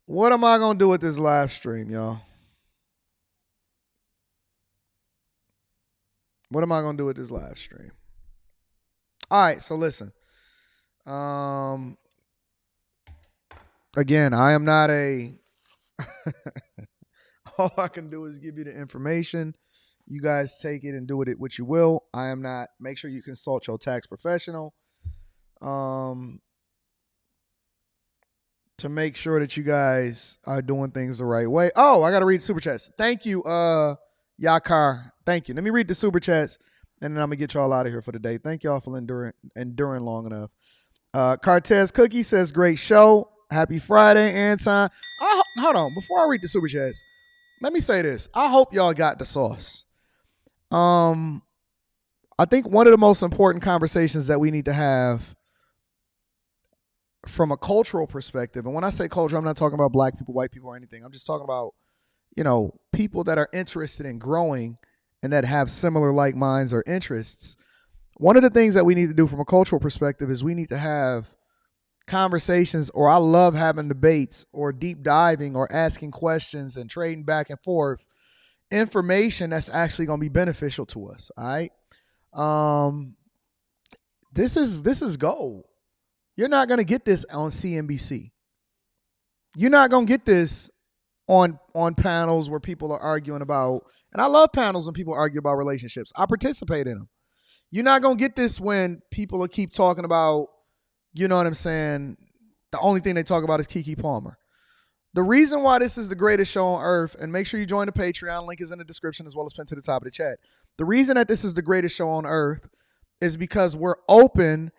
Speaker 1: What am I going to do with this live stream, y'all? What am I going to do with this live stream? All right, so listen. Again, I am not a... All I can do is give you the information. You guys take it and do with it what you will. I am not... Make sure you consult your tax professional. To make sure that you guys are doing things the right way. Oh, I got to read super chats. Thank you, Yakar. Thank you. Let me read the super chats, and then I'm going to get y'all out of here for the day. Thank y'all for enduring long enough. Cartez Cookie says, great show. Happy Friday, Anton. Hold on. Before I read the super chats, let me say this. I hope y'all got the sauce. I think one of the most important conversations that we need to have from a cultural perspective, and when I say culture, I'm not talking about black people, white people, or anything. I'm just talking about, people that are interested in growing and that have similar like minds or interests. One of the things that we need to do from a cultural perspective is we need to have conversations, or I love having debates or deep diving or asking questions and trading back and forth information that's actually going to be beneficial to us. All right. This is gold. You're not going to get this on CNBC. You're not going to get this on panels where people are arguing about, and I love panels when people argue about relationships. I participate in them. You're not going to get this when people will keep talking about, you know what I'm saying, the only thing they talk about is Keke Palmer. The reason why this is the greatest show on earth, and make sure you join the Patreon, link is in the description as well as pinned to the top of the chat. The reason that this is the greatest show on earth is because we're open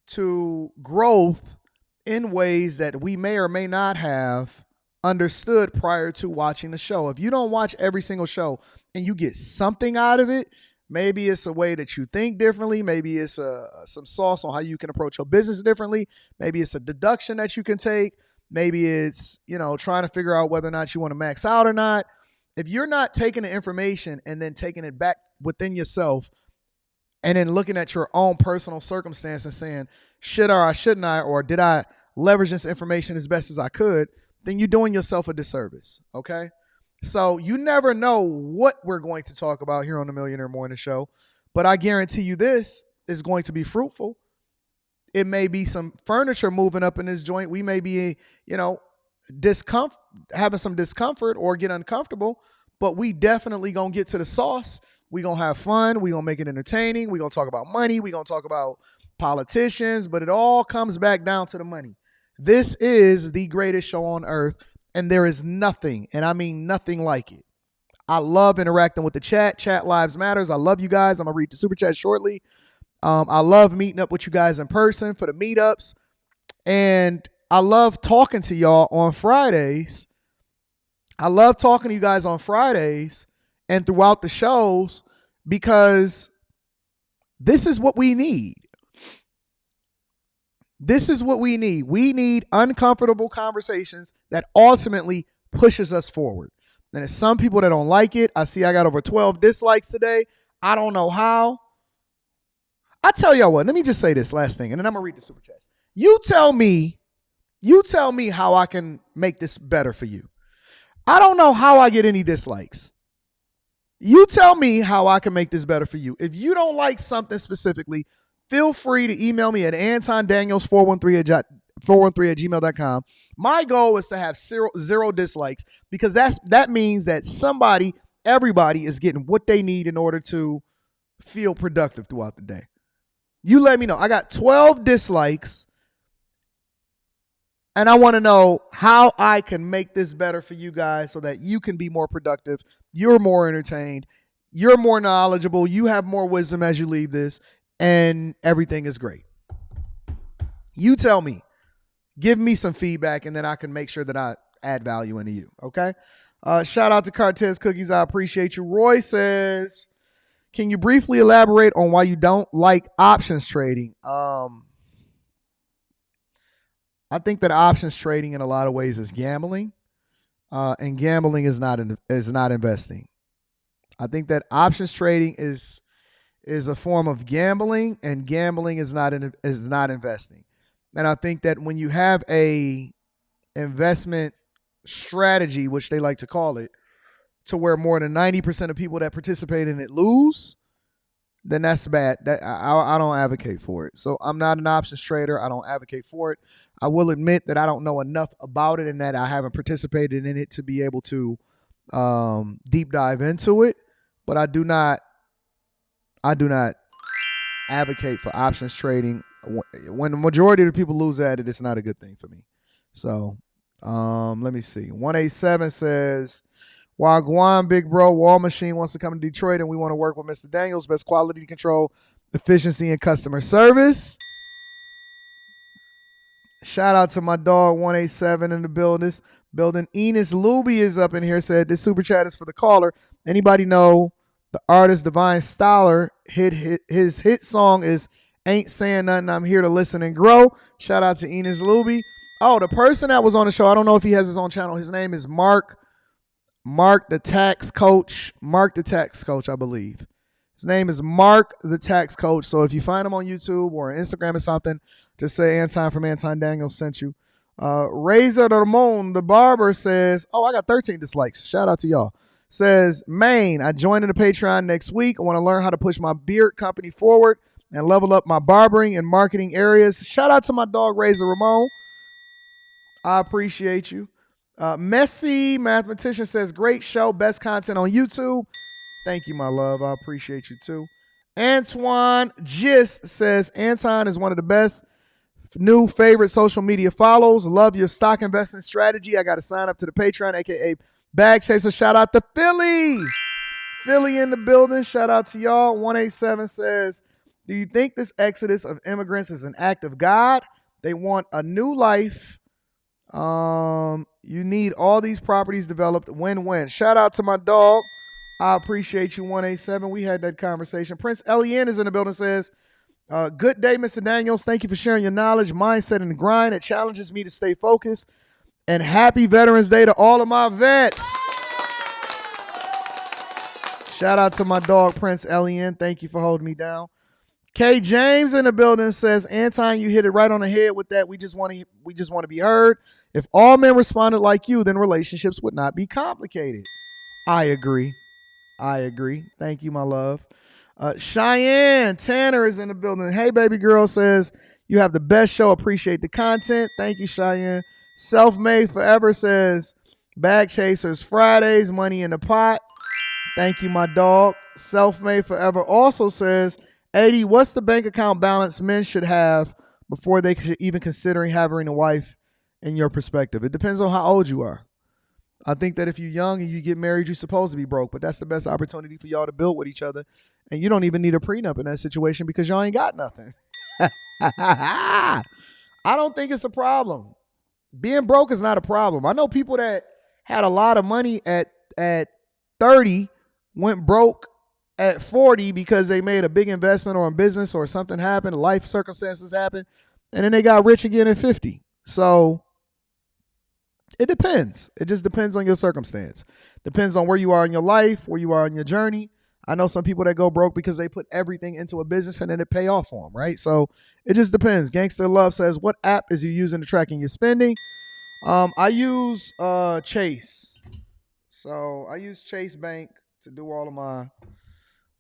Speaker 1: to growth in ways that we may or may not have understood prior to watching the show. If you don't watch every single show and you get something out of it, maybe it's a way that you think differently. Maybe it's some sauce on how you can approach your business differently. Maybe it's a deduction that you can take. Maybe it's, trying to figure out whether or not you want to max out or not. If you're not taking the information and then taking it back within yourself and then looking at your own personal circumstance and saying, should or shouldn't I, or did I leverage this information as best as I could, then you're doing yourself a disservice, okay? So you never know what we're going to talk about here on the Millionaire Morning Show, but I guarantee you this is going to be fruitful. It may be some furniture moving up in this joint. We may be, having some discomfort or get uncomfortable, but we definitely going to get to the sauce. We're going to have fun. We're going to make it entertaining. We're going to talk about money. We're going to talk about politicians, but it all comes back down to the money. This is the greatest show on earth, and there is nothing, and I mean nothing like it. I love interacting with the chat. Chat lives matters. I love you guys. I'm going to read the super chat shortly. I love meeting up with you guys in person for the meetups, and I love talking to y'all on Fridays. I love talking to you guys on Fridays and throughout the shows because this is what we need. This is what we need. We need uncomfortable conversations that ultimately pushes us forward. And there's some people that don't like it. I see I got over 12 dislikes today. I don't know how. I tell y'all what, let me just say this last thing, and then I'm going to read the super chats. You tell me how I can make this better for you. I don't know how I get any dislikes. You tell me how I can make this better for you. If you don't like something specifically, feel free to email me at antondaniels413@gmail.com. My goal is to have zero dislikes because that means that everybody is getting what they need in order to feel productive throughout the day. You let me know. I got 12 dislikes, and I want to know how I can make this better for you guys so that you can be more productive, you're more entertained, you're more knowledgeable, you have more wisdom as you leave this, and everything is great. You tell me. Give me some feedback, and then I can make sure that I add value into you, okay? Shout out to Cartez Cookies. I appreciate you. Roy says, can you briefly elaborate on why you don't like options trading? I think that options trading in a lot of ways is gambling, and gambling is not investing. I think that options trading is a form of gambling, and gambling is not investing. And I think that when you have a investment strategy, which they like to call it, to where more than 90% of people that participate in it lose, then that's bad. I don't advocate for it. So I'm not an options trader. I don't advocate for it. I will admit that I don't know enough about it and that I haven't participated in it to be able to deep dive into it. But I do not advocate for options trading. When the majority of the people lose at it, it's not a good thing for me. So let me see. 187 says, Wagwan, big bro, Wall Machine wants to come to Detroit and we want to work with Mr. Daniels. Best quality control, efficiency, and customer service. Shout out to my dog 187 in the building. Enos Luby is up in here, said this super chat is for the caller. Anybody know the artist Divine Stoller? His hit song is Ain't Saying Nothing, I'm Here to Listen and Grow. Shout out to Enos Luby. Oh, the person that was on the show, I don't know if he has his own channel. His name is Mark the Tax Coach. Mark the Tax Coach, I believe. His name is Mark the Tax Coach. So if you find him on YouTube or Instagram or something, just say Anton from Anton Daniels sent you. Razor Ramon, the barber, says, oh, I got 13 dislikes. Shout out to y'all. Says, Maine, I joined in the Patreon next week. I want to learn how to push my beard company forward and level up my barbering and marketing areas. Shout out to my dog, Razor Ramon. I appreciate you. Messi Mathematician says, great show, best content on YouTube. Thank you, my love. I appreciate you too. Antoine Gist says, Anton is one of the best new favorite social media follows. Love your stock investing strategy. I got to sign up to the Patreon, aka Bag Chaser. Shout out to Philly. Philly in the building. Shout out to y'all. 187 says, do you think this exodus of immigrants is an act of God? They want a new life. You need all these properties developed. Win-win. Shout out to my dog. I appreciate you, 187. We had that conversation. Prince Elian is in the building, says, good day, Mr. Daniels. Thank you for sharing your knowledge, mindset, and grind. It challenges me to stay focused. And happy Veterans Day to all of my vets. Shout out to my dog, Prince Elian. Thank you for holding me down. K. James in the building says, Anton, you hit it right on the head with that. We just want to be heard. If all men responded like you, then relationships would not be complicated. I agree. Thank you, my love. Cheyenne Tanner is in the building. Hey, baby girl, says, you have the best show. Appreciate the content. Thank you, Cheyenne. Self-Made Forever says, Bag Chasers Fridays, money in the pot. Thank you, my dog. Self-Made Forever also says, 80, what's the bank account balance men should have before they should even considering having a wife in your perspective? It depends on how old you are. I think that if you're young and you get married, you're supposed to be broke, but that's the best opportunity for y'all to build with each other. And you don't even need a prenup in that situation because y'all ain't got nothing. I don't think it's a problem. Being broke is not a problem. I know people that had a lot of money at 30, went broke at 40 because they made a big investment or a business or something happened, life circumstances happened, and then they got rich again at 50. So it depends. It just depends on your circumstance. Depends on where you are in your life, where you are in your journey. I know some people that go broke because they put everything into a business and then it pay off for them, right? So it just depends. Gangster Love says, what app is you using to tracking your spending? I use Chase. So I use Chase Bank to do all of my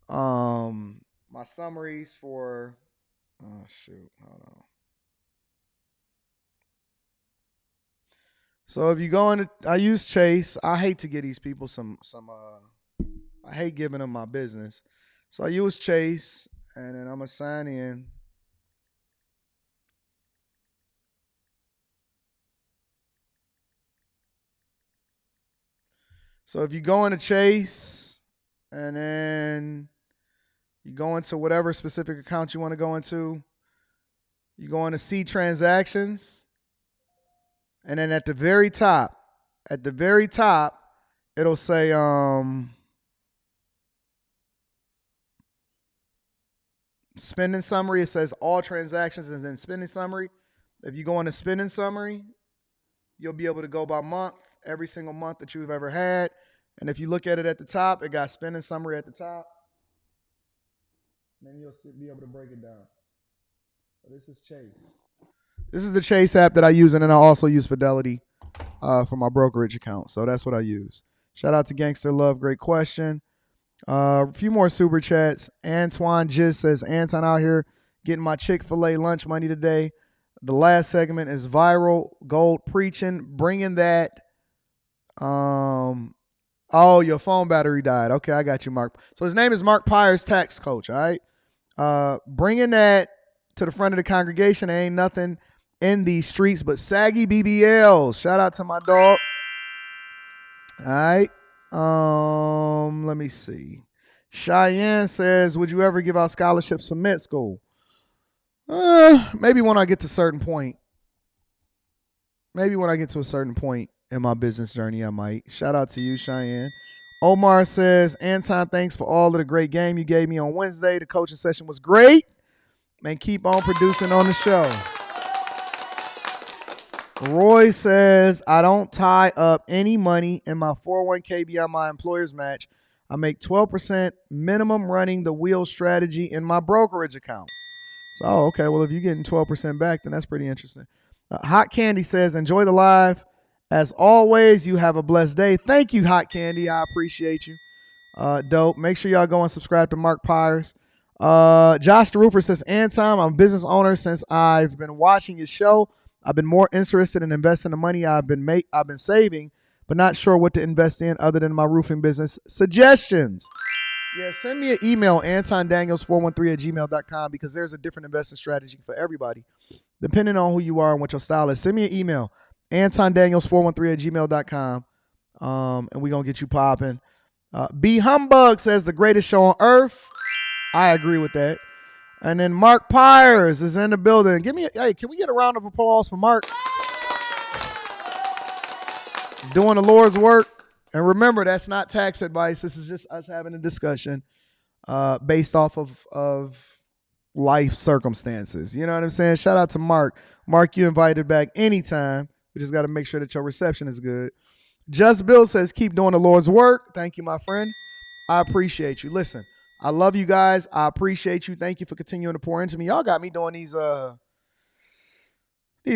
Speaker 1: my summaries for hold on. So if you go into, I use Chase. I hate to give these people I hate giving them my business. So I use Chase and then I'm gonna sign in. So if you go into Chase and then you go into whatever specific account you want to go into, you go into see transactions, and then at the very top, it'll say spending summary. It says all transactions and then spending summary. If you go into spending summary, you'll be able to go by month, every single month that you've ever had. And if you look at it at the top, it got spending summary at the top. And then you'll be able to break it down. So this is Chase. This is the Chase app that I use, and then I also use Fidelity for my brokerage account. So that's what I use. Shout out to Gangster Love. Great question. A few more super chats. Antoine Giz says, Anton out here getting my Chick-fil-A lunch money today. The last segment is viral gold preaching, bringing that. Oh, your phone battery died. Okay, I got you, Mark. So his name is Mark Pyers, tax coach. All right, bringing that to the front of the congregation. There ain't nothing in these streets but saggy BBLs. Shout out to my dog. All right. Let me see. Cheyenne says, would you ever give out scholarships for med school? Maybe when I get to a certain point. Maybe when I get to a certain point in my business journey, I might. Shout out to you, Cheyenne. Omar says, Anton, thanks for all of the great game you gave me on Wednesday. The coaching session was great. And keep on producing on the show. Roy says, I don't tie up any money in my 401k beyond my employer's match. I make 12% minimum running the wheel strategy in my brokerage account. So, okay, well, if you're getting 12% back, then that's pretty interesting. Hot Candy says, enjoy the live. As always, you have a blessed day. Thank you, Hot Candy. I appreciate you. Dope. Make sure y'all go and subscribe to Mark Pyers. Josh the Roofer says, Anton, I'm a business owner. Since I've been watching your show, I've been more interested in investing the money I've been saving, but not sure what to invest in other than my roofing business. Suggestions. Yeah, send me an email, antondaniels413@gmail.com, because there's a different investment strategy for everybody, depending on who you are and what your style is. Send me an email, antondaniels413@gmail.com, and we're going to get you popping. B Humbug says, the greatest show on earth. I agree with that. And then Mark Pyers is in the building. Can we get a round of applause for Mark? Doing the Lord's work. And remember, that's not tax advice. This is just us having a discussion based off of life circumstances. You know what I'm saying? Shout out to Mark. Mark, you invited back anytime. We just got to make sure that your reception is good. Just Bill says, keep doing the Lord's work. Thank you, my friend. I appreciate you. Listen, I love you guys. I appreciate you. Thank you for continuing to pour into me. Y'all got me doing these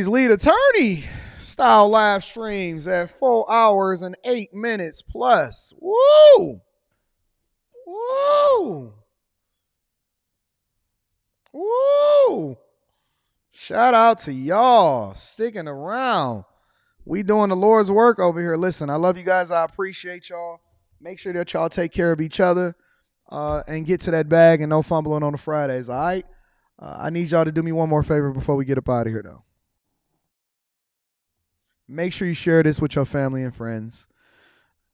Speaker 1: lead attorney style live streams at 4 hours and 8 minutes plus. Woo! Woo! Woo! Shout out to y'all sticking around. We doing the Lord's work over here. Listen, I love you guys. I appreciate y'all. Make sure that y'all take care of each other and get to that bag and no fumbling on the Fridays, all right? I need y'all to do me one more favor before we get up out of here, though. Make sure you share this with your family and friends.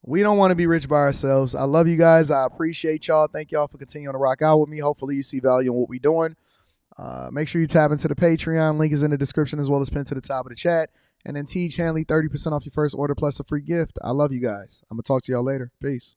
Speaker 1: We don't want to be rich by ourselves. I love you guys. I appreciate y'all. Thank y'all for continuing to rock out with me. Hopefully you see value in what we're doing. Make sure you tap into the Patreon. Link is in the description as well as pinned to the top of the chat. And then Teach Hanley, 30% off your first order plus a free gift. I love you guys. I'm going to talk to y'all later. Peace.